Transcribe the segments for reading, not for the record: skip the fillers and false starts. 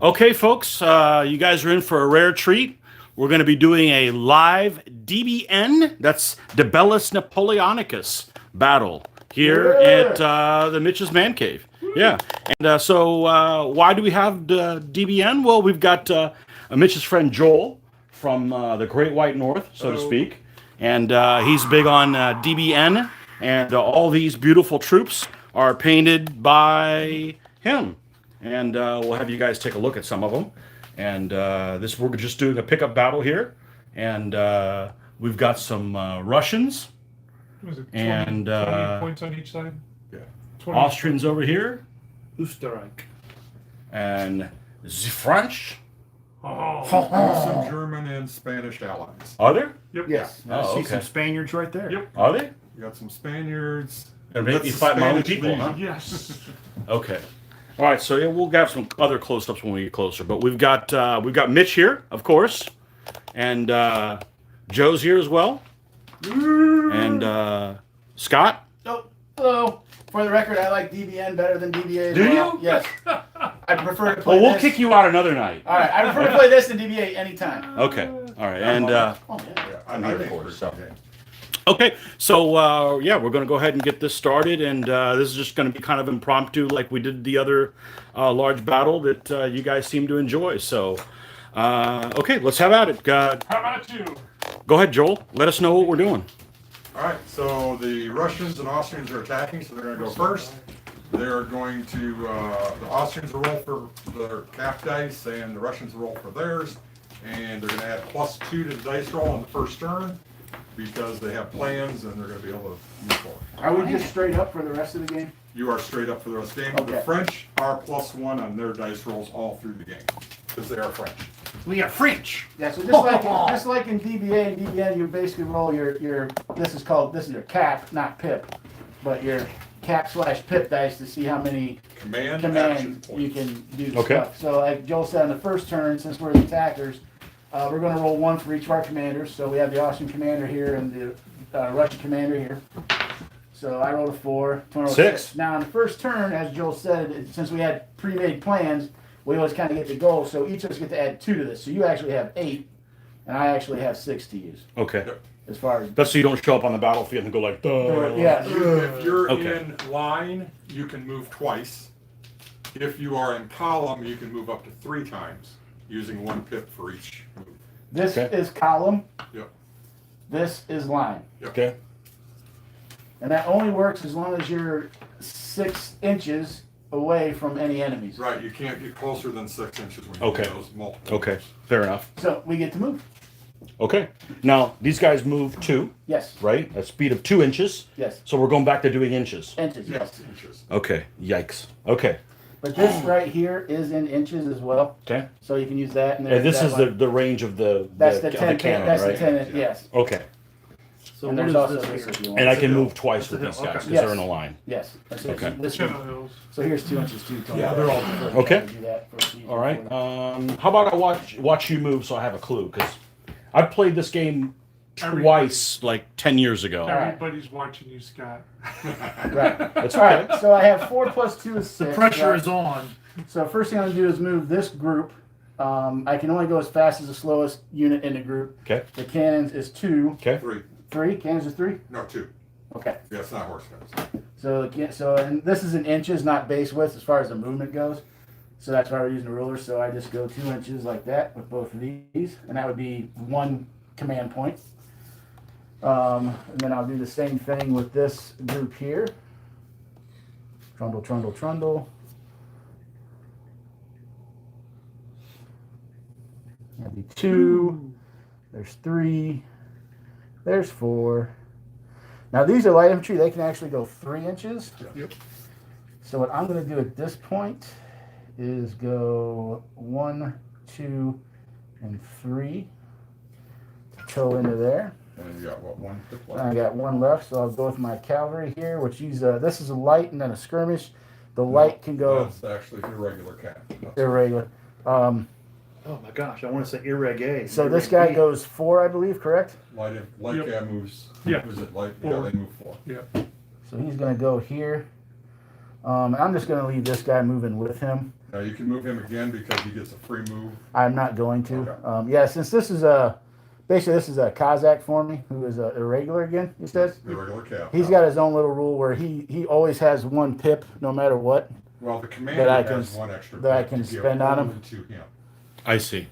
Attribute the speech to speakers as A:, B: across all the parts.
A: Okay, folks, you guys are in for a rare treat. We're going to be doing a live DBN, that's the Bellis Napoleonicus battle here at the Mitch's Man Cave. Yeah, and why do we have the DBN? Well, we've got Mitch's friend Joel from the Great White North, so to speak, and he's big on DBN, and all these beautiful troops are painted by him and we'll have you guys take a look at some of them. And this we're just doing a pickup battle here, and we've got some Russians
B: Was it 20,
A: and
B: 20 points on each side?
C: Yeah.
B: 20
A: Austrians over here,
B: Österreich.
A: and the French.
B: Oh.
C: Some German and Spanish allies.
A: Are there?
B: Yep.
D: Yes, I
A: Oh,
D: see
A: okay.
D: some Spaniards right there.
B: Yep.
A: Are they?
C: You got some Spaniards.
A: They're making
C: That's
A: you
C: the
A: fight my own
C: Spanish
A: people, huh?
C: Legion.
B: Yes.
A: Okay. All right, so yeah, we'll have some other close-ups when we get closer. But we've got Mitch here, of course, and Joe's here as well, and Scott.
D: Oh, hello. For the record, I like DBN better than DBA as
A: Do
D: well.
A: you?
D: Yes. I prefer to play
A: Well, we'll
D: this.
A: kick you out another night.
D: All right, I prefer to play this than DBA anytime.
A: Okay. All right, and
D: Oh, yeah.
C: Yeah,
A: I'm
C: I
A: here
C: think
A: for it,
C: it's
A: so.
C: okay.
A: okay, so yeah, we're going to go ahead and get this started, and this is just going to be kind of impromptu, like we did the other large battle that you guys seem to enjoy. So, okay, let's have at it.
B: How about you?
A: Go ahead, Joel. Let us know what we're doing.
C: All right, so the Russians and Austrians are attacking, so they're going to go first. They're going to, the Austrians will roll for their cap dice, and the Russians will roll for theirs. And they're going to add +2 to the dice roll on the first turn because they have plans and they're going to be able to move forward.
D: Are we just straight up for the rest of the game?
C: You are straight up for the rest of the game.
D: Okay.
C: The French are +1 on their dice rolls all through the game because they are French.
D: We are French. Yeah, so just like in DBA and DBN, you basically roll your this is your cap, not pip, but your cap/pip dice to see how many
C: Command action
D: commands
C: points.
D: you can do
A: Okay.
D: stuff. So like Joel said on the first turn, since we're the attackers, we're going to roll 1 for each of our commanders. So we have the Austrian commander here and the Russian commander here. So I rolled a 4. Tony rolled
A: 6.
D: Now on the first turn, as Joel said, since we had pre-made plans, we always kind of get to go. So each of us get to add 2 to this. So you actually have 8, and I actually have 6 to use.
A: Okay.
D: As far as
A: That's so you don't show up on the battlefield and go like, duh.
D: yeah,
C: If you're
A: Okay.
C: in line, you can move twice. If you are in column, you can move up to 3 times using 1 pip for each move.
D: this
A: Okay.
D: is column.
C: Yep.
D: This is line.
A: Okay.
D: And that only works as long as you're 6 inches away from any enemies.
C: Right, you can't get closer than 6 inches when you
A: Okay.
C: do those multiple.
A: Okay. Fair enough.
D: So we get to move.
A: Okay. Now these guys move 2,
D: Yes.
A: right? A speed of 2 inches.
D: Yes.
A: So we're going back to doing inches.
D: Inches.
C: Yes,
D: Yes.
C: inches.
A: Okay. Yikes. Okay.
D: But this right here is in inches as well.
A: Okay.
D: So you can use that. And
A: And this
D: that
A: is
D: one.
A: the range of the
D: That's the
A: of
D: 10.
A: cannon,
D: That's
A: right?
D: the 10. Yes.
A: Okay.
E: So
D: And
E: what
D: there's
E: is
D: also
E: this
D: this
E: here?
D: if you want.
A: And I
C: That's
A: can
C: a hill.
A: move twice with
E: That's
A: these
E: a
A: guys
E: hill.
A: because
D: Yes.
A: they're in a line.
D: Yes. That's
A: Okay.
D: This
B: Channel
D: one.
B: hills.
D: So here's 2 inches too. Tony.
C: Yeah, they're all
A: Okay.
D: Do that for you.
A: All right. How about I watch you move so I have a clue? Because I played this game twice, like 10 years ago.
D: right.
B: Everybody's watching you, Scott.
D: Right.
A: That's
D: All
A: okay.
D: right. So I have 4 plus 2 is 6.
E: The pressure
D: right?
E: is on.
D: So first thing I'm gonna do is move this group. I can only go as fast as the slowest unit in the group.
A: Okay.
D: The cannons is 2.
A: Okay.
C: 3.
D: 3. Cannons is 3.
C: No, 2.
D: Okay.
C: Yeah, it's not horse guns.
D: So and this is in inches, not base width as far as the movement goes. So that's why we're using a ruler. So I just go 2 inches like that with both of these, and that would be 1 command point. And then I'll do the same thing with this group here. Trundle, trundle, trundle. That'd be 2. There's 3. There's 4. Now these are light infantry. They can actually go 3 inches.
B: Yep.
D: So what I'm going to do at this point is go 1, 2, and 3. Toe into there.
C: And you got what, 1 pip
D: And
C: left?
D: I got 1 left, so I'll go with my cavalry here, which use this is a light and then a skirmish. The light can go
C: That's actually irregular cap.
D: irregular.
E: Oh my gosh, I want to say irreg A.
D: So this guy goes 4, I believe, correct?
C: Light
B: Yep.
C: cap moves.
B: Yeah.
C: Was it light? Yeah,
B: 4.
C: they move 4.
B: Yeah.
D: So he's going to go here. I'm just going to leave this guy moving with him.
C: You can move him again because he gets a free move.
D: I'm not going to.
C: Okay.
D: Yeah, since this is basically this is a Kazakh for me, who is a irregular again, he says.
C: The regular cap.
D: He's got his own little rule where he always has one pip no matter what.
C: Well, the commander
D: that I can-
C: has one extra
D: that I
C: pip
D: can
C: to give
D: spend on him.
C: only to him.
A: I see.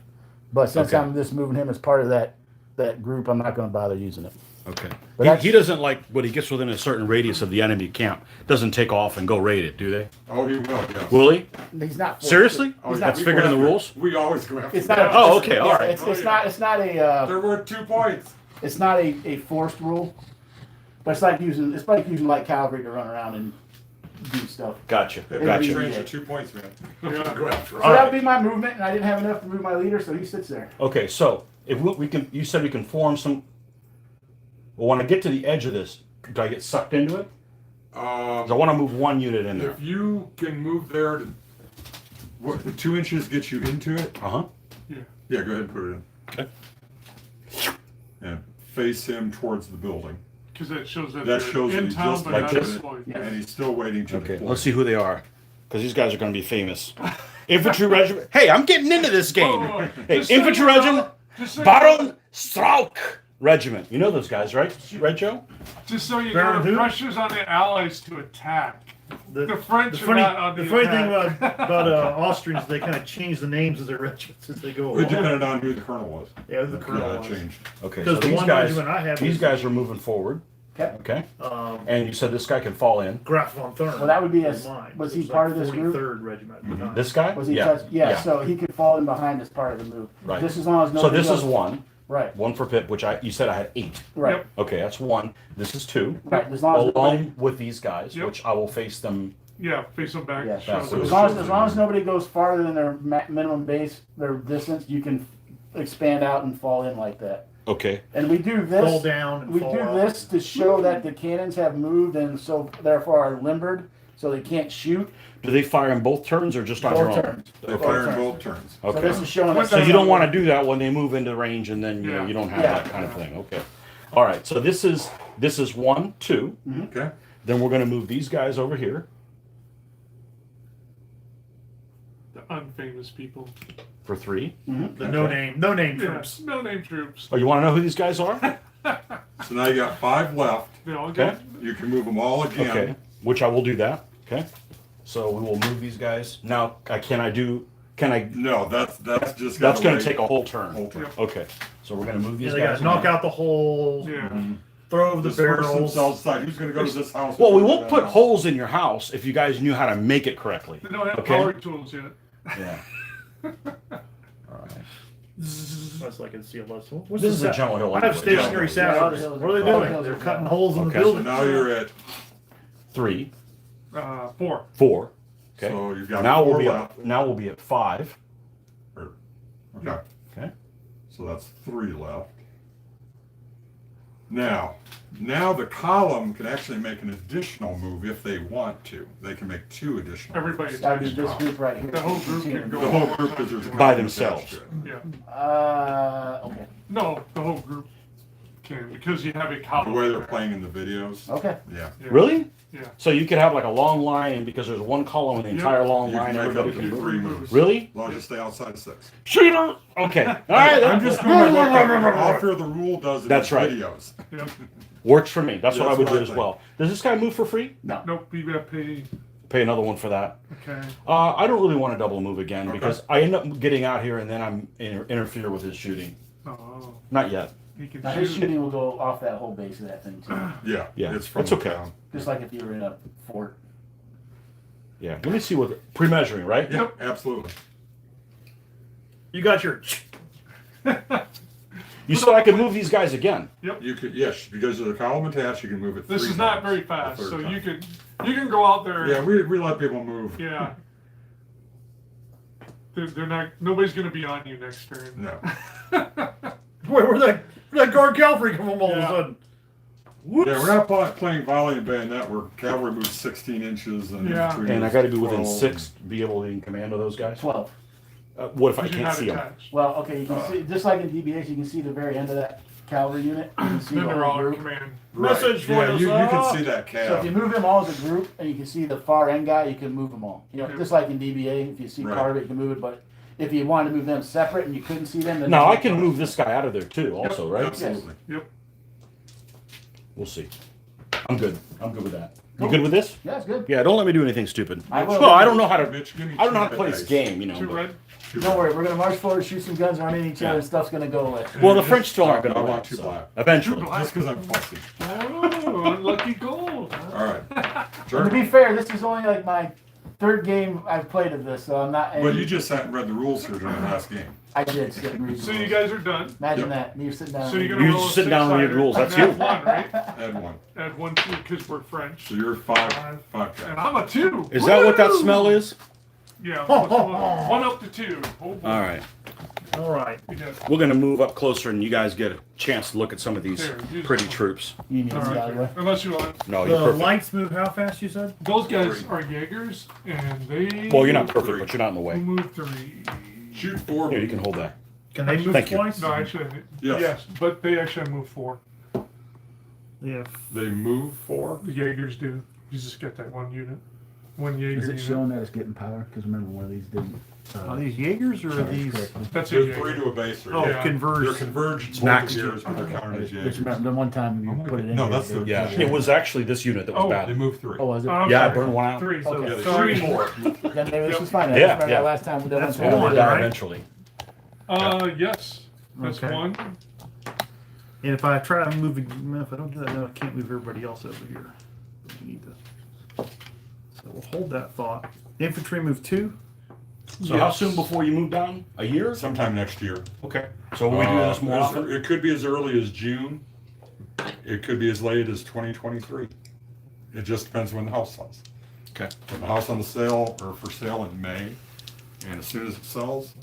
D: But since
A: Okay.
D: I'm just moving him as part of that group, I'm not going to bother using it.
A: Okay.
D: But
A: He,
D: that's-
A: he doesn't like when he gets within a certain radius of the enemy camp. Doesn't take off and go raid it, do they?
C: Oh, he will, yes.
A: Will he?
D: He's not forced
A: Seriously?
C: Oh,
D: He's
C: yeah,
D: not
C: we
A: figured
C: go
A: in the
C: after-
A: rules?
C: We always go after
D: It's
C: that.
D: not.
A: Oh, okay, all
D: yeah,
A: right.
D: It's not a
C: They're worth 2 points.
D: it's not a forced rule, but it's like using light cavalry to run around and do stuff.
A: Gotcha.
C: If
A: Gotcha.
C: you range for 2 points, man.
B: Yeah.
C: Go after
D: So
C: it.
D: that would be my movement, and I didn't have enough to move my leader, so he sits there.
A: Okay, so if we can, you said we can form some. Well, when I get to the edge of this, do I get sucked into it? 'Cause I want to move one unit in there.
C: If you can move there to, what, the 2 inches gets you into it?
A: Uh huh.
C: Yeah, go ahead and put it in.
A: Okay.
C: And face him towards the building.
B: Because that shows that,
C: That
B: they're
C: shows that
B: in
C: he's
B: town,
C: just
B: but
A: like
B: not
A: this.
B: deployed.
D: Yeah.
C: And he's still waiting to
A: Okay.
C: deploy.
A: Let's see who they are, because these guys are going to be famous. Infantry regiment. Hey, I'm getting into this game.
B: Oh,
A: Hey,
B: just so
A: infantry
B: you know-
A: regiment.
B: just so you
A: Baron
B: know-
A: Strauch regiment. You know those guys, right? Right, Joe?
B: Just so you
E: Baron
B: know, the
E: who?
B: pressure's on the Allies to attack. The French
E: the
B: are
E: funny,
B: not on the
E: the funny thing
B: attack.
E: about Austrians, they kind of change the names of their regiments as they go
C: It
E: along.
C: depended on who the colonel was.
E: Yeah, the
C: Yeah,
E: colonel
C: that
E: was.
C: changed.
A: Okay.
E: Because
A: So
E: the
A: these
E: one
A: guys,
E: regiment I have
A: these
E: was
A: guys are moving forward.
D: Okay.
A: Okay. And you said this guy can fall in.
E: Graf von Thurn.
D: Well, that would be
E: was mine.
D: was
E: It
D: he
E: like
D: part of this group?
E: 43rd Regiment. Not-
A: This guy?
D: Was he
A: yeah.
D: touched? Yeah, so he could fall in behind as part of the move.
A: Right.
D: Just as long as
A: So
D: nobody
A: this is
D: goes-
A: one.
D: Right.
A: One for Pip, which you said I had 8.
D: Right.
B: Yep.
A: Okay, that's 1. This is 2.
D: Right. As long as nobody,
A: Along with these guys,
B: Yep.
A: which I will face them.
B: Yeah, face them back.
D: yeah.
B: show
D: So
B: them.
D: as long as nobody goes farther than their minimum base, their distance, you can expand out and fall in like that.
A: Okay.
D: And we do
E: Fall
D: this.
E: down and
D: We
E: fall
D: do
E: up.
D: this to show that the cannons have moved and so therefore are limbered, so they can't shoot.
A: Do they fire in both turns or just on their
D: Both
A: own?
D: turns.
C: They
D: Both
C: fire in
D: turns.
C: both turns.
D: So
A: Okay.
D: this is showing us.
A: So you don't want to do that when they move into range, and then you know
B: Yeah.
A: you don't have
D: Yeah.
A: that kind of thing. Okay. All right. So this is 1, 2.
C: Okay?
A: Then we're going to move these guys over here
B: The unfamous people.
A: for 3.
E: The no name
B: Yeah,
E: troops.
B: no name troops.
A: Oh, you want to know who these guys are?
C: So now you got 5 left.
B: They all
A: Okay.
B: get
C: You can move them all again.
A: Okay. Which I will do that. Okay. So we will move these guys now. Can I?
C: No, that's just.
A: That's
C: gotta
A: going
C: wait.
A: to take a whole turn.
C: Whole turn.
A: Okay. So we're going to move
E: Yeah,
A: these
E: they
A: guys.
E: gotta knock
A: in.
E: out the holes,
B: yeah.
E: throw the
C: Disperse
E: barrels.
C: themselves aside. Who's gonna go to this house?
A: Well, we won't put holes in your house if you guys knew how to make it correctly.
B: They don't have
A: Okay.
B: power tools yet.
A: Yeah. All right.
E: That's like in CLS. What's
A: This is a
E: that?
A: General Hill.
E: I have
A: anyway.
E: stationary
C: Yeah.
E: sappers. What are they
D: Yeah.
E: doing? They're cutting holes in the
A: Okay.
C: So
E: building.
C: now you're at,
A: 3,
B: 4.
A: 4. Okay.
C: so you've got
A: Now
C: 4
A: we'll be
C: left.
A: now we'll be at 5.
C: Okay.
A: Okay.
C: So that's 3 left. Now the column can actually make an additional move if they want to. They can make 2 additional.
B: Everybody
C: moves.
D: That would be
B: attached.
D: this group right here.
B: The whole group can go.
C: The whole group is there's a
A: By
C: column
A: themselves.
C: attached to it.
B: Yeah.
D: Okay.
B: No, the whole group can because you have a
C: The
B: column.
C: way they're playing in the videos.
D: Okay.
C: Yeah.
B: Yeah.
A: Really?
B: Yeah.
A: So you could have like a long line, and because there's one column in the
B: Yep.
A: entire long
C: You
A: line,
C: can make
A: everybody
C: up
A: can
C: to
A: move.
C: 3 moves.
A: Really?
C: As long as you stay outside of 6.
A: Cheater. Okay. All right.
C: I'm just going by what author of the rule does in
A: That's
C: his
A: right.
C: videos.
B: Yeah.
A: Works for me. That's what I
C: That's
A: would
C: what
A: do
C: I
A: as
C: think.
A: well. Does this guy move for free?
B: Nope. You gotta pay.
A: Pay another one for that.
B: Okay.
A: I don't really want to double move again
C: Okay.
A: because I end up getting out here and then I'm interfere with his shooting.
B: Oh,
A: Not yet.
B: he can
D: Now his
B: shoot.
D: shooting will go off that whole base of that thing too,
C: Yeah.
A: Yeah,
C: It's from
A: it's
C: the
A: okay.
C: town.
D: just like if you were in a fort.
A: Yeah. Let me see what pre-measuring, right?
C: Yep, absolutely.
E: You got your.
A: You said I could move these guys again.
C: You could, yes, because of the column attached, you can move it 3
B: This is
C: times.
B: not very
C: The
B: fast,
C: third
B: so
C: time.
B: you can go out there.
C: Yeah, we let people move.
B: Yeah. They're not. Nobody's gonna be on you next turn.
C: No.
E: Where'd that guard cavalry come from all of a
B: Yeah.
E: sudden?
C: Yeah, we're not playing volley and bayonet where cavalry moves 16 inches and
B: Yeah.
C: infantry
A: And I
C: moves
A: got to be within
C: 12.
A: 6 to be able to be in command of those guys.
D: 12.
A: What if I
B: Because you're
A: can't
B: not
A: see them?
B: attached.
D: Well, okay, you can see, just like in DBS, you can see the very end of that cavalry unit. You can see
B: Then
D: the
B: they're
D: whole
B: all in
D: group.
B: command.
A: Message
C: yeah,
A: voice
C: you can
A: off.
C: see that
D: So if you
C: cab.
D: move them all as a group and you can see the far end guy, you can move them all. You know,
B: Yeah.
D: just like in DBA, if you see
C: Right.
D: part of it, you can move it. But if you wanted to move them separate and you couldn't see them, then
A: Now I
D: there's
A: can
D: no-
A: move this guy out of there too, also, right?
C: Absolutely.
B: Yep.
A: We'll see. I'm good. I'm good with that. You good with this?
D: Yeah, it's good.
A: Yeah, don't let me do anything stupid.
D: I will.
A: Well, I don't know how to.
C: Mitch, give me
A: I don't know how
C: two
A: to play
C: red
A: this
C: dice.
A: game, you know.
B: Two
A: but-
B: red.
D: Don't worry, we're gonna march forward, shoot some guns, run into each other,
A: Yeah.
D: and stuff's gonna go away.
A: Well, the French still aren't going
C: I
A: to
C: want
A: win.
C: two
A: So
C: black.
A: eventually.
B: Two black.
C: Just because I'm fussy.
B: Oh, unlucky goal.
C: All right.
D: And to
C: Sure.
D: be fair, this is only like my third game I've played of this, so I'm not.
C: But you just hadn't read the rules here during the last game.
D: I did sit and read the
B: So you
D: rules.
B: guys are done.
D: Imagine
C: Yep.
D: that. Me sitting down.
B: So you're
D: and
B: gonna
A: You
B: roll a
A: sit down and read
B: six-sider
A: rules, that's
B: and
A: you.
B: add one, right?
C: Add one.
B: Add one because we're French.
C: So you're five
B: And
C: tabs.
B: I'm a 2.
A: Is that what that
B: Woo!
A: smell is?
B: Yeah. One up to 2. Oh, boy.
A: All right.
E: All right.
B: We got-
A: We're going to move up closer and you guys get a chance to look at some of these
B: There, use
A: pretty
B: one.
A: troops.
D: You need to
B: all
D: see out of the way.
B: right. Unless you want.
A: No, you're
E: The
A: perfect.
E: lights move how fast, you said?
B: Those guys are Jaegers, and they.
A: Well, you're not perfect,
C: Three.
A: but you're not in the
B: Who
A: way.
B: move 3?
C: Shoot four.
A: Here, you can hold that.
E: Can they move
A: Thank you.
E: twice?
B: No, actually,
C: Yes.
B: yes, but they actually move 4.
E: Yeah.
C: They move four.
B: The Jaegers do. You just get that one unit. One Jaeger
D: Is it
B: unit.
D: showing that it's getting power? Because remember, one of these didn't.
E: Are these Jaegers or are these?
B: That's a
C: They're three
B: Jaeger.
C: to a base.
E: Oh,
B: Yeah.
C: They're
E: converged.
C: converged
A: Max.
C: gears, but they're counted as
D: Just
C: Jaegers.
D: remember the one time you put it in.
C: No,
D: here,
C: that's the-
A: Yeah,
D: they-
A: it was actually this unit that was
B: Oh,
C: They
A: bad.
C: move three.
D: Oh, was it?
B: I'm
A: Yeah, I
B: sorry.
A: burned one out.
B: 3. So
D: Okay.
C: Yeah, they
B: sorry.
C: shoot four.
D: Then maybe this was fine.
A: Yeah,
D: I just
A: yeah.
D: that last time. That
E: That's
D: one time
A: Yeah,
D: we
E: one,
A: they
D: did.
A: died
E: right?
A: eventually.
B: Yes. That's
E: Okay.
B: one.
E: And if I try to move, if I don't do that, then I can't move everybody else over here. We need to. So we'll hold that thought. Infantry move 2.
A: So how soon before you move down? A year?
C: Sometime next year.
A: Okay. So will we do this more often?
C: It could be as early as June. It could be as late as 2023. It just depends when the house sells.
A: Okay.
C: Put the house on the sale or for sale in May, and as soon as it sells,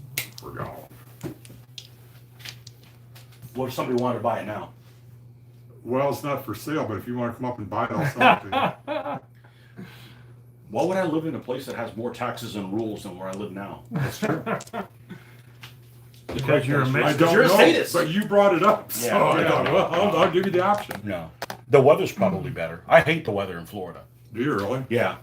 C: we're gone.
A: What if somebody wanted to buy it now?
C: Well, it's not for sale, but if you want to come up and buy it, I'll sell it to you.
A: Why would I live in a place that has more taxes and rules than where I live now?
C: That's true.
E: Because you're a
C: I
E: Mexican.
C: don't
A: you're a
C: know,
A: sadist.
C: but you brought it up, so
A: Yeah,
C: I
A: yeah.
C: don't know. I'll give you the option.
A: No. The weather's probably better. I hate the weather in Florida.
C: Do you really?
A: Yeah.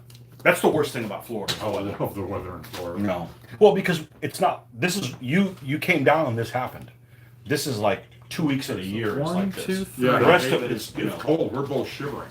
A: That's the worst thing about Florida.
C: Oh, I love the weather in Florida.
A: No. Well, because it's not. This is you came down and this happened. This is like 2 weeks of the year. It's
E: 1,
A: like this.
E: 2, 3.
C: Yeah,
A: The rest of it is, you
C: it's
A: know.
C: cold. We're both shivering.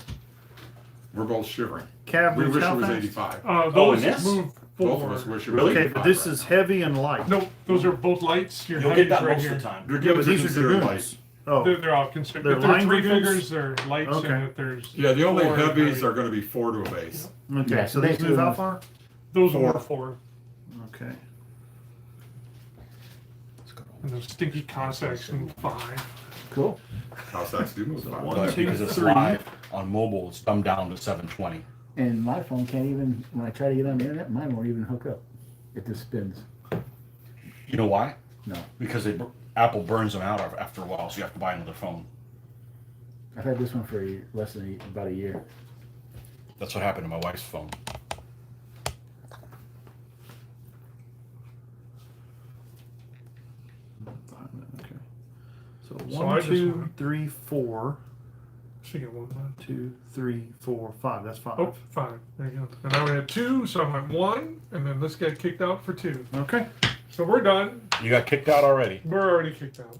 C: We're both shivering.
E: Cab
C: We
E: moves
C: wish it
E: how
C: was
E: fast?
C: 85.
B: Those
A: and this?
B: move
C: Both
B: 4.
C: of us wish it was
A: Really?
C: 85.
E: Okay, but this
C: right
E: is
C: now.
E: heavy and light.
B: No, those are both lights. Your
A: You'll
B: heavies
A: get that
B: right
A: most
B: here.
A: of the time.
C: Your
E: Yeah, but
C: gibbons
E: these are
C: considered
E: dragoons.
C: light.
E: Oh,
B: They're all considered.
E: They're
B: If they're
E: line
B: 3
E: dragoons?
B: figures, they're lights,
E: Okay.
B: and if there's
C: Yeah, the only
B: 4,
C: heavies
B: they're
C: are going to be 4 to a base.
E: okay.
D: Yeah,
E: So
D: they
E: these
D: do
E: move how
D: move.
E: far?
B: those
C: Four.
B: are 4.
E: Okay.
B: And those stinky Cossacks move 5.
D: Cool.
C: Cossacks do move by.
E: one,
A: But
E: two,
A: because it's
E: three.
A: live on mobile, it's dumbed down to 720.
D: And my phone can't even. When I try to get on the internet, mine won't even hook up. It just spins.
A: You know why?
D: No.
A: Because Apple burns them out after a while, so you have to buy another phone.
D: I've had this one for less than about a year.
A: That's what happened to my wife's phone.
E: Okay. So
B: So
E: 1,
B: I just
E: 2,
B: want-
E: 3, 4.
B: So you get 1,
E: 2, 3, 4, 5. That's 5.
B: Oh, 5. There you go. And now we had 2, so I'm at 1, and then this guy kicked out for 2.
E: Okay.
B: So we're done.
A: You got kicked out already.
B: We're already kicked out.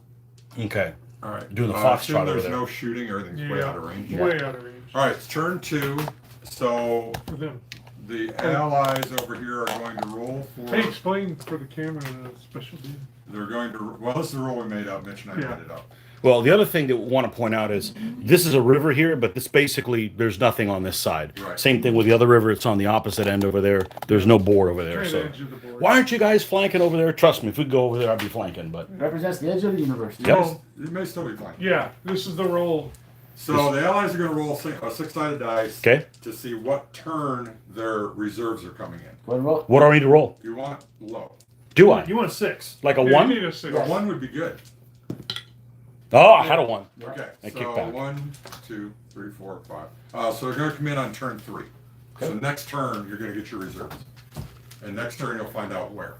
A: Okay.
C: All right.
A: Doing the
C: assume
A: foxtrot over
C: there's
A: there.
C: no shooting. Everything's way
B: Yeah.
C: out of range.
B: Way out of range
C: All right, it's turn 2. So
B: for them.
C: the allies over here are going to roll for.
B: Hey, explain for the camera the special deal.
C: They're going to. Well, this is the roll we made up. Mitch and I
B: Yeah.
C: made it up.
A: Well, the other thing that we want to point out is this is a river here, but this basically, there's nothing on this side.
C: Right.
A: Same thing with the other river. It's on the opposite end over there. There's no board over there.
B: Right
A: So
B: edge of the board.
A: why aren't you guys flanking over there? Trust me, if we go over there, I'd be flanking. But
D: Represents the edge of the universe.
A: Yep.
B: Well,
C: It may still be fine.
B: yeah, this is the roll.
C: So the allies are going to roll a 6-sided dice
A: okay,
C: to see what turn their reserves are coming in.
D: Go ahead and roll.
A: what do I need to roll?
C: You want low.
A: Do I
E: You want 6.
A: like a
B: You
A: one?
B: need a 6.
C: A 1 would be good.
A: Oh, I had a one.
C: Okay.
A: I kicked
C: So
A: back.
C: 1, 2, 3, 4, 5. So they're going to come in on turn 3. So next turn you're going to get your reserves, and next turn you'll find out where.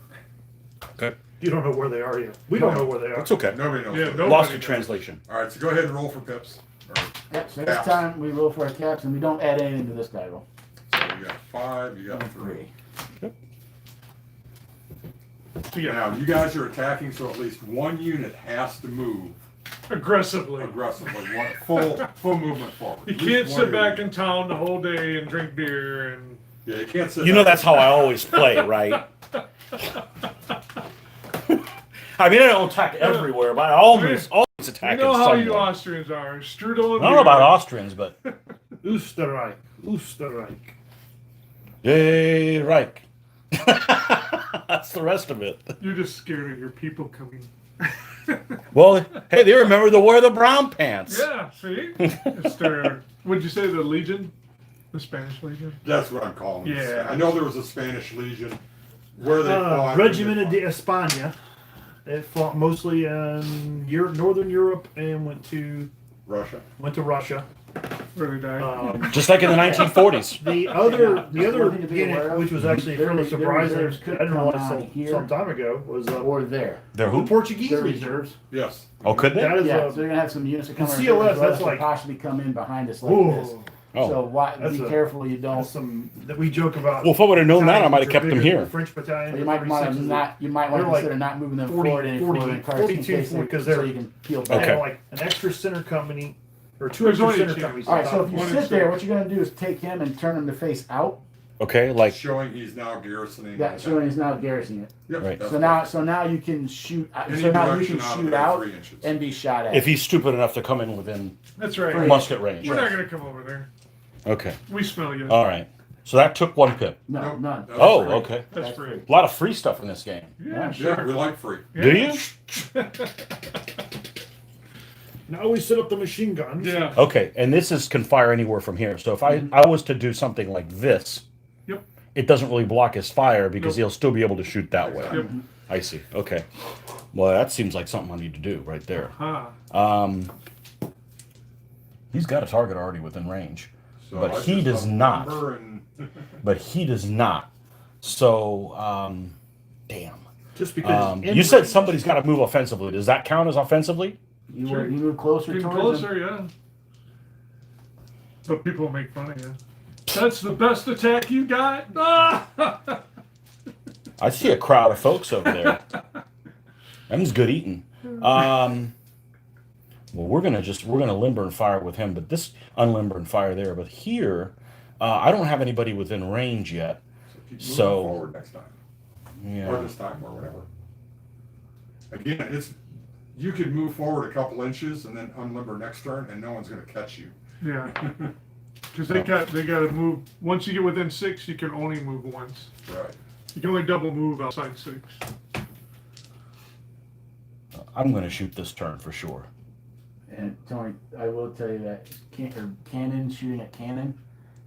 A: Okay.
E: You don't know where they are yet. We don't know where they are.
A: It's okay.
C: Nobody knows.
B: Yeah,
C: what it is.
B: nobody
A: Lost in
B: knows.
A: translation.
C: All right, so go ahead and roll for pips. Or,
D: Yep, so this
C: Caps.
D: time we roll for our caps and we don't add anything to this die roll.
C: so you got 5, you got 3.
B: Yeah.
C: Now, you guys are attacking, so at least one unit has to move
B: Aggressively.
C: aggressively. Full movement forward.
B: You
C: At
B: can't
C: least one
B: sit
C: of
B: back
C: you.
B: in town the whole day and drink beer and.
C: Yeah, you can't sit
A: You know
C: back.
A: that's how I always play, right? I mean, I don't attack everywhere, but I always
B: You
A: attack
B: know
A: in
B: how
A: some
B: you
A: way.
B: Austrians are. Strudel
A: I
B: and
A: don't know about
B: beer.
A: Austrians, but
E: Österreich. Österreich.
A: yay, Reich. That's the rest of it.
B: You're just scared of your people coming.
A: Well, hey, they remember to wear the brown pants.
B: Yeah, see? It's their, what'd you say, the Legion? The Spanish Legion?
C: That's what I'm calling it.
B: Yeah.
C: I know there was a Spanish Legion where they fought.
E: Regiment de España. It fought mostly in Northern Europe and went to
C: Russia.
E: Russia.
B: Where they died.
A: Just like in the 1940s.
E: The other
D: one thing to be aware
E: unit,
D: of,
E: which was actually
D: their-
E: fairly
D: their
E: surprising,
D: reserves could
E: I didn't
D: come
E: realize
D: down here.
E: some time ago, was
D: Or there.
A: They're
E: the
A: who?
E: Portuguese
D: Their
E: Legion.
D: reserves.
C: Yes.
A: Oh, could they?
E: That is
D: Yeah, so you're gonna have some units that come
E: in
D: in
E: CLS,
D: reserves
E: that's
D: that
E: like-
D: possibly come in behind us like this.
E: Whoa.
A: Oh.
D: So why,
E: That's
D: be
E: a-
D: careful you
E: That's
D: don't.
E: some that we joke about.
A: Well, if I would have known that, I might have kept them
E: Bigger than
A: here.
E: the French battalion.
D: You might want to not. You might want to
E: They're like
D: consider not moving them
E: 40,
D: forward any
E: 40,
D: further in cars
E: 42
D: in case they,
E: because
D: so
E: they're-
D: you can peel
E: They
D: back.
A: Okay.
E: have like an extra center company or two
B: There's
E: extra
B: only
E: center
B: two.
E: companies.
D: All right, so if you
B: One
D: sit
B: and
D: there,
B: six.
D: what you're gonna do is take him and turn him to face out.
A: Okay, like
C: Showing he's now garrisoning.
D: That showing he's now garrisoning it.
C: Yep,
A: Right.
C: that's
D: So now you can shoot.
C: Any
D: So now you
C: direction
D: can
C: out of
D: shoot
C: there,
D: out
C: 3 inches.
D: and be shot at.
A: if he's stupid enough to come in within
B: That's right.
D: Right.
A: musket range.
B: We're not going to come over there.
A: Okay.
B: We smell you.
A: All right. So that took 1 pip.
D: no,
C: Nope.
D: none.
C: That's
A: Oh,
C: free.
A: okay.
B: That's
D: That's
B: free.
D: free.
A: A lot of free stuff in this game.
B: Yeah,
C: Yeah, we
B: sure.
C: like free.
A: Do you?
E: Now we set up the machine guns.
B: Yeah.
A: Okay, and this is can fire anywhere from here. So if I was to do something like this,
B: Yep.
A: it doesn't really block his fire because
B: Nope.
A: he'll still be able to shoot that way.
C: Exactly.
B: Yep.
A: I see. Okay. Well, that seems like something I need to do right there.
B: Huh.
A: He's got a target already within range,
C: So
A: but
C: I
A: he
C: just
A: does not.
C: number and-
A: But he does not. So, damn.
E: Just because.
A: You said somebody's got to move offensively. Does that count as offensively?
D: You,
B: Sure.
D: you move closer
B: Getting
D: towards him.
B: closer, yeah. But people make fun of you. That's the best attack you got? Ah!
A: I see a crowd of folks over there. Them's good eating. Well, we're gonna limber and fire with him, but this unlimber and fire there. But here, I don't have anybody within range yet.
C: keep moving
A: So-
C: forward next time, or
A: Yeah.
C: this time, or whatever. Again, you could move forward a couple inches and then unlimber next turn, and no one's going to catch you.
B: Yeah. Because they got to move. Once you get within 6, you can only move once.
C: Right.
B: You can only double move outside 6.
A: I'm gonna shoot this turn for sure.
D: And Tony, I will tell you that cannon shooting at cannon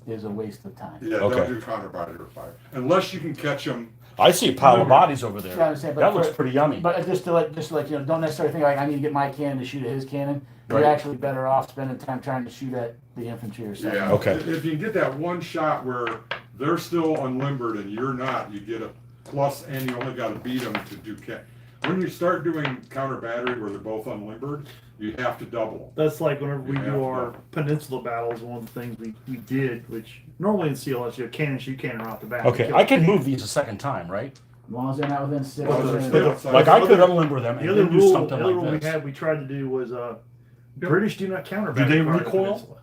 D: is a waste of time.
C: Yeah,
A: Okay.
C: don't do counter battery fire unless you can catch them.
A: I see a pile of bodies over there.
D: Yeah, I understand, but
A: That looks
D: for-
A: pretty yummy.
D: But just to let you know, don't necessarily think like I need to get my cannon to shoot at his cannon.
A: Right.
D: You're actually better off spending time trying to shoot at the infantry or something.
C: Yeah.
A: Okay.
C: If you can get that one shot where they're still unlimbered and you're not, you get a plus, and you only got to beat them to do. When you start doing counter battery where they're both unlimbered, you have to double.
E: That's like whenever we
C: Yeah,
E: do our
C: yeah.
E: peninsula battles, one of the things we did, which normally in CLS you have cannon shoot cannon off the bat.
A: Okay,
E: Kill
A: I can
E: it.
A: move these a second time, right?
D: As long as they're not within 6.
C: Well,
D: then-
C: they're still outside.
A: Like I could unlimber them
E: The
A: and
E: other
A: then do
E: rule,
A: something
E: the other rule
A: like
E: we
A: this.
E: had, we tried to do was British do not counter
A: Do they
E: battery fire the
A: recoil?
E: peninsula.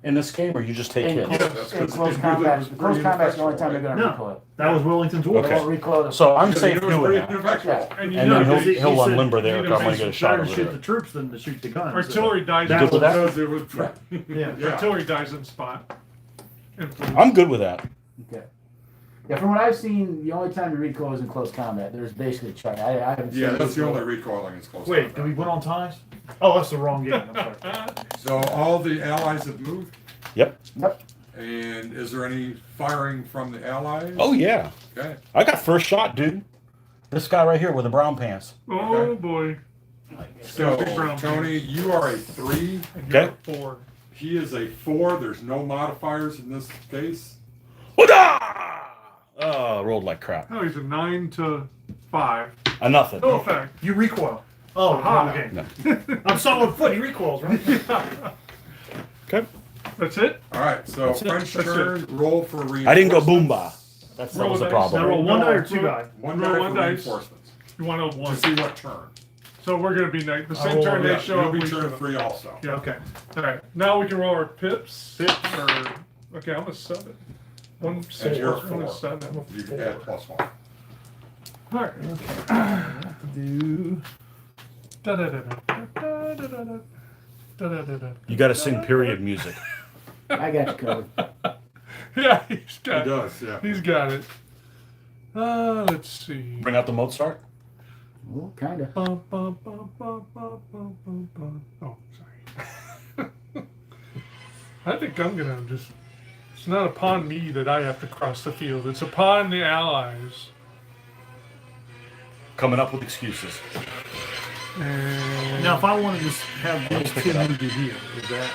A: In this game, or you just take
D: in
A: hits?
D: close,
C: that's
D: in
C: 'cause
D: close
C: it's
D: combat.
C: really
D: Close combat's the only time they're
C: ineffectual,
D: going to
E: No.
D: recoil.
E: That was Wellington's war.
A: Okay.
D: They won't recoil.
A: So I'm
C: Yeah,
A: safe
C: you know, it's
A: doing
C: pretty
A: that.
C: ineffectual.
D: Yeah.
B: And you
A: And
B: know,
A: then
B: they-
A: he'll
E: he said-
A: unlimber there.
B: you
A: I'm
B: know,
A: gonna
B: they
A: get a shot
E: Better
A: over
E: to shoot
A: there.
E: the troops than to shoot the guns.
B: artillery dies.
A: You good with that?
C: Because it would,
E: Yeah.
C: yeah.
B: Artillery dies in spot. And
A: I'm good with that.
D: Okay. Yeah, from what I've seen, the only time you recoil is in close combat. There's basically try. I haven't seen
C: Yeah, that's the
D: recoil.
C: only recoiling is close.
E: Wait,
C: combat.
E: did we win on ties? Oh, that's the wrong game. I'm sorry.
C: So all the allies have moved,
A: Yep.
D: Yep.
C: and is there any firing from the allies?
A: Oh yeah.
C: Okay.
A: I got first shot, dude. This guy right here with the brown pants.
B: oh
C: Okay.
B: boy.
C: So
B: Big brown
C: Tony, you are a 3.
B: And you're
A: Okay.
B: a 4.
C: He is a 4. There's no modifiers in this case.
A: Wada! Oh, rolled like crap.
B: Oh, he's a 9 to 5.
A: A nothing.
B: No effect.
E: You recoil. Oh,
B: Aha.
E: okay.
A: No.
E: I'm solid foot. He recoils, right?
A: Okay.
B: That's it?
C: All right, so
A: That's it.
C: French
B: That's
C: turn, roll for reinforcements.
A: I didn't go boomba. That
B: Roll
A: was the
B: dice.
A: problem.
E: Now roll one die or two die.
C: One
B: Roll
C: die
B: one
C: for
B: dice.
C: reinforcements.
B: You want a
C: To
B: one.
C: see what turn.
B: So we're gonna be the
E: I'll
B: same
E: roll
B: turn
E: one,
B: they
C: Yeah,
B: show up.
C: you'll be
B: we
C: turn
B: show up.
C: 3 also.
B: Yeah.
E: Okay.
B: All right. Now we can roll our pips.
E: Pips.
B: Or okay, I'm a 7. One
C: And you're
B: one is
C: 4.
B: 7.
C: You can add +1.
B: All right.
E: Do.
B: Da-da-da-da. Da-da-da-da.
A: You got to sing period music.
D: I got you covered.
B: Yeah, he's
C: He
B: got it.
C: does, yeah.
B: He's got it. Let's see.
A: Bring out the Mozart.
D: Well, kind of.
B: Bum, bum, bum, bum, bum, bum, bum, bum. Oh, sorry. I think I'm gonna just. It's not upon me that I have to cross the field. It's upon the Allies.
A: Coming up with excuses.
B: And
E: Now, if I want to just have these
A: pick
E: two
A: it up.
E: move to here, is that?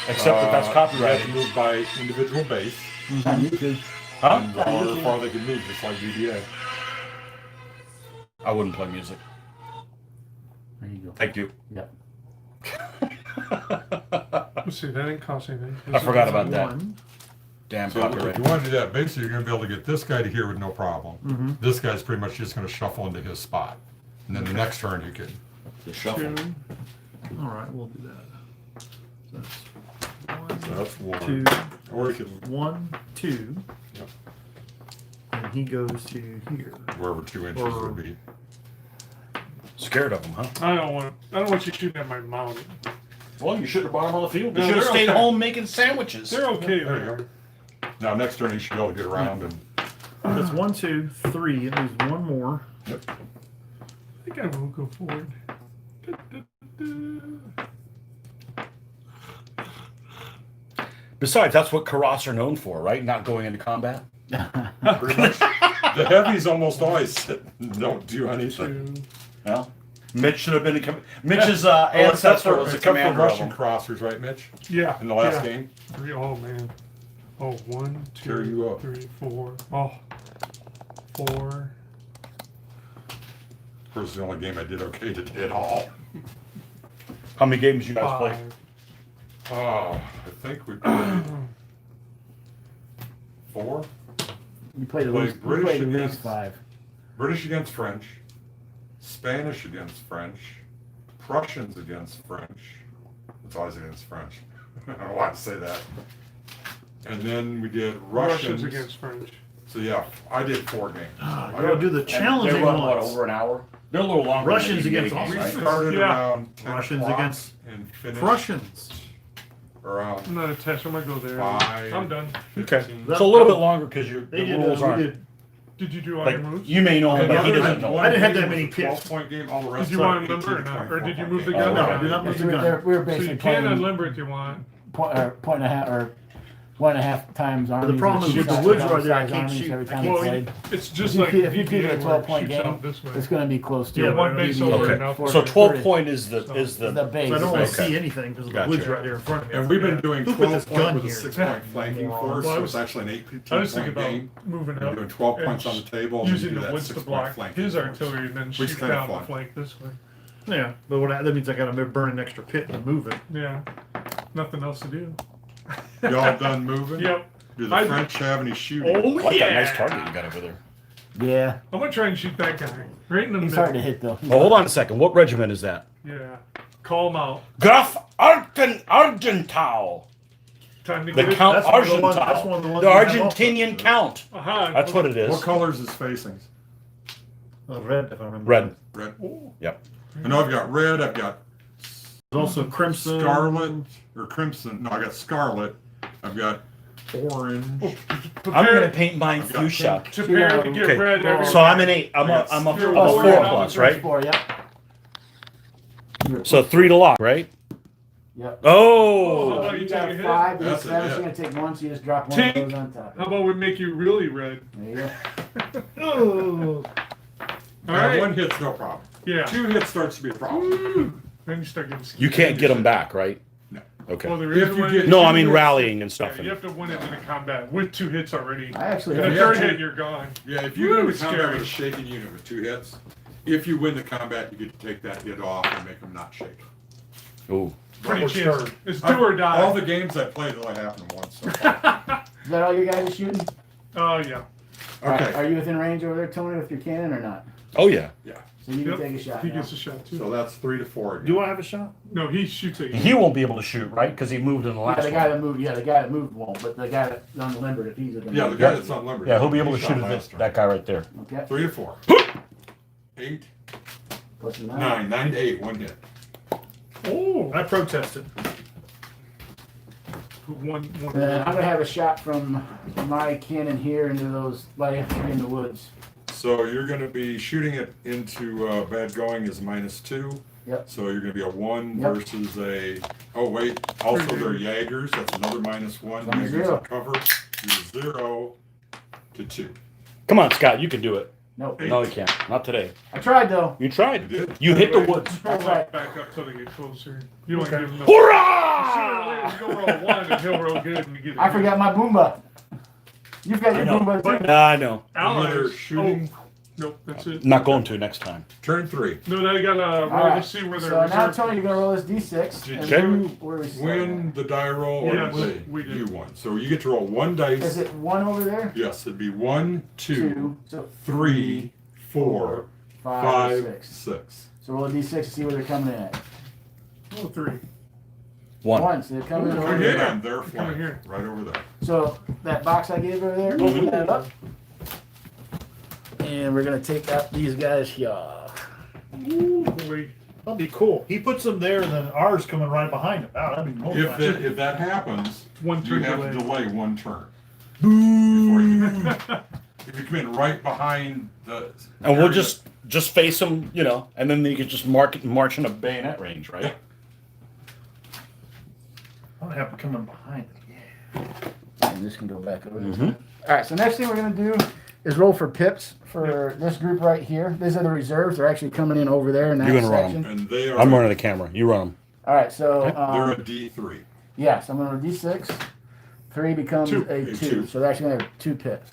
A: Except that that's
C: You
A: copyrighted.
C: have to move by individual base.
D: On YouTube.
A: Huh?
C: And however far they can move, just like DBN.
A: I wouldn't play music.
D: There you go.
A: Thank you.
D: Yep.
B: let's see, that didn't cost anything.
A: I forgot about that.
E: One.
A: Damn
C: So if
A: copyright.
C: you want to do that, basically you're going to be able to get this guy to here with no problem. This guy's pretty much just going to shuffle into his spot. And then the next turn you can.
A: The shuffle.
B: 2.
E: All right, we'll do that. So that's
C: So that's 1.
E: 2,
C: Or you can,
E: 1, 2.
C: Yep.
E: And he goes to here.
C: wherever 2 inches
E: Or-
C: would be.
A: Scared of them, huh?
B: I don't want you shooting at my mountain.
A: Well, you should have brought them on the field.
B: No,
A: You should have
B: they're
A: stayed
B: okay.
A: home making sandwiches.
B: They're okay
C: There you
B: there.
C: go. Now next turn you should be able to get around and
E: That's 1, 2, 3. It leaves one more.
B: I think I will go forward.
A: Besides, that's what Karas are known for, right? Not going into combat.
C: pretty much the heavies almost always sit and don't do anything.
B: 2.
A: Well, Mitch should have been. Mitch's
C: Except
A: ancestor was a
C: except for
A: commander of
C: Russian
A: them.
C: crossers, right, Mitch?
B: Yeah.
C: In the last
B: yeah.
C: game?
B: 3. Oh man. Oh, 1,
C: Tear you
B: 2,
C: up.
B: 3, 4. Oh. 4.
C: Of course, the only game I did okay today at all.
A: How many games you guys play?
B: 5.
C: Oh, I think we played 4.
D: You played the
C: Play
D: least. You
C: British
D: played the least
C: against-
D: 5.
C: British against French, Spanish against French, Prussians against French. It's always against French. I don't want to say that. And then we did Russians.
B: against French.
C: So yeah, I did 4 games.
E: I gotta do the
A: And
E: challenging
A: they run, what,
E: ones.
A: over an hour? They're a little longer.
E: Russians
A: than the
E: against
A: games,
C: We
E: Austrians.
A: right?
C: started
B: Yeah.
C: around 10
E: Russians
C: o'clock
E: against
C: and finished
E: Prussians.
C: around
B: I'm not attached. I'm gonna go there.
C: 5.
B: I'm done.
A: Okay.
C: 15.
A: So a little bit longer because the
E: They did.
A: rules
E: We
A: aren't.
E: did.
B: Did you do all
A: Like
B: your moves?
A: you may know him, but he doesn't know.
E: I didn't have that
C: One
E: many
C: game was a
E: picks.
C: 12-point game. All the rest
B: Did you
C: of
B: want
C: it
B: to limber or
C: 18 to
B: not? Or did you
C: 24
B: move the
C: point
B: gun?
A: Oh,
E: No, I did not move the
D: We
E: gun.
D: were
B: So
D: basically
B: you can
D: playing
B: unlimber if you want.
D: point and a half or 1.5 times armies.
E: problem is with the woods right there, I can't shoot.
D: Every time
E: I
D: you
B: Well,
D: played.
B: it's just
D: If you
B: like
D: keep- if you keep it a
B: DBN where
D: 12-point
B: shoots
D: game,
B: out this way.
D: It's going to be close to
B: Yeah,
D: it.
B: one base
D: BBN.
B: over
A: Okay.
B: and out.
A: So 12
D: 30.
A: point is the
D: The base.
E: So I don't want to
A: Okay.
E: see anything because the
A: Gotcha.
E: woods right there in front of me.
C: And we've been doing
E: Who put this
C: 12 point
E: gun
C: with a
E: here?
C: 6-point flanking
E: Moron.
C: force,
B: Well, I
C: so
B: was-
C: it's actually an
B: I was
C: 18-point
B: thinking about
C: game.
B: moving
C: We're
B: up.
C: doing 12
B: and
C: points on the table and then
B: using
C: do
B: the
C: that
B: woods to
C: 6-point
B: block
C: flanking
B: his
C: force.
B: artillery and then
C: Which is
B: shoot
C: kinda
B: down the
C: fun.
B: flank this way.
E: Yeah, but what that means I got to burn an extra pit and move it.
B: Yeah. Nothing else to do.
C: Y'all done moving?
B: Yep.
C: Do the
B: I-
C: French have any shooting?
B: Oh
A: I like
B: yeah.
A: that nice target you got over there.
D: Yeah,
B: I'm gonna try and shoot that guy right in the
D: he's
B: middle.
D: hard to hit though.
A: Oh, hold on a second. What regiment is that?
B: Yeah. Call him out.
A: Graf Argentau.
B: Time to
A: The
B: get it.
A: Count
E: That's one of the ones-
A: Argentau.
E: that's one of the ones
A: The
E: we have
A: Argentinian Count.
B: Aha.
A: That's what it
C: What
A: is.
C: color is his facings?
E: Red, if I remember.
A: Red.
C: Red.
B: Oh,
A: Yep.
C: I know I've got red, I've got
E: There's also crimson.
C: scarlet, or crimson. No, I got scarlet. I've got orange.
A: I'm gonna
B: prepare,
A: paint mine fuchsia.
B: prepare to get
A: Okay.
B: red every
A: So I'm an 8. I'm a
B: You're
A: a
B: a
A: 4
B: four.
A: plus, right?
D: 4, yep.
A: So 3 to lock, right?
D: Yep.
A: Oh.
B: Oh,
D: So
B: you
D: you
B: take
D: got
B: a hit?
D: 5,
C: That's
D: you're
C: it, yeah.
D: going to take 1, so you just drop one
B: Tink.
D: of those on top.
B: How about we make you really red?
D: There you go.
E: Oh.
B: All
C: Now,
B: right.
C: 1 hit's no problem.
B: Yeah.
C: 2 hits starts to be a problem.
B: Then you start getting scared.
A: You can't get them back, right?
C: No.
A: Okay.
B: Well, there is
C: If
B: a
C: you
B: way-
C: get-
A: No, I mean rallying and
B: Yeah,
A: stuff.
B: you have to win it in a combat with 2 hits already.
D: I actually
B: The
D: have
C: Yeah.
B: third hit, you're gone.
C: Yeah, if you go to
B: Scary.
C: combat with a shaken unit with 2 hits, if you win the combat, you get to take that hit off and make them not shake.
A: Ooh.
B: Pretty
E: We're
B: chance.
E: stirred.
B: It's do or die.
C: All the games I played, it only happened once. So far.
D: Is that all you guys are shooting?
B: Oh, yeah.
C: Okay.
D: Are you within range over there, Tony, with your cannon or not?
A: Oh yeah.
C: Yeah.
D: So you can
B: Yep.
D: take a shot.
B: He
D: now.
B: gets a shot, too.
C: So that's 3 to 4 again.
E: Do I have a shot?
B: No, he shoots it.
A: He won't be able to shoot, right? Because he moved in the
D: Yeah,
A: last
D: the guy
A: one.
D: that moved. Yeah, the guy that moved won't, but the guy that's unlimbered, if he's within
C: Yeah, the
D: range.
C: guy that's on lumber.
A: Yeah, he'll be able to
C: He
A: shoot
C: shot
A: at
C: last turn.
A: that guy right there.
D: Okay.
C: 3 to 4. 8,
D: Plus your
C: 9. 9 to 8, 1 hit.
B: Oh.
E: I protested.
B: One.
D: And then I'm gonna have a shot from my cannon here into those light tree in the woods.
C: So you're going to be shooting it into bad going is -2.
D: Yep.
C: So you're going to be a 1
D: Yep.
C: versus a. Oh wait, also they're Jaegers. That's another -1.
D: From
C: Jaegers
D: 0.
C: are cover. You're 0 to 2.
A: Come on, Scott. You can do it.
D: No,
A: No, you can't. Not today.
D: I tried though.
A: You
C: You
A: tried.
C: did.
A: You hit the woods.
B: I'll back up till they get closer. You don't
E: Okay.
B: give him enough.
A: Hurrah!
B: Sooner or later, you'll roll 1 and he'll roll good and you get it.
D: I forgot my boomba. You've got your
A: know,
D: boomba too.
A: I know.
B: Allies.
C: Either shooting.
B: Oh, nope, that's it.
A: Not going to next time.
C: Turn 3.
B: No, they got to roll
D: All right.
B: to see where they're
D: So now,
B: reserved.
D: Tony, you're gonna roll this d6.
C: Did
D: and
C: you
D: where we start
C: Win the die roll or
B: Yes,
C: did
B: we did.
C: you won? So you get to roll 1
D: at? Is
C: dice.
D: it 1 over there?
C: Yes, it'd be 1, 2,
D: So
C: 3, 4,
D: 5,
C: 5,
D: 6.
C: 6.
D: So roll a d6 to see where they're coming in at.
B: Oh, 3.
A: One.
D: 1. So they're coming in over
B: Over
C: Hit
B: here.
D: there.
C: on their
B: Coming
C: flank,
B: here.
C: right over there.
D: So that box I gave over there, open that up. And we're gonna take out these guys here.
B: Ooh, boy.
E: That'll be cool. He puts them there, and then ours coming right behind him. Oh, that'd be more
C: If
E: fun.
C: if that happens,
B: One
C: you
B: turn
C: have to
B: delay.
C: delay 1 turn. Before you, if you come in right behind the.
A: And we'll
C: area-
A: just face them, you know, and then you can just march in a bayonet range, right?
E: I don't have to come in behind him. Yeah.
D: And this can go back over.
A: Mhm.
D: All right. So next thing we're gonna do is roll for pips for this group right here. These are the reserves. They're actually coming in over there in that
A: You're gonna run
D: section.
C: And they are.
A: I'm running the camera. You run them.
D: All right. So
C: They're a D3.
D: yeah. So I'm gonna roll d6. 3 becomes
B: Two.
D: a 2. So they're actually gonna have 2 pips.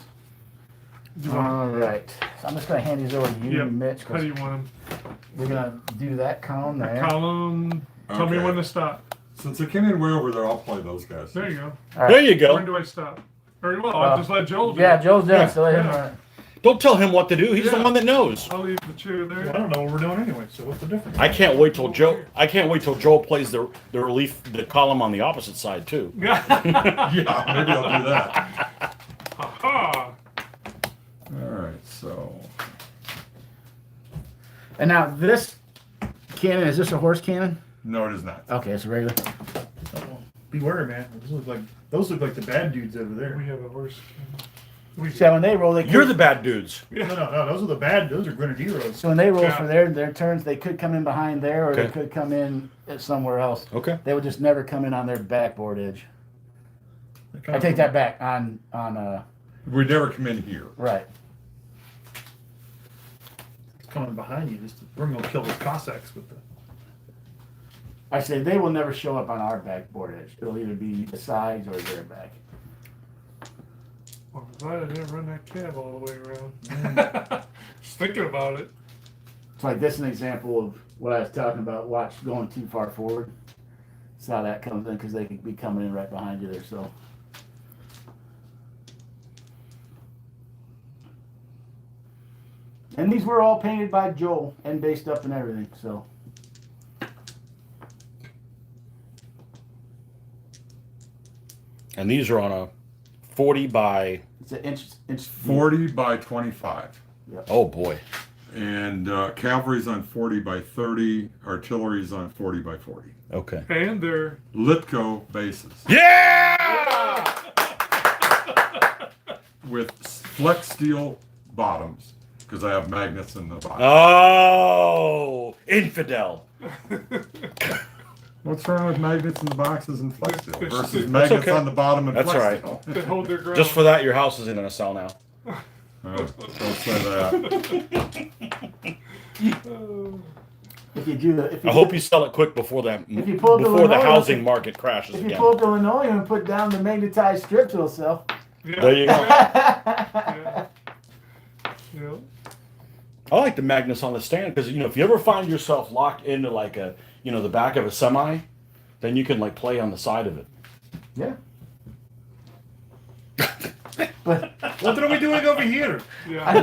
D: All right. So I'm just gonna hand these over to you,
B: Yep.
D: Mitch,
B: How do
D: because
B: you want
D: we're gonna do that column
B: them?
D: there.
B: Column. Tell me
C: Okay.
B: when to stop.
C: Since they came in way over there, I'll play those guys.
B: There you go.
D: All
A: There
D: right.
A: you
B: When
A: go.
B: do I stop? Or well, I'll just let Joel do
D: Yeah,
B: it.
D: Joel's done.
A: Yeah.
D: So let him
B: Yeah.
D: run it.
A: Don't tell him what to do. He's the
B: Yeah.
A: one that knows.
B: I'll leave the chair
E: Well, I
B: there.
E: don't know what we're doing anyway, so what's the difference?
A: I can't wait till Joel plays the the column on the opposite side too.
B: Yeah.
C: Yeah, maybe I'll do that.
B: Ha
C: All right, so.
D: And now this cannon, is this a horse cannon?
C: No, it is not.
D: Okay, it's a regular.
E: Oh, beware, man. Those look like the bad dudes over
B: We
E: there.
B: have a horse. We
D: So when they roll, they
A: You're
D: could,
A: the bad dudes.
E: No, those are the bad. Those are grenadieros.
D: so when they roll
B: Yeah.
D: for their turns, they could come in behind there, or they
A: Okay.
D: could come in at somewhere else.
A: Okay.
D: They would just never come in on their backboard edge.
E: They're
D: I
E: kinda
D: take that back on
C: We never come in here.
D: right.
E: coming behind you just to bring them kill the Cossacks with the.
D: I say they will never show up on our backboard edge. It'll either be the sides or their back.
B: Well, I'm glad I didn't run that cab all the way around. Just thinking about it.
D: It's like this is an example of what I was talking about. Watch going too far forward. That's how that comes in because they could be coming in right behind you there. So. And these were all painted by Joel and based up and everything. So.
A: And these are on a 40 by.
D: It's an inch.
C: 40 by 25.
A: Oh boy.
C: And cavalry's on 40 by 30. Artillery's on 40 by 40.
A: Okay.
B: And they're
C: Litko bases
A: Yeah.
C: with flex steel bottoms because I have magnets in the bottom.
A: Oh, infidel.
C: What's wrong with magnets in the boxes and flex steel
B: That's
C: versus magnets
A: okay.
C: on the bottom and
A: That's
C: flex
A: all right.
C: steel?
B: they hold their ground.
A: Just for that, your house is in a cell now.
C: Don't say that.
D: If you do the, if you
A: I hope you sell it quick before that
D: If you pull up
A: before the
D: Illinois,
A: housing market crashes
D: if you
A: again.
D: pull up the linoleum and put down the magnetized strips, it'll sell.
B: Yeah.
A: There you go.
B: Yeah. Yeah.
A: I like the magnets on the stand because if you ever find yourself locked into like a the back of a semi, then you can like play on the side of it.
D: Yeah. But
E: What are we doing over here?
B: Yeah.
D: I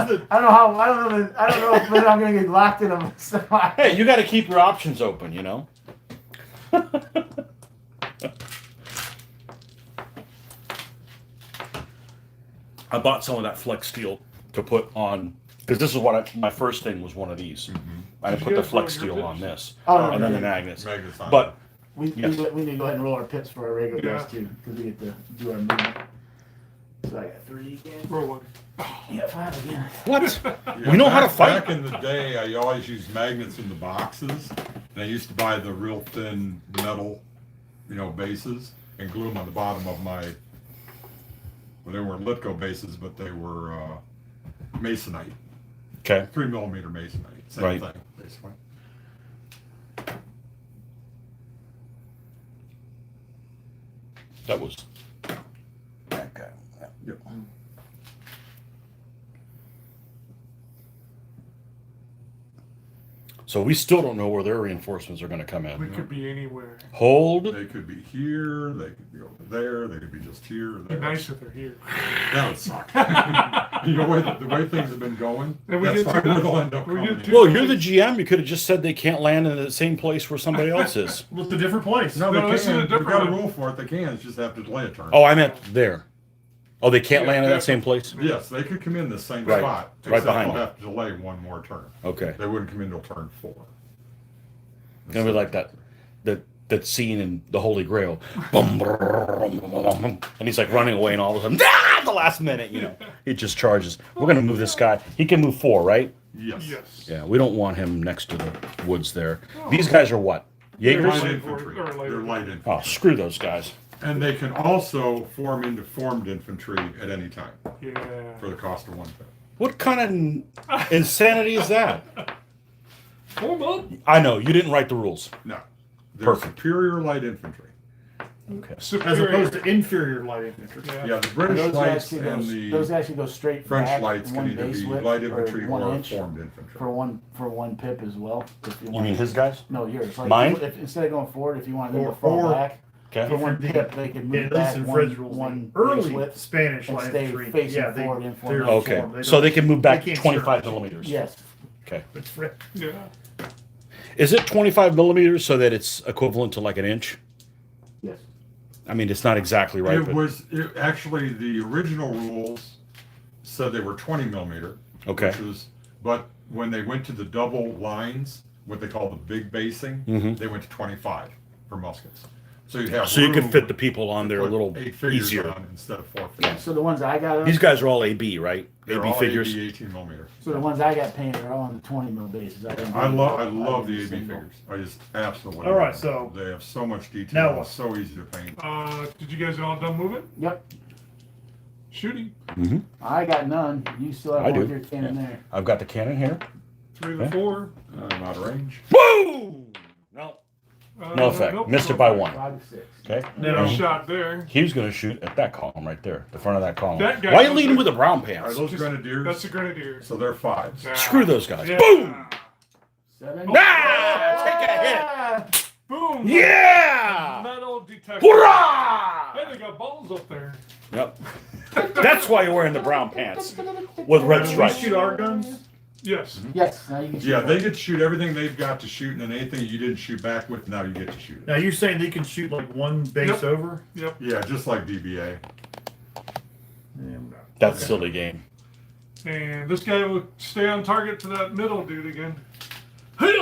D: don't know if I'm gonna get locked in a semi.
A: Hey, you got to keep your options open, I bought some of that flex steel to put on because this is what my first thing was one of these. I
B: Did you
A: put the
B: guys
A: flex
B: roll your
A: steel on
B: pips?
A: this,
D: Oh, no,
A: and then the
D: yeah.
A: magnets.
C: Magnets on
A: But
D: We need to go ahead and roll our pips for our regular
B: Yeah.
D: guys too, because we get to do our movement. So I got 3 again.
B: Roll one.
D: Yeah, 5 again.
A: what?
C: Yeah,
A: We know how to
C: back-
A: fight.
C: Back in the day, I always used magnets in the boxes. And I used to buy the real thin metal, bases and glue them on the bottom of my. Well, they weren't Litco bases, but they were masonite,
A: Okay.
C: 3mm masonite. Same
A: Right.
C: thing, basically.
A: That was. Okay.
C: Yep.
A: So we still don't know where their reinforcements are going to come
B: We
A: in.
B: could be anywhere.
A: Hold.
C: They could be here. They could be over there. They could be just here. Or
B: Be
C: there.
B: nice if they're here.
C: That would suck. The way things have been going,
B: And we
C: that's
B: did
C: why
B: two-
C: they'll end up
B: we
C: coming
B: did
C: in.
B: two-
A: Well, you're the GM. You could have just said they can't land in the same place where somebody else is.
E: Well, it's a different place.
C: No,
B: No,
C: they
B: this is a
C: can. We've
B: different
C: got a
B: one.
C: rule for it. They can. It's just have to delay a turn.
A: Oh, I meant there. Oh, they can't
B: Yeah,
A: land in that
B: yeah.
A: same place?
C: Yes, they could come in the same
A: Right.
C: spot.
A: Right
C: except
A: behind
C: they'll
A: you.
C: have to delay one more turn.
A: Okay.
C: They wouldn't come in until turn 4.
A: It's gonna be like that scene in The Holy Grail. Bum, brum, bum, bum, bum. And he's like running away, and all of a sudden, at the last minute, he just charges. We're gonna move this guy. He can move 4, right?
C: Yes.
B: Yes.
A: Yeah, we don't want him next to the woods there. These guys are what? Jaegers?
C: Light
B: Light
C: infantry.
B: or light
C: They're light
A: Oh,
C: infantry.
A: screw those guys.
C: And they can also form into formed infantry at any time
B: Yeah.
C: for the cost of 1 pip.
A: What kind of insanity is that?
B: Form up.
A: I know, you didn't write the rules.
C: No. They're
A: Perfect.
C: superior light infantry.
A: Okay.
E: As
B: Superior.
E: opposed to inferior light infantry.
B: Yeah.
C: Yeah, the British
D: Those
C: lights
D: guys, can
C: and
D: go, those
C: the
D: guys can go straight
C: French
D: back
C: lights can
D: one
C: either
D: base
C: be
D: width
C: light
D: or
C: infantry
D: 1
C: or
D: inch
C: formed infantry.
D: for one pip as well. If
A: You mean his guys?
D: No, yours. Like
A: Mine?
D: If, instead of going forward, if you want them to
C: Or-
D: fall
C: or-
D: back for
A: Okay.
D: one pip, they can
E: Yeah,
D: move
E: at least
D: back
E: in Fred's rules,
D: one base
E: early
D: width.
E: Spanish
D: and
E: light
D: stay
E: infantry,
D: facing
E: yeah,
D: forward in
E: they're
D: formation.
A: Okay.
E: formed.
A: So they can move back
E: they can't
A: 25
E: skirmish.
A: millimeters.
D: Yes.
A: Okay.
E: It's Fred.
B: Yeah.
A: Is it 25 millimeters so that it's equivalent to like an inch?
D: Yes.
A: I mean, it's not exactly right, but
C: Actually, the original rules said they were 20 millimeter.
A: Okay.
C: But when they went to the double lines, what they call the big basing,
A: Mhm.
C: they went to 25 for muskets. So you have
A: so you can
C: room
A: fit the people on
C: to
A: there a
C: put
A: little
C: 8 figures
A: easier.
C: on instead of 4 figures.
D: So the ones I got,
A: These guys are all AB, right?
C: They're
A: AB
C: all
A: figures.
C: AB 18 millimeter.
D: so the ones I got painted are all on the 20 mil bases. I
C: I love the AB
D: single.
C: figures. I just absolutely.
E: All right,
C: love them.
E: so-
C: they have so much
E: Now
C: detail.
E: what?
C: It's so easy to paint.
B: Did you guys all done moving?
D: Yep.
B: Shooting.
A: Hmm.
D: I got none. You still have
A: I
D: one
A: do.
D: with your cannon there.
A: I've got the cannon here.
B: 3
A: Yeah.
B: to 4.
C: I'm out of range.
A: Woo! No. No effect.
B: Nope,
A: Missed
B: no
A: it by
B: effect.
A: 1.
D: 5 to 6.
A: Okay.
E: No.
B: No shot there.
A: He was going to shoot at that column right there, the front of that column.
B: That guy
A: Why are you
B: goes
A: leading
B: there.
A: with the brown
C: Are
A: pants?
C: those grenadiers?
B: That's a grenadier.
C: So they're 5s.
B: Yeah.
A: Screw those guys.
B: Yeah.
A: Boom!
D: 7.
A: Ah! Take a hit.
D: Ah!
B: Boom!
A: Yeah!
B: Metal detector.
A: Hurrah!
B: Hey, they got balls up there.
A: Yep. That's why you're wearing the brown pants with red
E: Can we
A: stripes.
E: shoot our guns?
B: Yes.
D: Yes. Now you can shoot.
C: Yeah, they
D: that.
C: get to shoot everything they've got to shoot, and then anything you didn't shoot back with, now you get to shoot it.
E: Now you're saying they can shoot like one base
B: Yep.
E: over?
B: Yep.
C: Yeah, just like DBA.
E: Yeah.
A: That's a silly game.
B: And this guy will stay on target to that middle dude again. Hiya!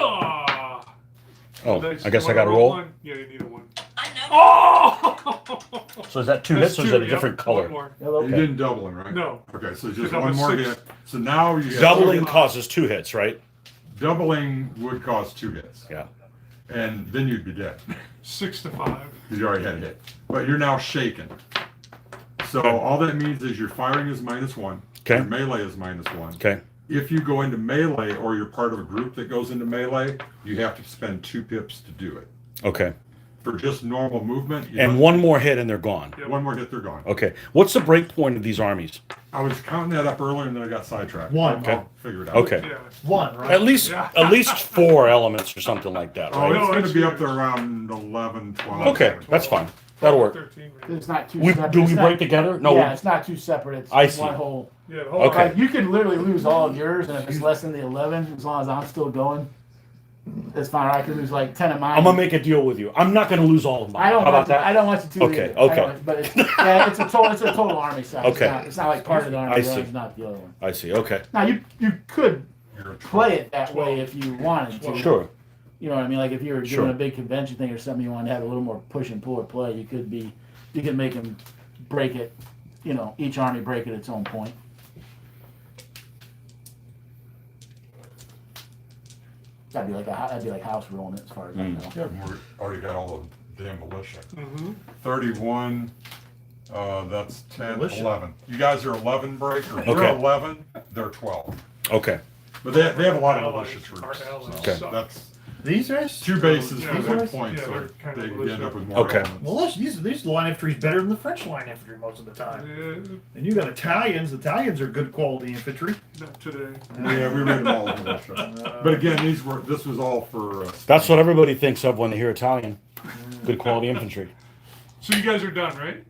A: Oh,
B: Nice.
A: I guess I
B: Wanna
A: got to roll.
B: one? Yeah, you need a 1.
F: I know.
B: Oh!
A: So is that 2
B: That's
A: hits or is
B: two,
A: that a
B: yep,
A: different
B: one
A: color?
B: more.
D: Hello.
C: You didn't double it, right?
B: No.
C: Okay, so just
B: Because I'm
C: one
B: a
C: more
B: 6.
C: hit. So now you
A: Doubling causes 2 hits, right?
C: Doubling would cause 2 hits,
A: Yeah.
C: and then you'd be dead
B: 6 to 5.
C: because you already had a hit. But you're now shaken. So all that means is your firing is -1.
A: Okay.
C: Your melee is -1.
A: Okay.
C: If you go into melee or you're part of a group that goes into melee, you have to spend 2 pips to do it.
A: Okay.
C: for just normal movement.
A: And one more hit and they're gone.
C: One more hit, they're gone.
A: Okay. What's the break point of these armies?
C: I was counting that up earlier and then I got sidetracked.
E: One.
C: I'll figure it out.
A: Okay.
B: Yeah.
E: One, right?
A: At least 4 elements or something like that,
C: Oh,
A: right?
C: it's going
B: it's
C: to be up
B: yours.
C: there around 11, 12.
A: Okay, that's fine. That'll work.
B: 13, maybe.
D: It's not too
A: We,
D: separate.
A: do
D: It's
A: we
D: not-
A: break together? No.
D: Yeah, it's not too separate. It's
A: I see.
D: one whole.
B: Yeah, the whole
A: Okay.
D: Like, you can literally lose all of yours, and if it's less than the 11, as long as I'm still going, it's fine. Or I could lose like 10 of mine.
A: I'm gonna make a deal with you. I'm not gonna lose all of mine.
D: I don't
A: How about
D: want to,
A: that?
D: I don't want you to.
A: Okay,
D: either.
A: okay.
D: I don't- But it's, yeah, it's a total army size.
A: Okay.
D: It's not like part of the army.
A: I
D: the
A: see.
D: other's not the other one.
A: I see. Okay.
D: Now you could
C: You're a
D: play it that way if you wanted to.
A: Sure.
D: You know what I mean? Like if you were doing
A: Sure.
D: a big convention thing or something, you wanted to have a little more push and pull at play. You could make them break it. You know, each army break at its own point. That'd be like house ruling as far as I know.
C: Yeah, we already got all the damn militia.
B: Mm-hmm.
C: 31, that's 10,
E: Militia.
C: 11. You guys are 11 breakers.
A: Okay.
C: We're 11, they're 12.
A: Okay.
C: But they have a lot of
B: Allies.
C: militia
B: Our
C: troops.
B: allies
C: So
B: suck.
C: that's
E: These guys?
C: 2 bases
B: Yeah,
C: for
B: they're-
C: 1 point,
B: yeah,
C: so
B: they're kind of
C: they
B: militia.
C: end up with more
A: Okay.
C: elements.
E: Well, these line infantry is better than the French line infantry most of the time.
B: Yeah,
E: And you got Italians. Italians are good quality infantry.
B: not today.
C: Yeah, we read them all in militia. But again, this was all for.
A: That's what everybody thinks of when they hear Italian. Good quality infantry.
B: So you guys are done, right?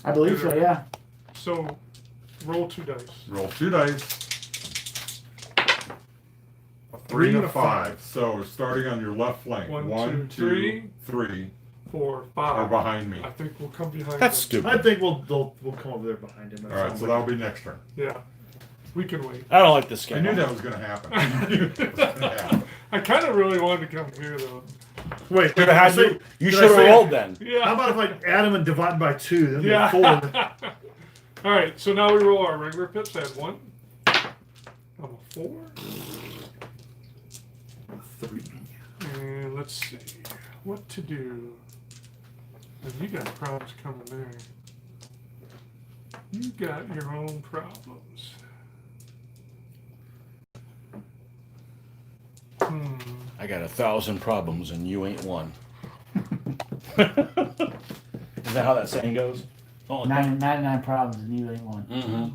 D: I believe so. Yeah.
B: So roll 2 dice.
C: Roll 2 dice. A 3 and a 5. So starting on your left flank.
B: One,
C: 1,
B: two,
C: 2, 3
B: 4,
C: are
B: 5.
C: behind me.
B: I think we'll come behind.
A: That's
B: them.
E: I
A: stupid.
E: think we'll come over there behind him.
C: All right, so that'll be next turn.
B: Yeah, we can wait.
A: I don't like this game.
C: I knew that was going to happen. I knew it was gonna happen.
B: I kind of really wanted to come here though.
E: Wait,
A: Should have had
E: say-
A: you
E: did I
A: should have
E: say-
A: rolled then.
E: How
B: Yeah.
E: about if I add them and divide by 2? Then we
B: Yeah.
E: have 4.
B: All right. So now we roll our regular pips. I had 1. I'm a 4.
E: 3.
B: And let's see what to do. And you got problems coming there. You got your own problems.
A: I got 1,000 problems and you ain't one. Is that how that saying goes? Oh,
D: 99 problems and you ain't one.
A: mm-hmm.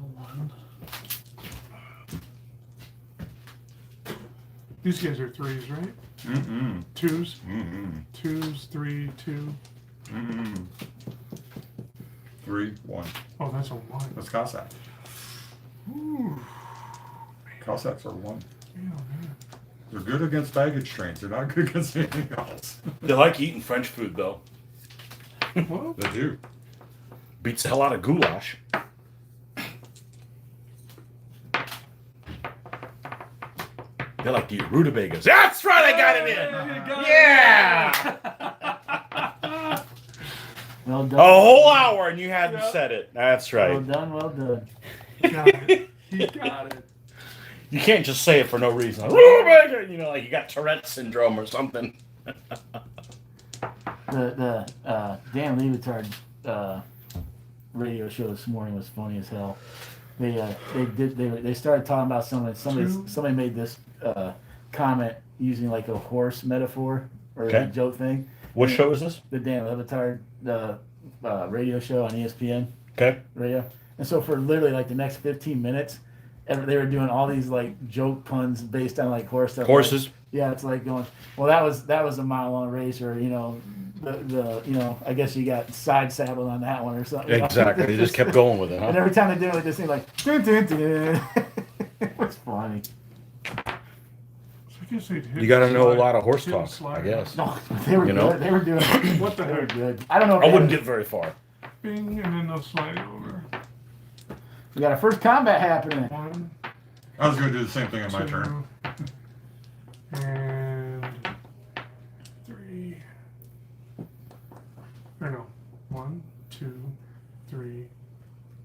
B: These guys are 3s, right?
C: Mm-mm.
B: 2s,
C: Mm-mm.
B: 2s, 3, 2.
C: Mm-mm. 3, 1.
B: Oh, that's a 1.
C: That's Cossack.
B: Ooh,
C: Cossacks are 1.
B: yeah, man.
C: They're good against baggage trains. They're not good against anything else.
A: They like eating French food though.
B: Well,
C: They do.
A: Beats the hell out of goulash. They like to eat rutabagas. That's right, I got it in. Yeah.
D: Well
A: A
D: done.
A: whole hour and you hadn't
B: Yeah.
A: said it. That's
D: Well
A: right.
D: done. Well done.
B: got it. He got it.
A: You can't just say it for no reason. Like, rutabaga, you know, like you got Tourette syndrome or something.
D: The Dan Levatard radio show this morning was funny as hell. They started talking about somebody made this comment using like a horse metaphor or
A: Okay.
D: a joke thing.
A: What show is this?
D: The Dan Levatard radio show on ESPN
A: Okay.
D: radio. And so for literally like the next 15 minutes, they were doing all these like joke puns based on like horse stuff.
A: Horses.
D: Like, yeah, it's like going, well, that was a mile long race, or you know, the you know, I guess you got side saddled on that one or something. you know?
A: Exactly. They just kept going with it,
D: And
A: huh?
D: every time they did it, they just seemed like, dun, dun, dun. It was funny.
B: So I guess they'd hit
A: You got to know a
B: slide-
A: lot of horse
B: hit
A: talk, I
B: slide.
A: guess.
D: No, they were
A: You know?
D: good. They were doing.
B: What the
D: They were
B: heck?
D: good. I don't know. If
A: I
D: they
A: wouldn't
D: had-
A: get very far.
B: Bing, and then they'll slide over.
D: We got our first combat happening.
B: 1,
C: I was going to do the same thing on my turn.
B: 2, and 3. Or no, 1, 2, 3.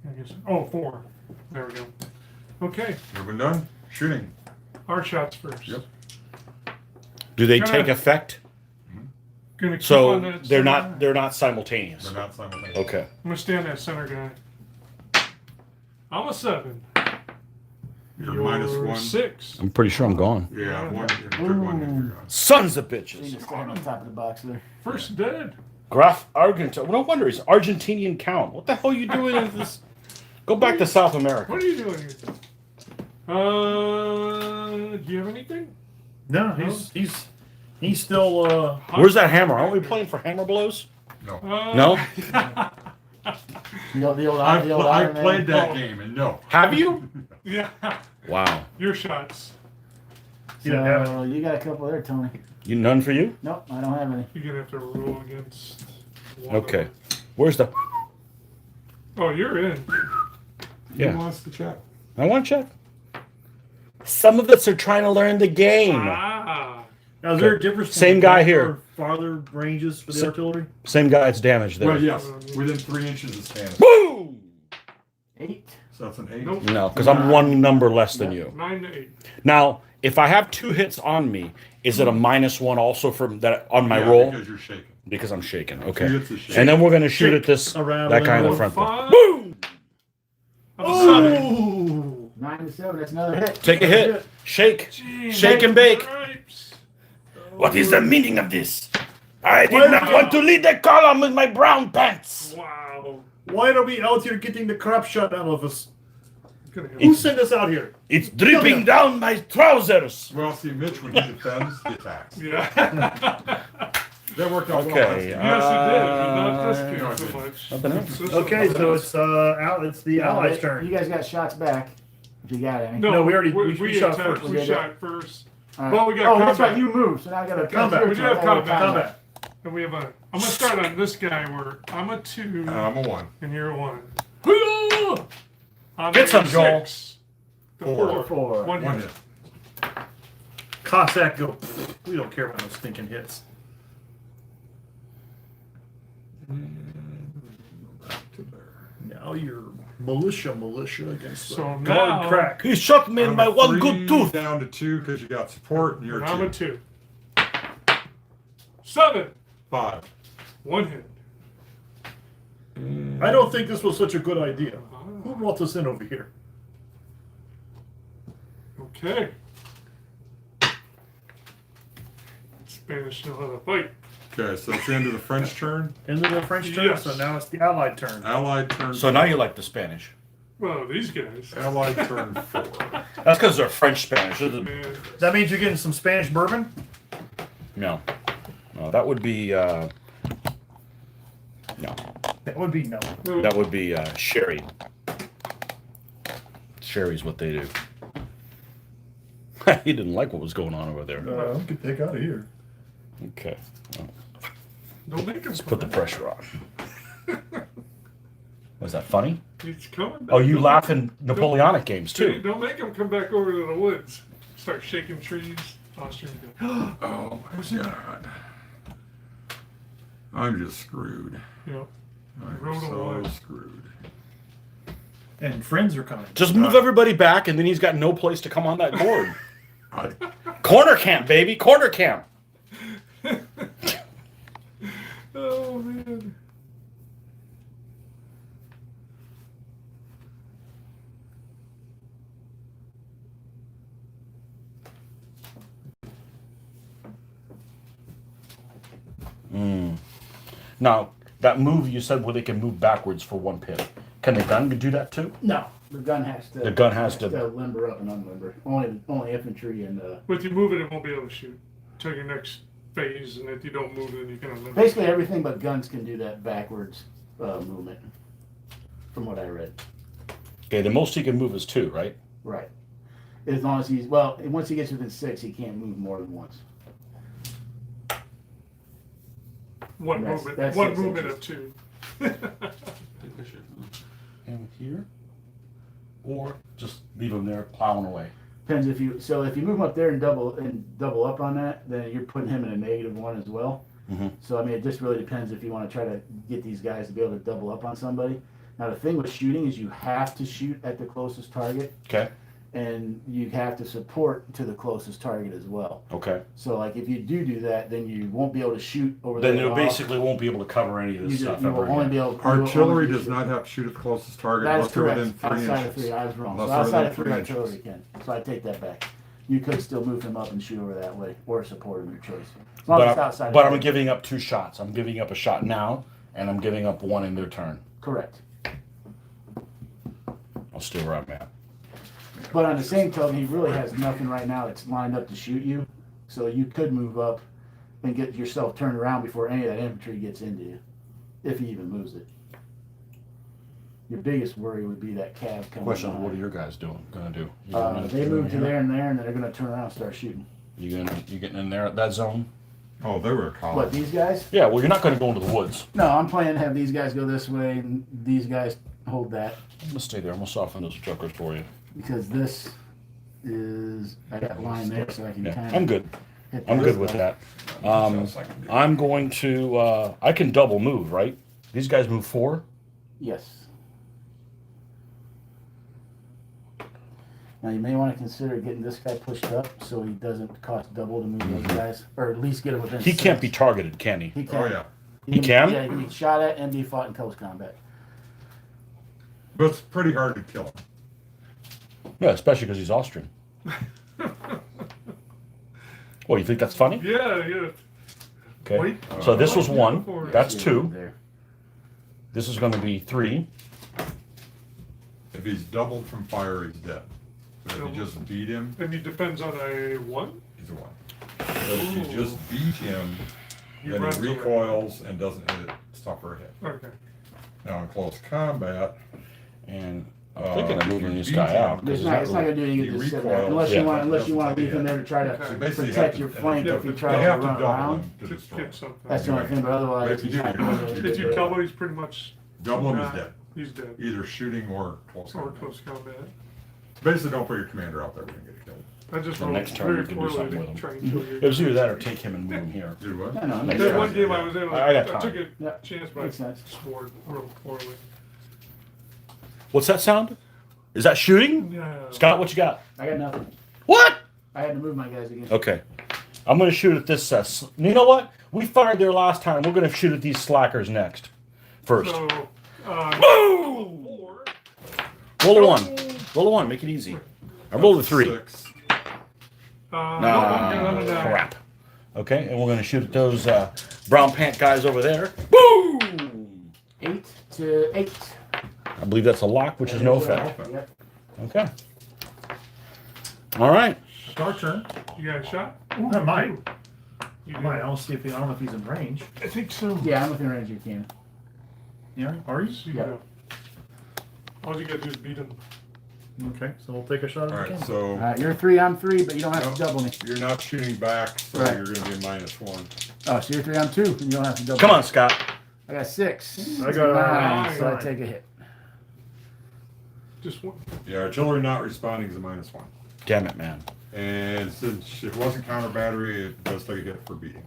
B: I guess. Oh, 4. There we go. Okay,
C: Everyone done? Shooting.
B: our shots first.
C: Yep.
A: Do they
B: Kinda-
A: take effect?
B: Gonna keep
A: So
B: on that
A: they're
B: center.
A: not simultaneous.
C: They're not simultaneous.
A: Okay.
B: I'm gonna stand that center guy. I'm a 7.
C: You're -1.
B: 6.
A: I'm pretty sure I'm gone.
C: Yeah, one. If you took one, then you're gone.
A: Sons of
D: So you
A: bitches.
D: just stand on top of the box there.
B: First dead.
A: Graf Argentine. No wonder he's Argentinian count. What the hell are you doing in this? Go back to South America.
B: What are you doing here? Do you have anything?
E: No, he's still.
A: Where's that hammer? Aren't we playing for hammer blows?
C: No.
A: No?
D: The old
C: I've
D: Iron Man.
C: played that game, and no.
A: Have you?
B: Yeah.
A: Wow.
B: Your shots.
E: You don't have
D: So you got a couple there, Tony.
A: You none for you?
D: Nope, I don't have any.
B: You're gonna have to roll against. One
A: Okay.
B: of them.
A: Where's the?
B: Oh, you're in.
A: Yeah.
C: Who wants to check?
A: I want to check. Some of us are trying to learn the game.
B: Ah.
E: Now, is there a difference?
A: Same
E: between
A: guy
E: longer
A: here.
E: or farther ranges for the artillery?
A: Same guy's damage there.
C: Well, yes, within 3 inches of Spanish.
A: Boom!
D: 8.
C: So that's an 8.
B: Nope.
A: No, because I'm one number less than you.
B: 9 to 8.
A: Now, if I have 2 hits on me, is it a -1 also from that on my
C: Yeah,
A: roll?
C: because you're shaking.
A: Because I'm shaking.
C: 2
A: Okay.
C: hits is shaking.
A: And then we're gonna shoot at this
E: Around
A: that guy in the
E: and
A: front. There.
B: 5.
A: Boom!
E: Oh!
D: 9 to 7. That's another hit.
A: Take a hit. Shake.
B: Jeez.
A: Shake and bake.
B: Stripes.
A: What is the meaning of this? I did not want to lead the column with my brown pants.
B: Wow.
E: Why are we out here getting the crap shot out of us?
B: Gonna hit.
E: Who sent us out here?
A: It's dripping down my trousers.
C: Well, see, Mitch, when he defends, he attacks.
B: Yeah.
C: That worked out
A: Okay,
C: well.
B: Yes, it did. But not this game so much.
A: Nothing else?
E: Okay, so it's it's the Allies'
D: You
E: turn.
D: guys got shots back. If you got any.
E: No, we already-
B: we
E: we shot
B: attacked,
E: first.
B: We
D: We
B: shot first.
D: All right.
B: Well, we got
D: oh, that's
B: combat.
D: right. You moved, so now I got a
E: Combat.
B: We do have combat.
E: Combat.
B: And we have a. I'm gonna start on this guy where I'm a 2
C: I'm a 1.
B: and you're a 1. Hoo-yah! I'm
A: Get
B: a
A: some, Joel.
B: 6. The
C: 4.
D: 4.
B: 1
C: 1
B: hit.
C: hit.
E: Cossack go. We don't care about those stinking hits.
C: Back to there.
E: Now you're militia against the
B: So
E: guard
B: now-
E: crack.
A: He shot me in
C: I'm
A: my
C: a
A: one
C: 3
A: good tooth.
C: down to 2 because you got support, and you're
B: And I'm a
C: 2.
B: 2. 7.
C: 5.
B: 1 hit.
E: I don't think this was such a good idea. Who brought us in over here?
B: Okay. Spanish know how to fight.
C: Okay, so it's the end of the French turn.
E: Into the French turn,
B: Yes.
E: so now it's the Allied turn.
C: Allied turn.
A: So now you like the Spanish.
B: Well, these guys.
C: Allied turn 4.
A: That's because they're French Spanish. Isn't it?
B: Man.
E: That means you're getting some Spanish bourbon?
A: No. No, that would be no.
E: That would be no.
A: That would be sherry. Sherry's what they do. He didn't like what was going on over there.
E: Get the heck out of here.
A: Okay. Well,
B: Don't make him
A: put the pressure on. Was that funny?
B: He's coming back.
A: Oh, you laugh in Napoleonic games too.
B: Don't make him come back over to the woods. Start shaking trees. Austrian guy.
C: Oh my god. I'm just screwed.
B: Yeah.
C: I'm
B: Rode
C: so
B: away.
C: screwed.
E: And friends are coming.
A: Just move everybody back, and then he's got no place to come on that board.
C: I,
A: Corner camp, baby. Corner camp.
B: Oh man.
A: Now, that move you said where they can move backwards for 1 pip. Can the gun do that too?
D: No, the gun has to.
A: The gun has to-
D: limber up and unlimber. Only infantry and
B: But if you move it, it won't be able to shoot till your next phase, and if you don't move it, you can eliminate.
D: basically everything but guns can do that backwards movement. From what I read.
A: Okay, the most he can move is 2, right?
D: Right. As long as once he gets within 6, he can't move more than once.
B: One
D: That's-
B: movement.
D: that's
B: One
D: 6
B: movement
D: inches.
B: of 2.
A: And here, or just leave him there plowing away.
D: Depends if you move him up there and double up on that, then you're putting him in a -1 as well.
A: Mhm.
D: So I mean, it just really depends if you want to try to get these guys to be able to double up on somebody. Now the thing with shooting is you have to shoot at the closest target.
A: Okay.
D: and you have to support to the closest target as well.
A: Okay.
D: So like if you do that, then you won't be able to shoot over
A: Then
D: there.
A: you
D: at all.
A: basically won't be able to cover any of this
D: You,
A: stuff
D: you will
A: ever
D: only
A: again.
D: be able.
C: Artillery
D: you will
C: does
D: only
C: not have to shoot at the closest target
D: That is
C: unless they're
D: correct.
C: within 3
D: Outside of
C: inches.
D: 3, I was wrong.
C: Unless
D: So
C: they're
D: outside
C: within
D: of 3,
C: 3
D: artillery
C: inches.
D: can. So I take that back. You could still move him up and shoot over that way, or support him, your choice. As long as it's outside.
A: But
D: of
A: I'm
D: 3.
A: giving up 2 shots. I'm giving up a shot now, and I'm giving up 1 in their turn.
D: Correct.
A: I'll stay where I'm at.
D: But on the same token, he really has nothing right now that's lined up to shoot you. So you could move up and get yourself turned around before any of that infantry gets into you, if he even moves it. Your biggest worry would be that cav coming.
A: Question:
D: behind.
A: What are your guys gonna do?
D: They move to there, and then they're gonna turn around and start shooting.
A: You getting in there at that zone?
C: Oh, they were a column.
D: What, these guys?
A: Yeah. Well, you're not gonna go into the woods.
D: No, I'm planning to have these guys go this way and these guys hold that,
A: I'm gonna stay there. I'm gonna soften those truckers for you.
D: because this is, I got line there so I can
A: Yeah,
D: kind of.
A: I'm good. I'm good with that. I'm going to. I can double move, right? These guys move 4.
D: Yes. Now you may want to consider getting this guy pushed up so he doesn't cost double to move those guys, or at least get him within.
A: He can't
D: 6.
A: be targeted, can he?
D: He can.
C: Oh, yeah.
A: He can?
D: Yeah, he can be shot at and be fought in close combat.
C: But it's pretty hard to kill him.
A: Yeah, especially because he's Austrian. Well, you think that's funny?
B: Yeah, yeah.
A: Okay.
B: Wait.
A: So this was
B: Yeah,
A: 1.
B: for it.
A: That's
D: See
A: 2.
D: there.
A: This is going to be 3.
C: If he's doubled from fire, he's dead. But if
B: Doubled.
C: you just beat him,
B: And he depends on a 1.
C: he's a 1. But if you just beat him,
B: He
C: then
B: runs
C: he
B: away.
C: recoils and doesn't hit it, suffer a hit.
B: Okay.
C: Now in close combat,
A: And I'm thinking of
C: if
A: moving
C: you
A: this
C: beat
A: guy
C: him,
A: out. 'cause
D: It's not gonna do anything
C: He
D: to just sit there.
C: recoils.
D: Unless
A: Yeah.
D: you want to leave him there to try to
B: Okay.
C: So basically you
D: protect
C: have
D: your
C: to-
D: flank
B: Yeah,
D: if he
B: but
D: tries
C: they
D: to
C: have to
D: run
C: double
D: around.
C: him to
B: To
C: destroy
B: get
C: him.
B: something.
D: That's the only thing, but otherwise
C: If you
D: he's
C: do,
D: not
C: you're-
D: going to
B: If you double, he's pretty much.
C: Double him, he's
B: not-
C: dead.
B: He's dead.
C: Either shooting or close
B: Or
C: combat.
B: close combat.
C: Basically, don't put your commander out there when you get killed.
B: I just
A: The
B: rolled
A: next turn
B: very
A: you can do
B: poorly
A: something
B: to
A: with him.
B: try and kill you.
A: It was either that or take him and move him here.
C: Do what?
D: No, no,
A: Next
D: makes
B: That
A: turn.
B: one game I was able to,
A: I got
B: I took
A: time.
B: a
D: Yeah,
B: chance, but I
D: makes sense.
B: scored real poorly.
A: What's that sound? Is that shooting?
B: Yeah.
A: Scott, what you got?
D: I got nothing.
A: What?
D: I had to move my guys against.
A: Okay. I'm going to shoot at this. You know what? We fired there last time. We're going to shoot at these slackers next. First.
B: So,
A: Boom!
B: 4.
A: Roll a 1. Roll a 1. Make it easy. I rolled a 3.
C: 6.
A: Nah, crap. Okay, and we're going to shoot at those brown pant guys over there. Boom!
D: 8 to 8.
A: I believe that's a lock, which is no effect.
D: Yep.
A: Okay. All right.
E: Our turn.
B: You got a shot?
E: I might.
B: You
E: I might.
B: did.
E: I'll see if I don't know if he's in range.
B: I think so.
D: Yeah, I'm within range of your cannon.
E: Yeah. Are you?
B: So,
D: Yeah.
B: All you gotta do is beat him.
E: Okay. So we'll take a shot at
C: All
E: the
C: right,
E: cannon.
C: so
D: You're 3, I'm 3, but you don't have to double me.
C: you're not shooting back, so
D: Right.
C: you're going to be -1.
D: Oh, so you're 3, I'm 2, and you don't have to double
A: Come
D: me.
A: on, Scott.
D: I got 6.
E: I got
D: 9, so I
E: 9.
D: take a hit.
B: Just one.
C: Yeah, artillery not responding is a -1.
A: Damn it, man.
C: And since it wasn't counter battery, it does take a hit for beating.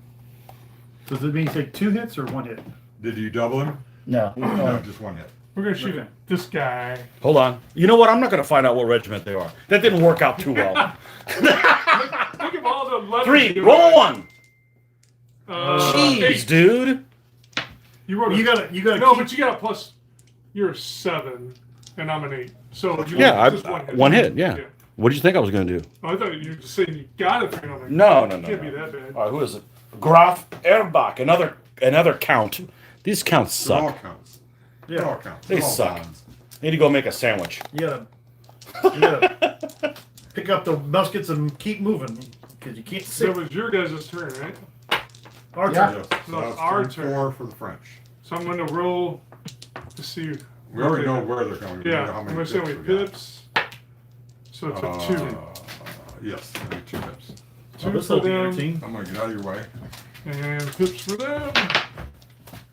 E: So does it mean you take 2 hits or 1 hit?
C: Did you double him?
D: No, he's
C: No,
D: going.
C: just 1 hit.
B: We're gonna shoot
E: Okay.
B: at this guy.
A: Hold on. You know what? I'm not going to find out what regiment they are. That didn't work out too well.
B: Look at all the letters.
A: 3.
B: you
A: Roll a
B: got.
A: 1.
B: Jeez,
A: Jeez, dude.
B: You wrote.
E: You gotta
B: No,
E: keep,
B: but you got a plus. You're a 7, and I'm an 8. So you
A: Yeah,
B: just
A: one hit. Yeah. What did you think I was going to do?
B: I thought you were just saying you got it. I'm like,
A: No.
B: Can't be that bad.
A: All right, who is it? Graf Erbach. Another count. These counts
C: They're all
A: suck.
C: counts. They're all
E: yeah,
C: counts.
A: They
C: They're all
A: suck.
C: bonds.
A: Need to go make a sandwich.
E: you gotta pick up the muskets and keep moving because you can't
B: So
E: see.
B: it was your guys' turn, right?
E: Our
D: Yeah.
E: turn.
C: Yes, so
B: No,
C: that's
B: our
C: turn
B: turn.
C: 4 for the French.
B: So I'm gonna roll to see.
C: We already know where they're coming. We
B: Yeah,
C: know how
B: I'm
C: many
B: gonna say how
C: pips
B: many
C: we got.
B: pips. So it's a 2.
C: Yes, I need 2 pips.
E: Oh,
B: 2
E: this
B: for
E: will be
B: them,
E: entertaining.
C: I'm going to get out of your way.
B: and pips for them.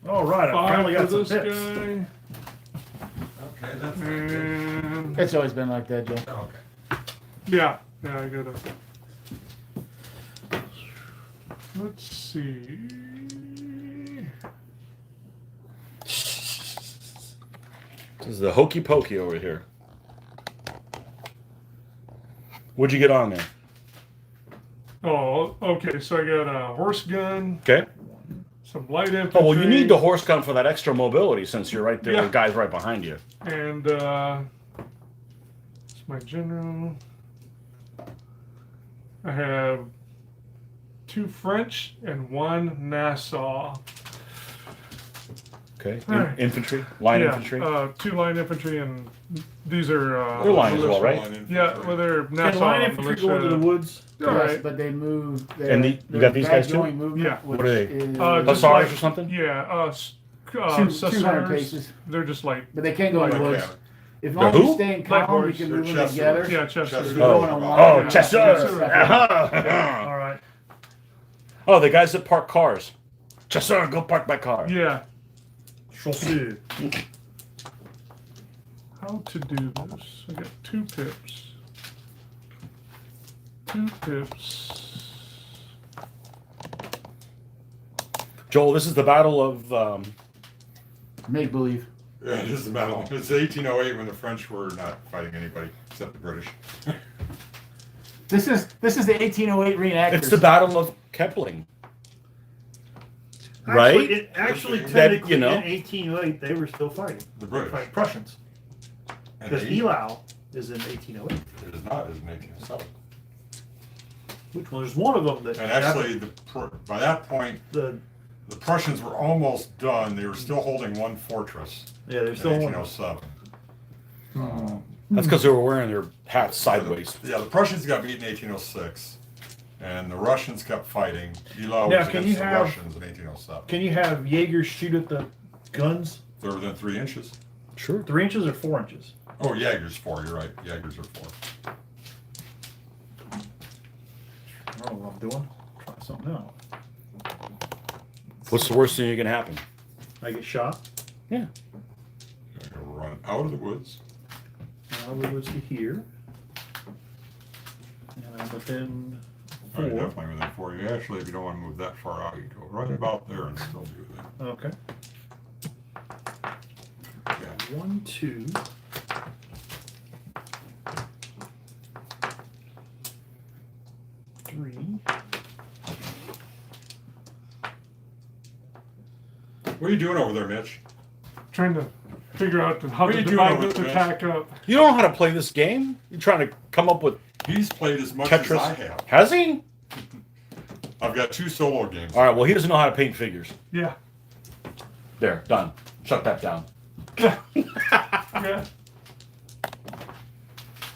E: All right, I
B: 5
E: finally
B: for
E: got some
B: this
E: tips.
B: guy.
C: Okay, that's
B: And
D: It's always been like that, Joe.
C: Okay.
B: yeah, I gotta. Let's see.
A: This is the hokey pokey over here. What'd you get on there?
B: Oh, okay. So I got a horse gun,
A: Okay.
B: some light infantry.
A: Oh, well, you need the horse gun for that extra mobility since you're right there.
B: Yeah.
A: The guy's right behind you.
B: And it's my general. I have 2 French and 1 Nassau.
A: Okay.
B: Alright.
A: Infantry? Line
B: Yeah,
A: infantry?
B: 2 line infantry, and these are.
A: They're line as well,
B: militia.
A: right?
B: Yeah, well, they're
E: Can
B: Nassau
E: line infantry go into the
B: militia.
E: woods?
B: All
D: Yes,
B: right.
D: but they move.
A: And you got these guys too?
D: Movement,
B: Yeah.
A: What are they?
D: Is,
B: Just
A: Hussars
B: like-
A: or something?
B: Yeah,
D: 200
B: Sassars,
D: paces.
B: they're just like.
D: But they can't go in the
B: Like
D: woods.
C: that.
D: If
A: They're
D: long as
A: who?
D: you stay in
B: Like
D: column, you
B: horse.
D: can
C: They're
D: move them
C: chesters.
D: together.
B: Yeah, Chester.
C: Chester.
D: Go
A: Oh.
D: in a line.
A: Oh,
B: Yeah.
A: Chester!
B: Yeah. All right.
A: Oh, the guys that park cars. Chester, go park my car.
B: Yeah.
E: Chaussee.
B: How to do this? I got 2 pips. 2 pips.
A: Joel, this is the Battle of.
D: Make believe.
C: Yeah, this is the battle. It's 1808 when the French were not fighting anybody except the British.
D: This is the 1808 reenactors.
A: It's the Battle of Kepling. Right?
E: Actually,
C: That,
E: technically,
A: you know.
E: in 1808, they were still fighting.
C: The British.
E: Fighting Prussians.
C: And
E: Because
C: they-
E: Eylau is in 1808.
C: It is not, it is in 1807.
E: Which one? There's one of them that.
C: And actually, by that point,
E: the
C: the Prussians were almost done. They were still holding one fortress
E: yeah, they're
C: in
E: still one.
C: 1807.
A: That's because they were wearing their hats sideways.
C: Yeah, the Prussians got beat in 1806, and the Russians kept fighting. Eylau
E: Now,
C: was
E: can
C: against
E: you
C: the
E: have-
C: Russians in 1807.
E: Can you have Jaegers shoot at the guns?
C: They're within 3 inches.
A: Sure.
E: 3 inches or 4 inches?
C: Oh, Jaegers 4, you're right. Jaegers are 4.
E: I don't know what I'm doing. Try something out.
A: What's the worst thing that can happen?
E: I get shot.
A: Yeah.
C: You're gonna run out of the woods.
E: Now we was to here. And I'm within
C: Oh, you're
E: 4.
C: definitely within 4. You actually, if you don't want to move that far out, you go right about there and still do that.
E: Okay.
C: Yeah.
E: 1, 2. 3.
C: What are you doing over there, Mitch?
B: Trying to figure out how
C: What are
B: to
C: you doing
B: divide
C: over
B: this
C: there,
B: attack up.
A: You don't know how to play this game? You're trying to come up with
C: He's played as much as
A: Tetris.
C: I have.
A: Has he?
C: I've got 2 solo games.
A: All right, well, he doesn't know how to paint figures.
B: Yeah.
A: There, done. Shut that down.
B: Yeah.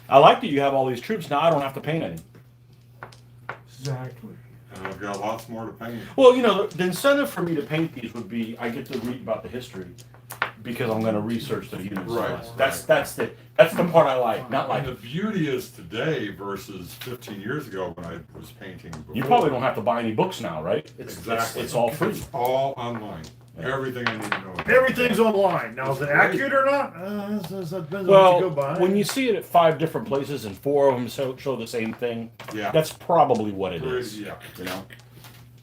A: I like that you have all these troops. Now I don't have to paint any.
B: Exactly.
C: And I've got lots more to paint.
A: Well, you know, the incentive for me to paint these would be I get to read about the history because I'm going to research the units.
C: Right,
A: That's the part I like. Not like
C: And the beauty is today versus 15 years ago when I was painting before.
A: you probably don't have to buy any books now, right?
C: Exactly.
A: It's all free.
C: It's all online. Everything I need to know.
E: Everything's online. Now, is it accurate or not? That depends on what you
A: Well,
E: go by.
A: when you see it at 5 different places and 4 of them show the same thing,
C: Yeah.
A: that's probably what it is.
C: Yeah.
A: You know.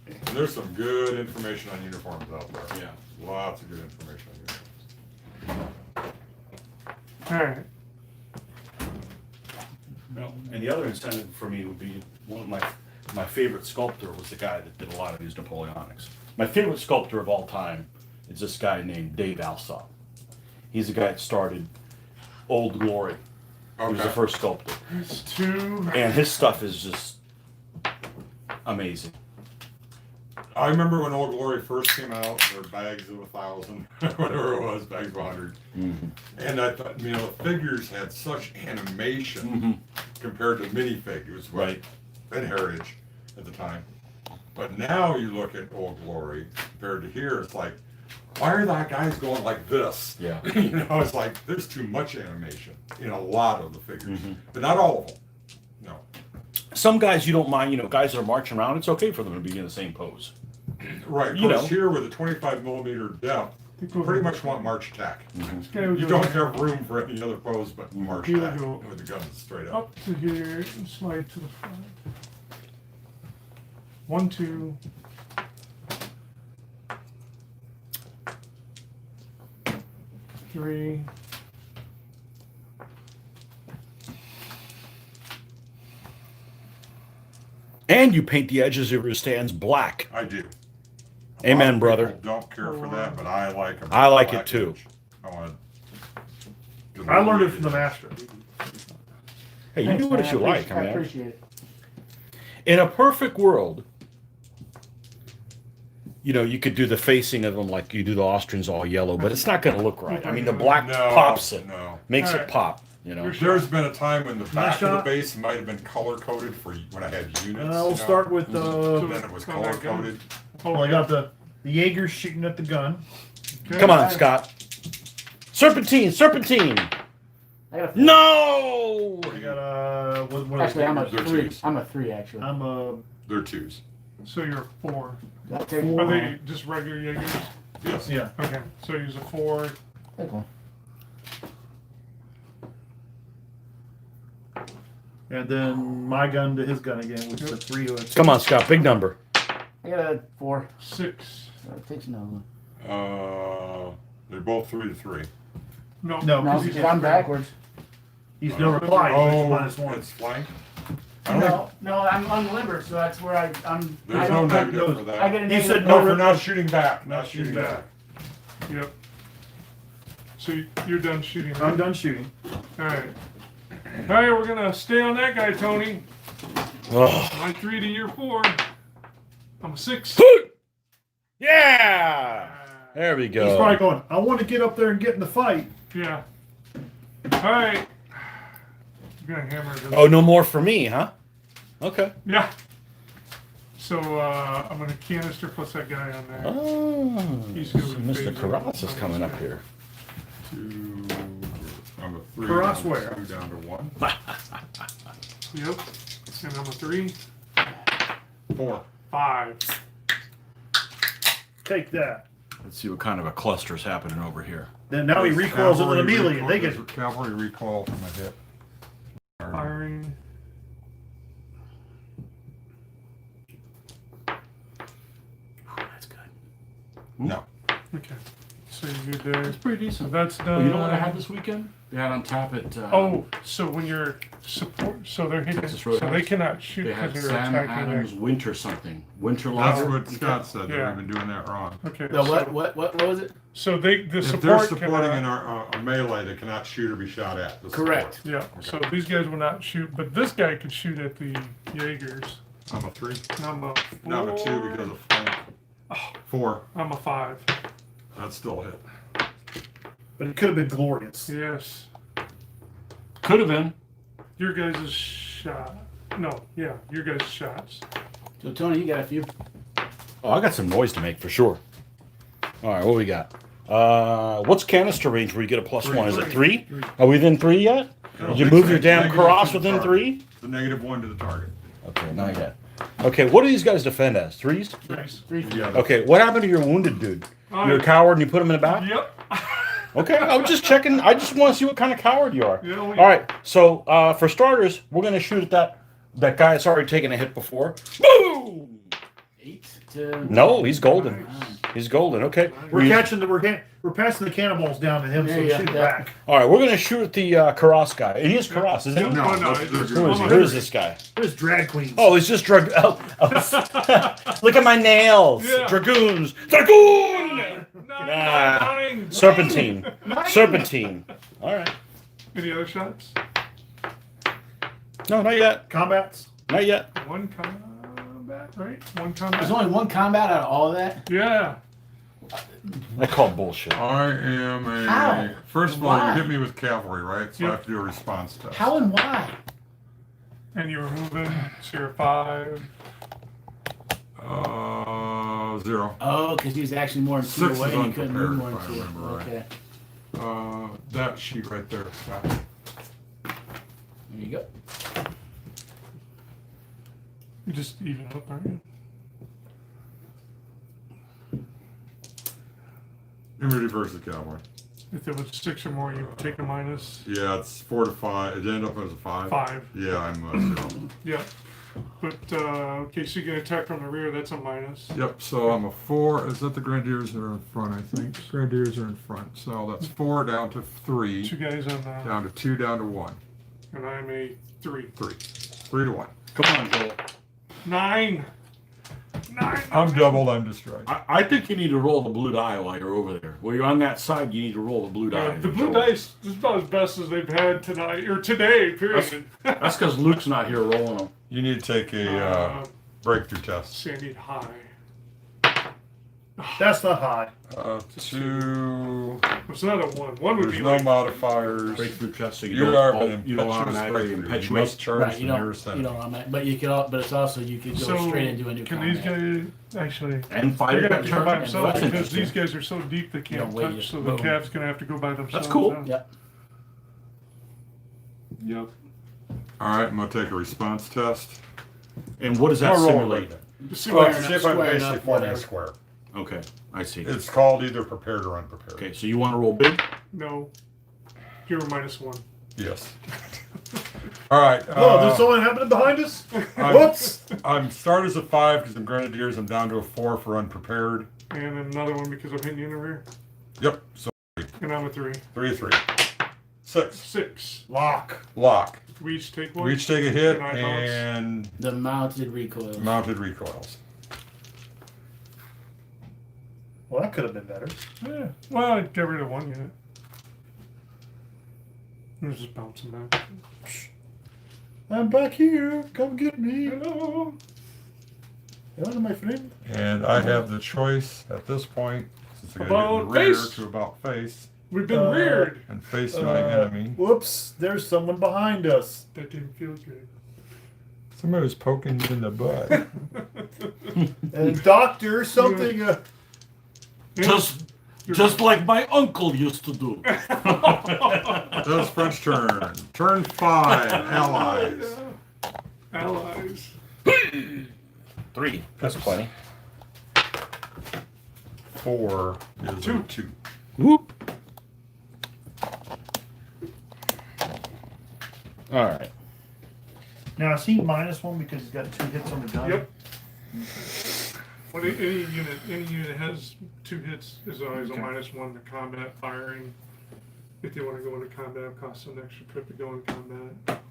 C: And there's some good information on uniforms out there.
A: Yeah.
C: Lots of good information on uniforms.
B: All right.
A: No. And the other incentive for me would be one of my favorite sculptor was the guy that did a lot of these Napoleonics. My favorite sculptor of all time is this guy named Dave Alsop. He's the guy that started Old Glory. He was the
C: Okay.
A: first sculptor.
B: It's 2.
A: And his stuff is just amazing.
C: I remember when Old Glory first came out, there were bags of 1,000, whatever it was, bags of 100. And I thought, you know, the figures had such animation compared to minifigures, which
A: Right.
C: been heritage at the time. But now you look at Old Glory compared to here, it's like, why are the guys going like this?
A: Yeah.
C: You know, it's like there's too much animation in a lot of the figures, but not all of them. No.
A: Some guys you don't mind, you know, guys that are marching around, it's okay for them to be in the same pose.
C: Right. Of
A: You
C: course,
A: know.
C: here with a 25 millimeter depth, you pretty much want march attack.
B: Okay, we'll
C: You
B: go
C: don't have room for any other pose but march
B: Here we
C: attack
B: go.
C: with the guns straight up.
B: up to here and slide to the front. 1, 2. 3.
A: And you paint the edges of your stands black.
C: I do.
A: Amen,
C: A lot of
A: brother.
C: people don't care for that, but I like them.
A: I like it too.
E: I learned it from the master.
A: Hey, you do what you like,
D: I
A: man.
D: appreciate it.
A: In a perfect world, you know, you could do the facing of them like you do the Austrians all yellow, but it's not going to look right. I mean, the black
C: No,
A: pops it,
C: no.
A: makes
B: All
A: it
B: right.
A: pop. You know,
C: There's been a time when the back of the
E: shot.
C: base might have been color coded for when I had units.
E: We'll start with
C: Then it was
B: So
C: color
B: that gun.
C: coded.
B: Oh,
E: I got the Jaegers shooting at the gun.
B: okay.
A: come on, Scott. Serpentine, serpentine.
D: I got a 4.
A: No.
E: I got what
D: Actually, I'm a
C: They're
D: 3.
C: twos.
D: I'm a 3, actually.
E: I'm a
C: They're twos.
B: So you're a 4.
D: I'll take
B: Are
D: one.
B: they just regular Jaegers?
C: Yes.
E: yeah.
B: Okay, so use a 4.
D: Take one.
E: And then my gun to his gun again, which is a 3.
A: Come on, Scott. Big number.
D: I got a 4.
B: 6.
D: So it takes another one.
C: They're both 3 to 3.
B: No,
E: No,
D: No,
E: because
D: because I'm backwards.
E: he's no reply. He's
C: Oh,
E: -1.
C: it's flank. I don't think
D: No, I'm unlimbered, so that's where I'm. I
C: there's no
D: don't
C: negative for
D: I
C: that.
D: get a
E: You
D: negative.
E: said
C: No,
E: no
C: for not shooting back. Not shooting
B: shooting
C: back.
B: Yep. So you're done shooting. Right?
E: I'm done shooting.
B: All right. All right, we're gonna stay on that guy, Tony.
A: Oh.
B: My 3 to your 4. I'm a 6.
A: Yeah. There we
E: He's probably
A: go.
E: going, I want to get up there and get in the fight.
B: Yeah. All right. You're gonna hammer this.
A: Oh, no more for me, huh? Okay.
B: Yeah. So I'm gonna canister plus that guy on there.
A: Oh,
B: He's gonna
A: so
B: be
A: Mr.
B: phasing
A: Carras is
B: on
A: coming
B: this
A: up
B: guy.
A: here.
C: I'm a 3.
E: Cross
C: down to
E: where?
C: 2 down to 1.
B: Yep. And I'm a 3.
C: 4.
B: 5.
E: Take that.
A: Let's see what kind of a cluster's happening over here.
E: Then now he recoils into the melee and they
C: There's
E: get
C: a cavalry recoil from a hit.
B: Firing.
A: That's good.
C: No.
B: Okay. So you're good there.
A: It's pretty
B: So
A: decent.
B: that's
A: Oh,
B: done.
A: you know what I had this weekend? They had on tap at.
B: Oh, so when you're support, so they're hitting,
A: Texas
B: so
A: Roadhouse.
B: they cannot shoot
A: They had
B: because they're
A: Sam
B: attacking
A: Adams
B: there.
A: Winter something. Winter
C: That's
A: Lager.
C: what Scott said.
B: Yeah.
C: They've been doing that wrong.
B: Okay.
D: The
B: so,
D: what was it?
B: So the
C: If they're
B: support
C: supporting
B: cannot.
C: a melee, they cannot shoot or be shot at. The
D: Correct.
C: support.
B: Yeah. So these guys will not shoot, but this guy could shoot at the Jaegers.
C: I'm a 3.
B: And I'm a 4.
C: No, I'm a 2 because of flank. 4.
B: I'm a 5.
C: That's still a hit.
E: but it could have been glorious.
B: Yes.
A: Could have been.
B: Your guys' shot. No. Yeah. Your guys' shots.
D: So Tony, you got a few.
A: Oh, I got some noise to make for sure. All right, what we got? What's canister range where you get a +1? Is it 3? Are we within 3 yet? Did you move your damn
C: Negative
A: cross
C: to the
A: within
C: target.
A: 3?
C: The -1 to the target.
A: Okay, not yet. Okay, what do these guys defend as? 3s?
B: Nice.
D: 3.
C: Yeah.
A: Okay, what happened to your wounded dude?
B: Oh,
A: You're a coward and you put him in the back?
B: Yep.
A: Okay, I'm just checking. I just want to see what kind of coward you are.
B: Yeah, well,
A: All right, so for starters, we're going to shoot at that guy that's already taken a hit before. Boom!
D: 8 to.
A: No, he's golden. He's golden. Okay.
E: We're passing the cannonballs down to him, so
D: Yeah,
E: we
D: yeah,
E: shoot it
D: yeah.
E: back.
A: All right, we're going to shoot at the Karas guy. He is Karas, isn't he?
C: No,
B: Oh, no,
C: those-
B: it's-
C: those
A: Who
C: are-
A: is he? Who is this guy?
E: There's drag queens.
A: Oh, he's just drag. Oh. Look at my nails.
B: Yeah.
A: Dragoons. Dragoon!
B: Nine.
A: Ah. Serpentine. Serpentine. All right.
B: Any other shots?
A: No, not yet.
E: Combats.
A: Not yet.
B: One combat, right? One combat.
D: There's only one combat out of all of that.
B: Yeah.
A: I call bullshit.
C: I am a.
D: How?
C: First of all,
D: Why?
C: you hit me with cavalry, right? So I
B: Yep.
C: have to do a response test.
D: How and why?
B: And you were moving, so you're 5.
C: 0.
D: Oh, because he was actually more than 2
C: 6
D: away
C: is
D: and you couldn't move more
C: unprepared,
D: than
C: if I
D: 2.
C: remember right.
D: Okay.
C: That sheet right there, Scott.
D: There you go.
B: You just even up, aren't you?
C: Immunity versus cavalry.
B: If it was 6 or more, you would take a minus
C: Yeah, it's 4 to 5. It ended up as a 5.
B: 5.
C: Yeah, I'm 0.
B: Yeah. But, okay, so you get attack from the rear, that's a minus.
C: Yep, so I'm a 4. Is that the Grenadiers are in front, I think? Grenadiers are in front. So that's 4 down to 3.
B: 2 guys on
C: Down to 2, down to 1.
B: and I'm a 3.
C: 3. 3 to 1.
A: Come on, Joel.
B: 9.
C: I'm doubled, I'm destroyed.
A: I think you need to roll the blue die while you're over there. While you're on that side, you need to roll the blue die.
B: The blue dice is about as best as they've had tonight or today. Period.
A: That's because Luke's not here rolling them.
C: You need to take a breakthrough test.
B: See, I need high.
E: That's not high.
C: 2.
B: It's not a 1. 1 would
C: There's
B: be
C: no
B: like
C: modifiers.
A: Breakthrough test, so
C: You are
A: don't,
C: an
A: you don't
C: impetuous
A: automatically
C: breakthrough. You
A: impetuate.
C: must charge
D: Right,
C: the
D: you don't,
C: nearest
D: you
C: enemy.
D: don't, but you can, but it's also, you could go straight into a new
B: can
D: combat.
B: these guys actually?
A: And
B: They're
A: fighter
B: gonna have to go by
A: turn.
B: themselves
A: That's
B: because
A: interesting.
B: these guys are so deep they can't
D: don't wait,
B: touch.
D: just
B: So the
D: boom.
B: Cavs gonna have to go by themselves.
A: cool.
B: now.
D: Yep.
B: Yep.
C: All right, I'm gonna take a response test.
A: And what does that
C: I'm gonna roll
A: simulate?
C: right there.
B: See
C: Well,
B: what
C: see if I'm
D: square
C: basically
D: enough,
C: forming a
D: whatever.
C: square.
A: Okay, I see.
C: It's called either prepared or unprepared.
A: Okay, so you want to roll big?
B: No. You're a -1.
C: Yes. All right.
E: Oh, there's something happening behind us.
C: I'm-
E: Whoops.
C: I'm start as a 5 because I'm grenadiers. I'm down to a 4 for unprepared.
B: And another one because I'm hitting you in the rear.
C: Yep. So
B: And I'm a 3.
C: 3, 3, 6.
B: 6.
E: Lock.
C: Lock.
B: We each take one.
C: We each take a hit
B: And I bounce.
C: and
D: The mounted recoil.
C: mounted recoils.
E: Well, that could have been better.
B: Yeah. Well, I'd get rid of 1 unit. It's just bouncing back.
E: I'm back here. Come get me.
B: Hello.
E: Hello, my friend.
C: And I have the choice at this point, since I got
B: About
C: the rear
B: face.
C: to about face
B: We've been weird.
C: and face my enemy.
E: Whoops. There's someone behind us.
B: That didn't feel good.
C: Somebody was poking you in the butt.
E: And doctor, something.
A: Just like my uncle used to do.
C: That's French turn. Turn 5, allies.
B: Allies.
A: 3. That's plenty.
C: 4 is a 2.
A: Whoop. All right.
E: Now, is he -1 because he's got 2 hits on the gun?
B: Yep. When any unit has 2 hits, is always a -1 to combat firing. If they want to go into combat, it costs them an extra trip to go into combat.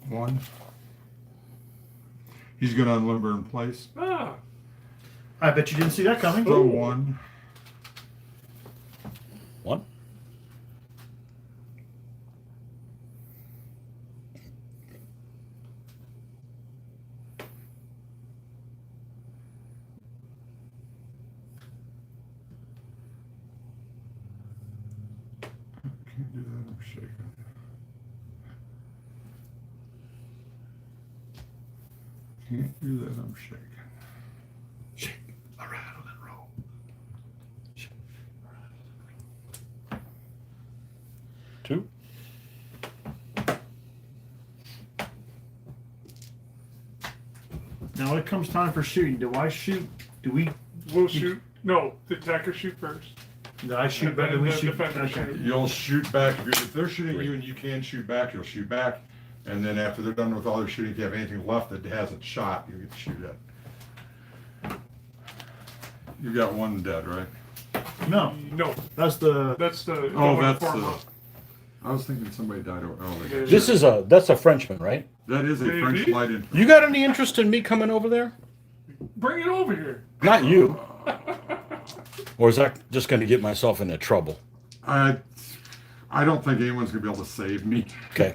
C: 1. He's going to unlimber in place.
B: Ah,
E: I bet you didn't see that coming.
C: So 1.
A: 1.
C: Can't do that, I'm shaking. Can't do that, I'm shaking. Shake, a rattle and roll. Shake, a rattle and roll.
A: 2.
E: Now it comes time for shooting. Do I shoot? Do we?
B: we'll shoot. No, the attacker shoot first.
E: Do I shoot
B: And
E: back?
B: then
E: Do we
B: the
E: shoot?
B: defender
E: Okay.
B: shoot.
C: You'll shoot back. If they're shooting you and you can shoot back, you'll shoot back. And then after they're done with all their shooting, if you have anything left that hasn't shot, you get to shoot at. You got 1 dead, right?
E: No,
B: No,
E: that's the.
B: that's the.
C: Oh,
B: the
C: that's
B: form
C: the.
B: up.
C: I was thinking somebody died. They
A: This is that's a Frenchman, right?
C: that is a
B: Maybe.
C: French light infantry.
A: You got any interest in me coming over there?
B: Bring it over here.
A: Not you. Or is that just going to get myself into trouble?
C: I don't think anyone's gonna be able to save me.
A: Okay.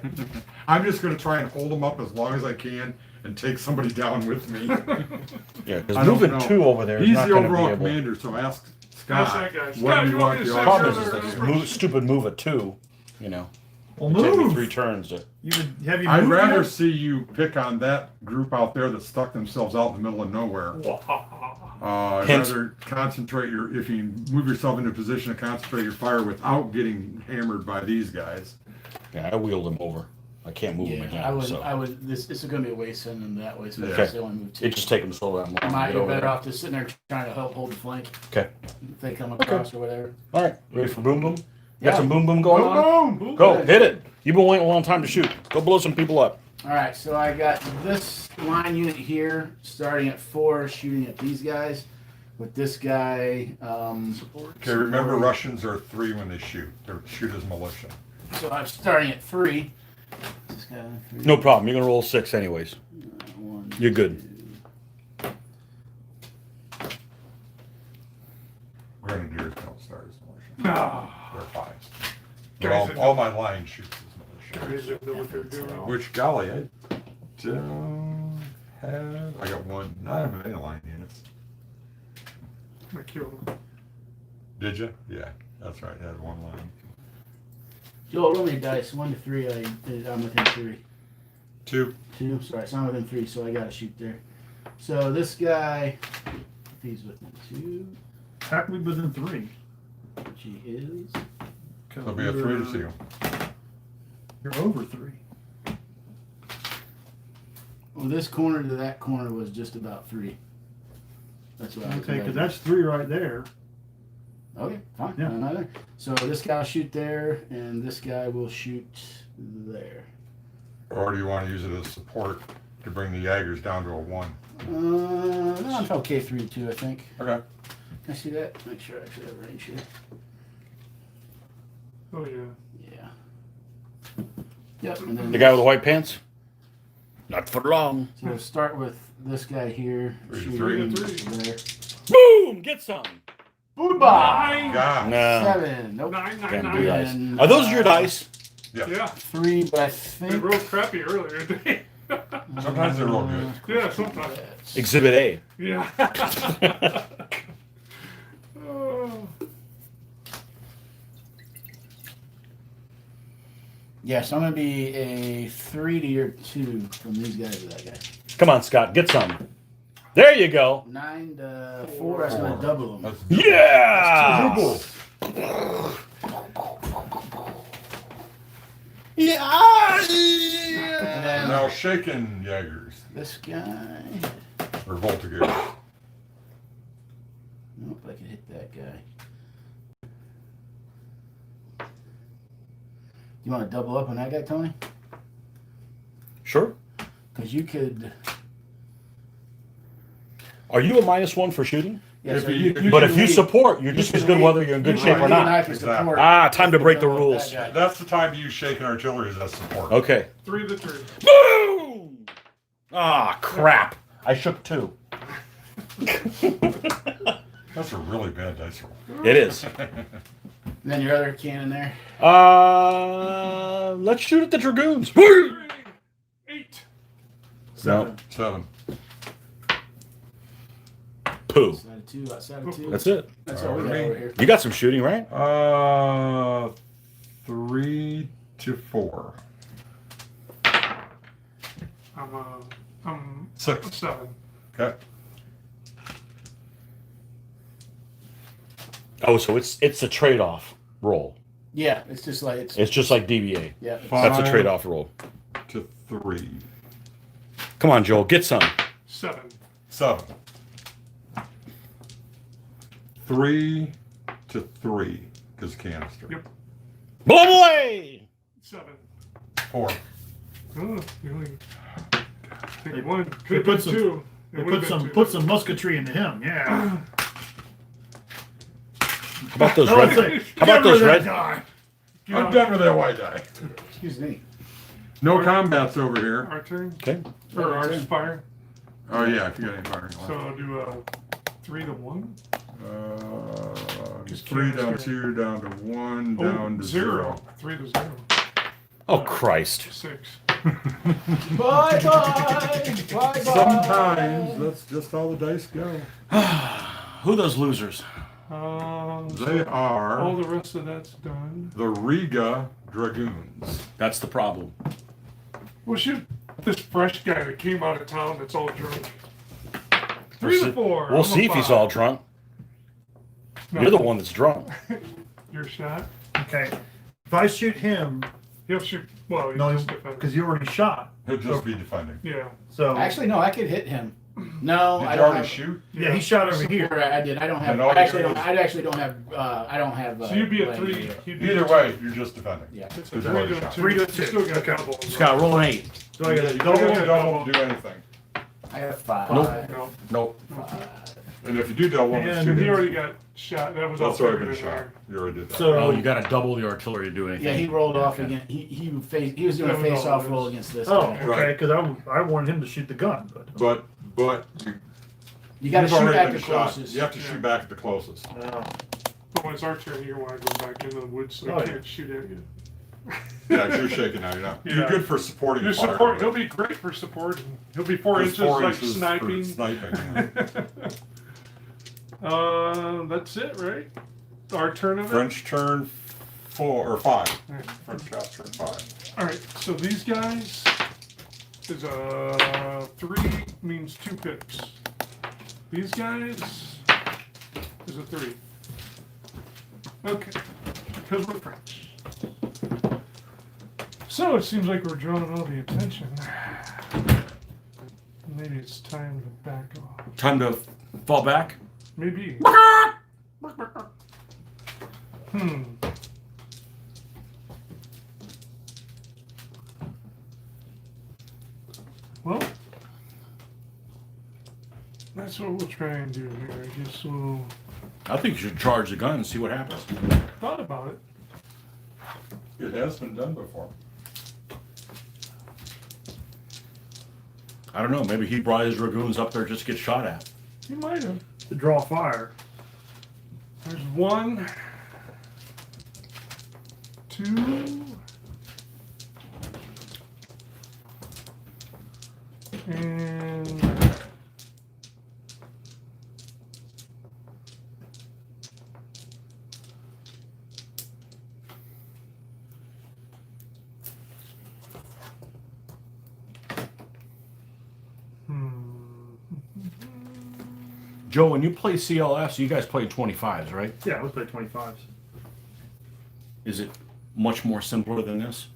C: I'm just gonna try and hold them up as long as I can and take somebody down with me.
A: Yeah,
C: I
A: because
C: don't
A: moving
C: know.
A: 2 over there is
C: He's
A: not
C: the
A: going to be
C: overall
A: able.
C: commander, so ask
B: That's
C: Scott.
B: that guy.
C: What
B: Scott,
C: do
B: you
C: you
B: want
C: want
B: me
C: the
B: to
A: Problem
B: send
A: is,
B: you
A: is
B: other-
A: this stupid move at 2. You know,
E: Well,
A: it'll take me
E: move.
A: 3 turns to.
E: You would have you.
C: I'd
E: moved
C: rather
E: yet?
C: see you pick on that group out there that stuck themselves out in the middle of nowhere. I'd
A: Hence-
C: rather concentrate if you move yourself into a position to concentrate your fire without getting hammered by these guys.
A: Yeah, I wheeled him over. I can't move him
D: Yeah,
A: again.
D: I would.
A: So
D: I would. This is going to be a waste sending them that way, especially
C: Yeah.
D: if they only move 2.
A: it just take him so that long. to
D: Might
A: get
D: be
A: over
D: better
A: there.
D: off just sitting there trying to help hold the flank
A: Okay.
D: if they come across or whatever.
A: All right. Ready for boom boom? You
D: Yeah.
A: got some boom boom going on?
B: Boom.
A: Go hit it. You've been waiting a long time to shoot. Go blow some people up.
D: All right, so I got this line unit here, starting at 4, shooting at these guys. With this guy,
C: Okay, remember Russians are 3 when they shoot. They shoot as militia.
D: so I'm starting at 3. This guy, 3.
A: No problem. You're gonna roll 6 anyways.
D: 1, 1.
A: You're good.
D: 2.
C: Grenadiers don't start as militia.
B: Ah,
C: They're fines.
B: Guys
C: But
B: that
C: all my line shoots as militia.
B: guys that know what they're doing.
C: Which, golly, I don't have. I got one. I don't have any line units.
B: I killed them.
C: Did you? Yeah, that's right. I had one line.
D: Joel, roll me a dice. 1 to 3. I'm within 3.
C: 2.
D: 2. Sorry, so I'm within 3, so I gotta shoot there. So this guy, if he's within 2,
E: How can we be within 3?
D: which he is.
C: There'll be a 3 to see him.
E: You're over 3.
D: Well, this corner to that corner was just about 3. That's what I was
E: Okay, because
D: measuring.
E: that's 3 right there.
D: Okay, fine.
E: Yeah.
D: Another. So this guy will shoot there, and this guy will shoot there.
C: Or do you want to use it as support to bring the Jaegers down to a 1?
D: No, I'm okay 3 to 2, I think.
C: Okay.
D: Can I see that? Make sure I actually have range here.
B: Oh yeah.
D: Yeah. Yep. And then
A: The guy with the white pants? Not for long.
D: So we'll start with this guy here.
C: 3 to
D: shooting
B: 3.
D: there.
A: Boom! Get some.
D: Goodbye.
C: God.
A: No.
D: 7. Nope.
B: 9, 9,
A: Can't
B: 9.
A: do dice.
D: And,
A: Are those your dice?
C: Yeah.
B: Yeah.
D: 3, but I
B: They
D: think.
B: rolled crappy earlier today.
C: Sometimes they're real good.
B: Yeah, sometimes.
D: That's-
A: Exhibit A.
B: Yeah. Oh.
D: Yeah, so I'm gonna be a 3 to your 2 from these guys to that guy.
A: Come on, Scott. Get some. There you go.
D: 9 to 4. That's gonna double them.
C: That's
A: Yeah!
C: Double.
D: And then
C: Now shaken Jaegers.
D: this guy.
C: Or Voltigeurs.
D: Nope, I can hit that guy. You want to double up on that guy, Tony?
A: Sure.
D: Because you could.
A: Are you a -1 for shooting?
D: Yeah,
C: If
D: so
C: you-
A: But if you
D: lead-
A: support, you're just
D: can
A: as good
D: lead-
A: whether you're in good
D: you
A: shape
D: can
A: or
D: lead and
A: not.
D: I can
C: Exactly.
D: support.
A: Ah, time to break the
D: Double up
A: rules.
D: that guy.
C: That's the time you use shaken artillery as support.
A: Okay.
B: 3 to 3.
A: Boom! Ah, crap. I shook 2.
C: That's a really bad dice roll.
A: It is.
D: And then your other cannon there.
A: Let's shoot at the dragoons.
B: 8.
A: No.
C: 7.
A: Poo.
D: Outside of 2, outside of 2.
A: That's it.
D: That's all we got over here.
A: You got some shooting, right?
C: 3 to 4.
B: I'm
C: 6.
B: 7.
C: Okay.
A: Oh, so it's a trade-off roll.
D: Yeah, it's just like
A: It's just like DBA.
D: yeah. It's,
C: Fine.
A: That's a trade-off roll.
C: To 3.
A: Come on, Joel, get some.
B: 7.
C: 7. 3 to 3. Because canister.
B: Yep.
A: Blow 'em away!
B: 7.
C: 4.
B: Oh, you only
E: They-
B: take 1.
E: they
B: Could have
E: put
B: been
E: some-
B: 2.
E: They put some musketry into him. Yeah.
A: How about those
E: How
A: red? How about those red?
E: Guy.
C: I'm done with that white die.
D: excuse me.
C: No combats over here.
B: Our turn?
A: Okay.
B: Or ours fire?
C: Oh yeah, if you got any firing
B: So
C: left.
B: I'll do a 3 to 1.
C: Just 3 down 2, down to 1, down to 0.
B: 3 to 0.
A: Oh Christ!
B: 6.
D: Bye bye. Bye
C: Sometimes that's just how the dice go.
A: Who are those losers?
C: They
B: All
C: are
B: the rest of that's done.
C: the Riga Dragoons.
A: That's the problem.
B: We'll shoot this fresh guy that came out of town that's all drunk. 3 to 4.
A: We'll see if he's all drunk.
B: No,
A: You're the one that's drunk.
B: Your shot.
E: Okay. If I shoot him,
B: He'll shoot. Well, he's
E: no,
B: just defending.
E: because you already shot.
C: He'll just be defending.
B: Yeah.
E: So
D: Actually, no, I could hit him. No,
C: Did
D: I
C: you
D: don't
C: already
D: have.
C: shoot?
E: yeah, he shot over here.
D: I did. I don't have.
C: And all
D: I actually
C: you
D: don't.
C: do
D: I actually don't have. I don't have.
B: So you'd be at
D: land
B: 3.
D: either.
B: He'd be
C: Either
B: at
C: way, you're just defending.
D: Yeah.
B: It's a
C: Good
B: 3
C: lord,
B: to
C: shot.
B: 2.
E: 3 to
B: You
E: 2.
B: still got
E: Okay.
B: double.
A: Scott, roll an 8.
E: So I got
C: You don't
B: Okay.
C: have double to do anything.
D: I have 5.
A: Nope.
B: No.
A: Nope.
C: And if you do double,
E: And
C: it's
B: He
C: shooting.
B: already got shot. That was all
C: That's already
B: figured
C: been
B: in
C: shot.
B: there.
C: You already did that.
E: So-
A: Oh, you got to double the artillery to do anything.
D: Yeah, he rolled off
A: Okay.
D: again. He was doing a
B: That was all
D: face-off
B: it
D: roll
B: was.
D: against this
E: Oh,
D: guy.
E: okay,
C: Right.
E: because I wanted him to shoot the gun, but
C: But
D: You got to
C: you've
D: shoot
C: already
D: at
C: been
D: the
C: shot.
D: closest.
C: You have to shoot back at the closest.
B: But when it's our turn, you want to go back into the woods so
E: Oh,
B: he
E: yeah.
B: can't shoot at you.
C: Yeah, 'cause you're shaking now. You're not.
B: Yeah.
C: You're good for supporting
B: Your
C: fire.
B: support,
C: but
B: he'll be great for support. He'll be 4
C: just
B: inches
C: 4
B: like
C: inches for
B: sniping.
C: sniping.
B: That's it, right? Our turn of it?
C: French turn 4 or 5.
B: Alright.
C: French cast turn 5.
B: Alright, so these guys is a 3 means 2 pips. These guys is a 3. Okay, because we're French. So it seems like we're drawing all the attention. Maybe it's time to back off.
A: Time to fall back.
B: Maybe. Well, that's what we'll try and do here. I guess we'll
A: I think you should charge the gun and see what happens.
B: thought about it.
C: It has been done before.
A: I don't know. Maybe he brought his dragoons up there just to get shot at.
B: You might have.
E: to draw fire.
B: There's 1, 2, and
A: Joe, when you play CLS, you guys play 25s, right?
E: Yeah, let's play 25s.
A: Is it much more simpler than this?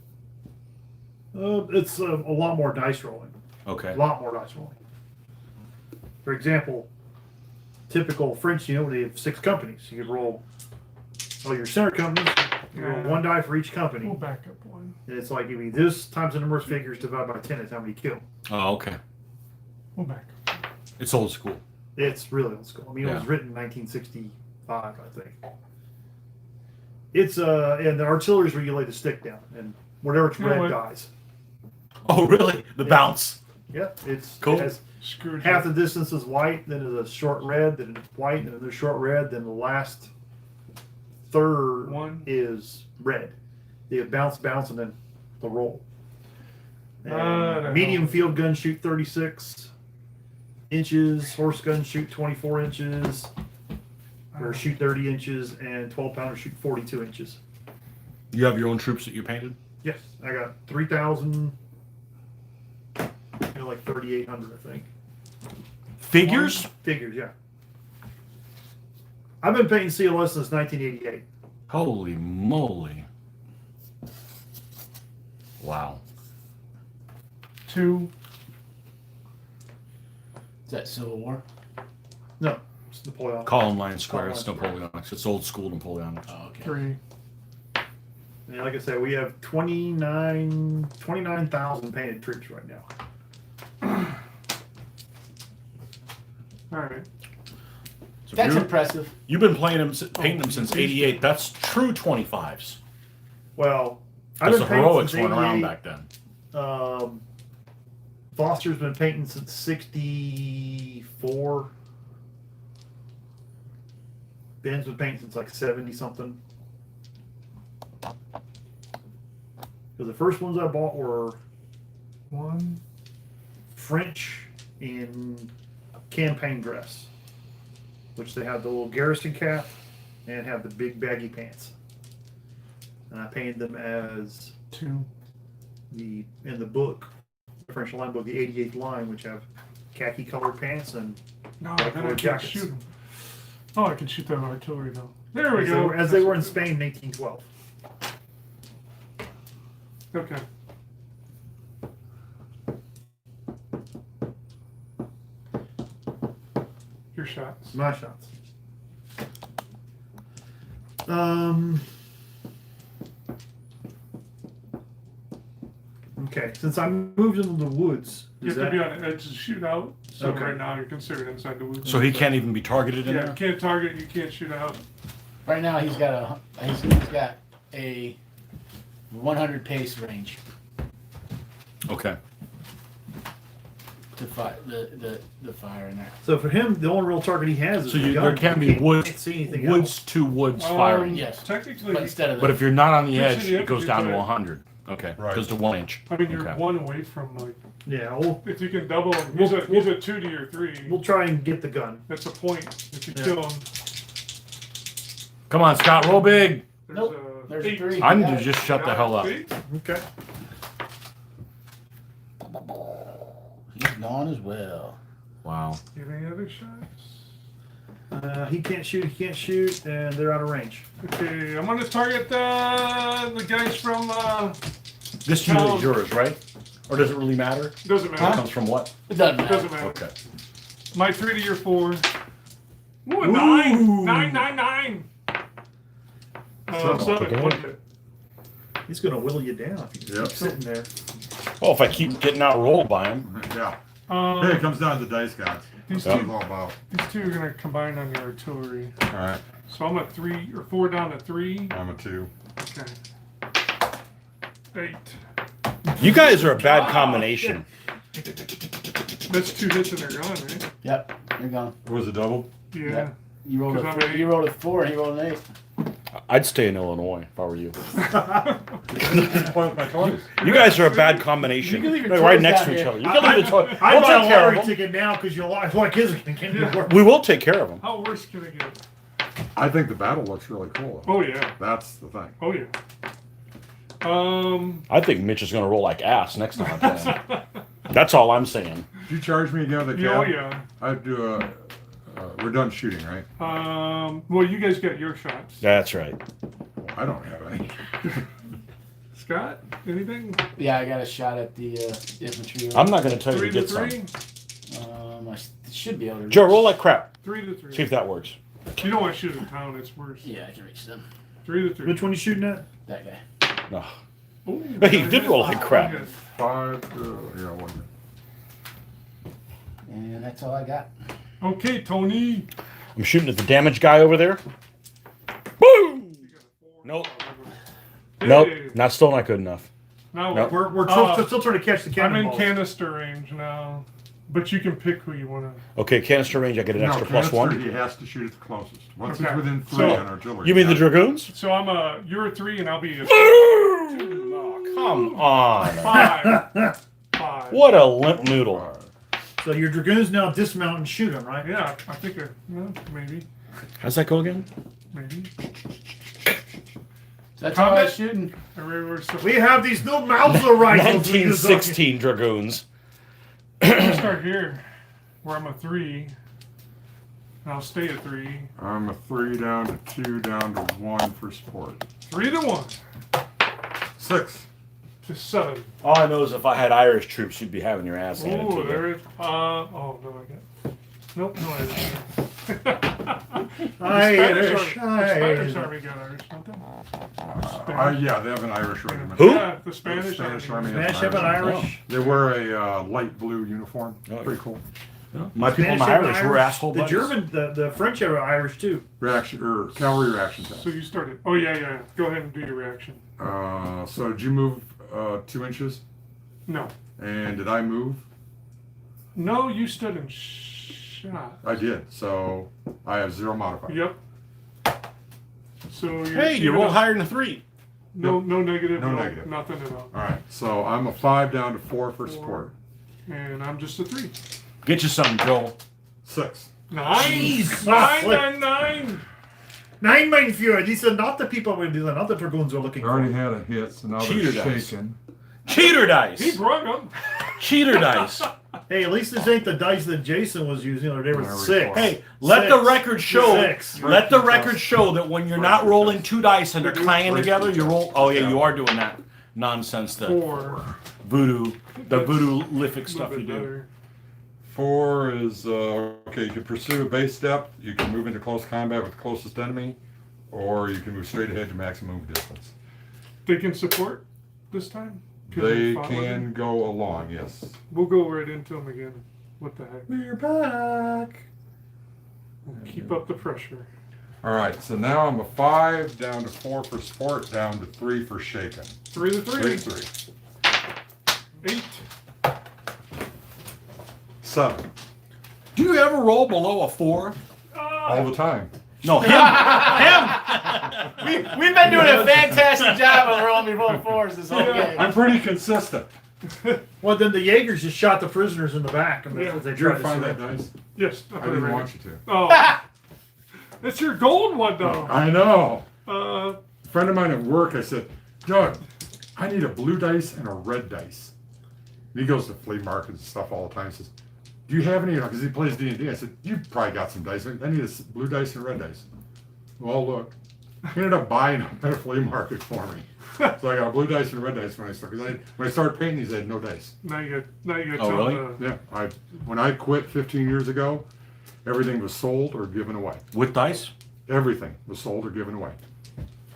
E: It's a lot more dice rolling.
A: Okay.
E: A lot more dice rolling. For example, typical French, they have 6 companies. You could roll, your center companies, you roll 1 die for each company.
B: we'll back up 1.
E: And it's like, this times the number of figures divided by 10 is how many you kill.
A: Oh, okay.
B: We'll back up.
A: It's old school.
E: It's really old school. I mean, it was
A: Yeah.
E: written in 1965, I think. It's, and the artillery is where you lay the stick down, and whatever it's
B: You know
E: red
B: what?
E: dies.
A: Oh, really? The bounce.
E: Yep, it's
A: Cool.
E: It has
B: Screwed
E: half
B: you.
E: the distance is white, then it's a short red, then it's white, then there's short red, then the last third
B: One.
E: is red. You bounce, and then the roll. And
B: I don't
E: medium
B: know.
E: field guns shoot 36 inches, horse guns shoot 24 inches, or shoot 30 inches, and 12-pounders shoot 42 inches.
A: You have your own troops that you painted?
E: Yes, I got 3,000, like 3,800, I think.
A: Figures?
E: Figures, yeah. I've been painting CLS since 1988.
A: Holy moly. Wow.
B: 2.
D: Is that Civil War?
E: No, it's Napoleon.
A: Column line square.
E: Column
A: It's
E: line square.
A: Napoleonics. It's old school Napoleonics.
D: Oh, okay.
B: 3.
E: And like I said, we have 29,000 painted troops right now.
B: Alright.
A: So
D: That's
A: you-
D: impressive.
A: You've been playing them, painting them since '88. That's true 25s.
E: Well,
A: Because the
E: painting
A: heroics
E: since
A: weren't around
E: 88.
A: back then.
E: Foster's been painting since 64. Ben's been painting since like 70 something. Because the first ones I bought were
B: 1.
E: French in campaign dress, which they have the little garrison cap and have the big baggy pants. And I painted them as
B: 2.
E: in the book, the French line book, the 88th line, which have khaki colored pants and
B: No,
E: Black
B: then I
E: Lord
B: can't
E: jackets.
B: shoot 'em. Oh, I can shoot that artillery though. There we
E: as,
B: go.
E: as they were in Spain in 1812.
B: Okay. Your shots.
E: My shots. Okay, since I moved into the woods,
B: You
E: is
B: have to
E: that
B: be on the edge to shoot out. So
E: Okay.
B: right now you're considered inside the woods.
A: So he can't even be targeted in
B: Yeah, you
A: there?
B: can't target, you can't shoot out.
D: Right now, he's got a 100 pace range
A: Okay.
D: to fire the fire in there.
E: So for him, the only real target he has is
A: So
E: the gun.
A: there can
E: He
A: be
E: can't
A: woods
E: see anything
A: woods to woods firing.
D: Yes.
B: Technically,
D: But instead of
A: But if you're not on the
B: Just
A: edge,
B: in the
A: it goes
B: infantry
A: down to
B: side.
A: 100. Okay.
C: Right.
A: Goes to 1 inch.
B: I mean, you're
A: Okay.
B: one away from like,
E: else. Yeah,
B: if you can double him, he's a 2 to your 3.
E: we'll try and get the gun.
B: That's a point. If you
E: Yeah.
B: kill him,
A: Come on, Scott, roll big.
B: there's
D: Nope, there's
B: 8.
D: 3.
A: I need
D: Got
A: to
D: it.
A: just shut the hell up.
B: See?
E: Okay.
D: He's gone as well.
A: Wow.
B: You have any other shots?
E: He can't shoot, and they're out of range.
B: Okay, I'm gonna target the guys from.
A: This unit is yours, right? Or does it really matter?
B: Doesn't
A: It
B: matter.
A: comes from what?
D: It doesn't matter.
B: Doesn't matter.
A: Okay.
B: My 3 to your 4. Ooh, a
E: Ooh.
B: 9! 9, 9, 9!
C: Seven.
B: 7. What's it?
E: He's gonna whittle you down if you
C: Yep.
E: keep sitting there.
A: Oh, if I keep getting outrolled by him.
C: Yeah. Hey, it
B: Um,
C: comes down to the dice gods.
B: these,
C: That's what
B: two,
C: it's all about.
B: these two are gonna combine on your artillery.
C: All right.
B: So I'm at 3 or 4 down to 3.
C: I'm a 2.
B: Okay. 8.
A: You guys are a bad combination.
B: That's 2 hits in their gun, right?
D: Yep, you're gone.
C: Was it double?
B: Yeah.
D: Yeah. You rolled
B: Because I'm
D: a
B: an 8.
D: you rolled a 4 and he rolled an 8.
A: I'd stay in Illinois if I were you.
C: Play with my toys.
A: You guys are a bad combination.
D: You can leave your
A: They're right
D: toys
A: next
D: down
A: to each
D: here.
A: other. You can leave the toy.
E: I
A: We'll
E: bought
A: take
E: a
A: care
E: lottery
A: of them.
E: ticket now because you like his can work.
A: We will take care of them.
B: How worse can it get?
C: I think the battle looks really cool. Though.
B: Oh, yeah.
C: That's the thing.
B: Oh, yeah.
A: I think Mitch is going to roll like ass next time I play him. That's all I'm saying.
C: Did you charge me again with the
B: Yeah, oh,
C: cab?
B: yeah.
C: I'd do a. We're done shooting, right?
B: Well, you guys got your shots.
A: That's right.
C: I don't have any.
B: Scott, anything?
D: Yeah, I got a shot at the infantry.
A: I'm not going to tell you
B: 3
A: to
B: to
A: get some.
B: 3?
D: I should be able to.
A: Joe, roll like crap.
B: 3 to 3.
A: See if that works.
B: You don't want to shoot in town, it's worse.
D: Yeah, I can reach them.
B: 3 to 3.
E: Which one you shooting at?
D: That guy.
A: No.
B: Ooh,
A: Hey, you
B: that
A: did
B: hit.
A: roll like crap.
B: That hit.
C: 5. Yeah, 1.
D: And that's all I got.
B: Okay, Tony.
A: I'm shooting at the damage guy over there. Boom!
B: You got a 4.
A: Nope.
B: Hey,
A: Nope. Still not good enough.
B: Now
A: Nope.
E: We're still trying to catch the
B: I'm
E: cannonballs.
B: in canister range now. But you can pick who you want to.
A: Okay, canister range, I get an extra plus
C: canister,
A: 1.
C: He has to shoot it the closest. Once
B: Okay.
C: he's within 3
B: So-
C: on artillery.
A: You mean the dragoons?
B: So you're a 3 and I'll be a
A: Oh, come on.
B: 5. 5.
A: What a limp noodle.
E: So your dragoons now dismount and shoot them, right?
B: Yeah, I think maybe.
A: How's that go again?
B: Maybe.
D: That's all I
B: Combat?
D: was shooting.
E: We have these new Mauser rifles.
A: 1916 dragoons.
B: I'll start here, where I'm a 3. And I'll stay at 3.
C: I'm a 3 down to 2 down to 1 for support.
B: 3 to 1
C: 6.
B: to 7.
A: All I know is if I had Irish troops, you'd be having your ass handed
B: Oh,
A: to
B: there
A: you.
B: it. Oh no, I got. Nope, no Irish.
E: Irish,
B: Spanish
E: Irish.
B: Army got Irish, don't they?
C: Yeah, they have an Irish regiment.
A: Who?
B: Yeah, the Spanish,
C: Spanish
B: Army.
C: Army.
E: Smash have an Irish.
C: They wear a light blue uniform.
A: Oh.
C: Pretty cool.
A: My people in the
E: Spanish have an
A: Irish were asshole
E: The
A: buddies.
E: German, the French have Irish too.
C: Reaction or cavalry reaction time.
B: So you started. Oh yeah. Go ahead and do your reaction.
C: So did you move 2 inches?
B: No,
C: And did I move?
B: no, you stood and shot.
C: I did. So I have 0 modifier.
B: Yep. So you're
A: Hey, you
B: even
A: rolled
B: up-
A: higher than 3.
B: No, no negative.
C: No negative.
B: Nothing at all.
C: All right. So I'm a 5 down to 4 for support.
B: And I'm just a 3.
A: Get you something, Joel.
C: 6.
B: 9.
E: Jeez,
B: 9,
E: what?
B: 9, 9.
E: 9 mein Führer. These are not the people we're doing. Not the dragoons we're looking
C: I
E: for.
C: already had a hit, so now
A: Cheater
C: they're
A: dice.
C: shaking.
A: Cheater
B: He
A: dice.
B: brought them.
A: Cheater dice.
E: Hey, at least this ain't the dice that Jason was using. Or they were
C: There we
E: 6.
C: go.
A: Hey, let the
E: Six.
A: record show.
E: 6.
A: Let the record show that when you're not rolling 2 dice and they're clanging together, you roll. Oh yeah, you are doing that nonsense. The
B: 4.
A: voodoo, the voodoo-lific
B: A little
A: stuff you
B: bit
A: do.
B: better.
C: 4 is okay. You can pursue a base step. You can move into close combat with the closest enemy, or you can move straight ahead to maximum distance.
B: They can support this time? 'Cause
C: They
B: we fought with them?
C: can go along. Yes.
B: We'll go right into them again. What the heck?
C: We're back.
B: Keep up the pressure.
C: All right, so now I'm a 5, down to 4 for sport, down to 3 for shaken.
B: 3 to 3.
C: 3.
B: 8.
C: 7.
A: Do you ever roll below a 4?
C: All the time.
A: No, him.
D: We've been doing a fantastic job of rolling below 4s this whole game.
C: I'm pretty consistent.
E: Well, then the Jaegers just shot the prisoners in the back, and that's what they
C: Did you
E: tried
C: ever
E: to
C: find
E: say.
C: that nice?
B: Yes.
C: I didn't want you to.
B: Oh. It's your gold one, though.
C: I know.
B: Uh,
C: A friend of mine at work, I said, Doug, I need a blue dice and a red dice. And he goes to flea markets and stuff all the time. He says, do you have any? Because he plays D&D. I said, you probably got some dice. I need a blue dice and a red dice. Well, look. He ended up buying them at a flea market for me. So I got a blue dice and a red dice when I started. When I started painting these, I had no dice.
B: now you got
A: Oh,
B: tell
A: really?
B: the-
C: Yeah. When I quit 15 years ago, everything was sold or given away.
A: With dice?
C: Everything was sold or given away.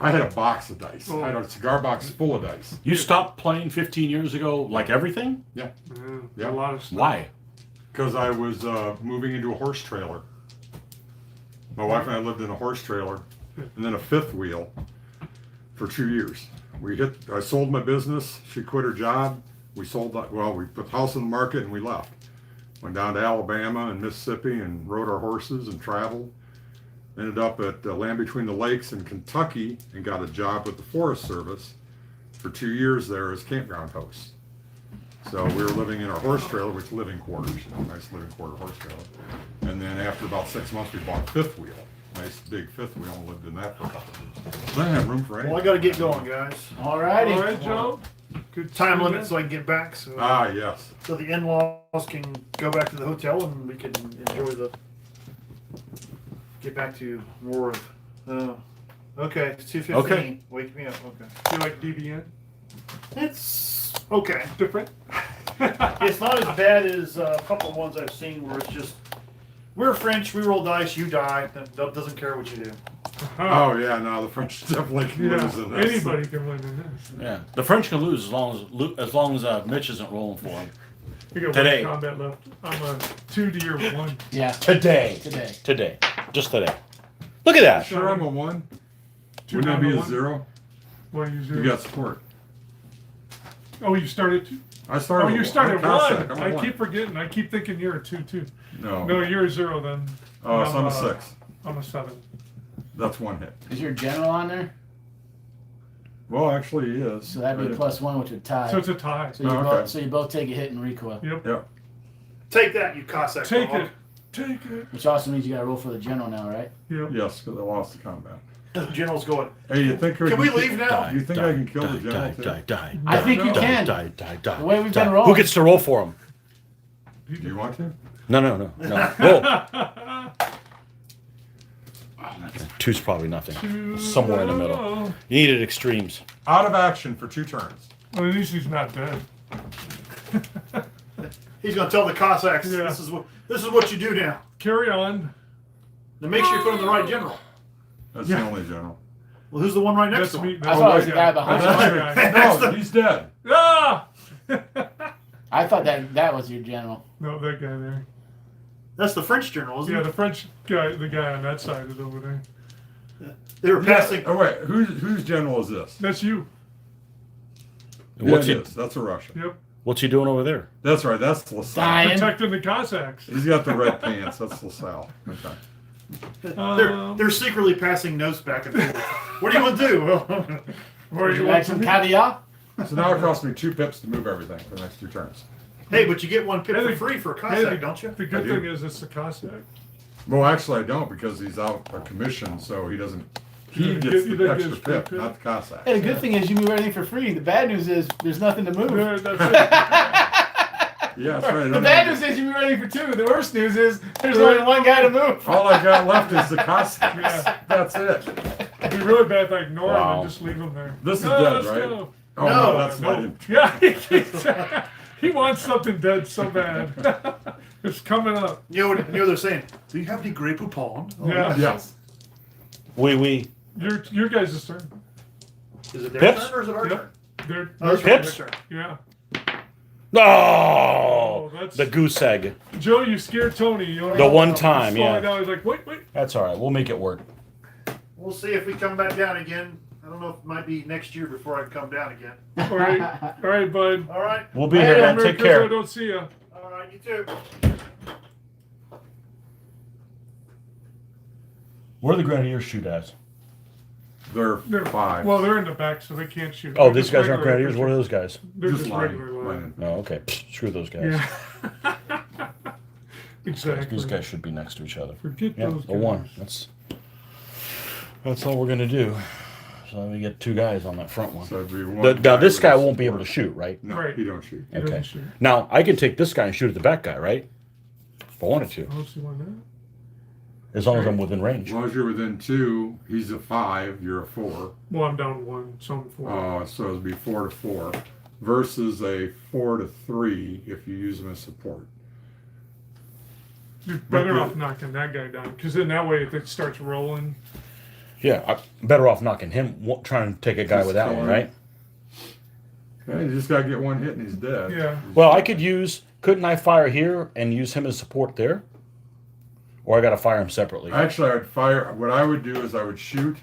C: I had a box of dice. I had a cigar box full of dice.
A: You stopped playing 15 years ago, like everything?
C: Yeah.
B: Yeah, a lot of stuff.
A: Why?
C: Because I was moving into a horse trailer. My wife and I lived in a horse trailer and then a fifth wheel for 2 years. I sold my business. She quit her job. We put the house on the market and we left. Went down to Alabama and Mississippi and rode our horses and traveled. Ended up at Land Between the Lakes in Kentucky and got a job with the Forest Service for 2 years there as campground host. So we were living in our horse trailer, which living quarters, nice living quarter horse trailer. And then after about 6 months, we bought a fifth wheel, nice big fifth wheel, and lived in that for a couple of years. I didn't have room for anything.
E: Well, I got to get going, guys.
D: Alrighty.
B: All right, Joe. Good
E: Time
B: to see
E: limit
B: you.
E: so I can get back. So,
C: Yes.
E: so the in-laws can go back to the hotel and we can enjoy get back to more of. Okay, it's 2:15.
A: Okay.
E: Wake me up. Okay.
B: You like DBN?
E: It's okay.
B: Different?
E: It's not as bad as a couple of ones I've seen where it's just we're French, we roll dice, you die. That doesn't care what you do.
C: Oh yeah, no, the French definitely can lose in
B: Yeah,
C: this.
B: anybody can win in this.
A: Yeah. The French can lose as long as Mitch isn't rolling for him.
B: You got
A: Today.
B: one combat left. I'm a 2 to your 1.
D: Yeah.
A: Today.
D: Today.
A: Just today. Look at that.
C: Sure, I'm a 1.
B: 2
C: Wouldn't that
B: down
C: be
B: to
C: a
B: 1.
C: 0?
B: What you
C: You
B: zero?
C: got support.
B: Oh, you started 2?
C: I started.
B: Oh, you
C: with
B: started
C: I'm a Cossack,
B: 1.
C: I'm a
B: I
C: 1.
B: keep forgetting. I keep thinking you're a 2 too.
C: No.
B: No, you're a 0 then.
C: Oh, so I'm a 6.
B: I'm a 7.
C: That's 1 hit.
D: Is your general on there?
C: Well, actually, he is.
D: So that'd be a +1, which would tie.
B: So it's a tie.
D: So you
C: Oh,
D: both,
C: okay.
D: so you both take a hit and recoil,
B: Yep.
C: Yeah.
E: Take that, you Cossack.
B: Take
E: dog.
B: it. Take it.
D: which also means you got to roll for the general now, right?
B: Yep.
C: Yes, because I lost the combat.
E: The general's going.
C: Hey, you think
E: Can we leave now?
C: You think I can kill the general too?
A: Die.
D: I think you can.
A: Die.
D: The way we've been rolling.
A: Who gets to roll for him?
C: Do you want to?
A: No. Roll. 2's probably nothing. Somewhere in the middle. You needed extremes.
C: Out of action for 2 turns.
B: Well, at least he's not dead.
E: He's going to tell the Cossacks,
B: Yeah.
E: this is what you do now.
B: Carry on.
E: Now make sure you put in the right general.
C: That's
B: Yeah.
C: the only general.
E: Well, who's the one right next
B: That's
E: to
B: me.
E: him?
D: I thought it was the guy
B: That's
D: behind
B: my guy.
C: No, he's dead.
B: Ah!
D: I thought that was your general.
B: No, that guy there.
E: That's the French general, isn't
B: Yeah,
E: it?
B: the French guy, the guy on that side is over there.
E: They were passing.
C: Oh wait, whose general is this?
B: That's you.
A: What's
C: Yeah,
A: he?
C: it is. That's a Russian.
B: Yep.
A: What's he doing over there?
C: That's right. That's LaSalle.
D: Dying.
B: Protecting the Cossacks.
C: He's got the red pants. That's LaSalle. Okay.
E: They're secretly passing notes back and forth. What do you want to do?
B: Where
D: Would
B: you
D: you
B: want
D: like
B: to
D: some
B: be?
D: caviar?
C: So now it costs me 2 pips to move everything for the next 2 turns.
E: Hey, but you get 1 pip
B: Hey,
E: for
B: the-
E: free for a
B: Hey,
E: Cossack, don't you?
B: The good
C: I do.
B: thing is it's a Cossack.
C: Well, actually, I don't because he's out of commission, so he doesn't. He
B: You
C: gets
B: don't
C: the
B: get
C: extra
B: his free
C: pip,
B: pip?
C: not the Cossack.
D: Hey, the good thing is you move everything for free. The bad news is there's nothing to move.
B: There, that's
C: Yeah, that's right.
D: The bad news is you move everything for 2. The worst news is there's only 1 guy to move.
C: All I got left is the Cossacks.
B: Yeah.
C: That's it.
B: It'd be really bad if I ignore him
A: Wow.
B: and just leave him there.
C: This is
B: No,
C: dead,
B: let's
C: right?
B: go.
C: Oh,
E: No,
C: that's
B: No.
C: lighted.
B: Yeah, he wants something dead so bad. It's coming up.
E: You know they're saying, do you have any Grey Poupon? Oh,
B: Yeah.
C: Yes.
A: We.
B: Your guys' turn.
E: Is it their
A: Pips?
E: turn or is it our
B: Yep.
E: turn?
B: They're,
E: Oh, that's
A: Pips?
E: their turn.
B: yeah.
A: Oh,
B: that's-
A: the goose egg.
B: Joe, you scared Tony. You
A: The one time, yeah.
B: Down. He's like, wait.
A: That's all right. We'll make it work.
E: We'll see if we come back down again. I don't know if it might be next year before I can come down again.
B: All right, bud.
E: All right.
A: We'll be here, man.
B: Merry
A: Take
B: Christmas, I
A: care.
B: don't see you.
E: All right, you too.
A: Where do the Grenadiers shoot at?
C: They're
B: They're
C: 5.
B: Well, they're in the back, so they can't shoot.
A: Oh,
B: They're
A: these
B: just
A: guys aren't
B: regular
A: Grenadiers. What are those guys?
B: They're just
C: line,
B: regular line.
C: line.
A: Oh, okay. Screw those guys.
B: Yeah. Exactly.
A: These guys should be next to each other.
B: Forget
A: Yeah,
B: those
A: a
B: guys.
A: 1. That's all we're gonna do. So we get 2 guys on that front one.
C: So it'd be one
A: Now this
C: with
A: guy
C: a
A: won't be able to
C: support.
A: shoot, right?
C: No,
B: Right.
C: he don't shoot.
B: He doesn't
A: Okay.
B: shoot.
A: Now I can take this guy and shoot at the back guy, right? If I wanted to,
B: I don't see why not.
A: as long as I'm within range.
C: As long as you're within 2, he's a 5, you're a 4.
B: Well, I'm down 1, so I'm 4.
C: So it'd be 4 to 4 versus a 4 to 3 if you use him as support.
B: You're better
C: but-
B: off knocking that guy down, because then that way if it starts rolling,
A: Yeah, I'm better off knocking him, trying to take a guy
C: Just
A: with that one,
C: kill him.
A: right?
C: Yeah, you just gotta get one hit and he's dead.
B: yeah.
A: Well, couldn't I fire here and use him as support there? Or I gotta fire him separately?
C: Actually, what I would do is I would shoot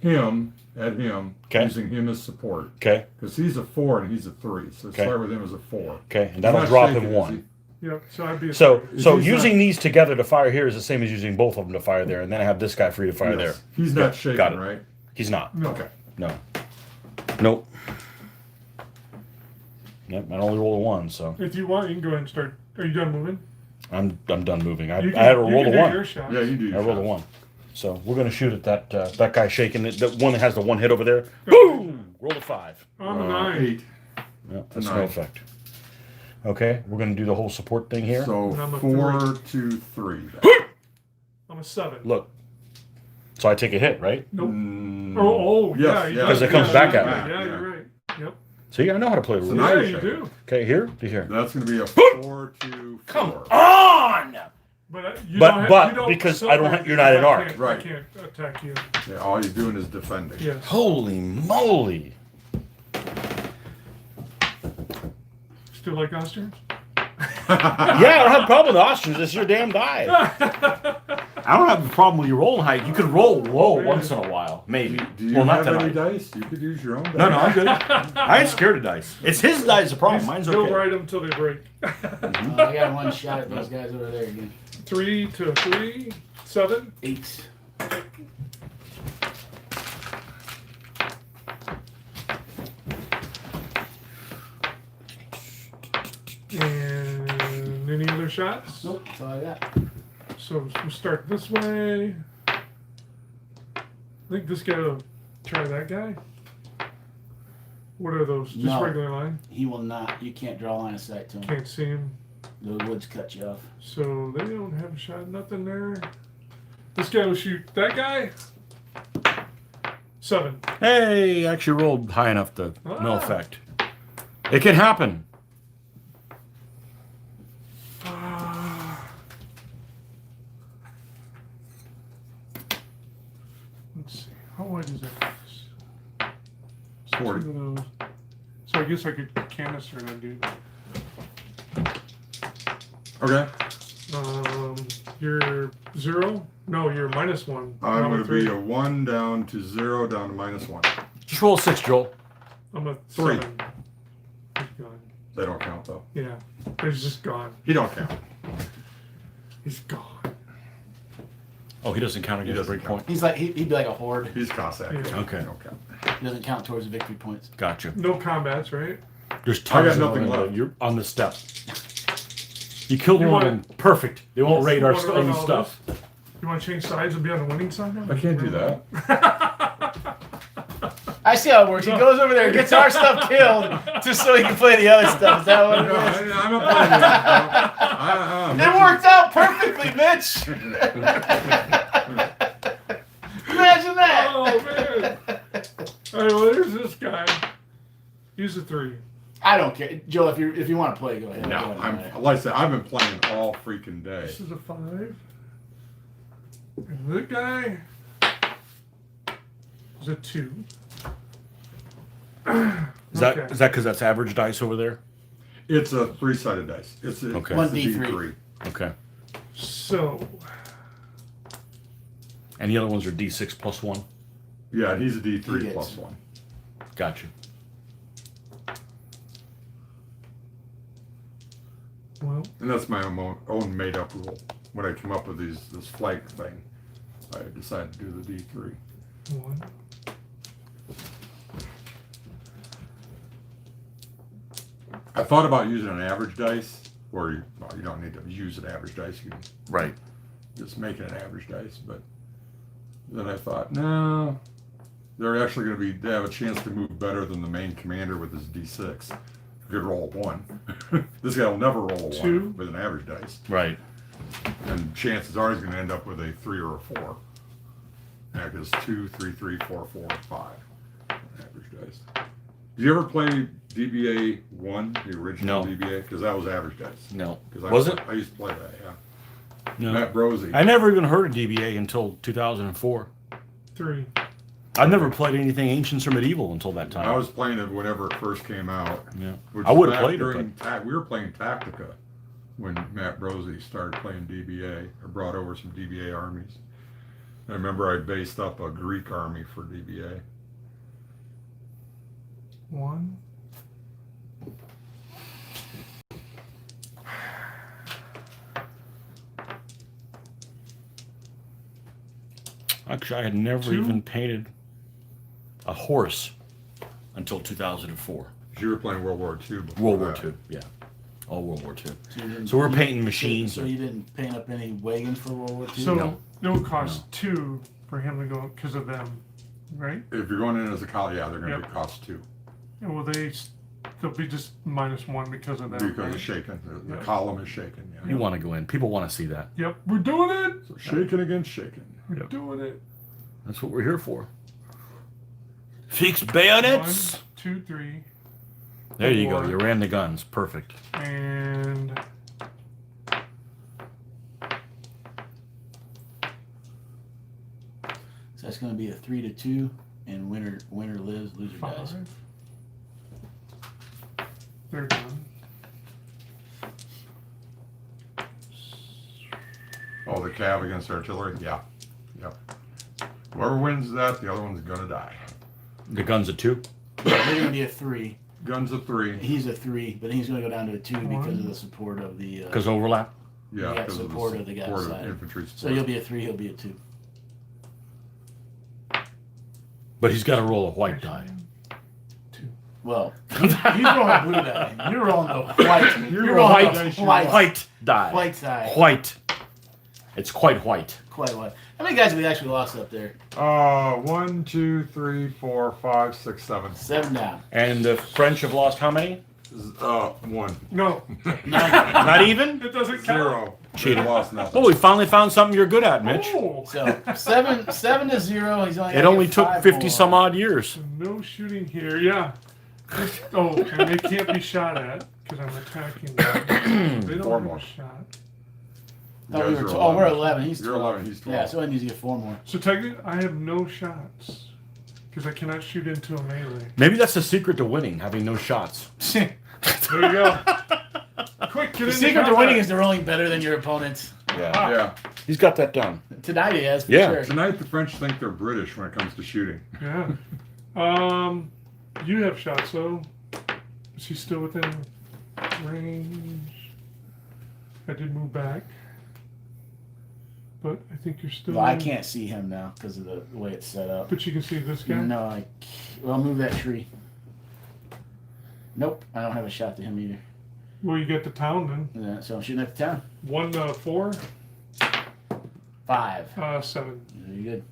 C: him at him,
A: Okay.
C: using him as support.
A: Okay,
C: Because he's a 4 and he's a 3. So
A: Okay.
C: start with him as a 4.
A: okay, and
C: He's
A: that'll
C: not
A: drop
C: shaking,
A: him
C: is
A: 1.
B: Yep, so I'd be a
A: So
B: three.
A: so
C: He's
A: using
C: not-
A: these together to fire here is the same as using both of them to fire there, and then I have this guy free to fire
C: Yes.
A: there.
C: He's
A: Yeah,
C: not shaking,
A: got it.
C: right?
A: He's not.
B: No.
C: Okay.
A: No. Nope. Yep, I only roll a 1, so
B: If you want, you can go ahead and start. Are you done moving?
A: I'm done moving. I
B: You
A: had to
B: you
A: roll
B: can
A: a
B: do
A: 1.
B: your shots.
C: Yeah, you do.
A: I
C: your
A: rolled a
C: shots.
A: 1. So we're gonna shoot at that guy shaking it, the one that has the 1 hit over there. Boom! Roll a 5.
B: I'm a 9.
C: 8.
A: Yeah, that's no
C: 9.
A: effect. Okay, we're gonna do the whole support thing here.
C: So
B: And I'm a
C: 4 to 3.
B: I'm a 7.
A: Look. So I take a hit, right?
B: Nope.
C: Mm,
B: Oh,
C: yes,
B: yeah.
C: yeah.
A: Because it comes back at me.
B: Yeah,
C: Yeah.
B: you're right. Yep.
A: See, I know how to play the
C: So
A: rules.
C: now
B: Yeah,
C: you're
B: you
C: shaking.
B: do.
A: Okay, here to here.
C: That's going to be a 4 to 4.
A: Come on!
B: But
A: Because I don't you're not in arc.
C: Right.
B: I can't attack you.
C: Yeah, all you're doing is defending.
B: Yes.
A: Holy moly!
B: Still like Austrians?
A: Yeah, I don't have a problem with Austrians. It's your damn die. I don't have a problem with your rolling height. You could roll low once in a while, maybe.
C: Do you
A: well, not
C: have any
A: tonight.
C: dice? You could use your own dice.
A: No, I'm good. I ain't scared of dice. It's his dice the problem. Mine's
B: He'll
A: okay.
B: ride them till they break.
D: I got 1 shot at those guys over there again.
B: 3 to 3, 7.
D: 8.
B: And any other shots?
D: Nope, that's all I got.
B: So we'll start this way. I think this guy will try that guy. What are those? Just
D: No.
B: regular line?
D: He will not. You can't draw line of sight to him.
B: Can't see him.
D: The woods cut you off.
B: So they don't have a shot, nothing there. This guy will shoot that guy. 7.
A: Hey, actually rolled high enough to no
B: Ah.
A: effect. It can happen.
B: Let's see. How wide is that?
C: 40.
B: Two of those. So I guess I could canister that dude.
C: Okay.
B: You're 0? No, you're -1.
C: I'm
B: a
C: going to
B: 3.
C: be a 1 down to 0 down to -1.
A: Just roll a 6, Joel.
B: I'm a
C: 3.
B: 7. He's gone.
C: They don't count though.
B: Yeah. He's just gone.
C: He don't count.
B: He's gone.
A: Oh, he doesn't count
C: He
A: against
C: doesn't
A: break point.
D: He's like, he'd be like a horde.
C: He's Cossack.
B: Yeah.
A: Okay.
C: He don't count.
D: He doesn't count towards the victory points.
A: Gotcha.
B: No combats, right?
A: There's
C: I
A: tons
C: got
A: of
C: nothing
A: them,
C: left.
A: You're on the step. You killed
B: You
A: one
B: want-
A: of them. Perfect. They won't raid our
B: You wanna run
A: own
B: all
A: stuff.
B: this? You want to change sides and be on the winning side now?
C: I can't do that.
D: I see how it works. He goes over there and gets our stuff killed just so he can play the other stuff. Is that what
C: No,
D: it is?
C: I'm not playing this.
D: It worked out perfectly, Mitch. Imagine that.
B: Oh, man. All right, well, there's this guy. He's a 3.
D: I don't care, Joe. If you want to play, go ahead.
C: No,
D: Go ahead.
C: I'm like I said, I've been playing all freaking day.
B: This is a 5. And that guy is a 2.
A: Is that
B: Okay.
A: because that's average dice over there?
C: It's a 3-sided dice. It's a,
A: Okay.
C: it's
D: One
C: a
D: D3.
A: Okay.
B: So,
A: And the other ones are D6 plus 1.
C: Yeah, he's a
D: He
C: D3
D: gets-
C: plus 1.
A: Gotcha.
B: well,
C: And that's my own made-up rule. When I came up with this flank thing, I decided to do the D3.
B: 1.
C: I thought about using an average dice, or you don't need to use an average dice. You can
A: Right.
C: just make it an average dice. But then I thought, no, they're actually going to they have a chance to move better than the main commander with his D6. Could roll a 1. This guy will never roll a
B: 2.
C: 1 with an average dice.
A: Right.
C: And chances are he's going to end up with a 3 or a 4. Yeah, because 2, 3, 3, 4, 4, 5. Average dice. Did you ever play DBA 1, the original
A: No.
C: DBA? Because that was average dice.
A: No.
C: 'Cause
A: Was it?
C: I used to play that, yeah.
A: No.
C: Matt Brosey.
A: I never even heard of DBA until 2004.
B: 3.
A: I've never played anything Ancients or Medieval until that time.
C: I was playing it whenever it first came out.
A: Yeah.
C: Which
A: I would
C: was
A: have
C: back
A: played it,
C: during we were playing Tactica when Matt Brosey started playing DBA, or brought over some DBA armies. I remember I based up a Greek army for DBA.
B: 1.
A: Actually, I had never
B: 2.
A: even painted a horse until 2004.
C: You were playing World War II before
A: World War
C: that.
A: II, yeah. All World War II.
D: you didn't-
A: So we're
D: you-
A: painting machines.
D: So you didn't paint up any wagons for World War II?
B: So,
A: No.
B: it would cost 2 for him to go because of them, right?
C: If you're going in as a collie, yeah, they're going to
B: Yep.
C: be cost 2
B: And will they'll be just -1 because of them,
C: because
B: right?
C: it's shaken. The
B: Yeah.
C: column is shaken. Yeah.
A: You want to go in. People want to see that.
B: Yep, we're doing it!
C: So shaken against shaken.
B: We're
A: Yep.
B: doing it.
A: That's what we're here for. Fixed bayonets.
B: 1, 2, 3,
A: There you go.
B: 4.
A: You ran the guns. Perfect.
B: and
D: So that's going to be a 3-2, and winner lives, loser
B: 5.
D: dies.
B: They're done.
C: Oh, the cav against artillery? Yeah. Yep. Whoever wins that, the other one's going to die.
A: The guns at 2.
D: They're going to be a 3.
C: Guns at 3.
D: He's a 3, but he's going to go down to a 2 because of
B: 1.
D: the support of the.
A: Because overlap.
C: Yeah,
D: Yeah,
C: because
D: support of the guy's
C: support of
D: side.
C: infantry
D: So
C: support.
D: you'll be a 3, he'll be a 2.
A: But he's got to roll a white die.
B: 2.
D: Well, he's rolling a blue die. You're rolling the white. You're rolling
A: White.
D: the white.
A: White die.
D: White die.
A: White. It's quite white.
D: Quite white. How many guys have we actually lost up there?
C: 1, 2, 3, 4, 5, 6, 7.
D: 7 down.
A: And the French have lost how many?
C: 1.
B: No,
A: Not even?
B: it doesn't count.
C: 0.
A: Cheater.
C: They lost nothing.
A: Well, we finally found something you're good at, Mitch.
B: Oh,
D: So 7 to 0. He's only.
A: It only took 50 some odd years.
B: no shooting here. Yeah. Oh, and they can't be shot at because I'm attacking them. They don't
C: Four
B: have
C: more.
B: a shot.
C: You guys are
D: Oh, we're
C: 11.
D: 11. He's
C: You're
D: 12.
C: 11, he's 12.
D: Yeah, so I need to get 4 more.
B: So technically, I have no shots because I cannot shoot into a melee.
A: Maybe that's the secret to winning, having no shots.
B: There you go. Quick, get
D: The
B: in
D: secret to
B: combat.
D: winning is they're rolling better than your opponents.
A: Yeah.
C: Yeah.
A: He's got that down.
D: Tonight he has, for
A: Yeah.
D: sure.
C: Tonight the French think they're British when it comes to shooting.
B: Yeah. You have shots, so is he still within range? I did move back, but I think you're still.
D: Well, I can't see him now because of the way it's set up.
B: But you can see this guy.
D: No, I can't. Well, move that tree. Nope, I don't have a shot to him either.
B: Well, you get the town then.
D: Yeah, so I'm shooting at the town.
B: 1 to 4,
D: 5.
B: 7.
D: Very good.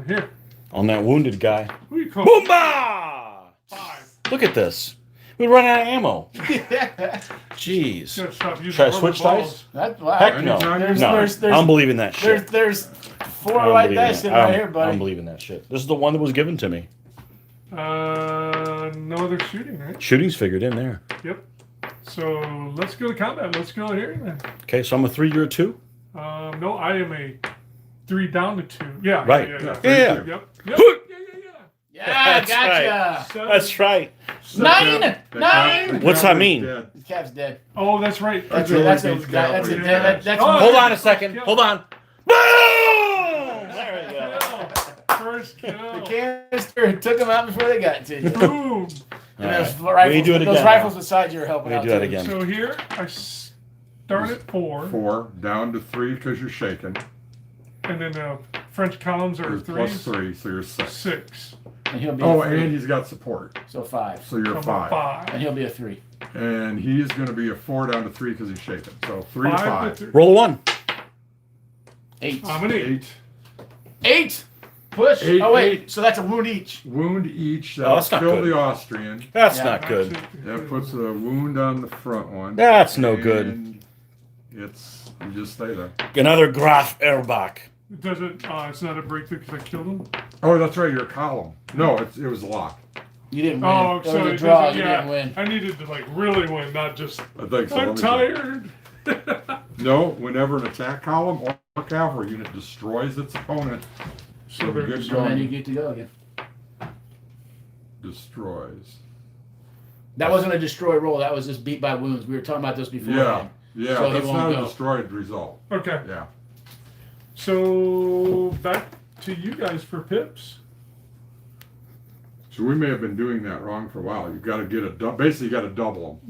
B: Here.
A: On that wounded guy.
B: Who you call?
A: Boomba!
B: 5.
A: Look at this. We run out of ammo. Jeez.
B: Gotta stop using
A: Should I
B: rubber
A: switch
B: balls.
A: dice?
D: That, wow.
A: Heck no.
C: Anytime
D: There's-
A: No,
D: there's-
A: I'm believing that shit.
D: There's 4
A: I don't
D: white
A: believe
D: dice
A: that.
D: sitting right here,
A: I don't
D: buddy.
A: believe in that shit. This is the one that was given to me.
B: No other shooting, right?
A: Shooting's figured in there.
B: Yep. So let's go to combat. Let's go here then.
A: Okay, so I'm a 3, you're a 2.
B: No, I am a 3 down to 2. Yeah.
A: Right.
B: Yeah.
C: Yeah.
A: Yeah.
B: Yep. Yep.
A: Hoot!
B: Yeah.
D: Yeah,
A: That's
D: gotcha.
B: Seven.
A: That's right.
D: Nine.
A: What's that mean?
C: Dead.
D: The cap's dead.
B: Oh, that's right.
D: That's
C: Really
D: it. That's
C: beats
D: a that's a
C: Cavalry.
D: that's
B: Oh,
A: Hold on a second. Hold on. Boom! There we go.
B: First
D: the
B: kill.
D: canister took them out before they got to you.
B: Boom.
D: And those
A: All right.
D: rifles,
A: We do it
D: those
A: again.
D: rifles beside you are helping
A: We
D: out
A: do that
D: too.
A: again.
B: So here I start at 4,
C: 4 down to 3 because you're shaking.
B: and then French columns are
C: You're plus
B: 3s.
C: 3, so you're 6.
B: 6.
D: And he'll be
C: Oh,
D: a 3.
C: and he's got support,
D: So 5.
C: so you're
B: I'm
C: 5.
B: 5.
D: And he'll be a 3.
C: And he's going to be a 4 down to 3 because he's shaking. So 3 to
B: 5
C: 5.
B: to 3.
A: Roll a 1.
D: 8.
B: I'm an 8.
C: 8.
D: 8. Push.
C: Eight,
D: Oh wait,
C: 8.
D: so that's a wound each.
C: Wound each.
A: Oh, that's
C: That'll
A: not
C: kill
A: good.
C: the Austrian.
A: That's
D: Yeah.
A: not good.
C: That puts a wound on the front one.
A: That's no good.
C: And it's, you just stay there.
A: Another Graf Erbach.
B: Does it? It's not a breakthrough because I killed him.
C: Oh, that's right, your column. No, it was locked.
D: You didn't win.
B: Oh,
D: It
B: so
D: was a
B: it
D: draw.
B: doesn't.
D: You
B: Yeah,
D: didn't win.
B: I needed to like really win, not just.
C: I think so.
B: I'm
C: Let me check.
B: tired.
C: No, whenever an attack column or cavalry unit destroys its opponent,
B: So they're
C: good
B: just.
D: So then you get to go again.
C: destroys.
D: That wasn't a destroy roll. That was just beat by wounds. We were talking about this before.
C: Yeah, yeah,
D: So he
C: that's
D: won't
C: not
D: go.
C: a destroyed result.
B: Okay,
C: Yeah.
B: so back to you guys for pips.
C: So we may have been doing that wrong for a while. You've got to get a basically you got to double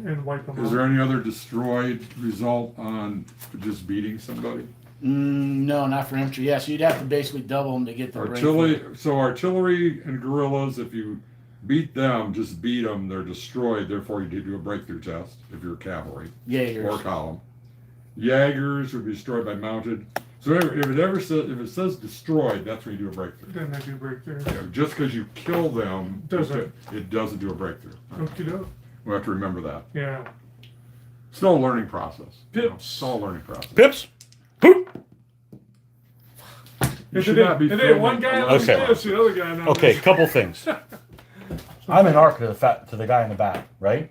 B: And wipe them
C: them. Is
B: out.
C: there any other destroyed result on just beating somebody?
D: No, not for infantry. Yeah, so you'd have to basically double them to get the
C: Artillery. So artillery and guerrillas, if you beat them, just beat them. They're destroyed. Therefore, you do a breakthrough test if you're cavalry
D: Yeah,
C: or
D: yours.
C: column. Jaegers would be destroyed by mounted. So if it says destroyed, that's when you do a breakthrough.
B: Then they do breakthrough.
C: Yeah, just because you kill them,
B: Doesn't.
C: it doesn't do a breakthrough.
B: Okie doke.
C: We have to remember that.
B: Yeah.
C: Still a learning process. you know,
B: Pips.
C: Still a learning process.
A: Pips. Boop.
C: You
B: If
C: should
B: it
C: not be
B: ain't
C: filming
B: one guy
C: a
B: on
A: Okay.
B: this, the other guy on
A: Okay,
B: this.
A: couple things. I'm an arc to the guy in the back, right?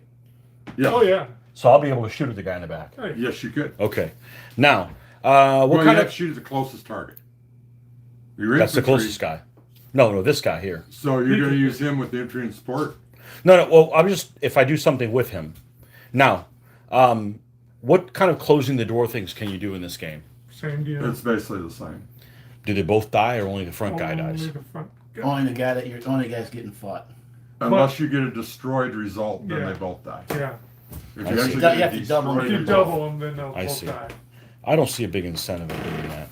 C: Yeah.
B: Oh yeah.
A: So I'll be able to shoot at the guy in the back.
B: Hey.
C: Yes, you could.
A: Okay. Now, what
C: Well, you
A: kind
C: have to
A: of?
C: shoot at the closest target. Your
A: That's the
C: infantry-
A: closest guy. No, this guy here.
C: So you're going to use him with the infantry and support?
A: No. Well, I'm just if I do something with him. Now, what kind of closing the door things can you do in this game?
B: Same deal.
C: It's basically the same.
A: Do they both die, or only the front guy
B: Only
A: dies?
B: the front guy.
D: Only the guy that you're only the guy's getting fought.
C: Unless you get a destroyed result, then
B: Yeah.
C: they both die.
B: Yeah.
C: If
A: I
C: you
A: see.
C: actually
D: You
C: get a
D: have to double
C: destroyed
B: If you
D: them.
C: result-
B: double them, then they'll
A: I
B: both
A: see.
B: die.
A: I don't see a big incentive in doing that.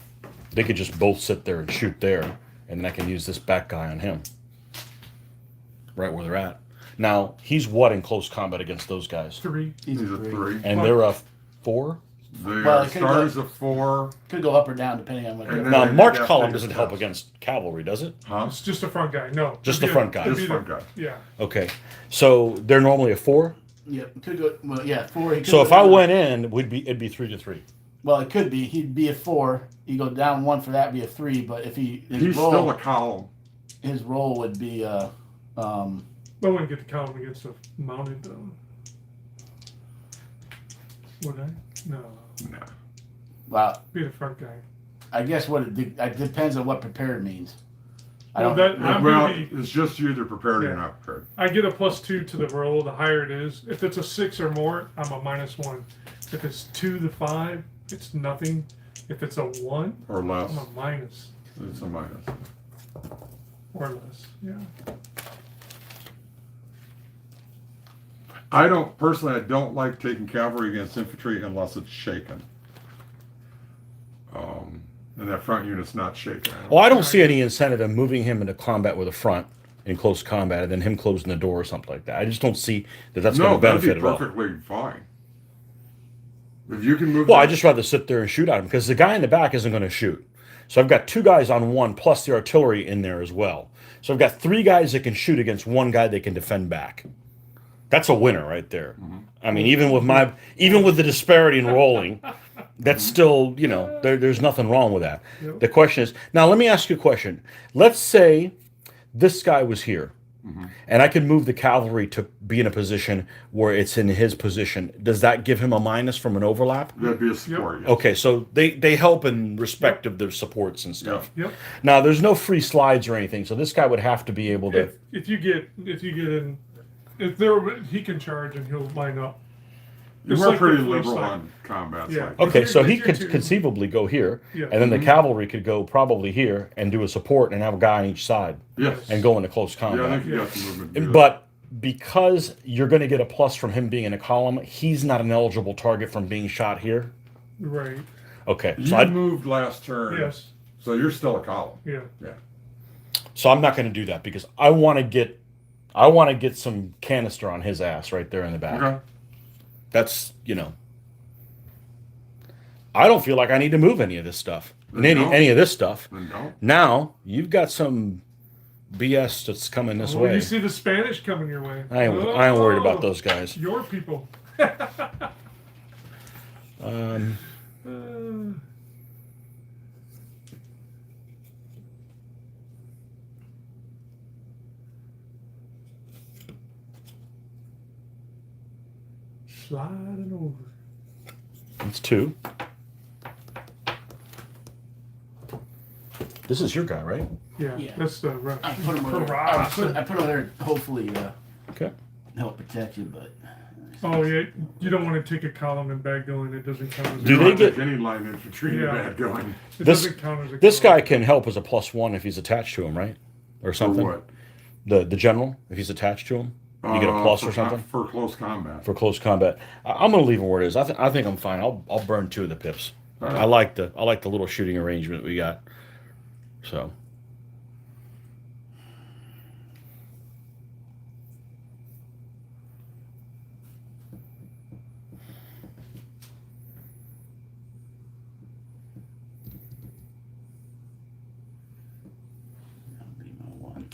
A: They could just both sit there and shoot there, and then I can use this back guy on him. Right where they're at. Now, he's what in close combat against those guys?
B: 3.
C: He's a 3.
A: And they're a 4?
C: They
D: Well,
C: are
D: it could
C: starters of 4.
D: Could go up or down depending on what.
C: And
D: they're-
C: then-
A: Now,
C: they
A: March
C: have to
A: column
C: take a
A: doesn't help
C: test.
A: against cavalry, does it?
C: Huh?
B: It's just a front guy. No.
A: Just
B: It'd
A: the
B: be
A: front guy.
B: it'd
C: Just
B: be
C: front guy.
B: Yeah.
A: Okay. So they're normally a 4?
D: Yeah, could go. Well, yeah, 4. He could
A: So
D: go
A: if I
D: down.
A: went in, it'd be 3 to 3.
D: Well, it could be. He'd be a 4. You go down 1 for that, be a 3. But if his
C: He's
D: roll,
C: still a column.
D: his roll would be
B: But when you get the column against a mounted though. Would I? No.
C: Nah.
D: well,
B: Be the front guy.
D: I guess what it depends on what prepared means. I
B: Well,
D: don't.
B: that- I'm
C: Well,
B: gonna be-
C: it's just you either prepared or
B: Yeah.
C: you're not prepared.
B: I get a +2 to the roll. The higher it is, if it's a 6 or more, I'm a -1. If it's 2 to 5, it's nothing. If it's a 1,
C: Or less.
B: I'm a minus
C: It's a minus.
B: or less. Yeah.
C: I don't like taking cavalry against infantry unless it's shaken. And that front unit's not shaken.
A: Well, I don't see any incentive in moving him into combat with a front in close combat and then him closing the door or something like that. I just don't see that that's going
C: No,
A: to
C: that'd
A: benefit
C: be
A: at all.
C: perfectly fine. If you can move.
A: Well, I
C: them-
A: just rather sit there and shoot at him because the guy in the back isn't going to shoot. So I've got 2 guys on 1 plus the artillery in there as well. So I've got 3 guys that can shoot against 1 guy that can defend back. That's a winner right there. I mean, even with the disparity in rolling, that's still, there's nothing wrong with that.
B: Yep.
A: The question is, now let me ask you a question. Let's say this guy was here and I can move the cavalry to be in a position where it's in his position. Does that give him a minus from an overlap?
C: That'd be a support. Yes.
A: Okay, so they help in respect of their supports and stuff.
B: Yep.
A: Now there's no free slides or anything, so this guy would have to be able to.
B: If you get in, he can charge and he'll line up. Just
C: We're
B: like
C: pretty
B: the police
C: liberal
B: line.
C: on combat.
B: Yeah.
C: Like,
A: Okay, so
B: If
A: he
B: you're
A: could
B: too-
A: conceivably go here,
B: Yeah.
A: and then the cavalry could go probably here and do a support and have a guy on each side
C: yes.
A: and go into close
C: Yeah, I
A: combat.
C: think you got some movement. to do that.
A: But because you're going to get a plus from him being in a column, he's not an eligible target from being shot here.
B: Right.
A: Okay,
C: You
A: so
C: moved last turn.
B: Yes.
C: So you're still a column.
B: Yeah.
C: Yeah.
A: so I'm not going to do that because I want to get some canister on his ass right there in the back.
C: Okay.
A: That's I don't feel like I need to move any of this stuff.
C: Then
A: Any
C: don't.
A: any of this stuff.
C: Then don't.
A: Now you've got some BS that's coming this
B: Well,
A: way.
B: you see the Spanish coming your way.
A: I ain't worried about those guys.
B: Your people. Sliding over.
A: It's 2. This is your guy, right?
B: Yeah,
D: Yeah.
B: that's the right.
D: I put them over there. I put them there hopefully
A: Okay.
D: help protect you, but
B: Oh yeah, you don't want to take a column and bag going. It doesn't count as.
A: Do
B: a
A: they
C: Don't
A: get-
C: take any line infantry
B: Yeah.
C: bad going.
B: It
A: this-
B: doesn't count as a.
A: This
B: column.
A: guy can help as a +1 if he's attached to him, right? Or
C: For
A: something.
C: what?
A: The general, if he's attached to him, you get a plus or something
C: For close combat.
A: for close combat. I'm gonna leave it where it is. I think I'm fine. I'll burn 2 of the pips. I like the little shooting arrangement we got. So.
D: that'll be my one.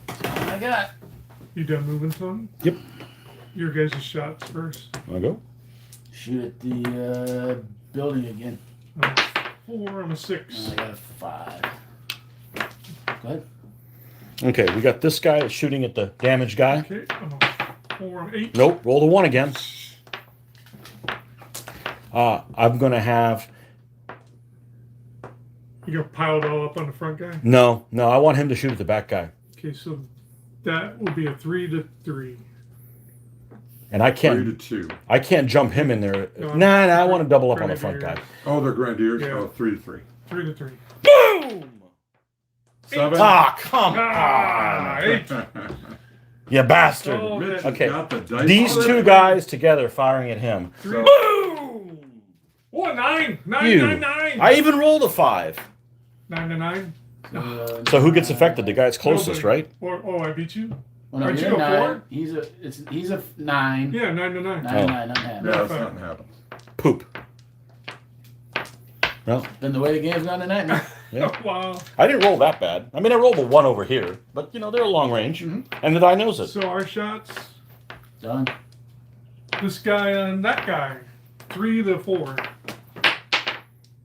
D: That's all I got.
B: You done moving, son?
A: Yep.
B: Your guys' shots first.
A: Wanna go?
D: Shoot at the building again.
B: 4 and a 6.
D: I got a 5. Go ahead.
A: Okay, we got this guy shooting at the damaged guy.
B: Okay, I'm a 4 and 8.
A: Nope, roll the 1 again. I'm gonna have
B: You got piled all up on the front guy.
A: no. I want him to shoot at the back guy,
B: Okay, so that will be a 3 to 3.
A: and I
C: 3
A: can't.
C: to 2.
A: I can't jump him in there.
B: No,
A: Nah, I want to double up on the front guy.
C: Oh, they're grenadiers.
B: Yeah.
C: Oh, 3 to 3.
B: 3 to 3.
A: Boom!
C: 7.
A: Ah, come
B: Ah,
A: on,
B: 8.
A: you bastard!
B: Oh,
C: Mitch has
A: Okay.
C: got the dice.
A: These
C: on
A: 2
C: it.
A: guys together firing at him.
C: So,
A: Boom!
B: Oh, 9. 9,
A: You.
B: 9, 9.
A: I even rolled a 5.
B: 9 to 9.
A: So who gets affected? The guy's closest,
B: Nobody.
A: right?
B: Oh, I beat you?
D: Well, no,
B: Aren't
D: you're
B: you a
D: 9.
B: 4?
D: He's a 9.
B: Yeah, 9 to 9.
D: 9,
A: Oh.
D: 9, not half.
C: yeah, that's nothing happens.
A: Poop. Well,
D: Been the way the game's gone tonight. Man.
A: yeah.
B: Wow.
A: I didn't roll that bad. I mean, I rolled a 1 over here, but they're long range, and the die knows it.
B: So our shots,
D: Done.
B: this guy and that guy, 3 to 4.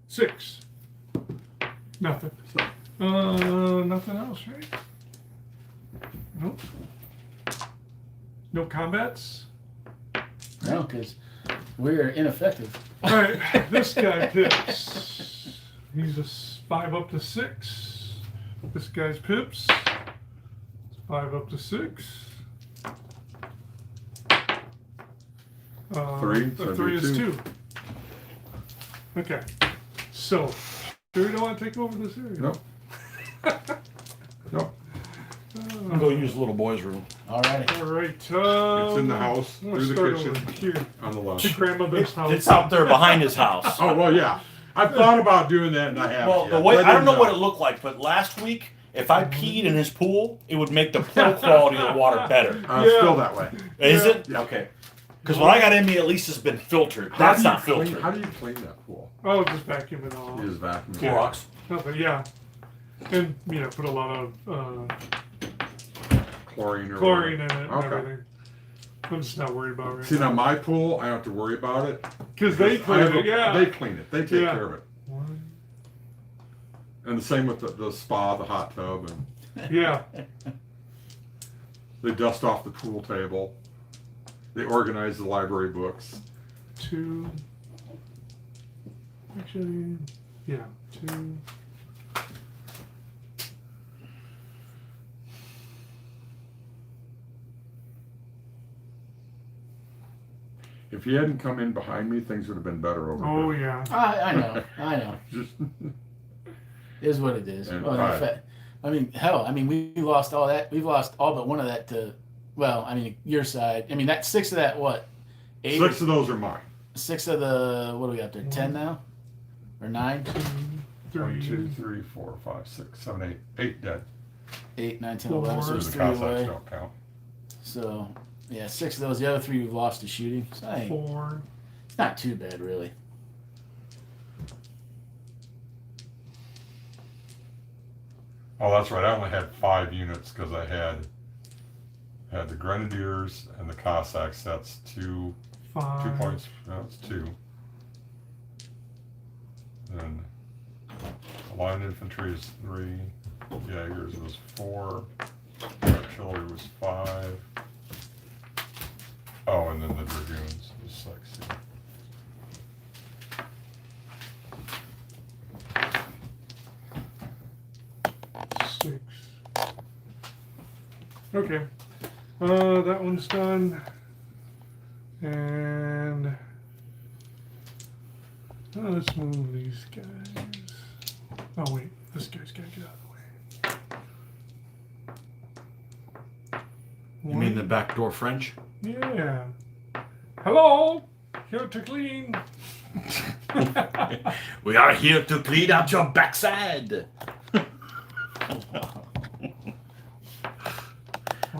B: 6. Nothing. Nothing else, right? Nope. No combats?
D: No, because we're ineffective.
B: Alright, this guy pips. He's a 5 up to 6. This guy's pips. 5 up to 6.
C: 3, so
B: A 3 is 2. Okay. So, do we don't want to take over this area?
C: Nope. Nope.
A: I'll go use the little boy's room.
D: Alrighty.
B: Alright,
C: It's in the house,
B: I'm gonna
C: through the
B: start
C: kitchen,
B: over here.
C: on the left.
B: To grandmother's house.
A: It's out there behind his house.
C: Oh, well, yeah. I thought about doing that and I haven't
A: Well,
C: yet.
A: the way
C: But
A: I don't know
C: didn't
A: what it looked like, but last week, if I peed in his pool, it would make the pool quality of the water better.
C: It's still that way.
A: Is it?
C: Yeah.
A: Okay. Because when I got in me, at least it's been filtered. That's not
C: How do
A: filtered.
C: you clean that pool?
B: Oh, just vacuum it all.
C: You just vacuum it.
A: Clorox.
B: Nothing, yeah. And, put a lot of
C: Chlorine or
B: chlorine in it and
C: Okay.
B: everything. I'm just not worried about it.
C: See, now my pool, I don't have to worry about it.
B: Because they clean it, yeah.
C: They clean it. They take
B: Yeah.
C: care of it. And the same with the spa, the hot tub, and
B: Yeah.
C: they dust off the pool table. They organize the library books.
B: 2. Actually, yeah, 2.
C: If you hadn't come in behind me, things would have been better over
B: Oh
C: here.
B: yeah.
D: I know.
C: Just
D: It is what it is.
C: And
D: Well, in
C: five.
D: fact, I mean, hell, I mean, we lost all that. We've lost all but one of that to, well, I mean, your side. I mean, that 6 of that, what? 8?
C: 6 of those are mine.
D: 6 of the, what do we got there? 10 now? Or 9?
B: 2,
C: 1,
B: 3.
C: 2, 3, 4, 5, 6, 7, 8. 8 dead.
D: 8, 9, 10,
B: 4.
D: 11. So
C: The
D: it's 3
C: Cossacks
D: away.
C: don't count.
D: So, yeah, 6 of those. The other 3 we've lost to shooting. So, hey,
B: 4.
D: it's not too bad, really.
C: Oh, that's right. I only had 5 units because I had the Grenadiers and the Cossacks. That's 2
B: 5.
C: points. No, it's 2. Then line infantry is 3. Jaegers was 4. Artillery was 5. Oh, and then the Dragoons was 6. Yeah.
B: Six. Okay. That one's done. And let's move these guys. Oh wait, this guy's gotta get out of the way.
A: You mean the backdoor French?
B: Yeah. Hello. Here to clean.
A: We are here to clean out your backside.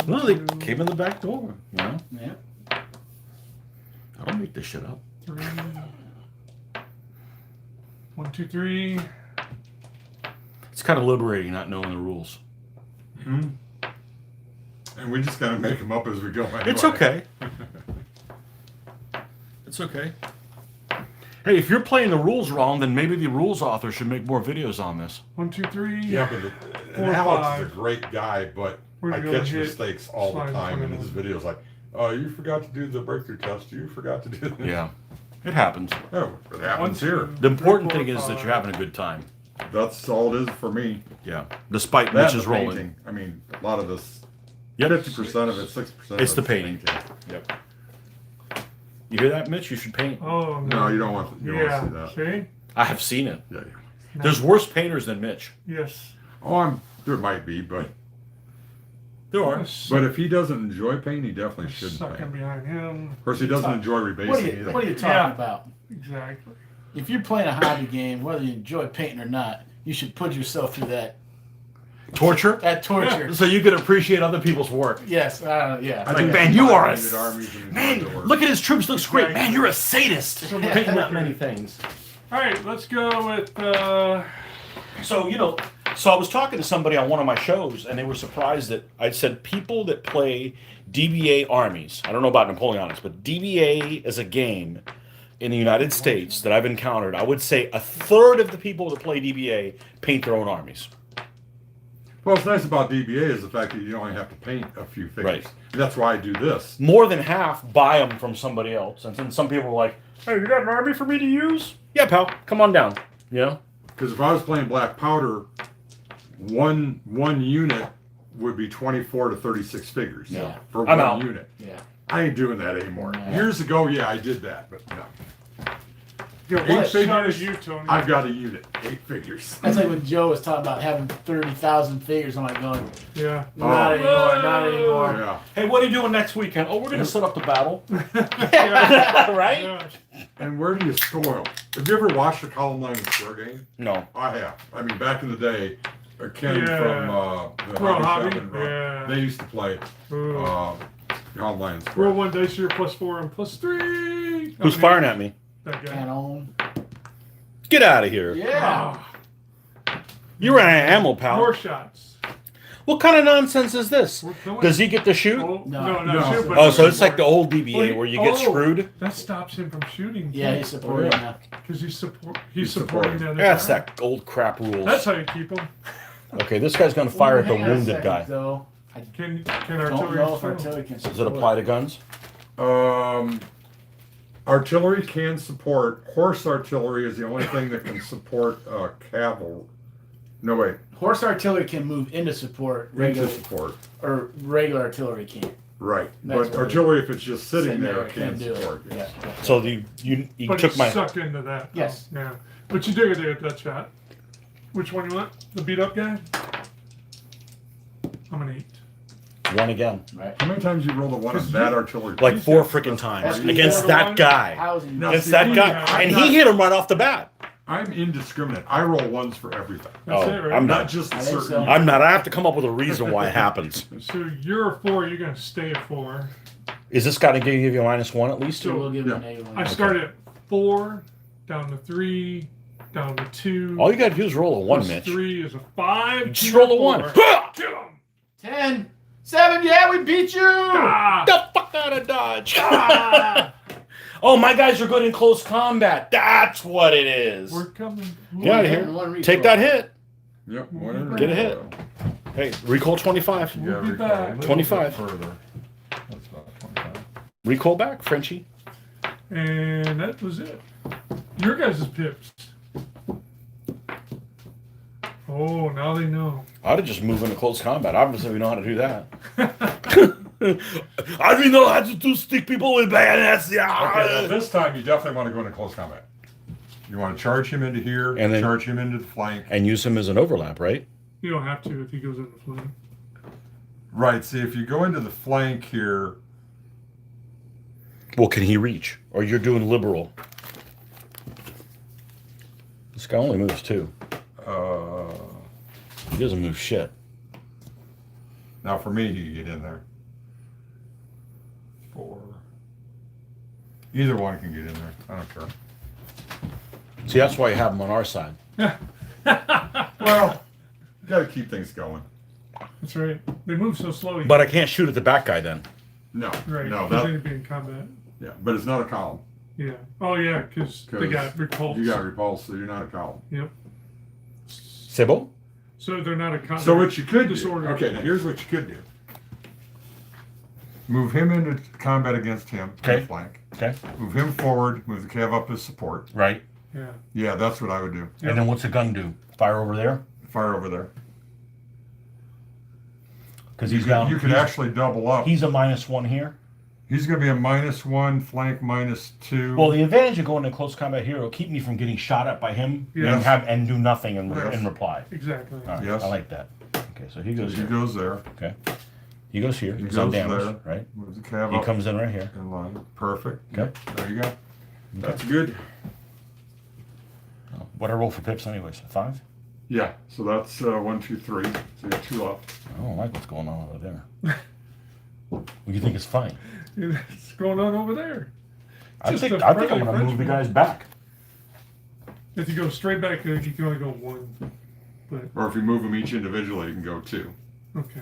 A: Well, they came in the back door. You know?
D: Yeah.
A: I don't make this shit up.
B: 3. 1, 2, 3.
A: It's kind of liberating not knowing the rules.
C: And we just gotta make them up as we go. Anyway.
A: It's okay. It's okay. Hey, if you're playing the rules wrong, then maybe the rules author should make more videos on this.
B: 1, 2, 3.
C: Yeah, but and
B: 4,
C: Alex
B: 5.
C: is a great guy, but
B: We're
C: I
B: gonna
C: catch
B: hit
C: mistakes all the
B: slide
C: time in
B: one.
C: his videos. Like, oh, you forgot to do the breakthrough test. You forgot to do this.
A: Yeah, it happens.
C: Oh, it happens
B: 1,
C: here.
B: 2,
A: The important
B: 3,
A: thing
B: 4,
A: is that
B: 5.
A: you're having a good time.
C: That's all it is for me.
A: Yeah, despite
C: That and
A: Mitch's
C: the
A: rolling.
C: painting. I mean, a lot of this,
A: Yep.
C: 50% of it, 6%.
A: It's
C: of
A: the
C: it's
A: painting. Yep. You hear that, Mitch? You should paint.
B: Oh
C: No, you don't want. You don't
B: yeah.
C: want to see that.
B: See?
A: I have seen it.
C: Yeah, yeah.
A: There's worse painters than Mitch.
B: Yes.
C: Oh, there might be, but
A: There are.
C: if he doesn't enjoy painting, he definitely shouldn't
B: Sucking
C: paint.
B: behind him.
C: Of course, he doesn't enjoy rebasing
D: What are you,
C: either.
D: what are you talking
B: Yeah.
D: about?
B: Exactly.
D: If you're playing a hobby game, whether you enjoy painting or not, you should put yourself through that
A: Torture?
D: torture.
A: So you can appreciate other people's work.
D: Yes, yeah.
C: I
A: Like,
C: think
A: man,
C: it's
A: you are a
C: painted armies and
A: Man,
C: enjoy the work.
A: look at his troops. Looks great. Man, you're a sadist. Painting that many things.
B: All right, let's go with.
A: So, I was talking to somebody on one of my shows, and they were surprised that I said people that play DBA armies, I don't know about Napoleonics, but DBA as a game in the United States that I've encountered, I would say a third of the people that play DBA paint their own armies.
C: Well, what's nice about DBA is the fact that you only have to paint a few figures.
A: Right.
C: And that's why I do this.
A: More than half buy them from somebody else. And then some people are like, hey, you got an army for me to use? Yeah, pal, come on down.
C: Because if I was playing Black Powder, one unit would be 24 to 36 figures
A: Yeah.
C: for
A: I'm
C: one
A: out.
C: unit.
D: Yeah.
C: I ain't doing that anymore.
D: Yeah.
C: Years ago, yeah, I did that, but no.
B: Yeah,
C: 8
B: what shot
C: figures,
B: is you, Tony?
C: I've got a unit, 8 figures.
D: That's like when Joe was talking about having 30,000 figures. I'm like going,
B: Yeah.
D: not anymore, not anymore.
C: Yeah.
A: Hey, what are you doing next weekend? Oh, we're going to set up the battle.
B: Yeah.
A: Right?
B: Yeah.
C: And where do you spoil? Have you ever watched the Column Line and Square game?
A: No.
C: I have. I mean, back in the day, Ken
B: Yeah.
C: from the
B: Pro
C: Hobby
B: Hobby?
C: Shop in
B: Yeah.
C: they used to play
B: Ooh.
C: Column Line and
B: Roll
C: Square.
B: 1 dice, you're +4 and +3.
A: Who's firing at me?
B: That guy.
D: Canon.
A: Get out of here.
D: Yeah.
B: Ah,
A: You ran out of ammo, pal.
B: more shots.
A: What kind of nonsense is this?
B: We're going-
A: Does he get to shoot?
B: Oh,
D: No.
B: no, shoot, but
A: Oh, so
B: he's
A: it's like the
B: supporting.
A: old DBA where you get screwed?
B: That stops him from shooting.
D: Yeah, he's supporting now.
B: Because he's supporting
C: He's
B: the other
A: That's
B: guy.
A: that old crap rules.
B: That's how you keep him.
A: Okay, this guy's gonna fire at the
D: Hang on a
A: wounded
D: second,
A: guy.
D: Though. I
B: Can
D: don't
B: artillery
D: know if
B: still?
D: artillery can
A: Does it
D: support.
A: apply to guns?
C: Artillery can support. Horse artillery is the only thing that can support cavalry. No, wait.
D: Horse artillery can move into support.
C: Into
D: Regular
C: support.
D: or regular artillery can't.
C: Right.
D: That's
C: But
D: what
C: artillery, if it's just sitting there,
D: it
C: can
D: do it.
C: support.
D: Yeah.
C: Yes.
A: So you
B: But
A: took
B: it's
A: my.
B: sucked into that.
D: Yes.
B: Yeah. But you do get that shot. Which one you want? The beat up guy? I'm an 8.
A: One again.
D: Right.
C: How many times you rolled a one of that artillery?
A: Like 4 freaking times
D: That's
A: against
B: four to
A: that
B: one.
A: guy.
D: Housing.
C: No.
A: Against
C: see,
A: that
C: me,
A: guy.
C: I'm
A: And
C: not-
A: he hit him right off the bat.
C: I'm indiscriminate. I roll ones for everything.
B: That's
A: Oh,
B: it, right?
A: I'm
C: Not
A: not.
C: just
D: I think
C: certain.
D: so.
A: I'm not. I have to come up with a reason why it happens.
B: So you're a 4, you're going to stay a 4.
A: Is this got to give you a -1 at least?
D: So we'll give him an
C: Yeah.
D: A1.
B: I started at 4, down to 3, down to 2.
A: All you got to do is roll a 1,
B: plus
A: Mitch.
B: 3 is a 5.
A: You just roll a 1.
B: Get him!
D: 10, 7. Yeah, we beat you.
B: Ah!
A: The fuck out of Dodge.
B: Ah!
A: Oh, my guys are good in close combat. That's what it is.
B: We're coming.
A: Get out of
D: hit
A: here.
D: and one recoil.
A: Take that hit.
C: Yep. One
A: Get a hit. Hey, recall 25.
C: You
B: We'll
C: gotta
B: be
C: recall
B: back.
C: a little
A: 25.
C: bit further. That's about 25.
A: Recall back, Frenchie.
B: And that was it. Your guys' pips. Oh, now they know.
A: I ought to just move into close combat. Obviously, we know how to do that. I don't know how to stick people with bayonets.
C: Okay, now
A: Yeah.
C: this time you definitely want to go into close combat. You want to charge him into here,
A: And then-
C: charge him into the flank.
A: And use him as an overlap, right?
B: You don't have to if he goes in the flank.
C: Right, see, if you go into the flank here,
A: Well, can he reach? Or you're doing liberal. This guy only moves 2. He doesn't move shit.
C: now for me, he can get in there. 4. Either one can get in there. I don't care.
A: See, that's why you have him on our side.
C: Well, you got to keep things going.
B: That's right. They move so slowly.
A: But I can't shoot at the back guy then.
C: No,
B: right.
C: no,
B: Because
C: that,
B: they'd be in combat.
C: yeah, but it's not a column.
B: Yeah. Oh, yeah, because they
C: 'Cause
B: got repulsed.
C: You got repulsed, so you're not a column.
B: Yep.
A: C'est bon?
B: So they're not a combat.
C: So what you could do,
B: disorder.
C: okay, now here's what you could do. Move him into combat against him, in
A: Okay.
C: the flank.
A: Okay.
C: Move him forward, move the cav up as support.
A: Right.
B: Yeah.
C: Yeah, that's what I would do.
A: And then what's the gun do? Fire over there?
C: Fire over there.
A: Because he's down.
C: You could actually double up.
A: He's a -1 here.
C: He's going to be a -1, flank -2.
A: Well, the advantage of going to close combat here will keep me from getting shot at by him
B: Yes.
A: and do nothing in
C: Yes.
A: reply.
B: Exactly.
A: All right,
C: Yes.
A: I like that. Okay, so he goes
C: he
A: here.
C: goes there.
A: Okay. He goes here.
C: He
A: He's
C: goes
A: undamaged,
C: there.
A: right?
C: Move the cav
A: He
C: up
A: comes in right here.
C: in line. Perfect.
A: Okay.
C: There you go. That's good.
A: What I roll for pips anyways? 5?
C: Yeah, so that's 1, 2, 3. So you got 2 left.
A: I don't like what's going on over there. What do you think is funny?
B: What's going on over there?
A: I
B: Just
A: think
B: a
A: I'm going to
B: friendly
A: move the
B: Frenchman.
A: guys back.
B: If you go straight back, you can only go 1. But,
C: Or if you move them each individually, you can go 2.
B: okay.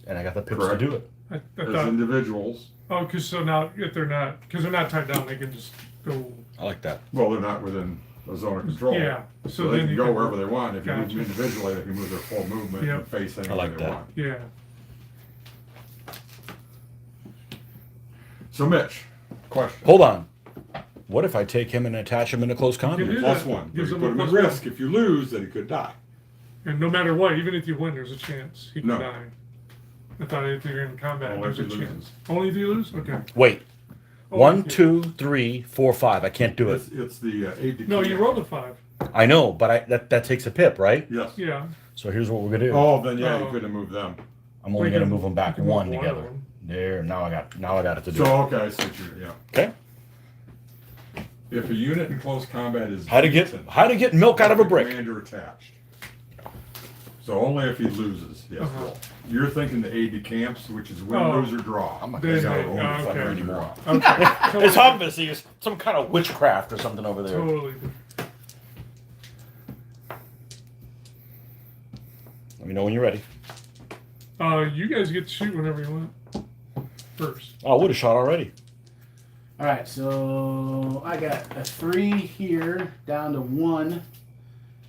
A: And I got the pips
C: Correct.
A: to do it.
B: I
C: As
B: thought,
C: individuals.
B: oh, because so now, if they're not, because they're not tied down, they can just go,
A: I like that.
C: Well, they're not within a zone of control.
B: yeah.
C: So,
B: So
C: they
B: then
C: can
B: you
C: go wherever they want. If you move
B: Gotcha.
C: them individually, they can move their full movement
B: Yep.
C: and face anywhere
A: I like
C: they
A: that.
C: want.
B: Yeah.
C: So, Mitch, question.
A: Hold on. What if I take him and attach him into close
B: You
A: combat?
B: do
C: Plus
B: that.
C: 1.
B: Gives
C: You
B: them
C: put
B: a
C: him at
B: plus
C: risk. If you lose, then he could die.
B: And no matter what, even if you win, there's a chance he can
C: No.
B: die. I thought if you're in combat,
C: Only
B: there's a
C: if he
B: chance.
C: loses.
B: Only if you lose? Okay.
A: Wait.
B: Oh,
A: 1,
B: okay.
A: 2, 3, 4, 5. I can't do it.
C: It's the aid de
B: No,
C: camp.
B: you rolled a 5.
A: I know, but that takes a pip, right?
C: Yes.
B: Yeah.
A: So here's what we're gonna do.
C: Oh, then yeah, you
B: Oh.
C: could have moved them.
A: I'm only
B: We
A: gonna
B: can-
A: move them
B: we
A: back
B: can move
A: 1
B: one of
A: together.
B: them.
A: There. Now I got it to do.
C: So,
A: it.
C: okay, I see what you're, yeah.
A: Okay.
C: If a unit in close combat is
A: How to get milk out of a brick.
C: Commander attached. So only if he loses, yes.
B: Uh-huh.
C: roll. You're thinking the aid de camps, which is win,
B: Oh.
C: lose, or draw.
A: I'm not
B: Then
A: gonna
B: they-
A: roll
B: okay.
A: fucker anymore.
B: Okay.
A: It's obviously it's some kind of witchcraft or something over there.
B: Totally.
A: Let me know when you're ready.
B: You guys get to shoot whenever you want. First.
A: Oh, I would have shot already.
D: All right, so I got a 3 here down to 1, and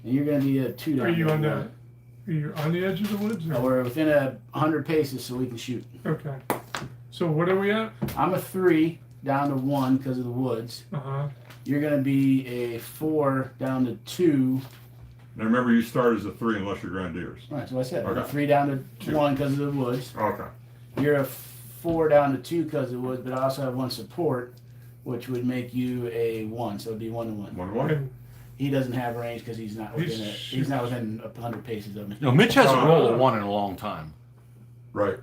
D: you're gonna be a 2 down.
B: Are you
D: to
B: on
D: 1.
B: Are you on the edge of the woods? Or?
D: We're within 100 paces, so we can shoot.
B: Okay. So what are we at?
D: I'm a 3 down to 1 because of the woods. You're gonna be a 4 down to 2.
C: Now remember, you start as a 3 unless you're Grenadiers.
D: All right, so I said I'm a
C: Okay.
D: 3 down to
C: 2.
D: 1 because of the woods.
C: Okay.
D: You're a 4 down to 2 because of the woods, but I also have 1 support, which would make you a 1, so it'd be 1 to 1.
C: 1 to 1.
B: And
D: He doesn't have range because he's not within he's not within 100 paces of me.
A: No, Mitch hasn't rolled a 1 in a long time.
C: Right.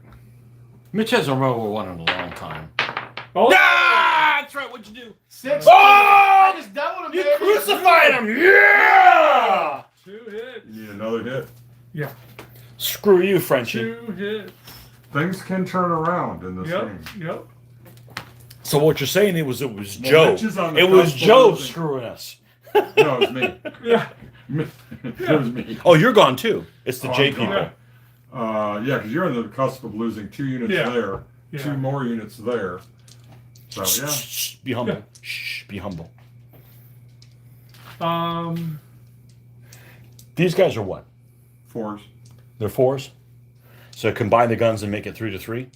A: Mitch hasn't rolled a 1 in a long time.
B: oh,
A: Ah, that's right. What'd you do?
D: 6.
A: Oh!
D: I just doubled him.
A: You
D: baby.
A: crucified him! Yeah!
B: 2 hits.
C: You need another hit.
B: Yeah.
A: Screw you, Frenchie.
B: 2 hits.
C: Things can turn around in this game.
B: Yep.
A: So what you're saying it was
C: Well,
A: Joe.
C: Mitch is on the
A: It was
C: cusp of
A: Joe
C: losing.
A: screwing us.
C: No, it was me.
B: Yeah.
C: It was me.
A: Oh, you're gone too. It's the
C: Oh,
A: J
C: I'm
A: people.
C: gone. Yeah, because you're on the cusp of losing 2 units
B: Yeah.
C: there,
B: Yeah.
C: 2 more units there. So yeah.
A: Shh, be humble.
B: Yeah.
A: Shh, be humble. These guys are what?
C: 4s.
A: They're 4s. So combine the guns and make it 3 to 3.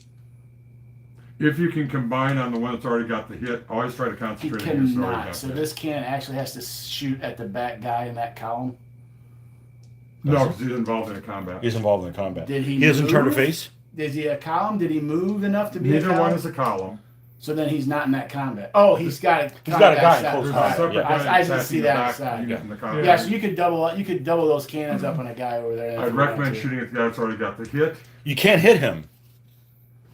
C: If you can combine on the one that's already got the hit, always try to
D: He
C: concentrate on your already
D: cannot.
C: got
D: So
C: the hit.
D: this cannon actually has to shoot at the back guy in that column.
C: No, because he's involved in a combat.
A: He's involved in the combat.
D: Did he
A: doesn't turn to
D: move?
A: face.
D: Is he a column? Did he move enough to be a
C: Neither
D: column?
C: one is a column.
D: So then he's not in that combat. Oh, he's got a
A: He's got a guy in
D: shot.
A: close
C: There's
A: combat.
C: a separate
A: Yeah.
C: guy
D: I just
C: attacking
D: see
C: the
D: that
C: back
D: inside.
C: unit in the combat.
D: Yeah, so you could double those cannons up on a guy over there.
C: I'd recommend shooting at the guy that's already got the hit.
A: You can't hit him.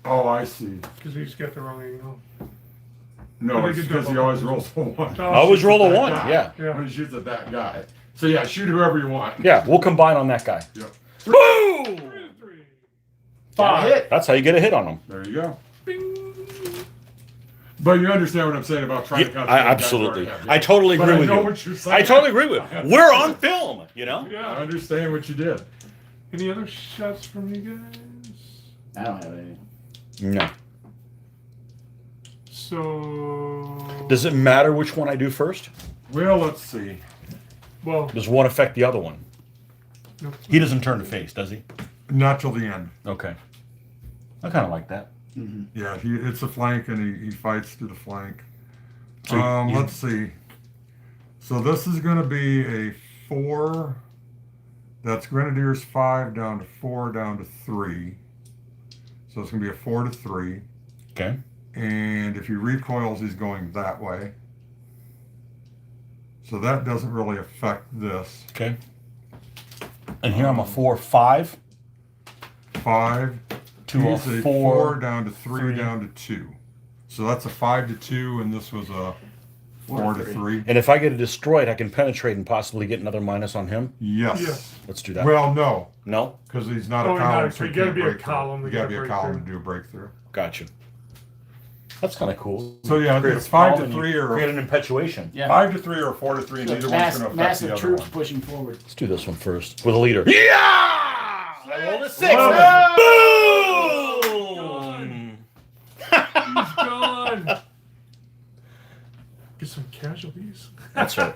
C: Oh, I see.
B: Because he's got the wrong angle.
C: No,
B: But
C: it's
B: he could
C: because he
B: double.
C: always rolls a 1.
B: Oh,
A: I always roll a
C: That
A: 1.
C: guy.
A: Yeah.
B: Yeah.
C: When he shoots at that guy. So yeah, shoot whoever you want.
A: Yeah, we'll combine on that guy.
C: Yep.
A: Boom!
B: 3.
D: Got a hit.
A: That's how you get a hit on him.
C: There you go.
B: Bing.
C: But you understand what I'm saying about trying to
A: Yeah,
C: concentrate on guys
A: absolutely.
C: who already have
A: I
C: hit.
A: totally
C: But
A: agree
C: I
A: with
C: know
A: you.
C: what you're saying.
A: I totally agree with you. We're on film, you know?
C: I
B: Yeah.
C: understand what you did.
B: Any other shots from you guys?
D: I don't have any.
A: No.
B: So.
A: Does it matter which one I do first?
C: Well, let's see.
B: Well,
A: Does one affect the other one?
B: no.
A: He doesn't turn to face, does he?
C: Not till the end.
A: Okay. I kind of like that.
C: Yeah, he hits the flank and he fights to the flank.
A: So you-
C: Let's see. So this is going to be a 4. That's Grenadiers 5 down to 4 down to 3. So it's going to be a 4 to 3.
A: Okay.
C: And if he recoils, he's going that way. So that doesn't really affect this.
A: Okay. And here I'm a 4-5
C: 5
A: to a
C: he's a
A: 4.
C: down to 3
A: 3.
C: down to 2. So that's a 5 to 2, and this was a 4 to 3.
A: And if I get it destroyed, I can penetrate and possibly get another minus on him.
C: Yes.
B: Yes.
A: Let's do that.
C: Well, no,
A: No?
C: because he's not
B: Oh,
C: a column.
B: no,
C: so
B: you
C: he
B: gotta
C: can't
B: be a
C: break through.
B: column to
C: You
B: get
C: gotta
B: a
C: be a
B: breakthrough.
C: column to do a breakthrough.
A: Gotcha. That's kind of cool.
C: So yeah,
A: Create
C: it's
A: a
C: 5 to
A: column and
C: 3
A: you
C: or
A: create an impetuation.
D: Yeah.
C: 5 to 3 or 4 to 3, and neither one's going to affect
D: Massive
C: the other
D: troops
C: one.
D: pushing forward.
A: Let's do this one first with a leader. Yeah! I rolled a 6. Boom!
B: He's gone. Get some casualties.
A: That's right.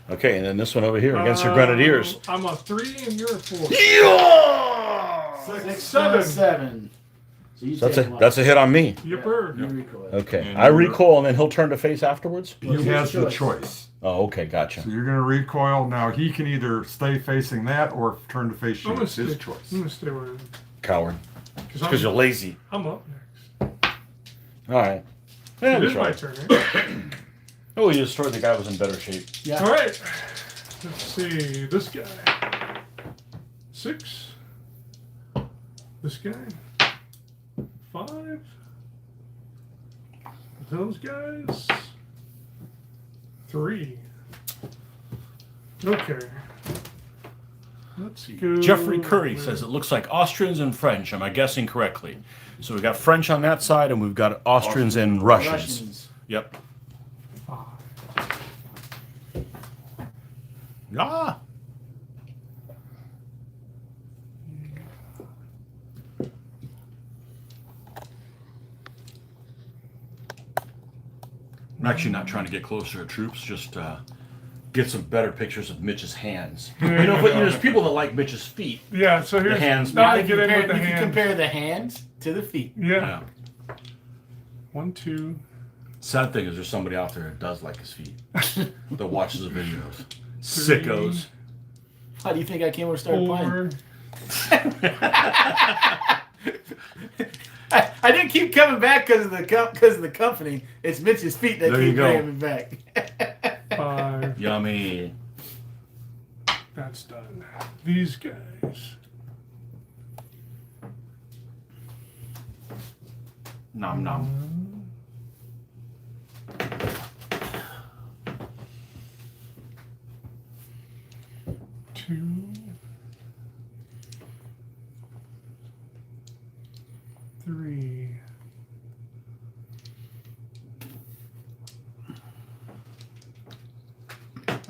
A: Okay, and then this one over here against your Grenadiers.
B: I'm a 3 and you're a 4.
A: Yeah!
D: 6,
B: 7.
D: 7. So you
A: That's
D: take
A: a
D: one.
A: that's a hit on me.
B: Yipper.
D: You recoil.
A: Okay,
C: And
A: I
C: you're-
A: recoil and then he'll turn to face afterwards.
C: He
D: Well, it's
C: has
D: his
C: the
D: choice.
C: choice.
A: Oh, okay, gotcha.
C: So you're going to recoil. Now he can either stay facing that or turn to face you.
B: I'm gonna
C: It's his
B: stay.
C: choice.
B: I'm gonna stay where I am.
A: Coward.
B: Because
A: Because you're lazy.
B: I'm up next.
A: All right. Yeah,
B: It
A: that's
B: is my
A: right.
B: turn, right?
A: Oh, you destroyed the guy who was in better shape.
D: Yeah.
B: All right. Let's see. This guy. 6. This guy. 5. Those guys. 3. Okay. Let's go.
A: Jeffrey Curry says it looks like Austrians and French. Am I guessing correctly? So we've got French on that side, and we've got Austrians and Russians.
D: Russians.
A: Yep.
B: 5.
A: Ah. I'm actually not trying to get closer to troops, just get some better pictures of Mitch's hands.
B: There you
A: But
B: go.
A: there's people that like Mitch's feet.
B: Yeah, so here's
A: hands.
B: now I
D: You
B: get in
D: compare,
B: with the
D: you can
B: hands.
D: compare the hands to the feet.
B: Yeah. 1, 2.
A: Sad thing is there's somebody out there that does like his feet. That watches the videos.
B: 3,
A: Sickos.
D: How do you think I came over and started
B: 4.
D: playing? I didn't keep coming back because of the company. It's Mitch's feet that
A: There you
D: keep
A: go.
D: bringing me back.
B: 5.
A: Yummy.
B: That's done. These guys.
A: Nom nom.
B: 2. 3.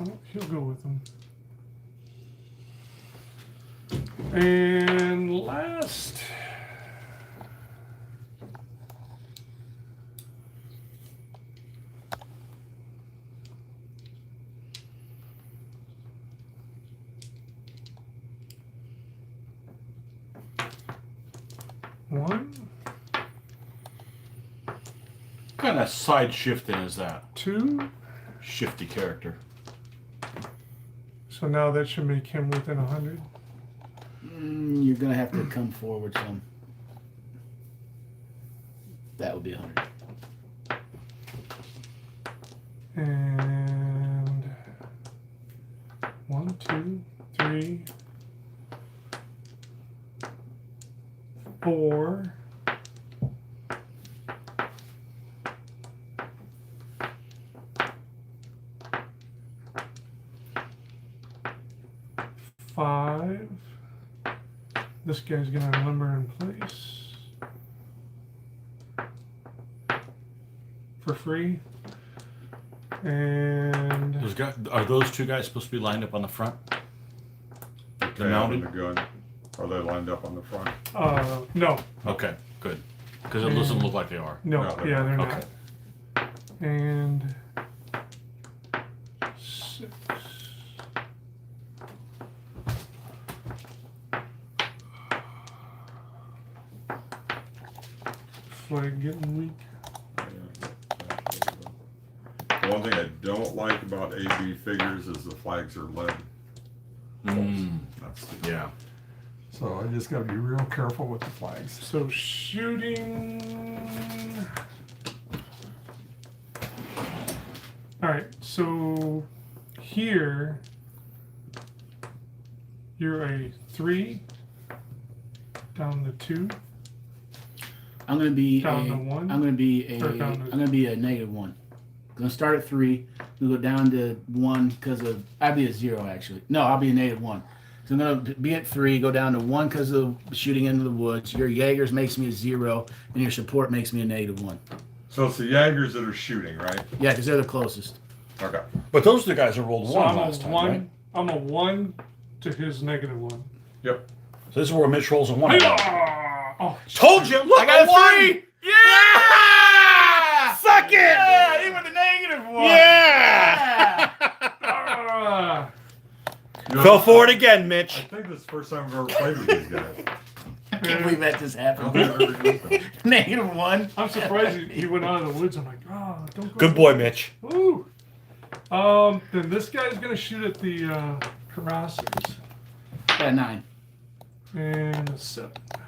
B: Oh, he'll go with them. And last. One,
A: What kind of side shifting is that?
B: 2.
A: Shifty character.
B: So now that should make him within 100.
D: You're gonna have to come forward some. That would be 100.
B: And 1, 2, 3, 4. 5. This guy's gonna limber in place for free. And
A: Those guys, are those two guys supposed to be lined up on the front?
C: Okay,
A: mounted?
C: the gun. Are they lined up on the front?
B: no,
A: Okay, good. Because it doesn't look like they are.
B: no,
C: No, they're
B: yeah, they're
A: Okay.
B: not. And 6. Flag getting weak.
C: The one thing I don't like about AB figures is the flags are lead. That's the,
A: Yeah.
F: So I just gotta be real careful with the flags.
B: So shooting. All right. So here, you're a 3, down to 2.
D: I'm gonna be
B: Down to 1?
D: I'm gonna be a
B: Or down to-
D: I'm gonna be a -1. I'm gonna start at 3. I'm gonna go down to 1 because of I'd be a 0 actually. No, I'll be a -1. So I'm gonna be at 3, go down to 1 because of shooting into the woods. Your Jaegers makes me a 0, and your support makes me a -1.
C: so it's the Jaegers that are shooting, right?
D: Yeah, because they're the closest.
C: Okay.
A: But those are the guys that rolled
B: So
A: one
B: I'm
A: last
B: a
A: time,
B: 1.
A: right?
B: I'm a 1 to his -1.
C: Yep.
A: So this is where Mitch rolls a 1.
B: Oh,
A: Told you! Look,
D: I got a
A: won!
D: 3. Yeah!
A: Suck it!
D: Yeah, even the -1.
A: Yeah!
B: ah.
C: You know,
A: Fell for it again,
C: I
A: Mitch.
C: think this is the first time I've ever played with these guys.
D: I can't believe that just
C: I don't
D: happened.
C: think I've ever used them.
B: I'm
D: -1.
B: surprised he went out of the woods. I'm like, don't go.
A: Good boy, Mitch.
B: Woo. Then this guy's gonna shoot at the Carrasses.
D: Got a 9.
B: And a 7.
A: I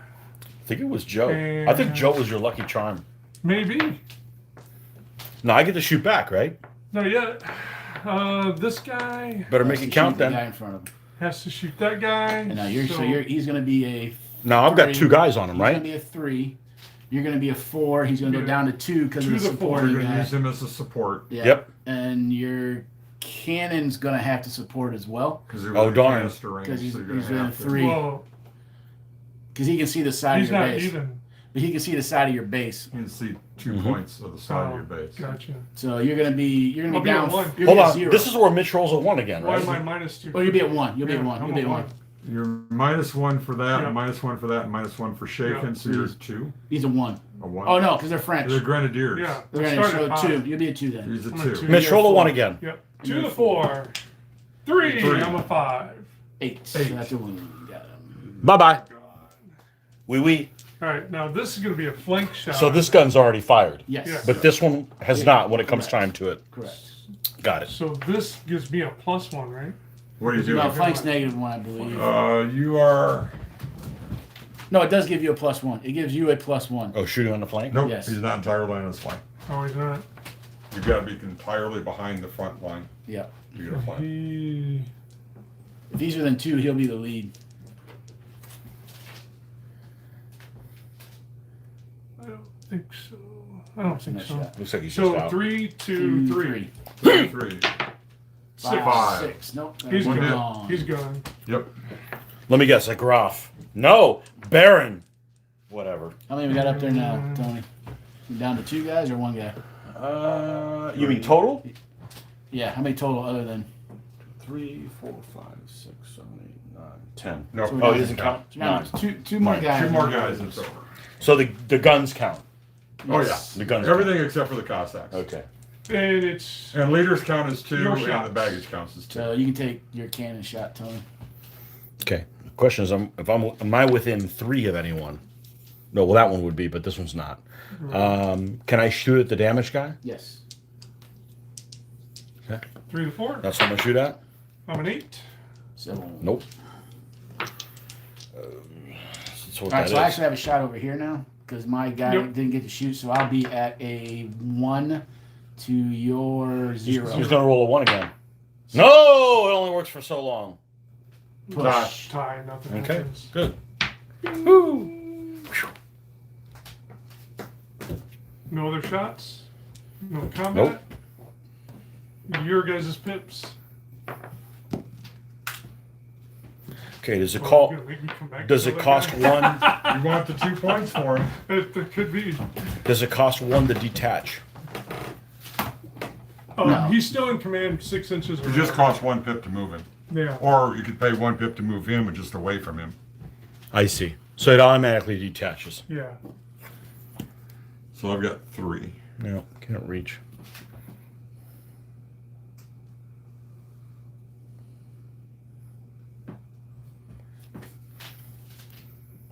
A: think it was Joe. I think Joe was your lucky charm.
B: Maybe.
A: No, I get to shoot back, right?
B: Not yet. This guy
A: Better make it count
D: The
A: then.
D: guy in front of him.
B: has to shoot that guy.
D: And now he's gonna be a.
A: No, I've got
D: 3.
A: 2 guys on him,
D: He's gonna
A: right?
D: be a 3. You're gonna be a 4. He's gonna go
B: Yeah.
D: down to 2 because of
B: 2
D: the
B: to 4.
D: supporting
C: We're going to
D: guy.
C: use him as a support
D: Yeah.
A: Yep.
D: And your cannon's gonna have to support as well
C: because
A: Oh, darn.
D: because he's
C: so you're
D: in
C: going to
D: a
C: have to.
D: 3.
B: Well,
D: Because he can see the side
B: he's
D: of your
B: not
D: base.
B: even.
D: But he can see the side of your base.
C: You can see 2
A: Mhm.
C: points of the side of
B: Oh,
C: your base.
B: gotcha.
D: So you're gonna be
B: I'll be
D: down.
B: at 1.
D: You're
A: Hold
D: gonna
A: on.
D: be at 0.
A: This is where Mitch rolls a 1 again,
B: Why
A: right?
B: am I -2?
D: Oh, you'll be at 1. You'll be at
B: Yeah,
D: 1.
B: I'm
D: You'll be
B: a
D: at 1.
C: You're -1 for that,
B: Yeah.
C: -1 for that, -1 for that, so you're
D: He's-
C: 2.
D: He's a 1.
C: A one?
D: Oh no, because they're French.
C: They're grenadiers.
B: Yeah.
D: They're
B: Let's
D: gonna
B: start at
D: show
B: five.
D: two. You'll be a two then.
C: He's a
B: I'm a
C: two.
B: two.
A: Mitch, roll a 1 again.
B: Yep. 2 to 4. 3.
C: Three.
B: I'm a 5.
D: 8. So that's a one. Got him.
A: Bye-bye.
B: God.
A: Wee.
B: All right, now this is going to be a flank shot.
A: So this gun's already fired.
D: Yes.
B: Yeah.
A: But this one has not when it comes
D: Correct.
A: time to it.
D: Correct.
A: Got it.
B: So this gives me a +1, right?
C: What are you
D: No,
C: doing?
D: flank's -1, I believe.
C: You are.
D: No, it does give you a +1. It gives you a +1.
A: Oh, shooting on the flank?
C: Nope,
D: Yes.
C: he's not entirely on his flank.
B: Oh, he's not.
C: You've got to be entirely behind the front line
D: Yeah.
C: to get a flank.
B: He.
D: If he's within 2, he'll be the lead.
B: I don't think so. I don't think
D: Nice
B: so.
D: shot.
A: Looks like he's just
B: So
A: out.
B: 3, 2, 3.
C: 3.
B: 6.
C: Five.
D: 6. Nope.
B: He's
C: One hit.
B: gone. He's gone.
C: Yep.
A: Let me guess, a Groff. No, Baron. Whatever.
D: How many we got up there now, Tony? You down to 2 guys or 1 guy?
A: You mean total?
D: Yeah. How many total other than?
A: 3, 4, 5, 6, 7, 8, 9, 10.
C: No.
D: So we
A: Oh,
D: got-
A: he doesn't count?
D: No,
A: Nine.
D: it's two more guys.
C: Two more guys and it's over.
A: So the guns count.
C: Oh, yeah.
D: Yes.
A: The guns
C: Everything except for the Cossacks.
A: Okay.
B: And it's.
C: And leaders count as 2,
B: Your
C: and the
B: shots.
C: baggage counts as 2.
D: So you can take your cannon shot, Tony.
A: Okay. The question is, am I within 3 of anyone? No, well that one would be, but this one's not. Can I shoot at the damage guy?
D: Yes.
A: Okay.
B: 3 to 4.
A: That's what I'm gonna shoot at?
B: I'm an 8.
D: So.
A: Nope. That's what
D: All right.
A: that
D: So I
A: is.
D: actually have a shot over here now because my guy
B: Yep.
D: didn't get to shoot. So I'll be at a 1 to your 0.
A: He's gonna roll a 1 again. No, it only works for so long.
D: Push.
B: Tie. Nothing
A: Okay,
B: happens.
A: good.
B: No other shots? No combat? Your guys' pips.
A: Okay, does it
B: Well,
A: call?
B: you're gonna make me come back
A: Does
B: to
A: it
B: another
A: cost
B: guy?
A: 1?
C: You want the 2 points for him.
B: It could be.
A: Does it cost 1 to detach?
D: No.
B: He's still in command 6 inches.
C: It just costs 1 pip to move him.
B: Yeah.
C: Or you could pay 1 pip to move him and just away from him.
A: I see. So it automatically detaches.
B: Yeah.
C: So I've got 3.
A: No, can't reach.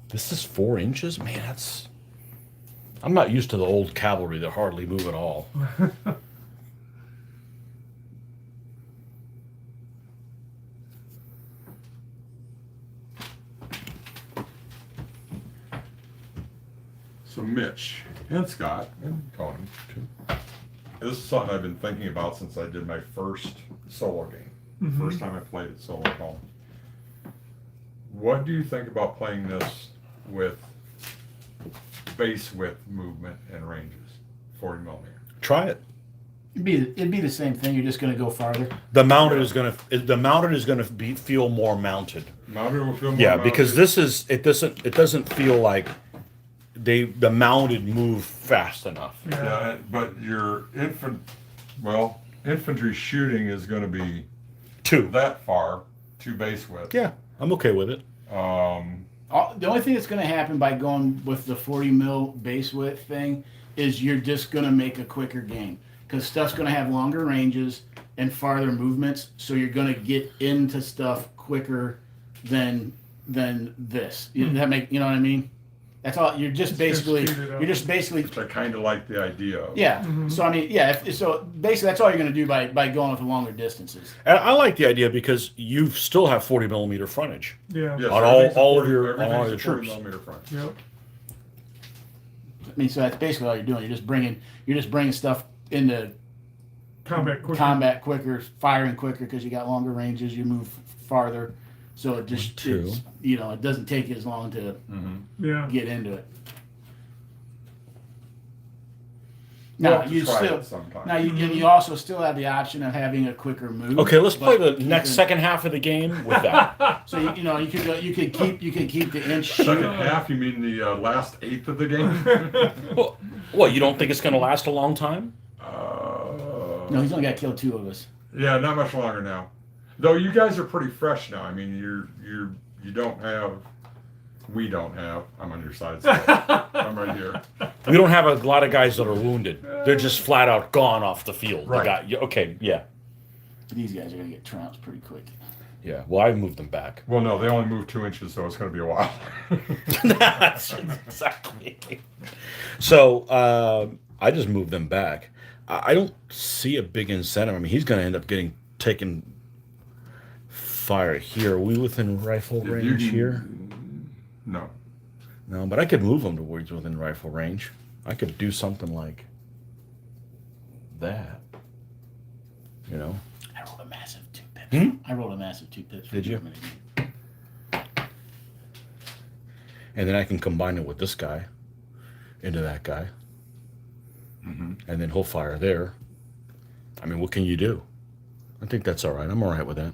A: This is 4 inches? Man, that's... I'm not used to the old cavalry that hardly move at all.
C: So Mitch and Scott and Tony too. This is something I've been thinking about since I did my first solo game. First time I played it solo at home. What do you think about playing this with base width movement and ranges? 40 millimeter.
A: Try it.
D: It'd be the same thing. You're just going to go farther.
A: The mounted is gonna be feel more mounted.
C: Mounted will feel more
A: Yeah, because
C: mounted.
A: it doesn't feel like the mounted move fast enough.
C: Yeah, but your infantry shooting is going to be
A: 2.
C: that far to base width.
A: Yeah, I'm okay with it.
D: The only thing that's going to happen by going with the 40 mil base width thing is you're just going to make a quicker game because stuff's going to have longer ranges and farther movements, so you're going to get into stuff quicker than this. You know what I mean? That's all. You're just basically
B: speed it up.
C: Which I kind of like the idea of.
D: yeah. So I mean, yeah. So basically, that's all you're going to do by going with the longer distances.
A: And I like the idea because you still have 40 millimeter frontage.
B: Yeah.
C: Yes,
A: On
C: everything's a
A: all of
C: 40
A: your- on all
C: everything's
A: your
C: a 40
A: troops.
C: millimeter front.
B: Yep.
D: I mean, so that's basically all you're doing. You're just bringing stuff into
B: Combat quick.
D: combat quicker, firing quicker because you got longer ranges. You move farther, so it just
A: Two.
D: it doesn't take you as long to
B: Yeah.
D: get into it.
C: We'll
D: Now
C: have to
D: you
C: try
D: still
C: it sometime.
D: now you also still have the option of having a quicker move.
A: Okay, let's play the
D: but you
A: next
D: can-
A: second half of the game with that.
D: So you could keep the inch.
C: Second half, you mean the last eighth of the game?
A: What, you don't think it's going to last a long time?
D: No, he's only got to kill 2 of us.
C: Yeah, not much longer now. Though you guys are pretty fresh now. I mean, you don't have. We don't have. I'm on your side. So I'm right here.
A: We don't have a lot of guys that are wounded. They're just flat out gone off the field.
C: Right.
A: Okay, yeah.
D: These guys are gonna get trounced pretty quick.
A: Yeah, well, I moved them back.
C: Well, no, they only moved 2 inches, so it's going to be a while.
A: Exactly. So I just moved them back. I don't see a big incentive. I mean, he's going to end up taking fire here. Are we within rifle
C: If you
A: range
C: can-
A: here?
C: No.
A: No, but I could move him towards within rifle range. I could do something like that. You know?
D: I rolled a massive 2 pips.
A: Hmm?
D: I rolled a massive 2 pips.
A: Did you? And then I can combine it with this guy into that guy. And then he'll fire there. I mean, what can you do? I think that's all right. I'm all right with that.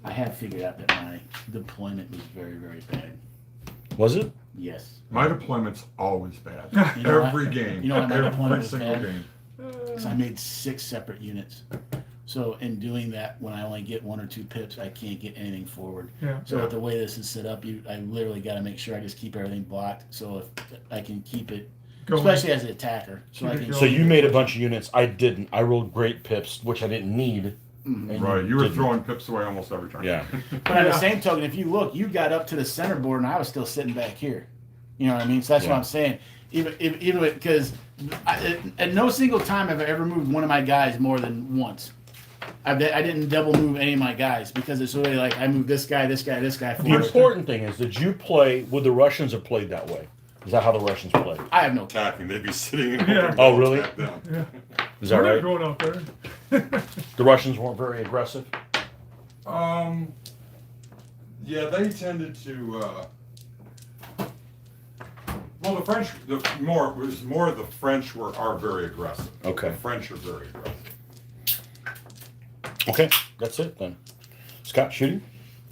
D: I have figured out that my deployment was very, very bad.
A: Was it?
D: Yes.
C: My deployment's always bad.
D: You know
C: Every
D: what?
C: game.
D: You know what my
C: Every
D: deployment was
C: single
D: bad?
C: game.
D: Because I made 6 separate units. So in doing that, when I only get 1 or 2 pips, I can't get anything forward.
B: Yeah.
D: So with the way this is set up, I literally got to make sure I just keep everything blocked. So if I can keep it,
B: Going.
D: especially as an attacker, so I
B: Keep it
D: can.
B: going.
A: So you made a bunch of units. I didn't. I rolled great pips, which I didn't need. And
C: Right, you were
A: didn't.
C: throwing pips away almost every turn.
A: Yeah.
D: But on the same token, if you look, you got up to the center board, and I was still sitting back here. You know what I mean? So that's what
A: Yeah.
D: I'm saying. Even because at no single time have I ever moved one of my guys more than once. I didn't double move any of my guys because it's really like I moved this guy, this guy, this guy
A: The
D: forward.
A: important thing is, did you play? Would the Russians have played that way? Is that how the Russians play?
D: I have no clue.
C: Attacking, they'd be sitting in
B: Yeah.
C: open
A: Oh,
C: fields
A: really?
C: back then.
B: Yeah.
A: Is that
B: We're not
A: right?
B: going out there.
A: The Russians weren't very aggressive.
C: Yeah, they tended to. Well, the French, the French are very aggressive.
A: Okay.
C: The French are very aggressive.
A: Okay, that's it then. Scott, shooting.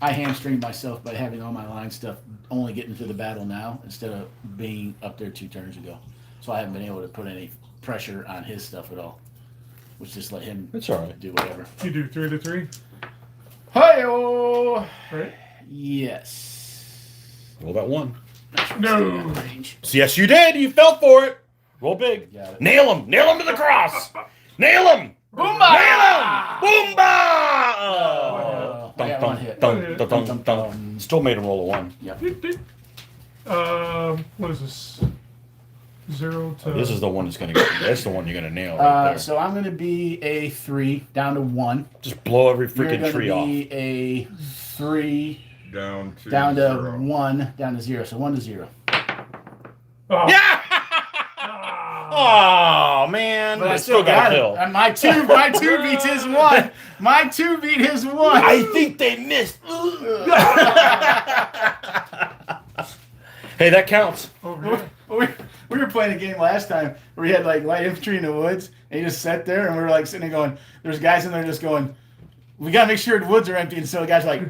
D: I hamstringed myself by having all my line stuff only getting to the battle now instead of being up there 2 turns ago. So I haven't been able to put any pressure on his stuff at all. Which just let him
A: It's all right.
D: do whatever.
B: You do 3 to 3,
D: Hi-oh!
B: right?
D: Yes.
A: Roll that one.
B: No.
D: Range.
A: Yes, you did. You fell for it. Roll big.
D: Got it.
A: Nail him. Nail him to the cross. Nail him.
D: Boomba!
A: Nail him. Boomba!
D: I got one hit.
A: Still made him roll a 1.
D: Yep.
B: What is this? 0 to.
A: This is the one that's gonna get. That's the one you're gonna nail right there.
D: So I'm going to be a 3 down to 1.
A: Just blow every
D: You're
A: freaking
D: going
A: tree
D: to
A: off.
D: be a 3
C: Down to
D: down to
C: 0.
D: 1 down to 0. So 1 to 0.
B: Oh.
A: Yeah. Oh man!
D: But I
A: I
D: still
A: got
D: got
A: a
D: it.
A: kill.
D: And my two beats his 1. My 2 beat his 1.
A: I think they missed. Hey, that counts.
B: Over here.
D: We were playing a game last time where we had like light infantry in the woods, and he just sat there, and we were like sitting there going, there's guys in there just going, we gotta make sure the woods are empty, and so the guy's like,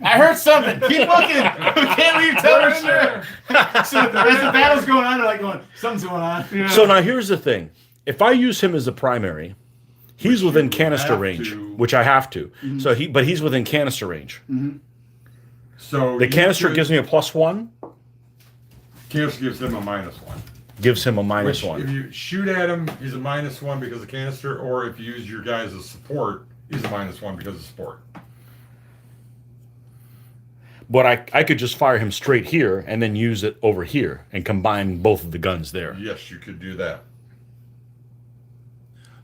D: I heard something. Keep looking. We can't leave till we're sure. So as the battle's going on, they're like going, something's going on.
B: Yeah.
A: So now here's the thing: if I use him as the primary, he's within canister
C: have
A: range,
C: to.
A: which I have to. So he's within canister range.
C: So
A: The
C: you
A: canister
C: could-
A: gives me a +1.
C: Canister gives them a -1.
A: Gives him a -1.
C: Which, if you shoot at him, he's a -1 because of canister, or if you use your guys as support, he's a -1 because of support.
A: But I could just fire him straight here and then use it over here and combine both of the guns there.
C: Yes, you could do that.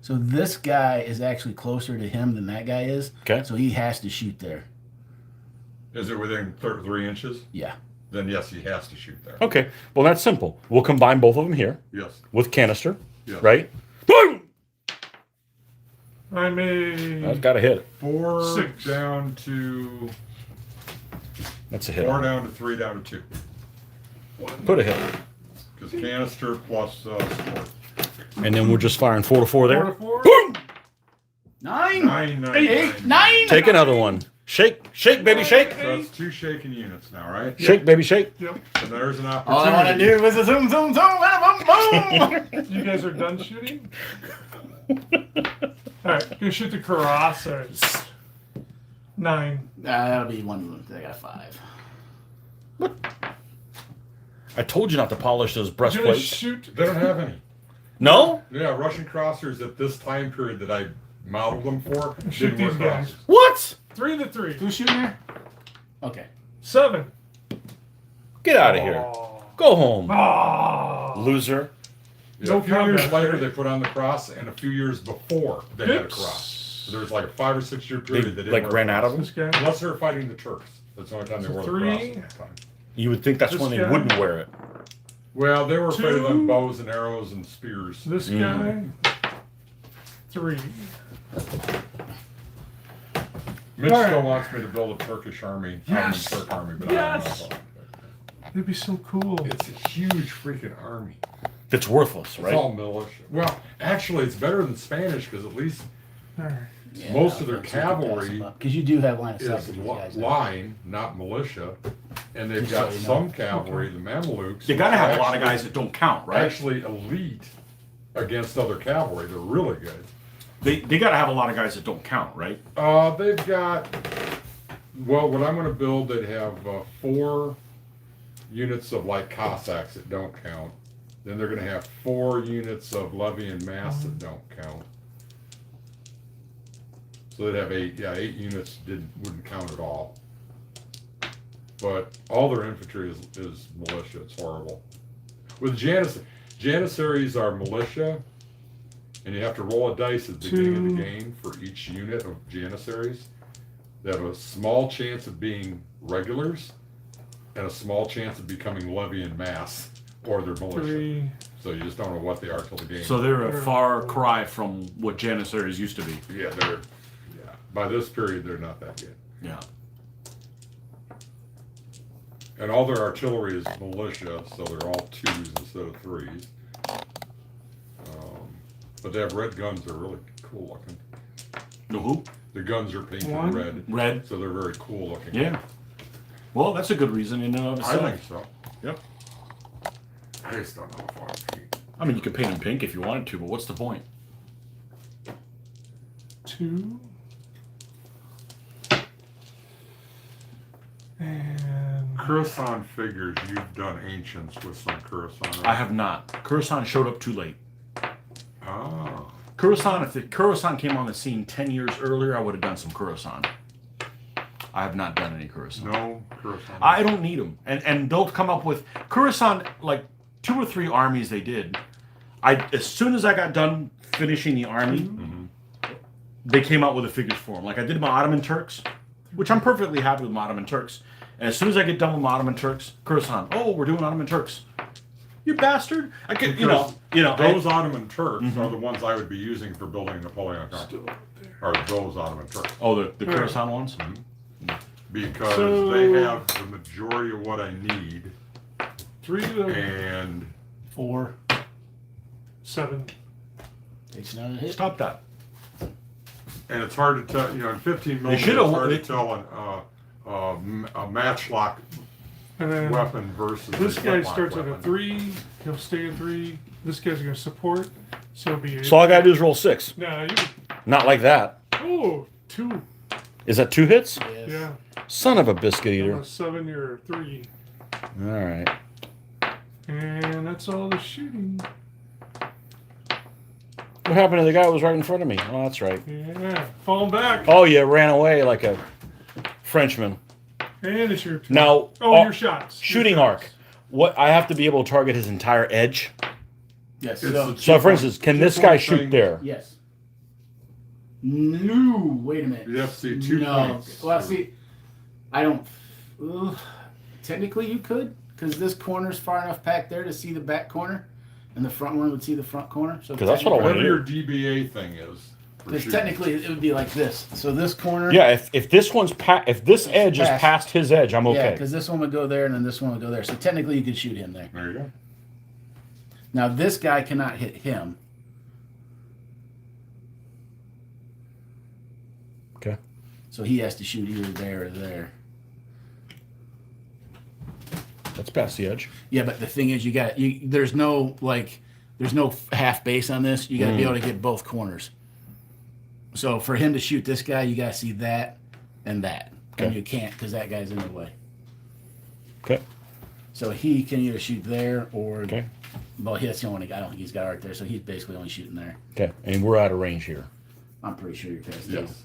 D: So this guy is actually closer to him than that guy is.
A: Okay.
D: So he has to shoot there.
C: Is it within 3 inches?
D: Yeah.
C: Then yes, he has to shoot there.
A: Okay. Well, that's simple. We'll combine both of them here
C: Yes.
A: with canister,
C: Yes.
A: right? Boom!
B: I made.
A: That's got to hit it.
C: 4
B: 6.
C: down to
A: That's a hit.
C: 4 down to 3 down to 2.
A: Put a hit.
C: Because canister plus support.
A: And then we're just firing 4 to 4
B: 4
A: there.
B: to 4.
A: Boom!
D: 9.
C: 9, 9,
D: 8. 9.
A: Take another one. Shake, shake, baby, shake.
C: So that's 2 shaking units now, right?
A: Shake, baby, shake.
B: Yep.
C: So there's an
D: All I want to
C: opportunity.
D: do is a zoom, zoom, zoom, boom, boom.
B: You guys are done shooting? Alright, you shoot the carrossers. 9.
D: That'll be 1 wound. I got 5.
A: I told you not to polish those
B: You're gonna
A: breastplates.
B: shoot.
C: They don't have any.
A: No?
C: Yeah, Russian crossers at this time period that I modeled them for
B: Shoot
C: didn't
B: these
C: wear
B: guys.
C: crossers.
A: What?
B: 3 to 3.
D: Who's shooting there? Okay.
B: 7.
A: Get out of here.
B: Oh.
A: Go home,
B: Oh.
A: loser.
C: Yeah,
B: No
C: a few years
B: combat,
C: later,
B: right?
C: they put on the cross, and a few years before, they had a
B: Oops.
C: cross. So there was like a 5 or 6 year
A: They
C: period they didn't
A: like
C: wear
A: ran out of
C: crosses.
A: them.
B: This guy.
C: Unless they were fighting the Turks. That's the only time they
B: So
C: wore the
B: 3.
C: cross at that time.
A: You would think that's
B: This
A: when they
B: guy.
A: wouldn't wear it.
C: Well, they were afraid of
B: 2.
C: them bows and arrows and spears.
B: This
A: Mm.
B: guy. 3.
C: Mitch
B: All right.
C: still wants me to build a Turkish army.
B: Yes.
C: Turk army, but
B: Yes.
C: I don't know.
B: It'd be so cool.
C: It's a huge freaking army.
A: That's worthless,
C: It's
A: right?
C: all militia. Well, actually, it's better than Spanish because at least
B: All right.
D: Yeah,
C: Most of their cavalry
D: because you do have line of sight
C: is
D: with these guys. now.
C: line, not militia. And they've
D: Just
C: got
D: so you know.
C: some cavalry, the Mamelukes.
A: You gotta have a lot of
C: actually-
A: guys that don't count, right?
C: Actually elite against other cavalry. They're really good.
A: They gotta have a lot of guys that don't count, right?
C: They've got, well, what I'm going to build, they'd have 4 units of like Cossacks that don't count. Then they're going to have 4 units of levy and mass that don't count. So they'd have 8. Yeah, 8 units wouldn't count at all. But all their infantry is militia. It's horrible. With Janissaries are militia, and you have to roll a dice at the beginning of the game for each unit of Janissaries. They have a small chance of being regulars, and a small chance of becoming levy and mass, or they're militia.
B: 3.
C: So you just don't know what they are till the game.
A: So they're a far cry from what Janissaries used to be.
C: yeah, by this period they're not that good.
A: Yeah.
C: And all their artillery is militia, so they're all 2s instead of 3s. But they have red guns. They're really cool looking.
A: The who?
C: The guns are painted
B: 1.
C: red,
A: Red.
C: so they're very cool looking.
A: Yeah. Well, that's a good reason in and of
C: I
A: itself.
C: think so.
A: Yep.
C: I just don't know if I want to paint.
A: I mean, you could paint them pink if you wanted to, but what's the point?
B: 2. And
C: Coruscant figures, you've done ancients with some Coruscant. Right?
A: I have not. Coruscant showed up too late.
C: Oh.
A: Coruscant, if the Coruscant came on the scene 10 years earlier, I would have done some Coruscant. I have not done any Coruscant.
C: No Coruscant.
A: I don't need them. And they'll come up with Coruscant, like 2 or 3 armies they did. As soon as I got done finishing the army, they came out with the figures for them. Like I did my Ottoman Turks, which I'm perfectly happy with my Ottoman Turks. And as soon as I get done with my Ottoman Turks, Coruscant, oh, we're doing Ottoman Turks. You bastard! I could,
C: Because those
A: and-
C: Ottoman Turks are the ones I would be using for building a Napoleonic army.
B: still up there.
C: Or those Ottoman Turks.
A: oh, the
B: Yeah.
A: Coruscant ones.
C: Because
B: So-
C: they have the majority of what I need.
B: 3 to
C: And
D: 4.
B: 7.
D: Takes another hit.
A: Stop that.
C: and it's hard to tell, in 15 millimeters,
A: should've-
C: it's hard to
A: they-
C: tell a matchlock
B: And then
C: weapon versus
B: this
C: a
B: guy
C: flintlock
B: starts at a
C: weapon.
B: 3. He'll stay at 3. This guy's going to support. So it'll be 8.
A: So all I gotta do is roll 6.
B: No, you.
A: Not like that.
B: Oh, 2.
A: Is that 2 hits?
D: Yes.
B: Yeah.
A: Son of a biscuit
B: On
A: eater.
B: a 7, you're 3.
A: All right.
B: And that's all the shooting.
A: What happened to the guy who was right in front of me? Oh, that's right.
B: Yeah. Falling back.
A: Oh, you ran away like a Frenchman.
B: And it's your turn.
A: Now,
B: Oh, your shots. Your
A: shooting
B: shots.
A: arc. What I have to be able to target his entire edge.
D: Yes.
C: It's
D: So,
C: the
A: So, for
C: two-point-
A: instance, can this
C: two-point
A: guy shoot
C: thing.
A: there?
D: yes. No. Wait a minute.
C: You have to see 2
D: No.
C: points.
D: Well, see, I don't. Technically, you could, because this corner's far enough back there to see the back corner, and the front one would see the front corner. So
A: 'Cause that's what I wanna
C: Whatever
A: do.
C: your DBA thing is. for
D: Because
C: shooting.
D: technically, it would be like this. So this corner.
A: Yeah, if this one's if this edge is
D: Past.
A: past his edge, I'm
D: Yeah,
A: okay.
D: because this one would go there, and then this one would go there. So technically, you could shoot him there.
C: There you go.
D: Now this guy cannot hit him.
A: Okay.
D: So he has to shoot either there or there.
A: That's past the edge.
D: Yeah, but the thing is, there's no half base on this. You got to be able to get both corners. So for him to shoot this guy, you got to see that and that, and
A: Okay.
D: you can't because that guy's in the way.
A: Okay.
D: So he can either shoot there or,
A: Okay.
D: well, that's the only guy. I don't think he's got art there, so he's basically only shooting there.
A: Okay. And we're out of range here.
D: I'm pretty sure you're past
C: Yes.
D: these.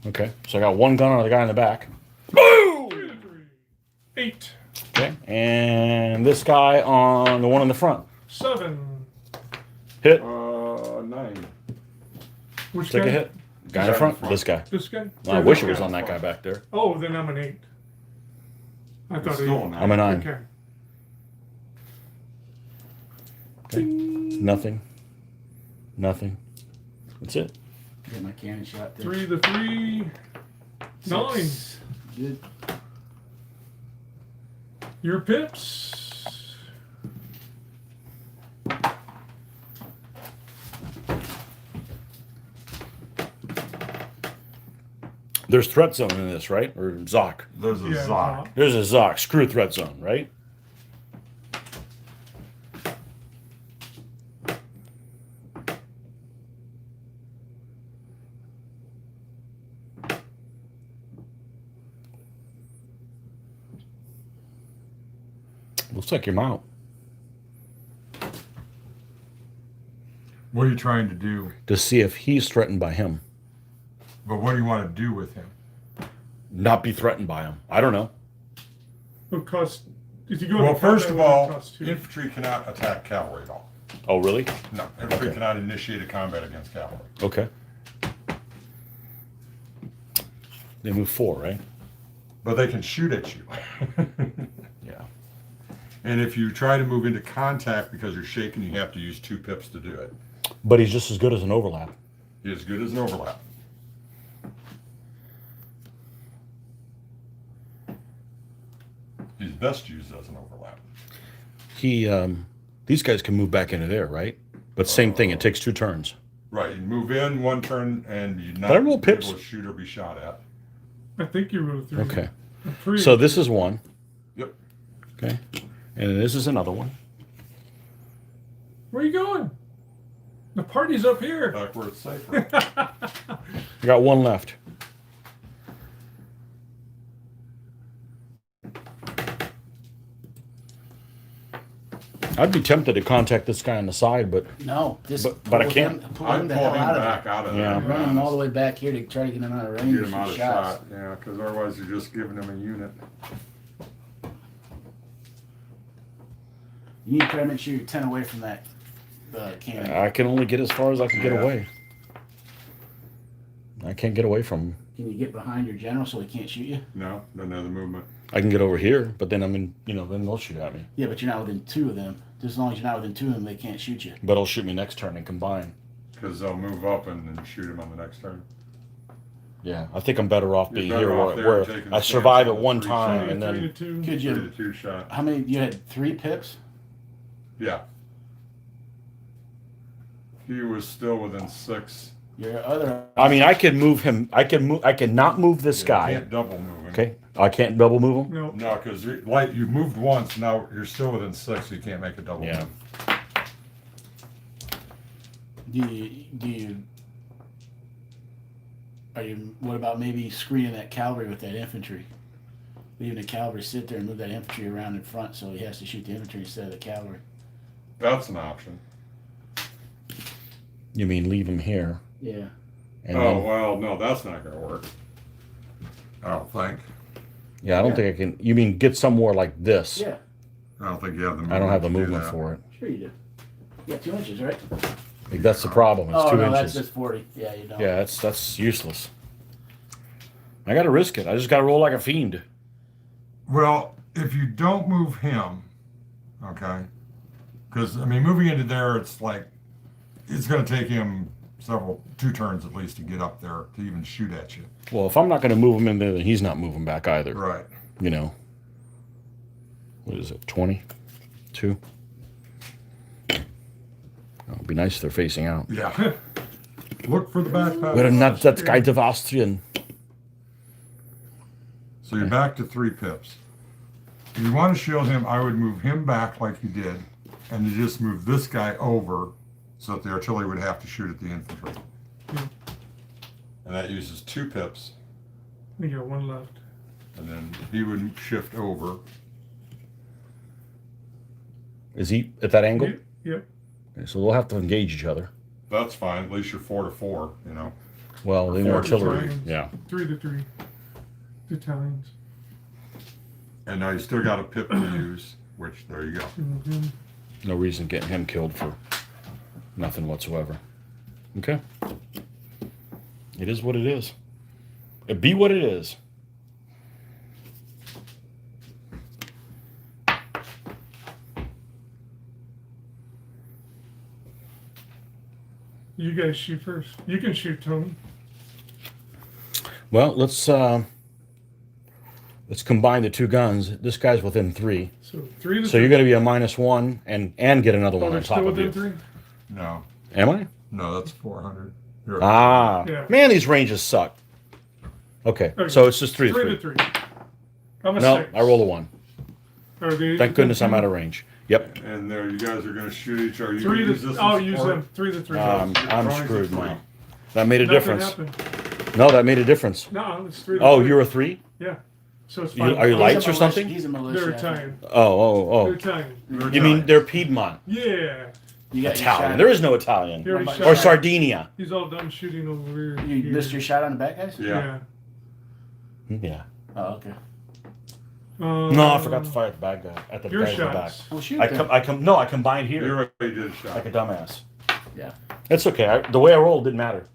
A: Okay. So I got one gun on the guy in the back.
B: 3 to 3. 8.
A: Okay. And this guy on the one in the front.
B: 7.
A: Hit.
C: 9.
B: Which
A: Take
B: guy?
A: a hit. Guy in the front. This guy.
B: This guy?
A: I
B: Or
A: wish
B: this
A: it was
B: guy?
A: on that guy back there.
B: Oh, then I'm an 8. I thought
C: Still
B: he.
C: a 9.
A: I'm a 9.
B: Okay.
A: Okay. Nothing. Nothing. That's it.
D: Get my cannon shot there.
B: 3 to 3. 9.
D: Six. Good.
B: Your pips.
A: There's threat zone in this, right? Or Zoc.
C: There's a
B: Yeah,
C: Zoc.
A: There's a Zoc. Screw threat zone, right? Looks like you're out.
C: What are you trying to do?
A: To see if he's threatened by him.
C: But what do you want to do with him?
A: Not be threatened by him. I don't know.
B: Because if you go
C: Well,
B: to
C: first of
B: combat,
C: all,
B: it costs 2.
C: infantry cannot attack cavalry at all.
A: Oh, really?
C: No, infantry
A: Okay.
C: cannot initiate a combat against cavalry.
A: Okay. They move 4, right?
C: But they can shoot at you.
A: Yeah.
C: And if you try to move into contact because you're shaking, you have to use 2 pips to do it.
A: But he's just as good as an overlap.
C: He's as good as an overlap. He's best used as an overlap.
A: He, these guys can move back into there, right? But same thing. It takes 2 turns.
C: Right, you move in 1 turn and you not
A: I roll
C: be
A: pips?
C: able to shoot or be shot at.
B: I think you wrote 3.
A: Okay.
B: 3.
A: So this is one.
C: Yep.
A: Okay. And this is another one.
B: Where are you going? The party's up here.
C: Back where it's safer.
A: I got one left. I'd be tempted to contact this guy on the side, but
D: No, just
A: But I
D: pull
A: can't.
D: him- pull
C: I'd
D: him the
C: pull
D: hell
C: him
D: out of
C: back
D: there.
C: out of
A: Yeah.
C: there.
D: Run him all the way back here to try to get him out of range.
C: Get him
D: and
C: out of
D: shoot shots.
C: shot. Yeah, because otherwise you're just giving him a unit.
D: You need to try to make sure you're 10 away from that cannon.
A: I can only get as far as I can get
C: Yeah.
A: away. I can't get away from him.
D: Can you get behind your general so he can't shoot you?
C: No, another movement.
A: I can get over here, but then I'm in, then they'll shoot at me.
D: Yeah, but you're not within 2 of them. Just as long as you're not within 2 of them, they can't shoot you.
A: But they'll shoot me next turn and combine.
C: Because they'll move up and then shoot him on the next turn.
A: Yeah, I think I'm better off
C: You're
A: being
C: better
A: here
C: off
A: where,
C: there
A: where
C: taking the
A: I
C: chance
A: survive
C: on
A: at
C: the
A: one
C: 3
A: time
C: shot.
A: and
B: 3 to
A: then
B: 2.
D: Could
C: 3 to
D: you?
C: 2 shot.
D: How many? You had 3 pips?
C: Yeah. He was still within 6.
D: Your other.
A: I mean I can move him. I can not move this
C: You
A: guy.
C: can't double move him.
A: Okay, I can't double move him.
B: No.
C: No, because like you moved once, now you're still within 6, so you can't make a double
A: Yeah.
C: move.
D: Do you? Are you? What about maybe screening that cavalry with that infantry? Leaving the cavalry sit there and move that infantry around in front, so he has to shoot the infantry instead of the cavalry.
C: That's an option.
A: You mean leave him here?
D: Yeah.
A: And
C: Oh,
A: then,
C: well, no, that's not going to work. I don't think.
A: yeah, I don't think I can. You mean get somewhere like this?
D: Yeah.
C: I don't think you have the movement.
A: I don't have the
C: to do
A: movement
C: that.
A: for it.
D: Sure you do. You got 2 inches, right?
A: Like, that's the problem. It's
D: Oh
A: 2
D: no,
A: inches.
D: that's just 40. Yeah, you don't.
A: Yeah, that's useless. I got to risk it. I just got to roll like a fiend.
C: Well, if you don't move him, okay, because I mean, moving into there, it's like it's going to take him 2 turns at least to get up there to even shoot at you.
A: Well, if I'm not going to move him in there, then he's not moving back either.
C: Right.
A: You know. What is it? 22. Oh, it'd be nice if they're facing out.
C: Yeah. Look for the backpack.
A: We're not that kind of Austrian.
C: So you're back to 3 pips. If you want to shield him, I would move him back like you did, and you just move this guy over so that the artillery would have to shoot at the infantry. And that uses 2 pips,
B: You got 1 left.
C: and then he would shift over.
A: Is he at that angle?
B: Yep.
A: Okay, so we'll have to engage each other.
C: That's fine, at least you're 4 to 4, you know.
A: Well, the
C: Four
A: artillery.
B: battalions.
A: Yeah.
B: 3 to 3 battalions.
C: And now you still got a pip to use, which, there you go.
B: Mm-hmm.
A: No reason getting him killed for nothing whatsoever. Okay. It is what it is. It be what it is.
B: You guys shoot first. You can shoot, Tony.
A: Well, let's combine the two guns. This guy's within 3.
B: So 3 to
A: So
B: 3.
A: you're going to be a -1 and get another
B: Oh,
A: one on
B: they're
A: top
B: still
A: of you.
B: within 3?
C: No,
A: Am I?
C: no, that's 400. You're
A: Ah,
B: Yeah.
A: man, these ranges suck. Okay,
B: Okay.
A: so it's just 3 to
B: 3
A: 3.
B: to 3. I'm a
A: No,
B: 6.
A: I roll a 1.
B: Are they
A: Thank goodness I'm
B: within
A: out of range. Yep.
C: And there, you guys are gonna shoot each other. You
B: 3
C: can use
B: to
C: this
B: I'll
C: as
B: use
C: support.
B: them. 3 to 3.
A: I'm
C: Tony's a
A: screwed
C: 3.
A: now. That made a
B: Nothing
A: difference.
B: happened.
A: No, that made a difference.
B: No, it's 3 to
A: Oh,
B: 3.
A: you're a 3?
B: Yeah. So it's
A: You-
B: 5.
A: are you
D: He's a
A: lights or
D: militia-
A: something?
D: He's a militia.
B: They're
D: I think.
B: Italian.
A: Oh,
B: They're
A: oh,
B: Italian.
A: oh. You mean they're Piedmont?
B: Yeah.
D: You got your
A: Italian.
D: shot.
A: There is no Italian.
B: He already
D: Or
B: shot.
A: Or Sardinia.
B: He's all done shooting over here.
D: You missed your shot on the back, guys?
C: Yeah.
A: Yeah.
D: Oh, okay.
A: No, I forgot to fire at the bad guy. At the
B: Your
A: guy in the back.
B: shots.
D: Well, shoot.
A: I combined
C: You
A: here
C: already did a shot.
A: like a dumbass.
D: Yeah.
A: That's okay. The way I rolled didn't matter.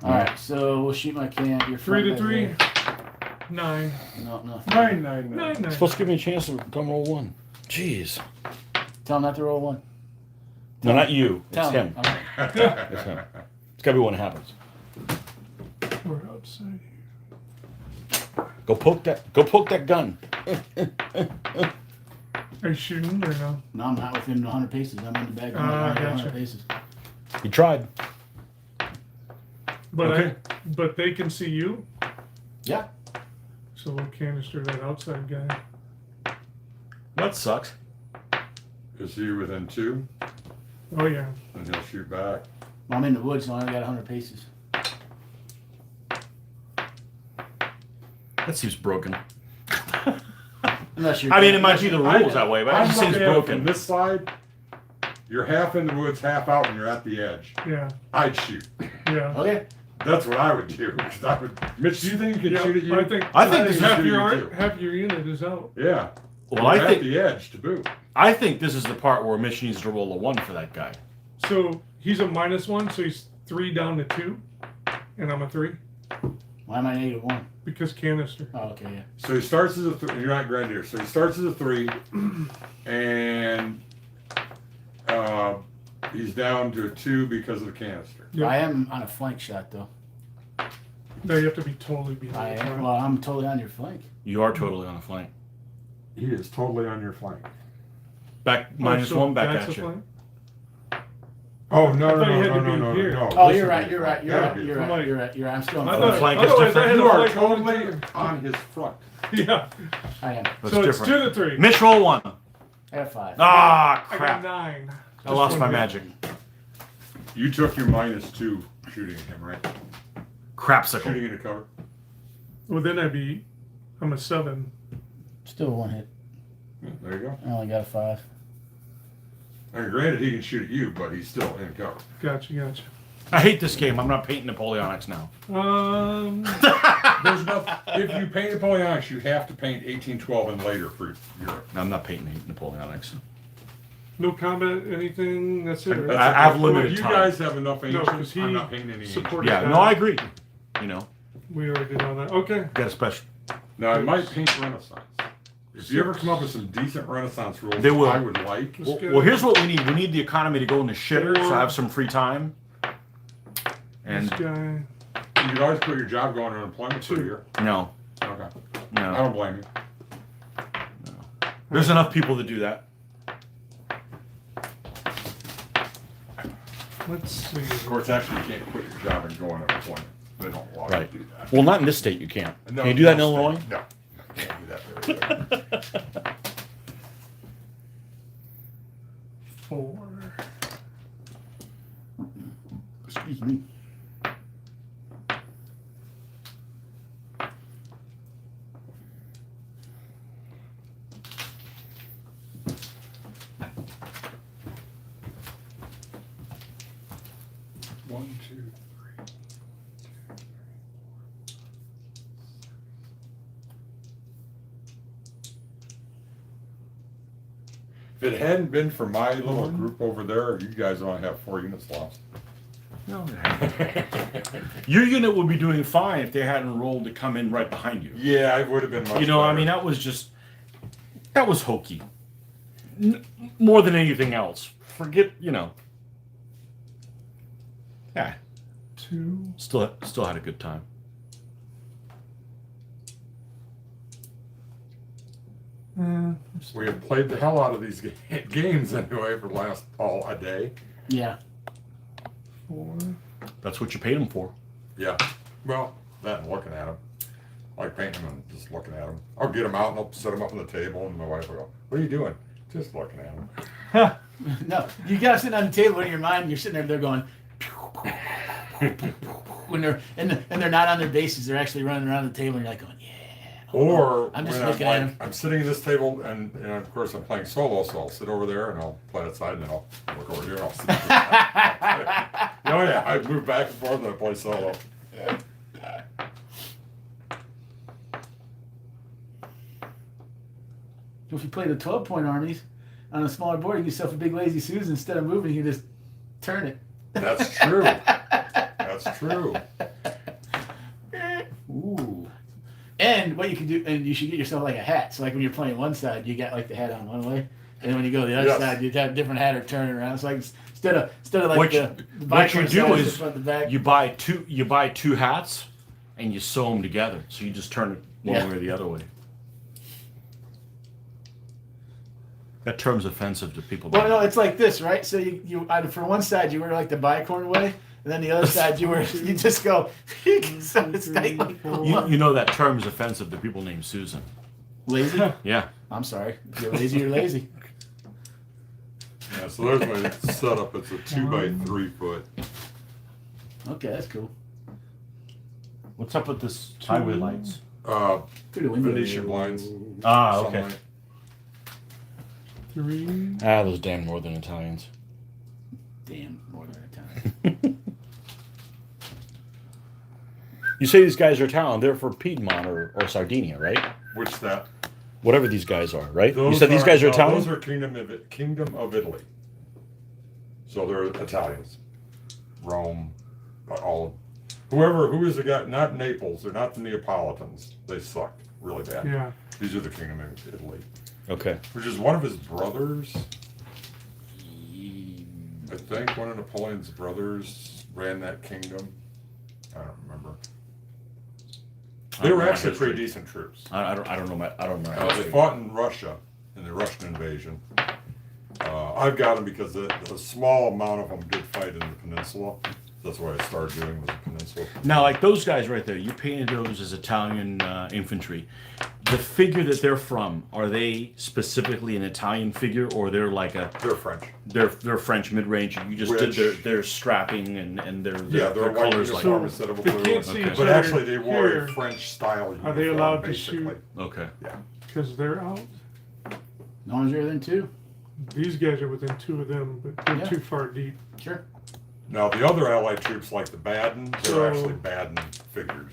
D: All right, so we'll shoot my can. Your
B: 3 to
D: front
B: 3.
D: back
B: 9.
D: there. No, no.
C: 9.
B: 9.
A: Supposed to give me a chance to don't roll 1. Jeez.
D: Tell him not to roll 1.
A: No, not you. It's
D: Tell
A: him.
D: All right.
A: It's him. It's gotta be when it happens.
B: We're outside here.
A: Go poke that gun.
B: Are you shooting or no?
D: No, I'm not within 100 paces. I'm in the back. I'm
B: Ah,
D: not 100
B: gotcha.
D: paces.
A: He tried.
B: But
A: Okay.
B: but they can see you.
D: Yeah.
B: So we'll canister that outside guy.
A: That sucks.
C: Is he within 2?
B: Oh yeah.
C: And he'll shoot back.
D: I'm in the woods, so I only got 100 paces.
A: That seems broken.
D: Unless you're.
A: I mean, it might be the rules that way, but it
C: I'm
A: just seems
C: looking at it
A: broken.
C: from this side. You're half in the woods, half out, and you're at the edge.
B: Yeah.
C: I'd shoot.
B: Yeah.
D: Okay.
C: That's what I would do. 'Cause I would. Mitch, do you think you can
B: Yeah,
C: shoot at you?
B: I think
A: this is
B: half
C: shooting
B: your
C: you too.
B: half your unit is out.
C: Yeah.
A: Well,
C: You're
A: I
C: at
A: think
C: the edge to boot.
A: this is the part where Mitch needs to roll a 1 for that guy.
B: So he's a -1, so he's 3 down to 2, and I'm a 3
D: Why am I -1?
B: because canister.
D: Oh, okay, yeah.
C: So he starts as a 3. You're not Grenadier. So he starts as a 3, and he's down to a 2 because of the canister.
B: Yeah.
D: I am on a flank shot, though.
B: No, you have to be totally
D: I
B: behind.
D: am. Well, I'm totally on your flank.
A: You are totally on the flank.
C: He is totally on your flank.
A: Back -1 back
B: that's
A: at
B: a
A: you.
B: flank?
C: Oh no
B: thought you had to be
C: no.
B: here.
D: Oh,
C: This
D: you're
C: is
D: right.
C: your
D: You're
C: flank.
D: right. You're
C: Yeah,
D: right. You're right. You're right. You're right. I'm still on
B: I
D: flank.
B: thought,
A: flank is
B: otherwise I
A: different.
B: had
C: You
B: a
C: are
B: flank all the
C: totally
B: time.
C: on his front.
B: Yeah.
D: I am.
A: That's
B: So it's
A: different.
B: 2 to 3.
A: Mitch, roll 1.
D: I have 5.
A: Ah,
B: I got
A: crap.
B: 9.
A: I lost my magic.
C: You took your -2 shooting at him, right?
A: Crapsicle.
C: Shooting into cover.
B: Well, then I'm a 7.
D: Still 1 hit.
C: Yeah, there you go.
D: I only got a 5.
C: And granted, he can shoot at you, but he's still in cover.
B: Gotcha.
A: I hate this game. I'm not painting Napoleonics now.
C: There's no. If you paint Napoleonics, you have to paint 1812 and later for Europe.
A: No, I'm not painting Napoleonics.
B: No combat, anything. That's it. Right?
A: I have limited
C: You
A: time.
C: guys have enough
B: No,
C: ancients.
B: 'cause he
C: I'm not painting any ancients.
B: supported
A: Yeah,
B: that.
A: no, I agree. You know,
B: We already did all that. Okay.
A: got a special.
C: Now, I might paint Renaissance. If you ever come up with some decent Renaissance rules,
A: They will.
C: I would like.
B: Let's
A: Well,
B: get
A: well,
B: it.
A: here's what we need. We need the economy to go in the shitter, so I have some free time. And
B: This guy.
C: You could always put your job going on unemployment for a year.
A: no,
C: Okay. I
A: no.
C: don't blame you.
A: There's enough people to do that.
B: Let's see.
C: Of course, actually, you can't quit your job and go on unemployment. They don't allow
A: Right.
C: you to do that.
A: Well, not in this state. You can't.
C: No,
A: Can you do that in
C: no,
A: Illinois?
C: No. Can't do that very well.
B: 4.
D: Excuse me.
F: 1, 2, 3.
C: If it hadn't been for my little group over there, you guys only have 4 units lost.
A: No. Your unit would be doing fine if they hadn't rolled to come in right behind you.
C: Yeah, it would have been much
A: You know, I
C: better.
A: mean, that was hokey. More than anything else. Forget, Yeah,
B: 2.
A: still had a good time.
C: We have played the hell out of these games anyway for the last a day.
D: Yeah.
B: 4.
A: That's what you paid them for.
C: Yeah. Well, that and looking at them. I like painting them and just looking at them. I'll get them out and I'll set them up on the table and my wife will go, "What are you doing?" Just looking at them.
D: No, you gotta sit on the table in your mind. You're sitting there going, when they're not on their bases. They're actually running around the table, and you're like going, yeah.
C: Or
D: I'm just
C: when
D: looking at him.
C: I'm sitting at this table and of course I'm playing solo, so I'll sit over there and I'll play outside and then I'll look over here and I'll sit. Oh yeah, I move back and forth and I play solo.
D: If you play the 12-point armies on a smaller board, you get yourself a big lazy Susan. Instead of moving, you just turn it.
C: That's true. That's true.
D: Ooh. And what you can do, and you should get yourself like a hat. So like when you're playing one side, you got like the hat on one way, and when you go to the other
C: Yes.
D: side, you have a different hat or turn it around. It's like instead of like
A: What
D: the
A: you
D: backward
A: do
D: side,
A: is
D: just front to back.
A: you buy two hats and you sew them together. So you just turn it one
D: Yeah.
A: way or the other way. That term's offensive to people.
D: Well, no, it's like this, right? So you either for one side you wear like the bicorn way, and then the other side you just go. So it's tight like
A: You know that term is offensive to people named Susan.
D: lazy.
A: Yeah.
D: I'm sorry. If you're lazy, you're lazy.
C: Yeah, so there's my setup. It's a 2 by 3 foot.
D: Okay, that's cool.
A: What's up with this highway lights?
D: Through the window.
C: Venetian blinds.
A: Ah, okay.
C: Sunlight.
B: 3.
A: Those damn Northern Italians.
D: Damn, more than a time.
A: You say these guys are Italian. They're for Piedmont or Sardinia, right?
C: Which that?
A: Whatever these guys are, right?
C: Those
A: You said these guys are
C: no,
A: Italian?
C: Those are Kingdom of Italy. So they're Italians. Rome, who is the guy? Not Naples. They're not the Neapolitans. They sucked really bad.
B: Yeah.
C: These are the Kingdom of Italy,
A: Okay.
C: which is one of his brothers. I think one of Napoleon's brothers ran that kingdom. I don't remember. They were actually pretty decent troops.
A: I don't know. I don't know.
C: They fought in Russia, in the Russian invasion. I've got them because a small amount of them did fight in the peninsula. That's what I started doing was the peninsula.
A: Now, like those guys right there, you painted those as Italian infantry. The figure that they're from, are they specifically an Italian figure, or they're like
C: They're French.
A: they're French mid-range? You just did
C: Which-
A: their strapping and their
C: Yeah, they're a white
A: colors like.
C: uniform instead of a
B: They
C: blue.
B: can't see
A: Okay.
B: each
C: But
B: other
C: actually, they wore
B: here
C: a French style uniform.
B: Are they allowed to
C: basically.
B: shoot?
A: Okay.
C: Yeah.
B: because they're out.
D: No one's there then too.
B: These guys are within 2 of them, but they're
D: Yeah.
B: too far deep.
D: Sure.
C: Now the other Allied troops, like the Baden, they're
B: So-
C: actually Baden figures,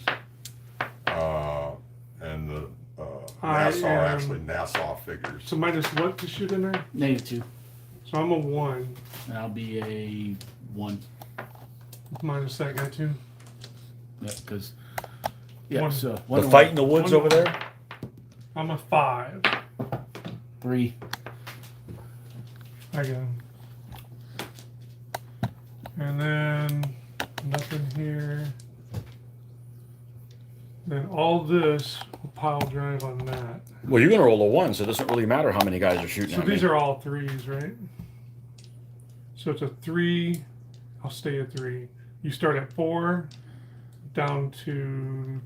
C: and the
B: I
C: Nassau are
B: am-
C: actually Nassau figures.
B: So minus what to shoot in there?
D: -2,
B: So I'm a 1.
D: and I'll be a 1.
B: Minus that guy too.
D: Yeah, because. Yeah.
B: One.
D: So
A: The
D: 1
A: fight in the woods
B: One-
A: over there.
B: I'm a 5.
D: 3.
B: I got him. And then nothing here. Then all this will pile drive on that.
A: Well, you're gonna roll a 1, so it doesn't really matter how many guys are shooting
B: So
A: at
B: these
A: me.
B: are all 3s, right? So it's a 3. I'll stay at 3. You start at 4, down to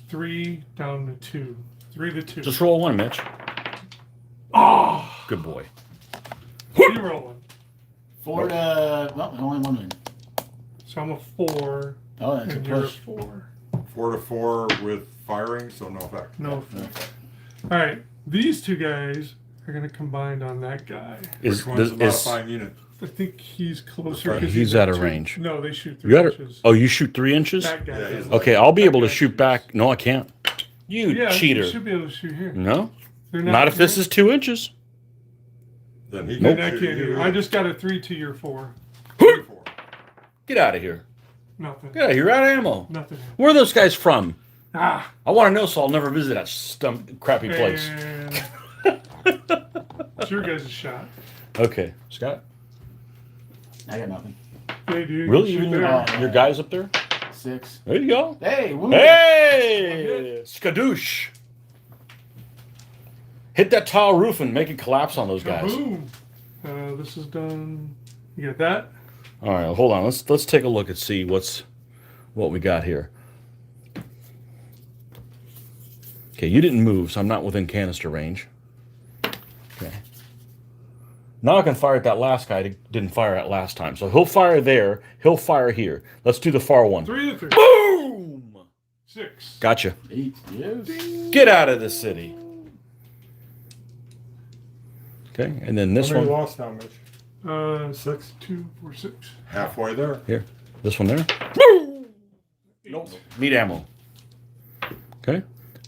B: 3, down to 2. 3 to 2.
A: Just roll 1, Mitch.
B: Oh!
A: Good boy.
B: You rolling.
D: 4 to. Well, only 1 win.
B: So I'm a 4,
D: Oh, that's a
B: and you're a
D: push.
B: 4.
C: 4 to 4 with firing, so no effect.
B: No. All right. These 2 guys are going to combine on that guy.
A: Is
C: Which one's the
A: is
C: modifying unit?
B: I think he's closer.
C: Okay.
B: 'cause
A: He's out of
B: 2
A: range.
B: No, they shoot
A: You
B: 3
A: got it?
B: inches.
A: Oh, you shoot 3 inches?
B: That guy
C: Yeah, he's
B: does.
C: like-
A: Okay, I'll be able to
B: That guy
A: shoot back.
B: shoots.
A: No, I can't. You
B: Yeah,
A: cheater.
B: you should be able to shoot here.
A: No,
B: They're
A: not if this is 2 inches.
C: Then he
B: Then
C: can
B: I
C: shoot
B: can't
C: you.
B: either. I just got a 3 to your 4.
C: 4.
A: Get out of here.
B: Nothing.
A: Get out of here. You're out of ammo.
B: Nothing.
A: Where are those guys from?
B: Ah.
A: I want to know, so I'll never visit that crappy place.
B: And it's your guys' shot.
A: Okay, Scott.
D: I got nothing.
B: Hey, dude.
A: Really?
B: You
A: Even
B: shoot
A: your,
B: there.
A: your guys up there?
D: 6.
A: There you go.
D: Hey, woo.
A: Hey, skadoosh! Hit that tile roof and make it collapse on those guys.
B: Boom. This is done. You got that?
A: All right, hold on. Let's take a look and see what we got here. Okay, you didn't move, so I'm not within canister range. Okay. Now I can fire at that last guy that didn't fire at last time. So he'll fire there. He'll fire here. Let's do the far one.
B: 3 to 3.
A: Boom!
B: 6.
A: Gotcha.
D: 8. Yes.
A: Get out of the city. Okay, and then this
C: How many
A: one.
C: lost now, Mitch? 6.
B: 2, 4, 6.
C: Halfway there.
A: Here. This one there. Nope. Need ammo. Okay.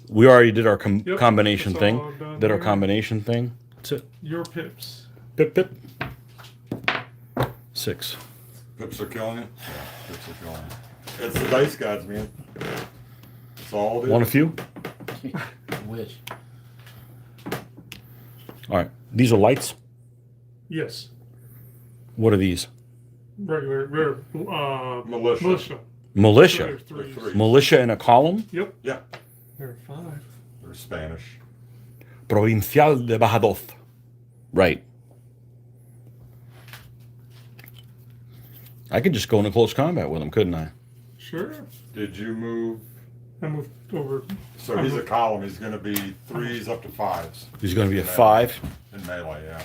A: We already did our
B: Yep,
A: combination
B: that's
A: thing.
B: all done
A: Did our
B: there.
A: combination thing. That's it.
B: Your pips.
A: Pip pip. 6.
C: Pips are killing you. Yeah, pips are killing you. It's the dice gods, man. That's all it is.
A: Want a few?
D: Wish.
A: All right. These are lights.
B: Yes.
A: What are these?
B: Regular.
C: Militia.
B: Militia.
A: Militia.
B: They're 3s.
C: Three.
A: Militia in a column.
B: Yep.
C: Yeah,
B: They're 5.
C: they're Spanish.
A: Provincial de Badajoz. Right. I could just go into close combat with them, couldn't I?
B: Sure.
C: Did you move?
B: I moved over.
C: So he's a column. He's going to be 3s up to 5s
A: He's going to be a 5.
C: in melee. Yeah.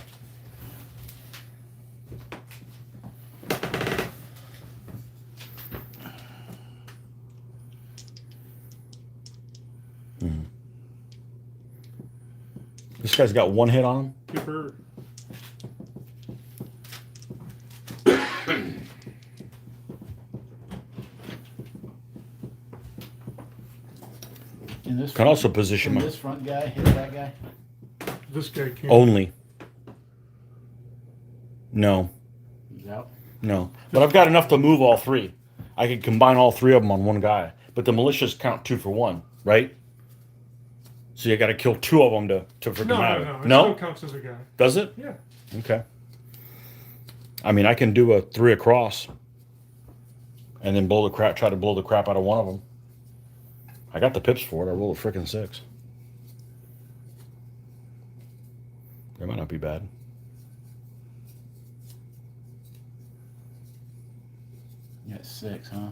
A: This guy's got 1 hit on him.
B: Keeper.
D: In this
A: Can also position
D: Can
A: him
D: this front guy hit that guy?
B: This guy can't.
A: only. No.
D: He's out.
A: No, but I've got enough to move all 3. I could combine all 3 of them on one guy. But the militias count 2 for 1, right? So you got to kill 2 of them to freaking
B: No,
A: matter.
B: no, no. It
A: No?
B: still counts as a guy.
A: Does it?
B: Yeah.
A: Okay. I mean, I can do a 3 across, and then try to blow the crap out of one of them. I got the pips for it. I rolled a freaking 6. That might not be bad.
D: You got 6, huh?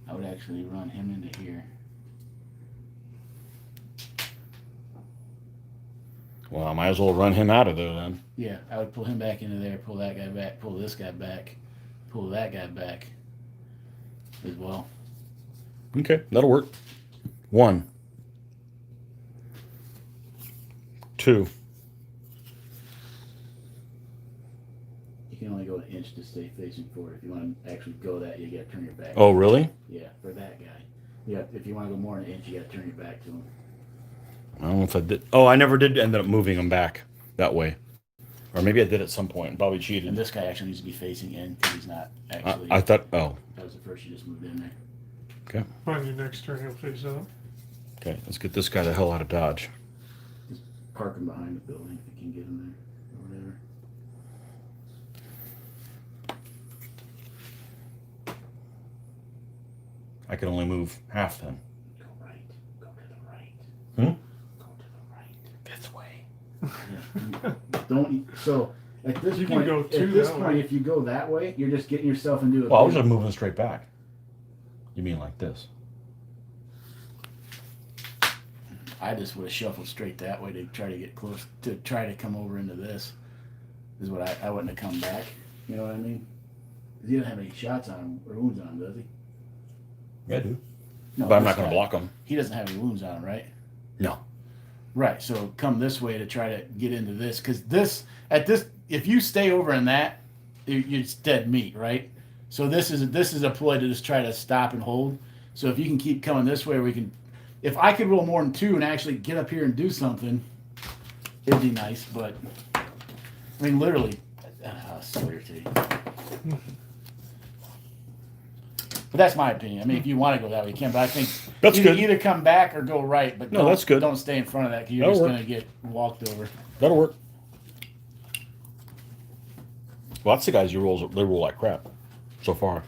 D: I would actually run him into here.
A: Well, I might as well run him out of there then.
D: Yeah, I would pull him back into there, pull that guy back, pull this guy back, pull that guy back as well.
A: Okay, that'll work. 1, 2.
D: You can only go an inch to stay facing forward. If you want to actually go that, you got to turn your back.
A: Oh, really?
D: Yeah, for that guy. Yeah, if you want to go more than an inch, you got to turn your back to him.
A: I don't know if I did. Oh, I never did end up moving him back that way. Or maybe I did at some point and probably cheated.
D: And this guy actually needs to be facing in because he's not actually.
A: I thought, oh,
D: That was the first you just moved in there.
A: okay.
B: On your next turn, he'll face up.
A: Okay, let's get this guy the hell out of Dodge.
D: Park him behind the building if you can get him there or whatever.
A: I can only move half then.
D: Go right. Go to the right.
A: Hmm?
D: Go to the right.
A: This way.
D: Yeah. Don't. So at this
B: You can
D: point,
B: go
D: at
B: two
D: this
B: that
D: point,
B: way.
D: if you go that way, you're just getting yourself into a.
A: Well, I was just moving straight back. You mean like this?
D: I just would have shuffled straight that way to try to get close to try to come over into this. Is what I wouldn't have come back. You know what I mean? 'Cause he doesn't have any shots on him or wounds on him, does he?
A: Yeah, I do.
D: No,
A: But I'm
D: this
A: not going to
D: guy-
A: block him.
D: He doesn't have any wounds on him, right?
A: No.
D: Right. So come this way to try to get into this, because if you stay over in that, it's dead meat, right? So this is a ploy to just try to stop and hold. So if you can keep coming this way, we can. If I could roll more than 2 and actually get up here and do something, it'd be nice. But I mean, literally, so irritating. But that's my opinion. I mean, if you want to go that way, you can. But I think
A: That's good.
D: either come back or go right. But
A: No, that's good.
D: Don't stay in front of that because you're
A: That'll
D: just
A: work.
D: going to get walked over.
A: That'll work. Lots of guys, they roll like crap so far.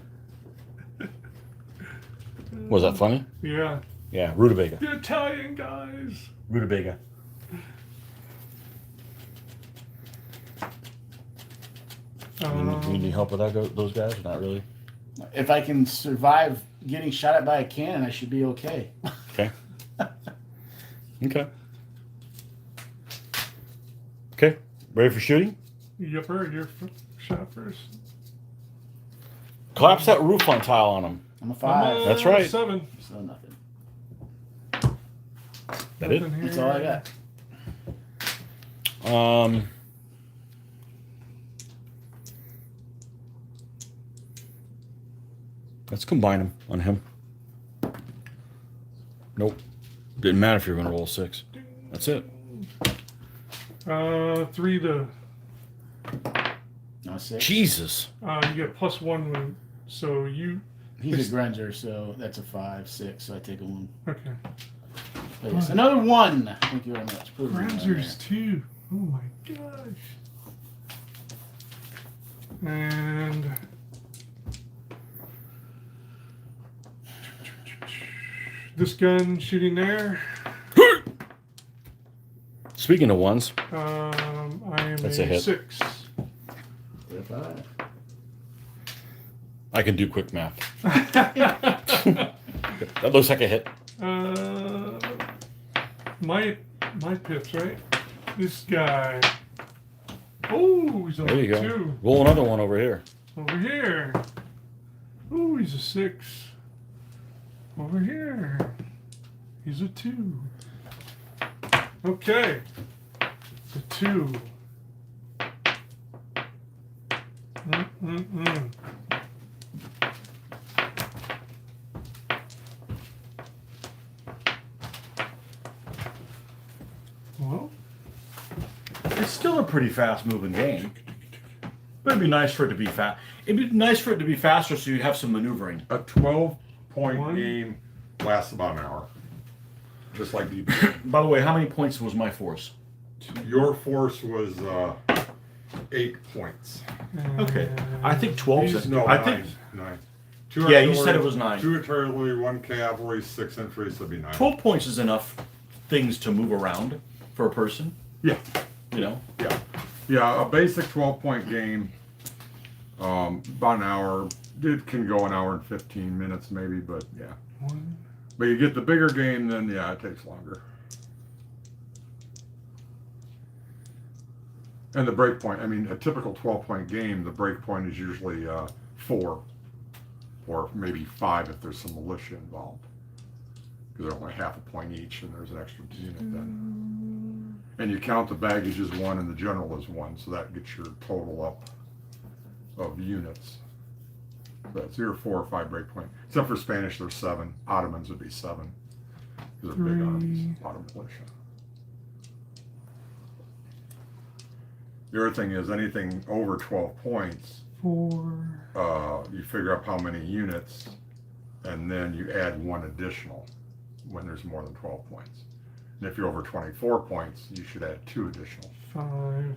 A: Was that funny?
B: Yeah.
A: Yeah, rutabaga.
B: The Italian guys.
A: Rutabaga. You need help with that, those guys? Or not really?
D: If I can survive getting shot at by a cannon, I should be okay.
A: Okay. Okay. Okay. Ready for shooting?
B: Yupper, you're shot first.
A: Collapse that roof line tile on them.
D: I'm a 5.
A: That's right.
B: 7.
D: So nothing.
A: That it?
B: Nothing here.
D: That's all I got.
A: Let's combine them on him. Nope. Didn't matter if you're going to roll a 6. That's it.
B: 3 to.
D: No 6.
A: Jesus.
B: You get +1 when. So you.
D: He's a Granger, so that's a 5, 6. So I take a 1.
B: Okay.
D: But yes, another 1. Thank you very much. Prove it right
B: Rangers
D: there.
B: 2. Oh my gosh. And. This gun shooting there.
A: Speaking of ones,
B: I am
A: That's a hit.
B: 6.
D: Get a 5.
A: I can do quick math. That looks like a hit.
B: My pips, right? This guy. Oh, he's
A: There
B: only
A: you go.
B: 2.
A: Roll another one over here.
B: Over here. Oh, he's a 6. Over here. He's a 2. Okay. The 2. Well,
A: It's still a pretty fast moving game. But it'd be nice for it to be fast. It'd be nice for it to be faster so you'd have some maneuvering.
C: A 12-point
B: One.
C: game lasts about an hour. Just like DBN.
A: By the way, how many points was my force?
C: Your force was 8 points.
A: Okay. I think 12's
C: No,
A: I
C: 9.
A: think
C: 9.
A: Yeah, you said it was 9.
C: 2 artillery, 1 cavalry, 6 infantry, so it'd be 9.
A: 12 points is enough things to move around for a person,
C: Yeah,
A: you know.
C: yeah. Yeah, a basic 12-point game, about an hour. It can go an hour and 15 minutes maybe, but yeah.
B: 1.
C: But you get the bigger game, then yeah, it takes longer. And the break point, I mean, a typical 12-point game, the break point is usually 4 or maybe 5 if there's some militia involved. Because they're only half a point each and there's an extra unit then. And you count the baggage as 1 and the general as 1, so that gets your total up of units. So it's either 4 or 5 break point. Except for Spanish, there's 7. Ottomans would be 7. Because they're big armies, a lot of militia. The other thing is anything over 12 points,
B: 4.
C: you figure out how many units, and then you add 1 additional when there's more than 12 points. And if you're over 24 points, you should add 2 additional.
B: 5.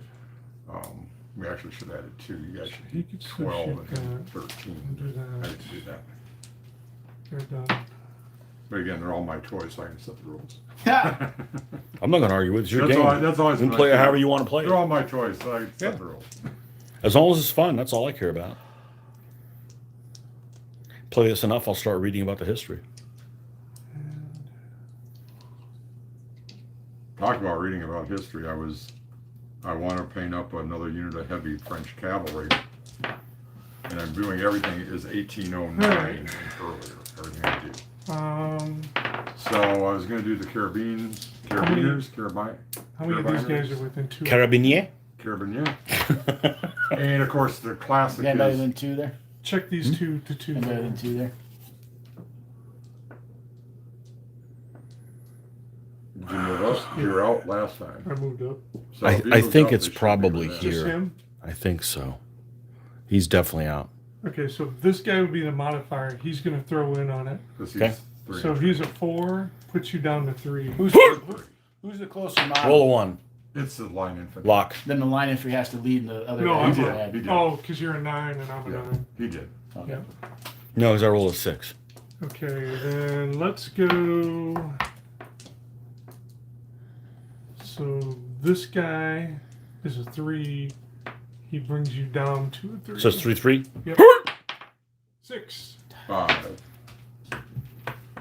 C: We actually should have added 2. You guys should
B: You
C: do
B: could
C: 12
B: switch it
C: and
B: to-
C: 13.
B: do that.
C: I didn't do that.
B: They're done.
C: But again, they're all my toys, so I can set the rules.
A: I'm not going to argue with it. It's your
C: That's
A: game.
C: that's always
A: You can
C: been
A: play it
C: my thing.
A: however you want to play
C: They're
A: it.
C: all my toys, so I set
A: Yeah.
C: the rules.
A: As long as it's fun, that's all I care about. Play this enough, I'll start reading about the history.
C: Talk about reading about history. I want to paint up another unit of heavy French cavalry. And I'm doing everything is 1809 and earlier, everything I do. So I was going to do the Caribbean Carabiners,
B: How many of these guys are within 2?
A: Carabinier?
C: Carabinier. And of course, the classic
D: Got better
C: is
D: than 2 there?
B: Check these 2 to 2.
D: Got better than 2 there?
C: Did you move up? You were out last time.
B: I moved up.
C: So
A: I
C: if you
A: I
C: moved
A: think
C: up,
A: it's
C: they should be
A: probably
C: with that.
B: Just
A: here.
B: him?
A: I think so. He's definitely out.
B: Okay, so this guy would be the modifier. He's going to throw in on it.
C: 'Cause he's
A: Okay.
C: 3
B: So if he's a 4, puts you down to 3.
D: Who's the closer model?
A: Roll a 1.
C: It's the line infantry.
A: Lock.
D: Then the line entry has to lead and the other
B: No,
D: guys
B: I'm
C: did.
D: add.
C: He did.
B: Oh, because you're a 9 and I'm a
C: Yeah,
B: 9.
C: he did.
D: Okay.
A: No, because I roll a 6.
B: Okay, then let's go. So this guy is a 3. He brings you down to a 3.
A: So it's 3-3?
B: Yep. 6.
C: 5.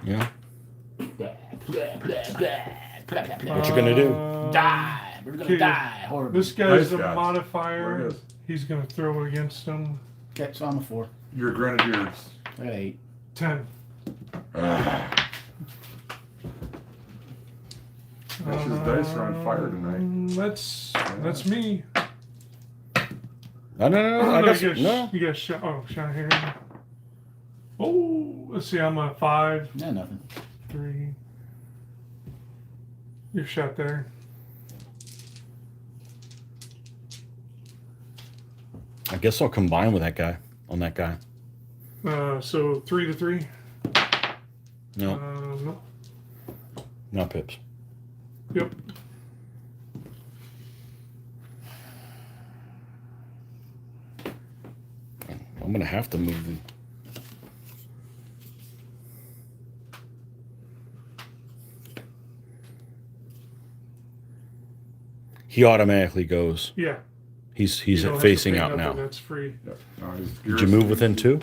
A: Yeah.
D: What
A: you gonna do?
D: Die. We're gonna
B: okay.
D: die. Horribly.
B: This guy's
C: Nice
B: a
C: guys. There
B: modifier.
C: it is.
B: He's going to throw against him.
D: Okay, so I'm a 4.
C: Your grenadiers.
D: I got 8.
B: 10.
C: That's his dice are on fire tonight.
B: That's me.
A: No. I
B: No,
A: guess
B: you got,
A: no.
B: you got shot. Oh, shot here. Oh, let's see. I'm a 5,
D: Yeah, nothing.
B: 3. You're shot there.
A: I guess I'll combine with that guy on that guy.
B: So 3 to 3.
A: No,
B: No.
A: not pips.
B: Yep.
A: I'm gonna have to move the. He automatically goes.
B: Yeah.
A: He's
B: You don't have to
A: facing
B: pay
A: out
B: nothing,
A: now.
B: That's free.
C: Yep. No, he's
A: Did you move within 2?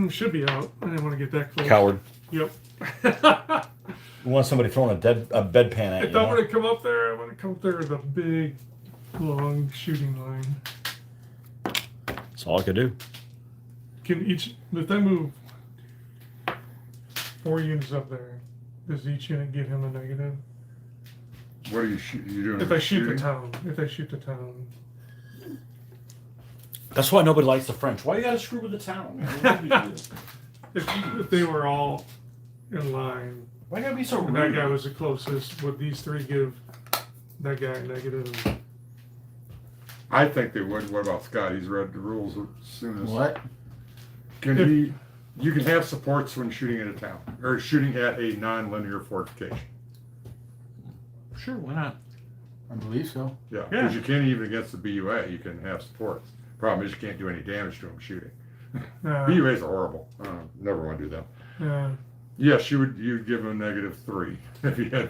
B: Should be out. I didn't want to get that close.
A: Coward.
B: Yep.
A: You want somebody throwing a bedpan at
B: If I'm gonna come up there, I'm gonna come up there with a big, long shooting line.
A: That's all I could do.
B: If I move 4 units up there, does each unit give him a negative?
C: What are you shooting? You doing?
B: If I shoot the
C: shooting?
B: town. If I shoot the town.
A: That's why nobody likes the French. Why you gotta screw with the town?
B: If they were all in line,
A: Why you gotta be so
B: and that
A: rude?
B: guy was the closest, would these 3 give that guy a negative?
C: I think they would. What about Scott? He's read the rules as soon as.
D: What?
C: Can he? You can have supports when shooting at a town or shooting at a non-linear fortification.
A: Sure, why not?
D: I believe so.
C: Yeah,
A: Yeah.
C: because you can't even against the BUA. You can have supports. Problem is you can't do any damage to them shooting. BUAs are horrible. Never want to do them. Yes, you'd give them -3 if you had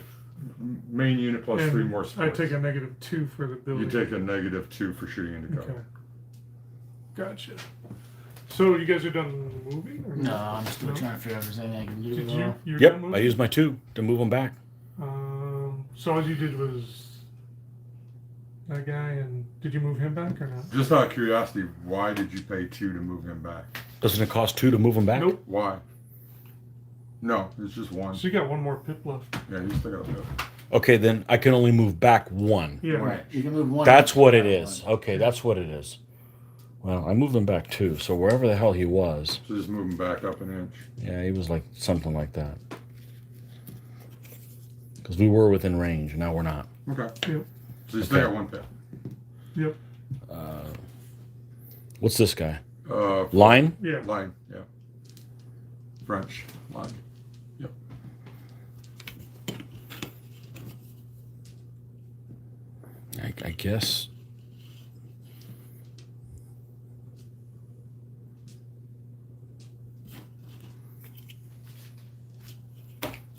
C: main unit plus 3 more
B: I
C: supports.
B: take a -2 for the building.
C: You take a -2 for shooting into cover.
B: Okay. Gotcha. So you guys are done moving? Or
D: No, I'm still trying to figure out if there's anything I can do.
B: Did you? You're
A: Yep,
B: done
A: I
B: moving?
A: used my 2 to move them back.
B: So all you did was that guy, and did you move him back or not?
C: Just out of curiosity, why did you pay 2 to move him back?
A: Doesn't it cost 2 to move them back?
B: Nope.
C: Why? No, it's just 1.
B: So you got 1 more pip left.
C: Yeah, you still got to do.
A: Okay, then I can only move back 1.
B: Yeah.
D: Right. You can move 1.
A: That's what it is. Okay, that's what it is. Well, I moved him back 2, so wherever the hell he was,
C: So just move him back up an inch.
A: yeah, he was like something like that. Because we were within range, now we're not.
C: Okay.
B: Yep.
C: So you still
A: Okay.
C: got 1 pip.
B: Yep.
A: What's this guy?
C: Uh,
A: Line?
B: Yeah.
C: Line, yeah. French line. Yep.
A: I guess.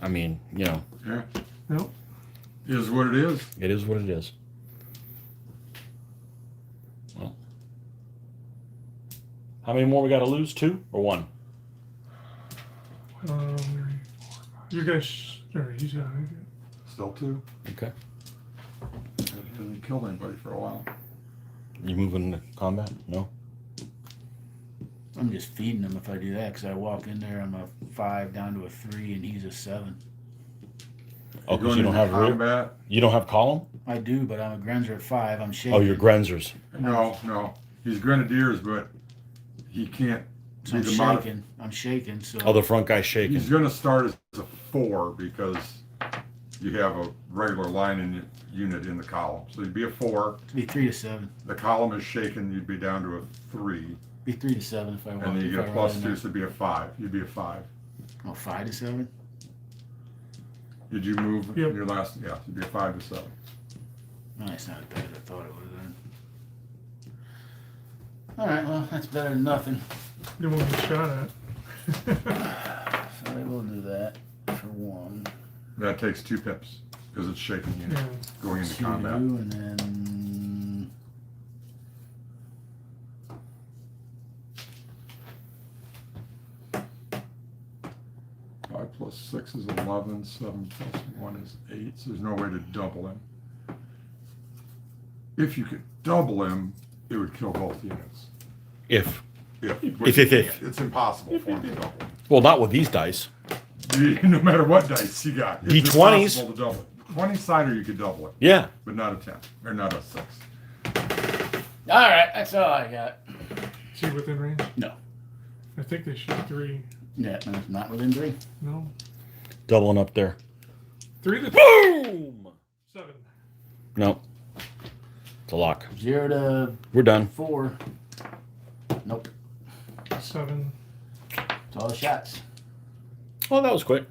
A: I mean, you know,
C: Yeah.
B: Nope.
C: Is what it is.
A: it is what it is. Well, how many more we got to lose? 2 or 1?
B: You guys, or he's out.
C: Still 2.
A: Okay.
C: Hasn't killed anybody for a while.
A: You moving into combat? No.
D: I'm just feeding him if I do that because I walk in there, I'm a 5 down to a 3, and he's a 7.
A: Oh,
C: You're
A: because you don't
C: into
A: have rear.
C: combat.
A: You don't have column.
D: I do, but I'm a Grenzer at 5. I'm shaking.
A: Oh, you're Grenzers.
C: No. He's grenadiers, but he can't
D: So
C: be
D: I'm
C: the
D: shaking. I'm shaking. So
A: Oh, the front guy's shaking.
C: He's going to start as a 4 because you have a regular line in unit in the column. So you'd be a 4.
D: it'd be 3 to 7.
C: The column is shaken. You'd be down to a 3,
D: Be 3 to 7 if I want.
C: and then you
D: if
C: get
D: I
C: a
D: roll
C: +2,
D: in
C: so
D: there.
C: it'd be a 5. You'd be a 5.
D: Oh, 5 to 7.
C: Did you move
B: Yep.
C: in your last? Yeah, you'd be a 5 to 7.
D: No, it's not as bad as I thought it would have been. All right. Well, that's better than nothing.
B: You won't get shot at.
D: So I will do that for 1.
C: That takes 2 pips because it's shaking unit
B: Yeah.
C: going into
D: 2,
C: combat.
D: and then
C: 5 plus 6 is 11. 7 plus 1 is 8. So there's no way to double him. If you could double him, it would kill both units.
A: If.
C: If. It's impossible for him to double.
A: Well, not with these dice.
C: No matter what dice you got. It's
A: D20s.
C: impossible to double it. 20-sider you could double it,
A: Yeah.
C: but not a 10 or not a 6.
D: all right. That's all I got.
B: Is he within range?
D: No.
B: I think they shoot 3.
D: Yeah, no, it's not within 3.
B: No.
A: Doubling up there.
B: 3 to
A: Boom!
B: 7.
A: No. It's a lock.
D: 0 to
A: We're done.
D: 4. Nope.
B: 7.
D: It's all the shots.
A: Oh, that was quick.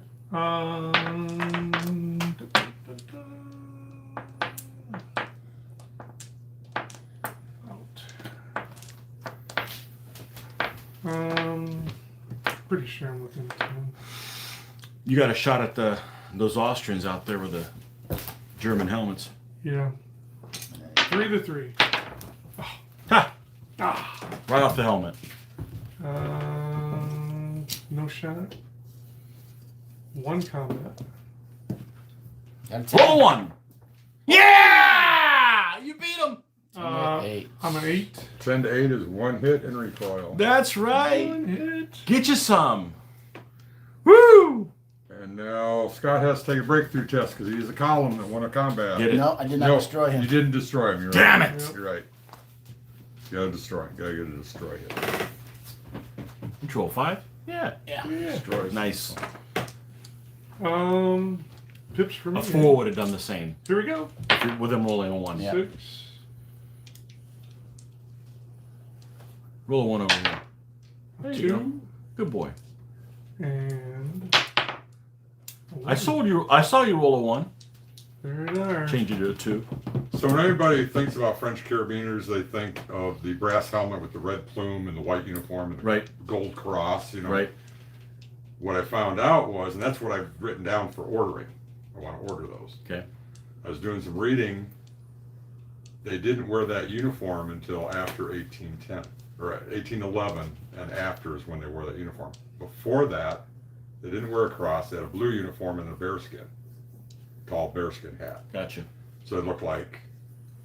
B: Pretty sure I'm within 10.
A: You got a shot at those Austrians out there with the German helmets.
B: Yeah. 3 to 3.
A: Ha! Right off the helmet.
B: No shot. 1 combat.
D: Got a 10.
A: Roll 1. Yeah! You beat him.
B: Uh,
D: 8.
B: I'm an 8.
C: 10 to 8 is 1 hit and recoil.
A: That's right.
B: 1 hit.
A: Get you some. Woo!
C: And now Scott has to take a breakthrough test because he's a column that won a combat.
A: Get it?
D: No, I did not
C: No,
D: destroy him.
C: You didn't destroy him. You're
A: Damn
C: right.
A: it.
C: You're right. You gotta destroy him. Gotta get a destroy hit.
A: Control 5? Yeah.
D: Yeah.
C: Destroy.
A: Nice.
B: Pips for me.
A: A 4 would have done the same.
B: Here we go.
A: With them rolling a 1.
D: Yeah.
B: 6.
A: Roll a 1 over here. There you
B: 2.
A: go. Good boy.
B: And
A: I saw you roll a 1.
B: there they are.
A: Change it to a 2.
C: So when everybody thinks about French carabiners, they think of the brass helmet with the red plume and the white uniform and the
A: Right.
C: gold cross, you know.
A: Right.
C: What I found out was, and that's what I've written down for ordering. I want to order those.
A: Okay.
C: I was doing some reading. They didn't wear that uniform until after 1810 or 1811, and after is when they wore that uniform. Before that, they didn't wear a cross. They had a blue uniform and a bearskin, tall bearskin hat.
A: Gotcha.
C: So it looked like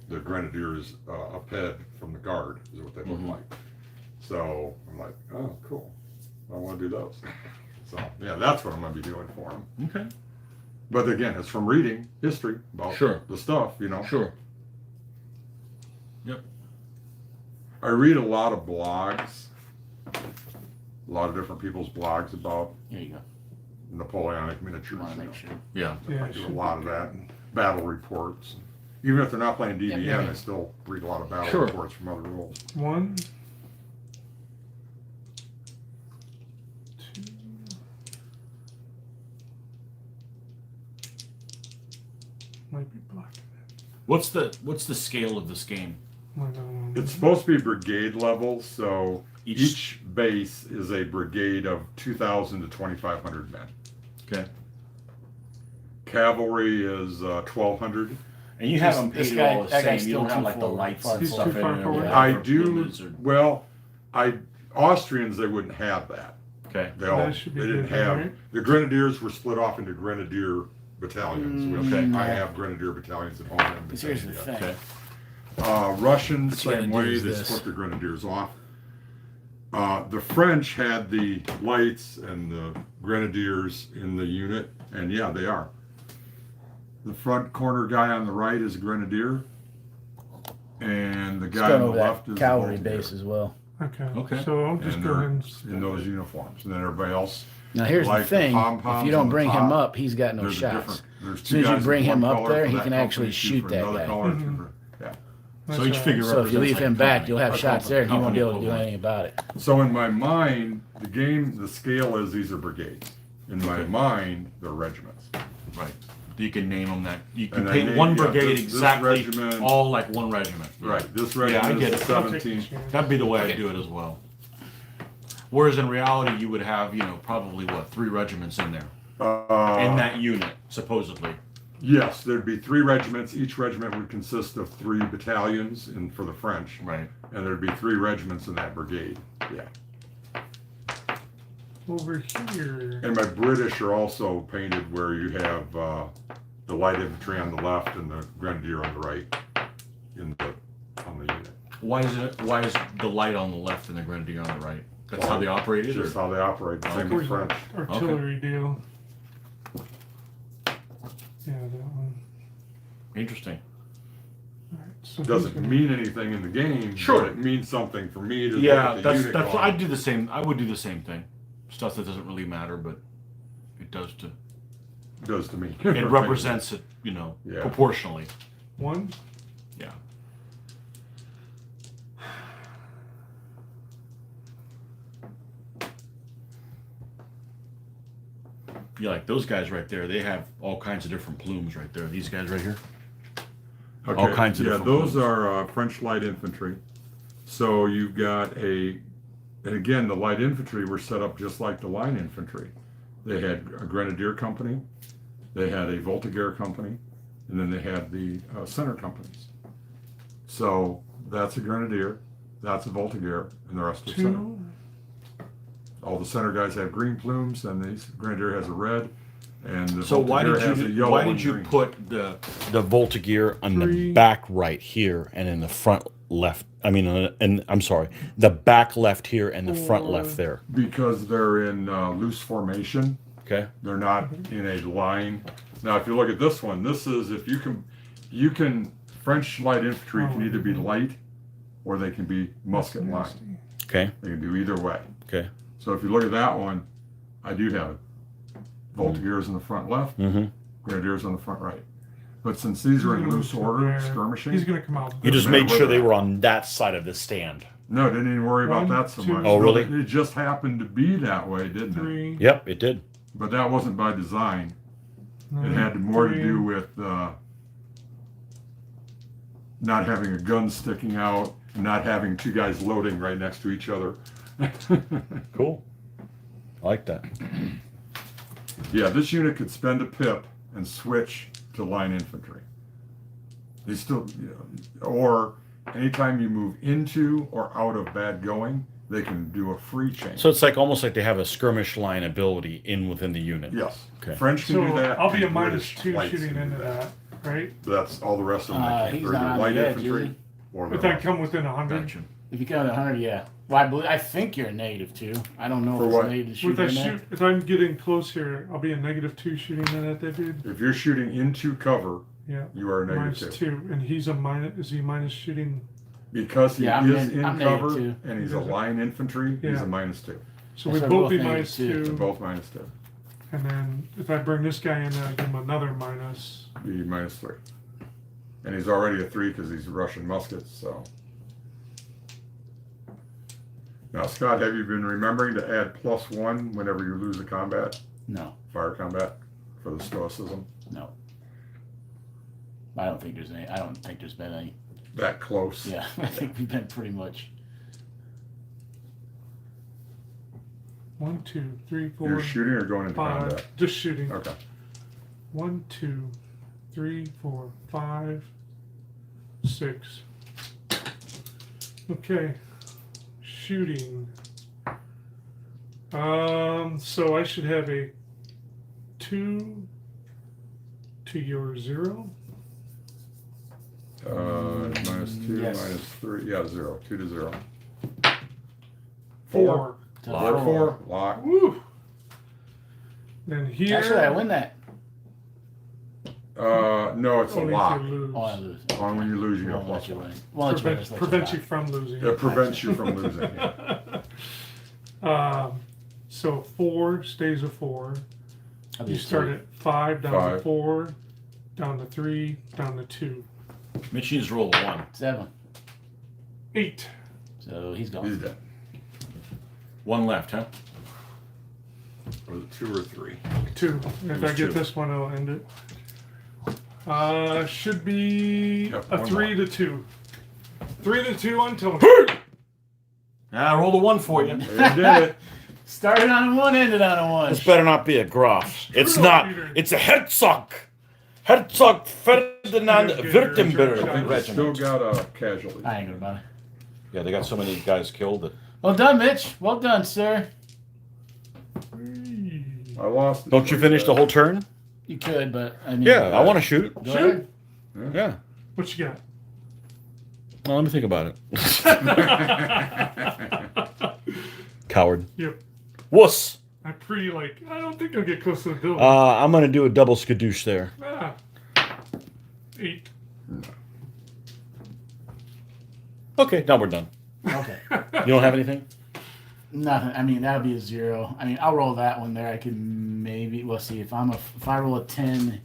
C: the grenadiers, a ped from the guard is what they looked like. So I'm like, oh, cool. I want to do those. So yeah, that's what I'm going to be doing for them.
A: Okay.
C: But again, it's from reading history about
A: Sure.
C: the stuff, you know.
A: Sure. Yep.
C: I read a lot of blogs, a lot of different people's blogs about
D: Here you go.
C: Napoleonic miniatures.
D: Want to
C: you know.
D: make sure.
A: Yeah.
B: Yeah,
C: I do a lot of that, and battle reports. Even if they're not playing DBN,
D: Yeah.
C: I still read a lot of battle
A: Sure.
C: reports from other rules.
B: 1. 2. Might be blocking it.
A: What's the scale of this game?
C: It's supposed to be brigade level, so
A: Each-
C: each base is a brigade of 2,000 to 2,500 men.
A: Okay.
C: Cavalry is 1,200.
A: And you have them
D: This
A: painted
D: guy-
A: all the
D: that guy's
A: same. You don't
D: still
A: have like the
D: too
A: lights
D: far
A: and
B: forward.
A: stuff
B: He's too far
A: in
B: forward.
A: there.
C: I
A: for
C: do,
A: plumage or-
C: well, Austrians, they wouldn't have that.
A: Okay.
C: They
B: That should be
C: they didn't
B: good,
C: have,
B: right?
C: the grenadiers were split off into grenadier battalions. which
A: Okay.
C: I have grenadier battalions at home. I haven't been
D: Because here's the
C: taken yet.
D: thing.
A: Okay.
C: Russians,
D: What you
C: same
D: gotta do
C: way,
D: is
C: they
D: this.
C: split their grenadiers off. The French had the lights and the grenadiers in the unit, and yeah, they are. The front corner guy on the right is a grenadier, and the
D: It's
C: guy
D: going
C: on the
D: over
C: left
D: that
C: is
D: cavalry
C: the volunteer.
D: base as well.
B: Okay.
A: Okay.
B: So I'll just
C: And
B: go ahead
C: they're
B: and
C: in those uniforms, and then everybody else.
D: Now here's
C: like
D: the thing:
C: pom-poms
D: if you
C: on
D: don't
C: the
D: bring him
C: top,
D: up, he's got no
C: there's a
D: shots.
C: different. There's
D: As
C: two
D: soon as you
C: guys
D: bring
C: with
D: him
C: one
D: up
C: color
D: there,
C: for
D: he
C: that
D: can
C: company,
D: actually
C: two
D: shoot
C: for
D: that
C: another
D: guy.
C: color,
B: Mhm.
C: two for- yeah.
A: So each figure
D: So if you leave
A: represents, like,
D: him
A: a
D: back,
A: company.
D: you'll have
A: A
D: shots there, and he won't
A: company
D: be able to do
A: equivalent.
D: anything about it.
C: So in my mind, the scale is these are brigades. In my mind, they're regiments.
A: Right. You can name them that. You can
C: And I
A: paint
C: name-
A: one
C: yeah,
A: brigade
C: this
A: exactly,
C: regiment-
A: all like one regiment.
C: Right. This
A: Yeah, I
C: regiment
A: get
C: is
A: it.
C: the
B: I'll take the
C: 17th.
B: chance.
A: That'd be the way
D: Okay.
A: I'd do it as well. Whereas in reality, you would have, probably what, 3 regiments in there in that unit, supposedly.
C: Yes, there'd be 3 regiments. Each regiment would consist of 3 battalions for the French.
A: Right.
C: And there'd be 3 regiments in that brigade. Yeah.
B: over here.
C: And my British are also painted where you have the light infantry on the left and the grenadier on the right on the unit.
A: Why is the light on the left and the grenadier on the right? That's how they operate it?
C: Just
A: Or?
C: how they operate. Same with French.
B: Artillery deal. Yeah, that one.
A: Interesting.
B: Alright, so
C: Doesn't
B: who's gonna-
C: mean anything in the game.
A: Sure.
C: But it means something for me to
A: Yeah,
C: look at the
A: that's
C: unit
A: that's.
C: going.
A: I'd do the same. I would do the same thing. Stuff that doesn't really matter, but it does to.
C: Does to me.
A: It represents it,
C: Yeah.
A: proportionally.
B: One.
A: Yeah. Yeah, like those guys right there. They have all kinds of different plumes right there. These guys right here.
C: Okay.
A: All kinds of different
C: those
A: plumes.
C: are French light infantry. So you've got and again, the light infantry were set up just like the line infantry. They had a grenadier company, they had a voltigeur company, and then they had the center companies. So that's a grenadier, that's a voltigeur, and the rest are center.
B: Two.
C: All the center guys have green plumes, and the grenadier has a red, and the
A: So why
C: voltigeur
A: did
C: has a
A: you
C: yellow
A: why
C: and
A: did you
C: green.
A: put the voltigeur on the
B: Three.
A: back right here and in the front left? I mean, and I'm sorry, the back left here and the front left there.
C: Because they're in loose formation.
A: Okay.
C: They're not in a line. Now, if you look at this one, this is if you can French light infantry can either be light or they can be musket line.
B: Nasty.
A: Okay.
C: They can do either way.
A: Okay.
C: So if you look at that one, I do have voltigeurs in the front left,
A: Mm-hmm.
C: grenadiers on the front right. But since these are in loose order, skirmishing,
B: He's gonna come out.
A: You just
C: Doesn't
A: made
C: matter
A: sure
C: where
A: they
C: they're
A: were on that side of the stand.
C: no, didn't even worry about
B: One,
C: that so
B: two,
C: much.
A: Oh, really?
C: It just happened to be that way, didn't it?
B: Three.
A: Yep, it did.
C: But that wasn't by design. It
B: nine,
C: had more to
B: three.
C: do with not having a gun sticking out and not having 2 guys loading right next to each other.
A: Cool. I like that.
C: Yeah, this unit could spend a pip and switch to line infantry. They still, or anytime you move into or out of bad going, they can do a free change.
A: So it's like almost like they have a skirmish line ability within the unit.
C: Yes,
A: Okay.
C: French can
B: So
C: do that.
B: I'll be a
C: and
B: minus
C: British
B: 2
C: lights
B: shooting
C: can do
B: into that, right?
C: That's all the rest of them. They
D: He's
C: can.
D: not
C: They're
D: on
C: light
D: the edge, is
C: infantry
D: he?
C: or
B: If
C: they're
B: I come within 100.
A: Gotcha.
D: If you count 100, yeah. Well, I think you're a -2. I don't know
C: For
D: if it's
C: what?
D: negative to
B: If
D: shoot
B: I
D: in there.
B: shoot, if I'm getting close here, I'll be a -2 shooting in at that dude.
C: If you're shooting into cover,
B: Yeah.
C: you are a
B: Minus
C: -2.
B: 2, and he's a minus. Is he minus shooting?
C: Because he
D: Yeah, I'm
C: is
D: in-
C: in
D: I'm
C: cover
D: -2.
C: and he's a line infantry, he's
B: Yeah.
C: a -2.
B: So
D: Yes,
B: we
D: they're
B: both
D: both
B: be
D: negative
B: minus
D: 2.
C: They're
B: 2,
C: both -2.
B: and then if I bring this guy in, I give him another minus.
C: Be -3. And he's already a 3 because he's Russian muskets, so. Now, Scott, have you been remembering to add +1 whenever you lose a combat,
D: No,
C: fire combat, for the stoicism?
D: no. I don't think there's any. I don't think there's been any.
C: That close?
D: Yeah, I think we've been pretty much.
B: 1, 2, 3, 4,
C: You're shooting or going into
B: 5.
C: combat?
B: Just shooting.
C: Okay.
B: 1, 2, 3, 4, 5, 6. Okay. Shooting. So I should have a 2 to your 0.
C: -2,
D: Yes.
C: -3, yeah, 0, 2 to 0.
B: 4.
C: Lock 4, lock.
B: Woo! Then here.
D: Actually, I win that.
C: No, it's a
B: Only if
C: lock.
B: you lose.
D: Oh, I lose.
C: On when you lose, you get a
D: Won't
C: plus
D: let you
C: one.
D: win. Won't let you win, just let you
B: Prevents
D: die.
B: you from losing.
C: It prevents you from losing. Yeah.
B: So 4 stays a 4.
D: I'll do
B: You start
D: three.
B: at 5, down to
C: 5.
B: 4, down to 3, down to 2.
A: Mitch needs to roll a 1.
D: 7.
B: 8.
D: So he's
C: He's
D: gone.
C: dead.
A: 1 left, huh?
C: Or was it 2 or 3?
B: 2. If
A: was
B: I get
A: 2.
B: this one, it'll end it. Should be
C: Yep,
B: a
C: one
B: 3 to 2. 3 to 2 on Tony.
A: I rolled a 1 for you.
C: You did it.
D: Started on a 1, ended on a 1.
A: This better not be a Graf. It's
B: True,
A: not.
B: Peter.
A: It's a Herzog. Herzog Ferdinand
B: You guys get your
A: Württemberg
B: return
C: They still
A: regiment.
C: got a casualty.
D: I ain't gonna bother.
A: Yeah, they got so many guys killed that.
D: Well done, Mitch. Well done, sir.
C: I lost.
A: Don't you finish the whole turn?
D: You could, but I mean.
A: Yeah, I want to shoot.
D: Go ahead.
A: Yeah.
B: What you got?
A: Well, let me think about it. Coward.
B: Yep.
A: Wuss.
B: I'm pretty I don't think I'll get close to the building.
A: I'm gonna do a double skadoosh there.
B: 8.
A: Okay, now we're done.
D: Okay.
A: You don't have anything?
D: Nothing. I mean, that'll be a 0. I mean, I'll roll that one there. I could maybe. We'll see if I roll a 10.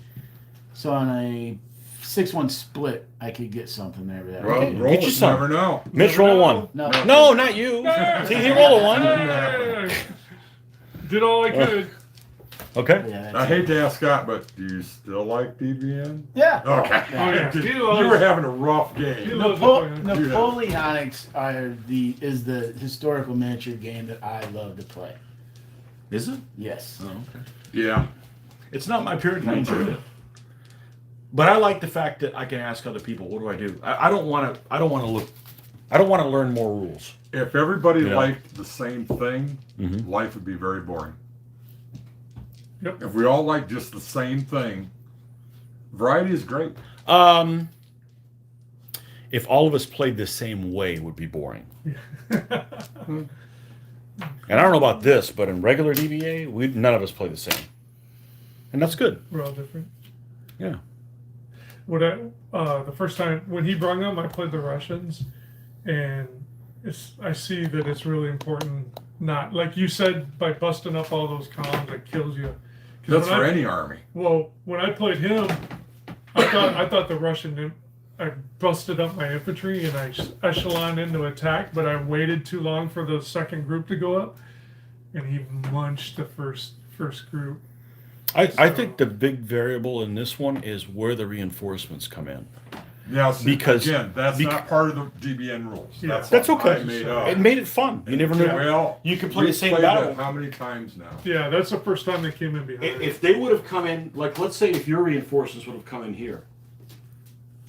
D: So on a 6-1 split, I could get something there. But
C: Well,
D: okay.
C: roll
A: Get you
C: it,
A: some.
C: never know.
A: Mitch, roll a 1.
D: No.
A: No, not you. See, he rolled a 1.
B: Hey! Did all I could.
A: Okay.
D: Yeah,
C: I
D: that's
C: hate to ask Scott, but do you still like DBN?
D: yeah.
C: Okay.
B: Oh, yeah.
C: You were having a rough
B: He
C: game.
B: loves
D: Napo-
B: it.
D: Napoleonics is the historical miniature game that I love to play.
A: Is it?
D: Yes.
A: Oh, okay.
C: Yeah.
A: It's not my period nature. But I like the fact that I can ask other people, what do I do? I don't want to. I don't want to look. I don't want to learn more rules.
C: If everybody
A: Yeah.
C: liked the same thing,
A: Mhm.
C: life would be very boring.
B: Yep.
C: If we all like just the same thing, variety is great.
A: If all of us played the same way, it would be boring. And I don't know about this, but in regular DBA, none of us play the same, and that's good.
B: We're all different.
A: Yeah.
B: The first time when he brought them, I played the Russians, and I see that it's really important. Not like you said, by busting up all those columns, that kills you. 'Cause
C: That's
B: when
C: for
B: I-
C: any army.
B: Well, when I played him, I thought the Russian. I busted up my infantry and I echeloned into attack, but I waited too long for the second group to go up, and he munched the first group.
A: I think the big variable in this one is where the reinforcements come in.
C: Yeah, see,
A: Because-
C: again, that's
A: bec-
C: not part of the DBN rules.
B: Yeah.
A: That's
C: something
A: okay.
C: I made up.
A: It made it fun. You never knew.
C: Well,
A: You could play
C: we've
A: the same
C: played
A: battle.
C: that how many times now?
B: Yeah, that's the first time they came in behind.
A: If they would have come in, like, let's say if your reinforcements would have come in here,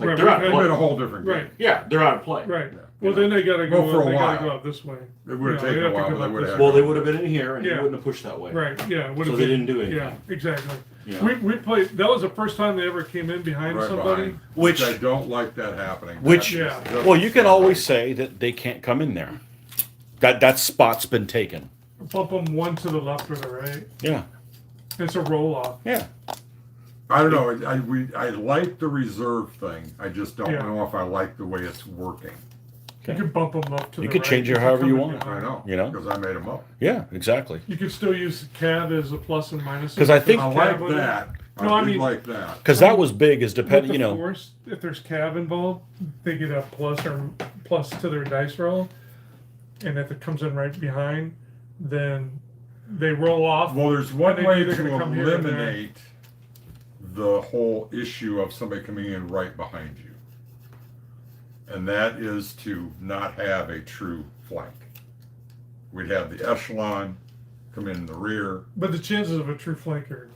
A: like
B: Right,
A: they're out
B: we
A: of
C: We
A: play.
C: had a whole different game.
B: Right,
A: Yeah, they're out of play.
B: right. Well, then they gotta
C: Well,
B: go.
C: for a
B: They gotta
C: while.
B: go out this way.
C: It would have
B: Yeah,
C: taken
B: they
C: a
B: have to
C: while,
B: come
C: but they
B: up
C: would
B: this
C: have.
B: way.
A: Well, they would have been in here, and
B: Yeah.
A: you wouldn't have pushed that way.
B: Right. Yeah.
A: So they didn't do anything.
B: Yeah. Exactly.
A: Yeah.
B: We played. That was the first time they ever came in behind
C: Right
B: somebody.
C: behind.
A: Which-
C: I don't like that happening.
A: Which,
C: That
B: Yeah.
C: doesn't
A: well, you can
C: sound
A: always
C: right.
A: say that they can't come in there. That spot's been taken.
B: Bump them one to the left or the right.
A: Yeah,
B: It's a roll off.
A: yeah.
C: I don't know. I like the reserve thing. I just don't
B: Yeah.
C: know if I like the way it's working.
B: You could bump them up to
A: You
B: the
A: could
B: right.
A: change it
B: if they're
A: however you
B: coming
A: want.
B: behind.
C: I know.
A: You know?
C: Because I made them up.
A: Yeah, exactly.
B: You could still use CAV as a plus and minus.
A: 'Cause I think-
C: I like that.
B: No, I
C: I do
B: mean-
C: like that.
A: Because that was big, is
B: With
A: depending,
B: the
A: you know.
B: force, if there's CAV involved, they get a plus to their dice roll, and if it comes in right behind, then they roll off.
C: Well, there's one
B: They
C: way
B: either
C: to
B: gonna come here or there.
C: eliminate the whole issue of somebody coming in right behind you. And that is to not have a true flank. We'd have the echelon come in the rear.
B: But the chances of a true flank are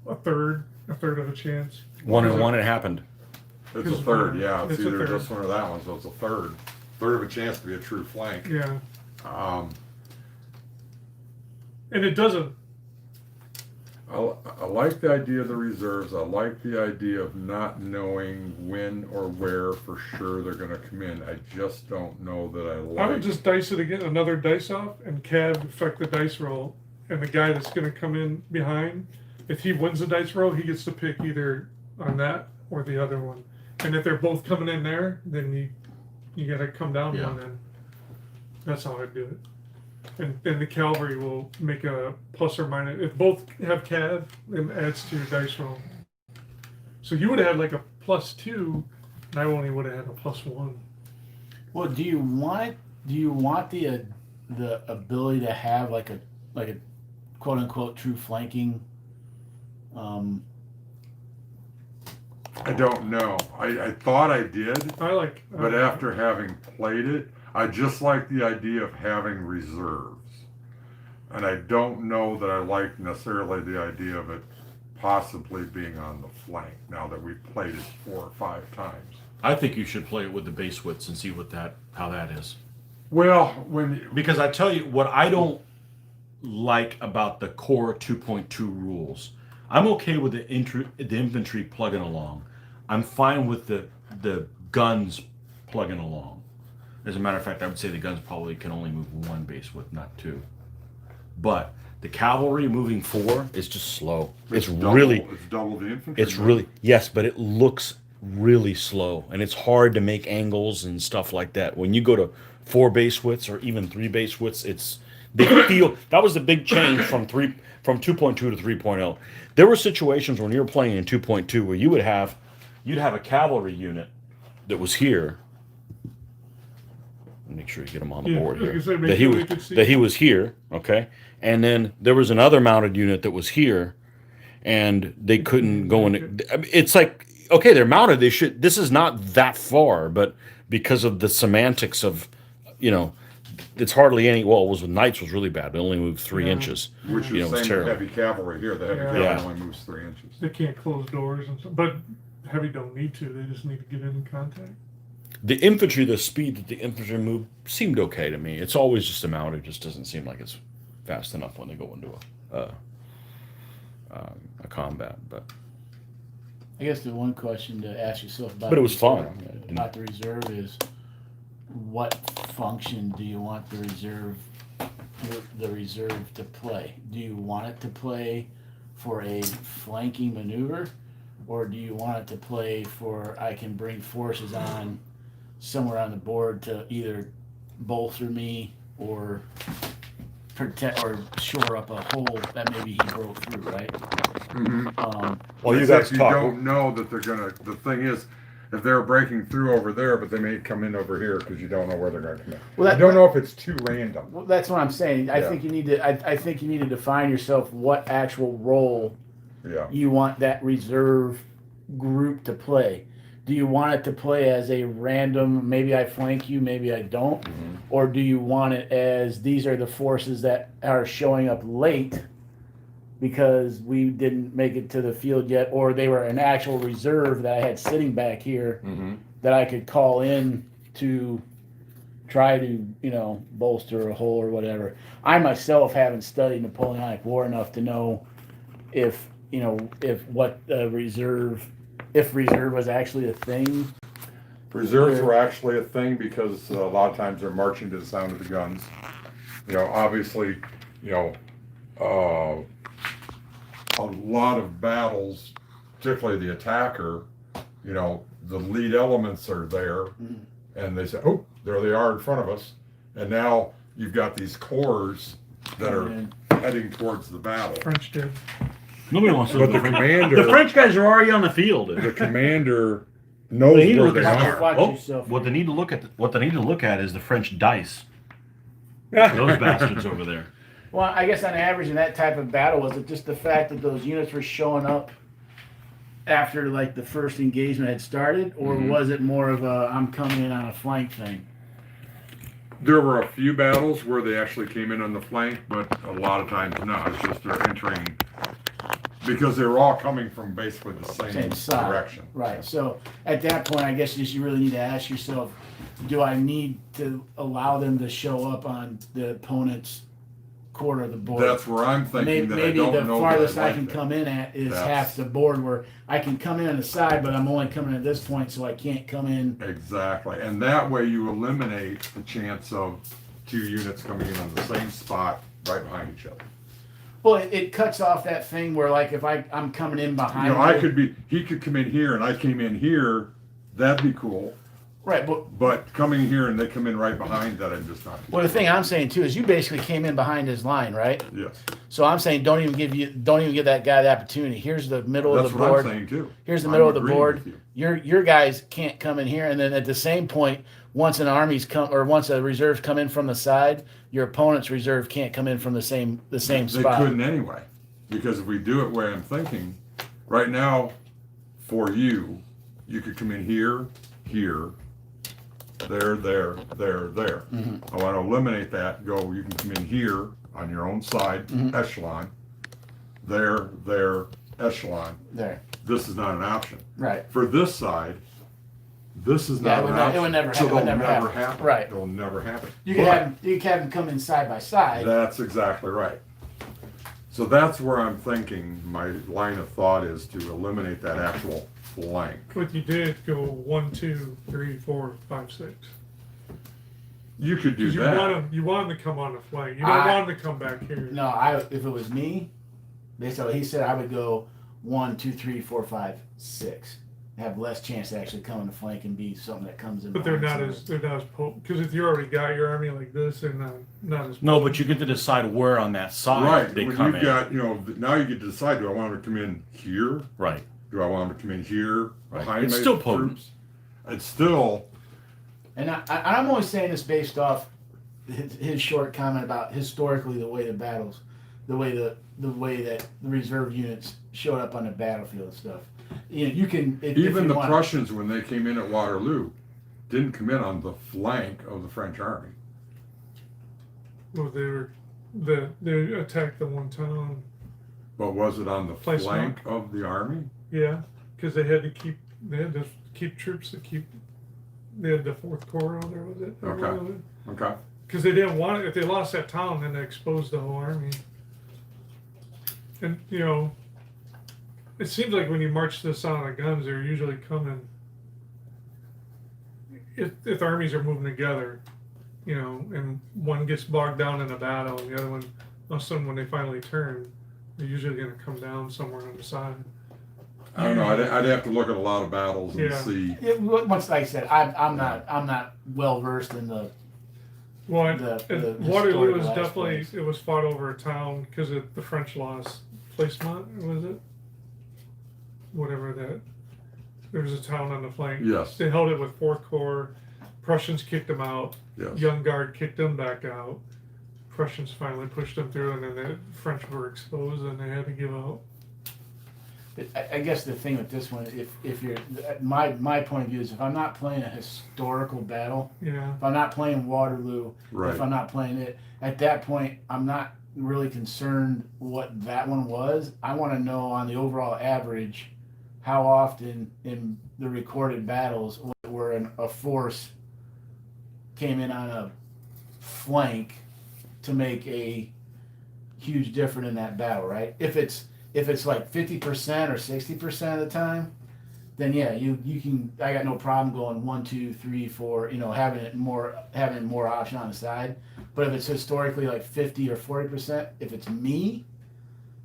B: a third of a chance.
A: 1-1, it happened.
C: It's a
B: It's
C: third,
B: one.
C: yeah. It's
B: It's a
C: either
B: third.
C: this one or that one, so it's a third. Third of a chance to be a true flank.
B: Yeah,
C: Um,
B: and it doesn't.
C: I like the idea of the reserves. I like the idea of not knowing when or where for sure they're going to come in. I just don't know that I like.
B: I would just dice it again, another dice off, and CAV affect the dice roll, and the guy that's going to come in behind if he wins the dice roll, he gets to pick either on that or the other one. And if they're both coming in there, then you gotta come down
A: Yeah.
B: one. And that's how I do it. And the cavalry will make a plus or minus. If both have cav, it adds to your dice roll. So you would have had like a +2, and I only would have had a +1.
D: Well, do you want it? Do you want the ability to have like a quote unquote true flanking?
C: I don't know. I thought I did,
B: I like.
C: but after having played it, I just like the idea of having reserves. And I don't know that I like necessarily the idea of it possibly being on the flank now that we've played it 4 or 5 times.
A: I think you should play it with the base widths and see how that is.
C: Well,
A: Because I tell you what I don't like about the core 2.2 rules. I'm okay with the infantry plugging along. I'm fine with the guns plugging along. As a matter of fact, I would say the guns probably can only move 1 base width, not 2. But the cavalry moving 4 is just slow. It's
C: double the infantry.
A: It's really, yes, but it looks really slow, and it's hard to make angles and stuff like that. When you go to 4 base widths or even 3 base widths, they feel that was the big change from 2.2 to 3.0. There were situations when you were playing in 2.2 where you'd have a cavalry unit that was here. Make sure you get him on the board
B: like
A: here.
B: I said,
A: That he was here, okay, and then there was another mounted unit that was here, and they couldn't go in. It's like, okay, they're mounted. They should. This is not that far, but because of the semantics of, it's hardly any. Well, it was with knights was really bad. They only moved 3 inches.
C: Which is
A: it
C: the
A: was
C: same with
A: terrible.
C: heavy cavalry here. The heavy cavalry
A: Yeah.
C: only moves 3 inches.
B: They can't close doors and stuff, but heavy don't need to. They just need to get in contact.
A: The infantry, the speed that the infantry move seemed okay to me. It's always just a mount. It just doesn't seem like it's fast enough when they go into a combat. But
D: I guess the one question to ask yourself about,
A: But it was fun.
D: about the reserve is, what function do you want the reserve to play? Do you want it to play for a flanking maneuver, or do you want it to play for, I can bring forces on somewhere on the board to either bolster me or protect or shore up a hole that maybe he broke through, right?
A: well, you
C: Except
A: guys
C: you
A: talk.
C: don't know that they're gonna. The thing is, if they're breaking through over there, but they may come in over here because you don't know where they're gonna come in.
D: Well,
C: you don't know if it's too random.
D: Well, that's what I'm saying. I
C: Yeah.
D: think you need to. I think you need to define yourself what actual role
C: Yeah.
D: you want that reserve group to play. Do you want it to play as a random, maybe I flank you, maybe I don't? Or do you want it as, these are the forces that are showing up late because we didn't make it to the field yet, or they were an actual reserve that I had sitting back here that I could call in to try to, bolster a hole or whatever. I myself haven't studied Napoleonic War enough to know if reserve was actually a thing.
C: Reserves were actually a thing because a lot of times they're marching to the sound of the guns. Obviously, a lot of battles, particularly the attacker, the lead elements are there, and they say, oh, there they are in front of us. And now you've got these corps that are heading towards the battle.
B: French did.
A: Nobody wants to.
C: But the commander,
A: The French guys are already on the field.
C: the commander knows
A: They need to
C: where
A: look
C: they
A: at
C: are.
D: Watch
A: Oh,
D: yourself.
A: what they need to look at is the French dice. Those bastards over there.
D: Well, I guess on average in that type of battle, was it just the fact that those units were showing up after like the first engagement had started, or was it more of a I'm coming in on a flank thing?
C: There were a few battles where they actually came in on the flank, but a lot of times not. It's just they're entering because they were all coming from basically the same
D: side.
C: direction.
D: Right. So at that point, I guess you really need to ask yourself, do I need to allow them to show up on the opponent's quarter of the board?
C: That's where I'm thinking
D: Maybe
C: that I don't
D: the
C: know
D: farthest
C: that
D: I can
C: that.
D: come in at is
C: That's-
D: half the board, where I can come in on the side, but I'm only coming at this point, so I can't come in.
C: Exactly, and that way you eliminate the chance of 2 units coming in on the same spot right behind each other.
D: Well, it cuts off that thing where, like, if I'm coming in behind
C: You know, he could come in here and I came in here, that'd be cool.
D: right, but
C: But coming here and they come in right behind that, I'm just not.
D: well, the thing I'm saying too is you basically came in behind his line, right?
C: Yes,
D: So I'm saying don't even give that guy the opportunity. Here's the middle
C: that's
D: of the
C: what
D: board.
C: I'm saying too.
D: Here's the
C: I'm
D: middle of the
C: agreeing
D: board.
C: with you.
D: Your guys can't come in here, and then at the same point, once an army's come or once a reserves come in from the side, your opponent's reserve can't come in from the same
C: They
D: spot.
C: couldn't anyway, because if we do it where I'm thinking, right now, for you, you could come in here, here, there, there, there, there.
D: Mm-hmm.
C: I want to eliminate that. Go. You can come in here on your own side,
D: Mm-hmm.
C: echelon. There, there, echelon.
D: There,
C: This is not an option.
D: right.
C: For this side, this is
D: Yeah,
C: not
D: it would
C: an
D: not- it
C: option.
D: would never
C: so
D: hap- it would
C: they'll
D: never
C: never
D: happen.
C: happen.
D: Right.
C: It'll never happen.
D: You can have them come in side by side.
C: That's exactly right. So that's where I'm thinking my line of thought is to eliminate that actual flank.
B: What you did go 1, 2, 3, 4, 5, 6.
C: You could do
B: Because you
C: that.
B: want them to come on the flank. You don't
D: I-
B: want them to come back here.
D: No, if it was me, based on what he said, I would go 1, 2, 3, 4, 5, 6. Have less chance to actually come in the flank and be something that comes in.
B: But they're
D: behind
B: not
D: somebody.
B: as potent. Because if you already got your army like this, they're not as
A: No, but you get to decide where on that side
C: Right.
A: they
C: When
A: come
C: you've
A: in.
C: got, now you get to decide, do I want them to come in here?
A: Right.
C: Do I want them to come in here
A: Right.
C: behind
A: It's
C: my
A: still potent.
C: troops? It's still,
D: And I'm only saying this based off his short comment about historically the way the battles, the way that the reserve units showed up on the battlefield and stuff. You can if
C: even
D: you
C: the
D: want-
C: Prussians, when they came in at Waterloo, didn't come in on the flank of the French army.
B: Well, they attacked the one town.
C: But was it on the
B: Place
C: flank of the army?
B: Yeah, because they had to keep troops to keep. They had the Fourth Corps out there, was it?
C: Okay. Okay.
B: Because they didn't want it. If they lost that town, then they exposed the whole army. And it seems like when you march to the sound of the guns, they're usually coming. If armies are moving together, and one gets bogged down in a battle, and the other one, all of a sudden, when they finally turn, they're usually going to come down somewhere on the side.
C: I don't know. I'd have to look at a lot of battles and
B: Yeah.
C: see.
D: Once, like I said, I'm not well versed in the.
B: Well,
D: The
B: Waterloo was
D: historical
B: definitely
D: aspects.
B: it was fought over a town because the French lost Placement, was it? Whatever that. There was a town on the flank.
C: Yes.
B: They held it with Fourth Corps. Prussians kicked them out.
C: Yes.
B: Young Guard kicked them back out. Prussians finally pushed them through, and then the French were exposed, and they had to give out.
D: I guess the thing with this one, if you're my point of view is if I'm not playing a historical battle,
B: Yeah.
D: if I'm not playing Waterloo,
C: Right.
D: if I'm not playing it, at that point I'm not really concerned what that one was. I want to know on the overall average how often in the recorded battles where a force came in on a flank to make a huge difference in that battle, right? If it's like 50% or 60% of the time, then yeah, you can. I got no problem going 1, 2, 3, 4. Having more option on the side. But if it's historically like 50 or 40%, if it's me,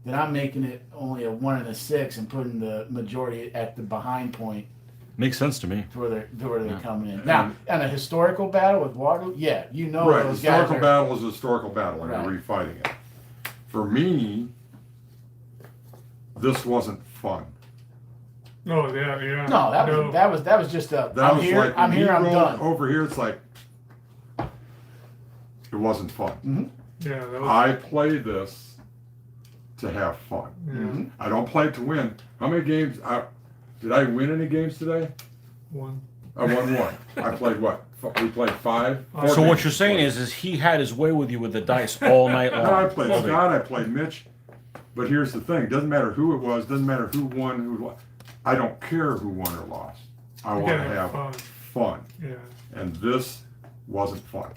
D: then I'm making it only a 1 and a 6 and putting the majority at the behind point
A: Makes sense to me.
D: to where they're
A: Yeah.
D: coming in. Now, on a historical battle with Waterloo, yeah,
C: Right.
D: those guys
C: Historical
D: are.
C: battle is a historical battle, and
D: Right.
C: you're refighting it. For me, this wasn't fun.
B: Oh yeah.
D: No, that was just a.
C: That
D: I'm
C: was
D: here.
C: like
D: I'm
C: when
D: here.
C: you
D: I'm
C: roll
D: done.
C: over here. It's like it wasn't fun.
B: Yeah. That was.
C: I play this to have fun.
B: Yeah.
D: Mhm.
C: I don't play it to win. How many games? Did I win any games today?
B: One.
C: I won one. I played what? We played 5.
B: So
A: So
C: Four
A: what
C: games.
A: you're saying is he had his way with you with the dice all night long.
C: No, I played Scott. I played Mitch. But here's the thing: doesn't matter who it was. Doesn't matter who won. Who lost. I don't care who won or lost. I
B: You
C: want to
B: gotta have
C: have
B: fun.
C: fun.
B: Yeah.
C: And this wasn't fun.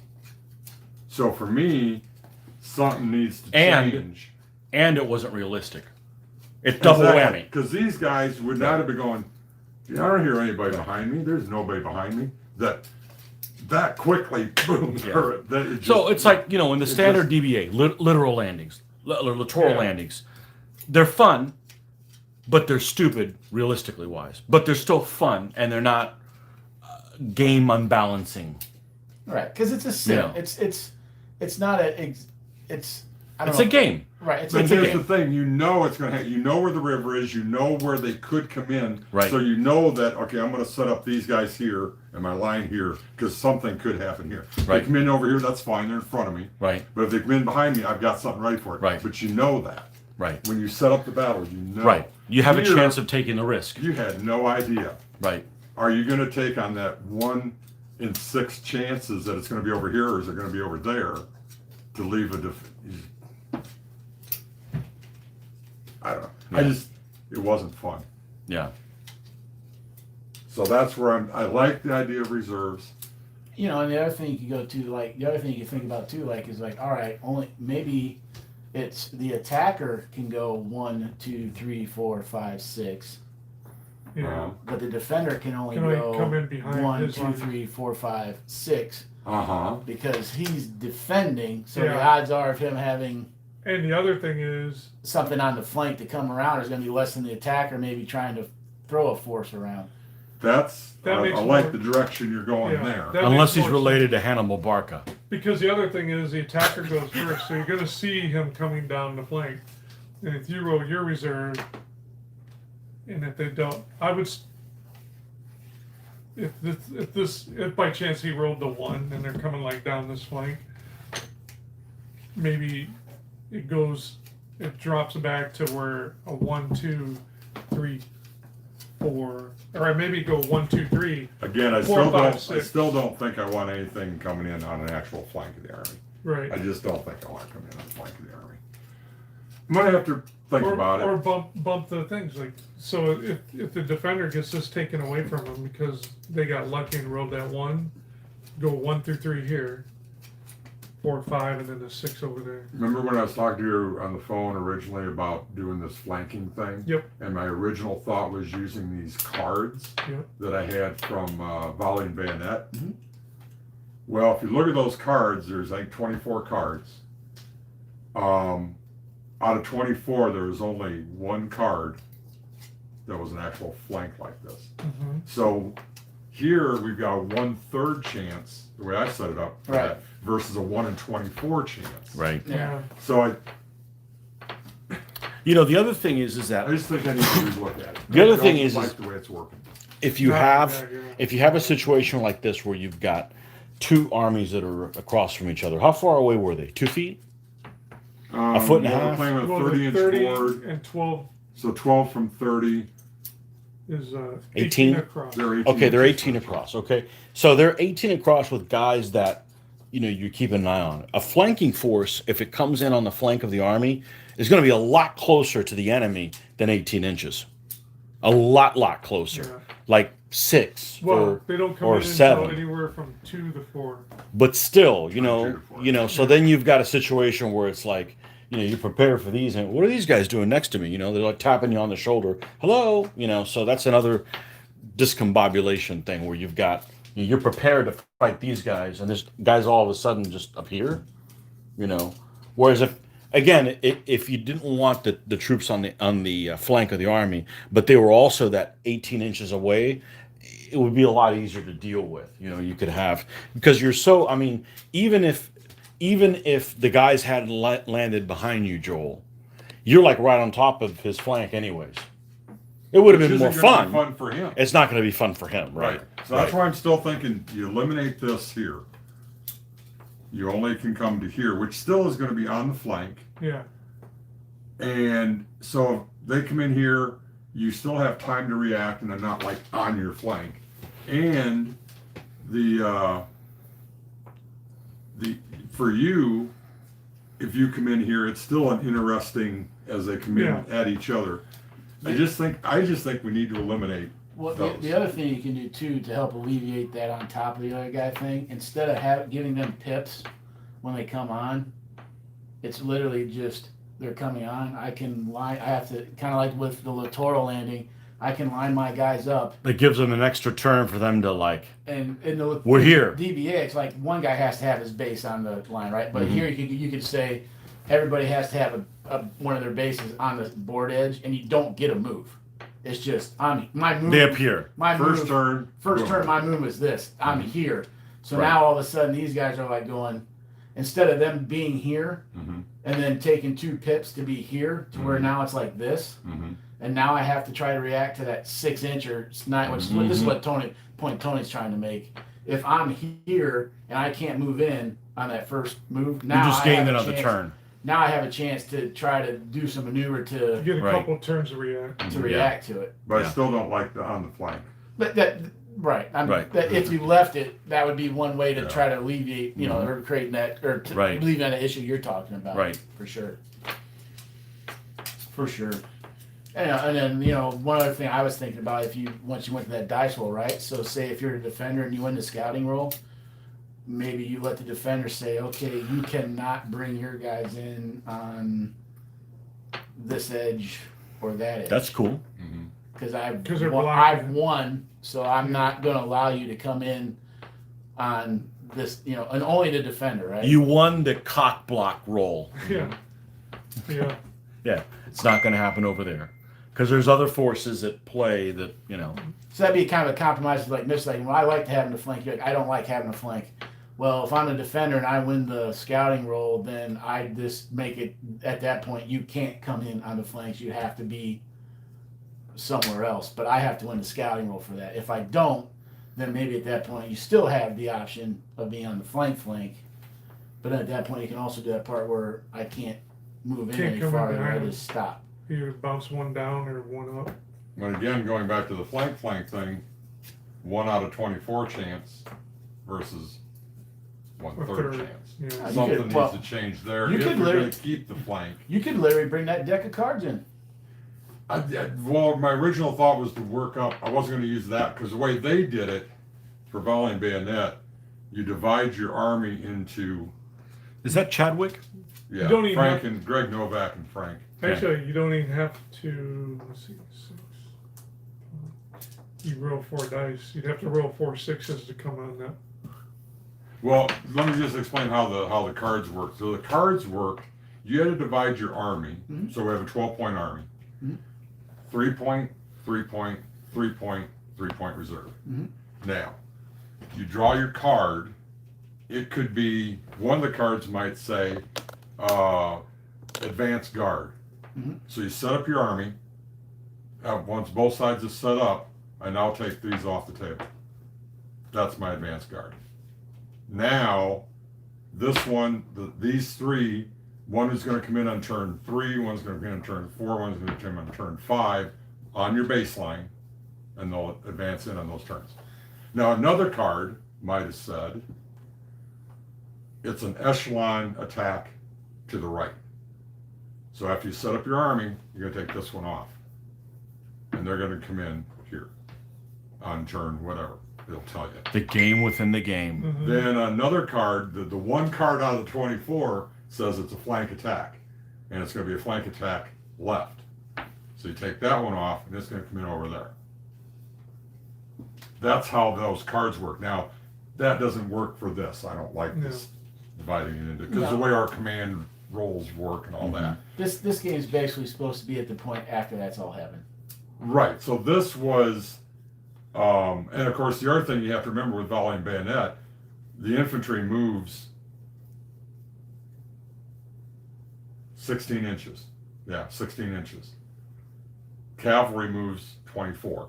C: So for me, something needs to
A: And-
C: change.
A: And it wasn't realistic. It's double whammy.
C: Because these guys would not have been going, "Yeah, I don't hear anybody behind me. There's nobody behind me." That quickly, boom.
A: Yeah.
C: that it
A: So
C: just-
A: it's like, in the
C: it
A: standard
C: just-
A: DBA, literal landings. littoral
B: Yeah.
A: landings. They're fun, but they're stupid, realistically wise. But they're still fun, and they're not game unbalancing.
D: Right, because it's a sim.
A: Yeah.
D: It's not a it's I don't
A: It's
D: know.
A: a game.
D: Right, it's
C: But
D: a
C: here's
D: game.
C: the thing, you know it's gonna you know where the river is, you know where they could come in.
A: Right.
C: So you know that, okay, I'm gonna set up these guys here and my line here, because something could happen here. If
A: Right.
C: they come in over here, that's fine, they're in front of me.
A: Right.
C: But if they come in behind me, I've got something ready for it.
A: Right.
C: But you know that.
A: Right.
C: When you set up the battle, you know.
A: Right. You have a
C: Here,
A: chance of taking the risk.
C: You had no idea.
A: Right.
C: Are you gonna take on that 1 in 6 chances that it's gonna be over here, or is it gonna be over there to leave a I don't know.
A: Yeah.
C: It wasn't fun.
A: Yeah.
C: So that's where I like the idea of reserves.
D: You know, and the other thing you can go to, like, the other thing you can think about too, like, is like, all right, only maybe it's the attacker can go 1, 2, 3, 4, 5, 6,
B: Yeah.
D: but the defender can only
B: Can only
D: go
B: come in behind
D: 1,
B: his
D: 2,
B: line.
D: 3, 4, 5, 6
C: Uh-huh.
D: because he's defending. So the
B: Yeah.
D: odds are of him having
B: And the other thing is,
D: something on the flank to come around is going to be less than the attacker maybe trying to throw a force around.
C: That's
B: That
C: I
B: makes
C: like
B: more-
C: the direction you're going
B: Yeah,
C: there.
B: that-
A: Unless
B: makes
A: he's
B: more
A: related to Hannibal Barca.
B: because the other thing is the attacker goes first, so you're going to see him coming down the flank. And if you roll your reserve, and if they don't, I would. If by chance he rolled the 1 and they're coming like down this flank, maybe it drops back to where a 1, 2, 3, 4, or maybe go 1, 2, 3.
C: Again, I
B: 4,
C: still
B: 5,
C: don't
B: 6.
C: I still don't think I want anything coming in on an actual flank of the army.
B: Right.
C: I just don't think I want to come in on the flank of the army. I'm gonna have to think about
B: Or
C: it.
B: bump the things like so. If the defender gets this taken away from them because they got lucky and rolled that 1, go 1 through 3 here, 4, 5, and then the 6 over there.
C: Remember when I was talking to you on the phone originally about doing this flanking thing?
B: Yep.
C: And my original thought was using these cards
B: Yep.
C: that I had from Volley and Bayonet.
D: Mhm.
C: Well, if you look at those cards, there's like 24 cards. Out of 24, there was only 1 card that was an actual flank like this.
B: Mm-hmm.
C: So here we've got a 1/3 chance, the way I set it up, for
D: Right.
C: that, versus a 1 in 24 chance.
A: Right.
B: Yeah.
C: So
A: You know, the other thing is
C: I
A: that
C: just think I need to look at it.
A: The other
C: I
A: thing
C: don't
A: is
C: like the way it's working.
A: if you
B: Yeah,
A: have
B: yeah, yeah.
A: if you have a situation like this where you've got 2 armies that are across from each other, how far away were they? 2 feet? foot and a
C: well,
A: half?
C: We're playing with a
B: Well,
C: 30-inch
B: 30
C: board,
B: and 12
C: so 12 from 30.
B: is
A: 18?
B: 18 across.
C: They're 18
A: Okay, they're
C: inches
A: 18
C: from-
A: across. Okay, so they're 18 across with guys that you keep an eye on. A flanking force, if it comes in on the flank of the army, is going to be a lot closer to the enemy than 18 inches. A lot closer,
B: Yeah.
A: like 6
B: Well, they don't come
A: or
B: in
A: 7.
B: until anywhere from 2 to 4.
A: But still,
C: Two to four.
A: so then you've got a situation where it's like, you prepare for these, and what are these guys doing next to me? They're like tapping you on the shoulder, hello, so that's another discombobulation thing where you've got, you're prepared to fight these guys, and this guys all of a sudden just appear, Whereas if you didn't want the troops on the flank of the army, but they were also that 18 inches away, it would be a lot easier to deal with. You could have, because you're so, even if the guys hadn't landed behind you, Joel, you're like right on top of his flank anyways. It would have
C: Which
A: been more
C: isn't gonna be
A: fun.
C: fun for him.
A: It's not going to be fun for him, right?
C: So that's why I'm still thinking you eliminate this here. You only can come to here, which still is going to be on the flank.
B: Yeah.
C: And so if they come in here, you still have time to react, and they're not like on your flank. And the for you, if you come in here, it's still an interesting as they come in
B: Yeah.
C: at each other. I just think we need to eliminate
D: Well,
C: those.
D: the other thing you can do too to help alleviate that on top of the other guy thing, instead of giving them pips when they come on, it's literally just they're coming on. I have to kind of like with the littoral landing. I can line my guys up,
A: It gives them an extra turn for them to like,
D: and in the
A: we're here.
D: DBX, like one guy has to have his base on the line, right? But
A: Mhm.
D: here you could say everybody has to have one of their bases on the board edge, and you don't get a move. It's just my move.
A: They appear.
D: My
C: First
D: move,
C: turn.
D: First
C: boom.
D: turn, my move is this. I'm here. So
A: Right.
D: now all of a sudden these guys are like going, instead of them being here
C: Mhm.
D: and then taking 2 pips to be here to where now it's like this,
C: Mhm.
D: and now I have to try to react to that 6 inch or 9, which this is what Tony's trying to make. If I'm here and I can't move in on that first move, now
A: You just
D: I have
A: gained
D: a
A: another
D: chance-
A: turn.
D: Now I have a chance to try to do some maneuver
B: You
D: to
B: get a
A: Right.
B: couple turns to react.
D: react to it.
C: But
A: Yeah.
C: I still don't like the on the flank.
D: But that right,
A: Right.
D: That if you left it, that would be one way to
C: Yeah.
D: try to alleviate, you know, or create that or to
A: Right.
D: alleviate that issue you're talking about.
A: Right.
D: For sure. For sure. And then one other thing I was thinking about, if you once you went to that dice roll, right? So say if you're a defender and you win the scouting roll, maybe you let the defender say, okay, you cannot bring your guys in on this edge or that edge.
A: That's cool.
D: Because
B: 'Cause they're
D: I've
B: blocking.
D: won, so I'm not going to allow you to come in on this, and only the defender, right?
A: You won the cock block roll.
B: Yeah. Yeah.
A: Yeah, it's not going to happen over there because there's other forces at play that
D: So that'd be kind of a compromise, like Mitch saying, well, I like having the flank. You're like, I don't like having a flank. Well, if I'm a defender and I win the scouting roll, then I just make it at that point you can't come in on the flanks. You have to be somewhere else. But I have to win the scouting roll for that. If I don't, then maybe at that point you still have the option of being on the flank. But then at that point you can also do that part where I can't move in
B: Can't
D: any
B: come in
D: farther. I
B: behind.
D: just stop.
B: You bounce one down or one up.
C: But again, going back to the flank thing, 1 out of 24 chance versus 1/3
B: third.
C: chance.
B: Yeah.
D: You
C: Something
D: could-
C: needs
D: well,
C: to change there.
D: you
C: If
D: could
C: you're
D: literally-
C: going to keep the flank.
D: You could literally bring that deck of cards in.
C: Well, my original thought was to work up. I wasn't going to use that because the way they did it for volley and bayonet, you divide your army into
A: is that Chadwick?
C: yeah,
B: don't even
C: Frank
B: have-
C: and Greg Novak and Frank.
B: Actually, you don't even have to. Let's see, 6. You roll 4 dice. You'd have to roll 4 sixes to come on that.
C: Well, let me just explain how the cards work. So the cards work. You had to divide your army. So we have a 12-point army. 3-point, 3-point, 3-point, 3-point reserve. Now, you draw your card. It could be one of the cards might say advanced guard. So you set up your army. Once both sides are set up, I now take these off the table. That's my advanced guard. Now, this one, these 3, one is going to come in on turn 3, one's going to come in on turn 4, one's going to come in on turn 5 on your baseline, and they'll advance in on those turns. Now, another card might have said it's an echelon attack to the right. So after you set up your army, you're going to take this one off, and they're going to come in here on turn whatever. It'll tell you.
A: The game within the game.
C: Then another card, the one card out of the 24 says it's a flank attack. And it's going to be a flank attack left. So you take that one off, and it's going to come in over there. That's how those cards work. Now, that doesn't work for this. I don't like this dividing it into, because the way our command roles work and all that.
D: This game is basically supposed to be at the point after that's all happened.
C: Right. So this was, and of course, the other thing you have to remember with volley and bayonet, the infantry moves 16 inches. Yeah, 16 inches. Cavalry moves 24.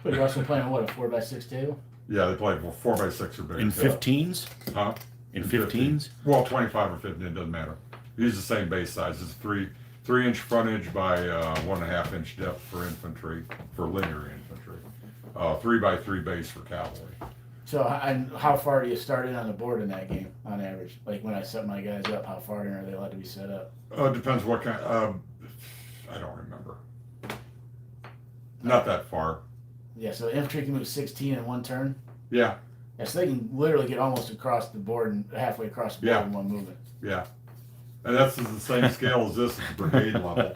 D: But you're also playing what, a 4x6 table?
C: Yeah, they play 4x6 or bigger.
A: In 15s?
C: Huh?
A: In 15s?
C: Well, 25 or 15, it doesn't matter. Use the same base size. It's 3-inch frontage by 1.5-inch depth for infantry, for linear infantry. 3x3 base for cavalry.
D: So and how far do you start in on the board in that game on average? Like when I set my guys up, how far in are they allowed to be set up?
C: Depends what kind. I don't remember. Not that far.
D: Yeah, so infantry can move 16 in one turn.
C: Yeah,
D: Yeah, so they can literally get almost across the board and halfway across the board
C: Yeah.
D: in one movement.
C: yeah. And that's the same scale as this at the brigade level.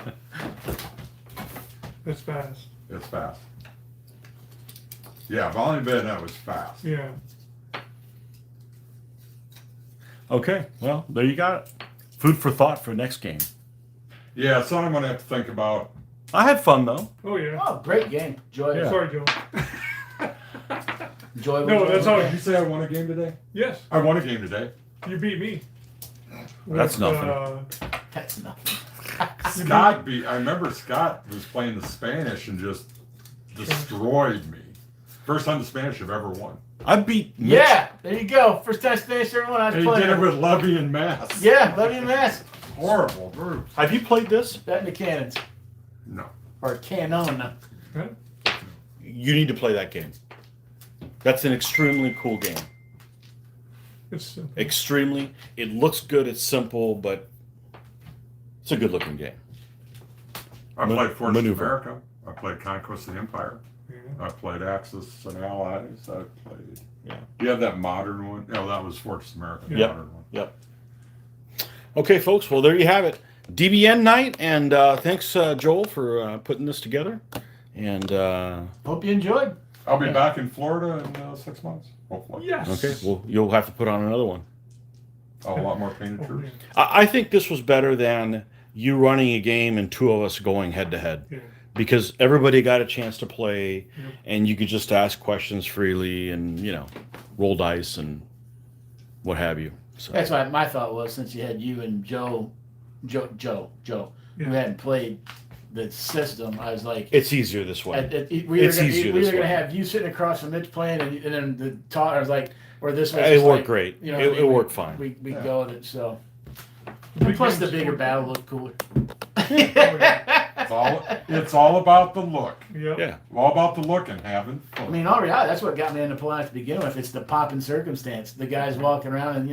B: That's fast.
C: It's fast. Yeah, volley and bayonet was fast.
B: Yeah.
A: Okay, well, there you got it. Food for thought for next game.
C: Yeah, it's something I'm gonna have to think about.
A: I had fun though.
B: Oh yeah.
D: Oh, great game. Joy.
A: Yeah.
B: Sorry, Joe.
D: Enjoyable.
B: No, that's all.
C: Did you say I won a game today?
B: Yes,
C: I won a game today.
B: you beat me.
A: That's
B: With,
A: nothing.
D: That's nothing.
C: Scott beat. I remember Scott was playing the Spanish and just destroyed me. First time the Spanish have ever won.
A: I beat Mitch.
D: Yeah, there you go. First time Spanish everyone I was
C: And he did
D: playing.
C: it with Levy and Mass.
D: Yeah, Levy and Mass.
C: Horrible groups.
A: Have you played this?
D: That and the cannons.
C: No.
D: Or canon.
B: Huh?
A: You need to play that game. That's an extremely cool game.
B: It's
A: Extremely. It looks good. It's simple, but it's a good looking game.
C: I played Force
A: Maneuver.
C: America. I played Conquest of the Empire.
B: yeah.
C: I played Axis and Allies. I played.
A: Yeah.
C: You have that modern one? No, that was Fortress America. The
A: Yep.
C: modern one.
A: Yep. Okay, folks. Well, there you have it. DBN night, and thanks, Joel, for putting this together. And
D: Hope you enjoyed.
C: I'll be back in Florida in 6 months, hopefully.
B: Yes.
A: okay, well, you'll have to put on another one.
C: A lot more painted
B: Oh,
C: troops.
B: man.
A: I think this was better than you running a game and two of us going head to head,
B: Yeah.
A: because everybody got a chance to play,
B: Yep.
A: and you could just ask questions freely, and roll dice and what have you. So
D: That's why my thought was, since you had you and Joe, who
B: Yeah.
D: hadn't played the system, I was like,
A: it's easier this way.
D: we
A: It's
D: were
A: easier
D: going
A: this
D: to
A: way.
D: have you sitting across from Mitch playing, and then the talk. I was like, or this was
A: It
D: just
A: worked
D: like,
A: great.
D: You know,
A: It worked fine.
D: We
C: Yeah.
D: go at it so.
B: The big
D: Plus, the
B: game's
D: bigger
B: fun.
D: battle looked cooler.
C: It's all about the look.
B: Yep.
A: Yeah.
C: All about the look and having fun.
D: I mean, all reality, that's what got me into Napoleonic to begin with. It's the popping circumstance. The guys walking around and,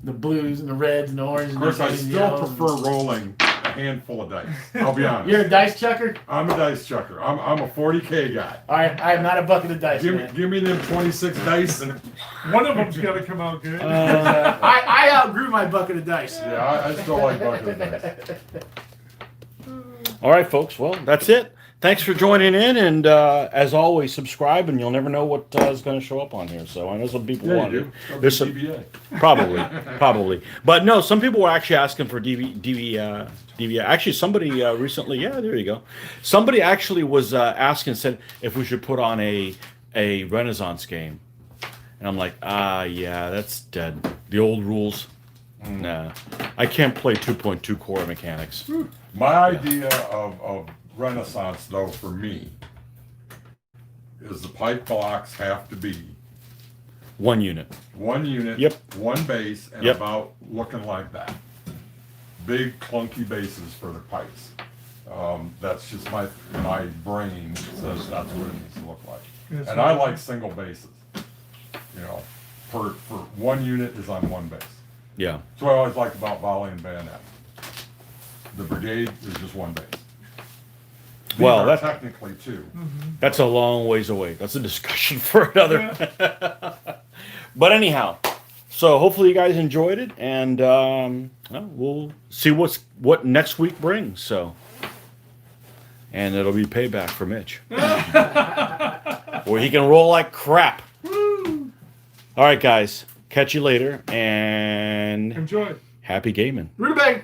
D: the blues and the reds and the oranges.
C: Of course, I
D: and the
C: still
D: yellows.
C: prefer rolling a handful of dice. I'll be honest.
D: You're a dice chucker?
C: I'm a dice chucker. I'm a 40K guy.
D: All right, I am not a bucket of dice, man.
C: Give me them 26 dice and
B: One of them's got to come out good.
D: I outgrew my bucket of dice.
C: yeah, I still like bucket of dice.
A: All right, folks. Well, that's it. Thanks for joining in, and as always, subscribe, and you'll never know what is going to show up on here. So I know some people
C: Yeah,
A: want
C: you
A: it.
C: do.
A: There's some,
C: DBA.
A: probably, but no. Some people were actually asking for DV. Actually, somebody recently. Yeah, there you go. Somebody actually was asking, said if we should put on a Renaissance game, and I'm like, yeah, that's dead. The old rules. Nah, I can't play 2.2 core mechanics.
C: My idea of Renaissance, though, for me, is the pipe blocks have to be
A: 1 unit.
C: 1 unit,
A: Yep.
C: 1 base, and
A: Yep.
C: about looking like that. Big clunky bases for the pipes. That's just my brain says that's what it needs to look like.
B: Yes,
C: And I like single bases. For 1 unit is on 1 base.
A: Yeah.
C: That's what I always liked about volley and bayonet. The brigade is just 1 base. These
A: Well,
C: are
A: that-
C: technically 2.
A: That's a long ways away. That's a discussion for another. But anyhow, so hopefully you guys enjoyed it, and well, we'll see what next week brings. So, and it'll be payback for Mitch, where he can roll like crap. All right, guys, catch you later, and
B: Enjoy.
A: happy gaming.
D: Rutabaga.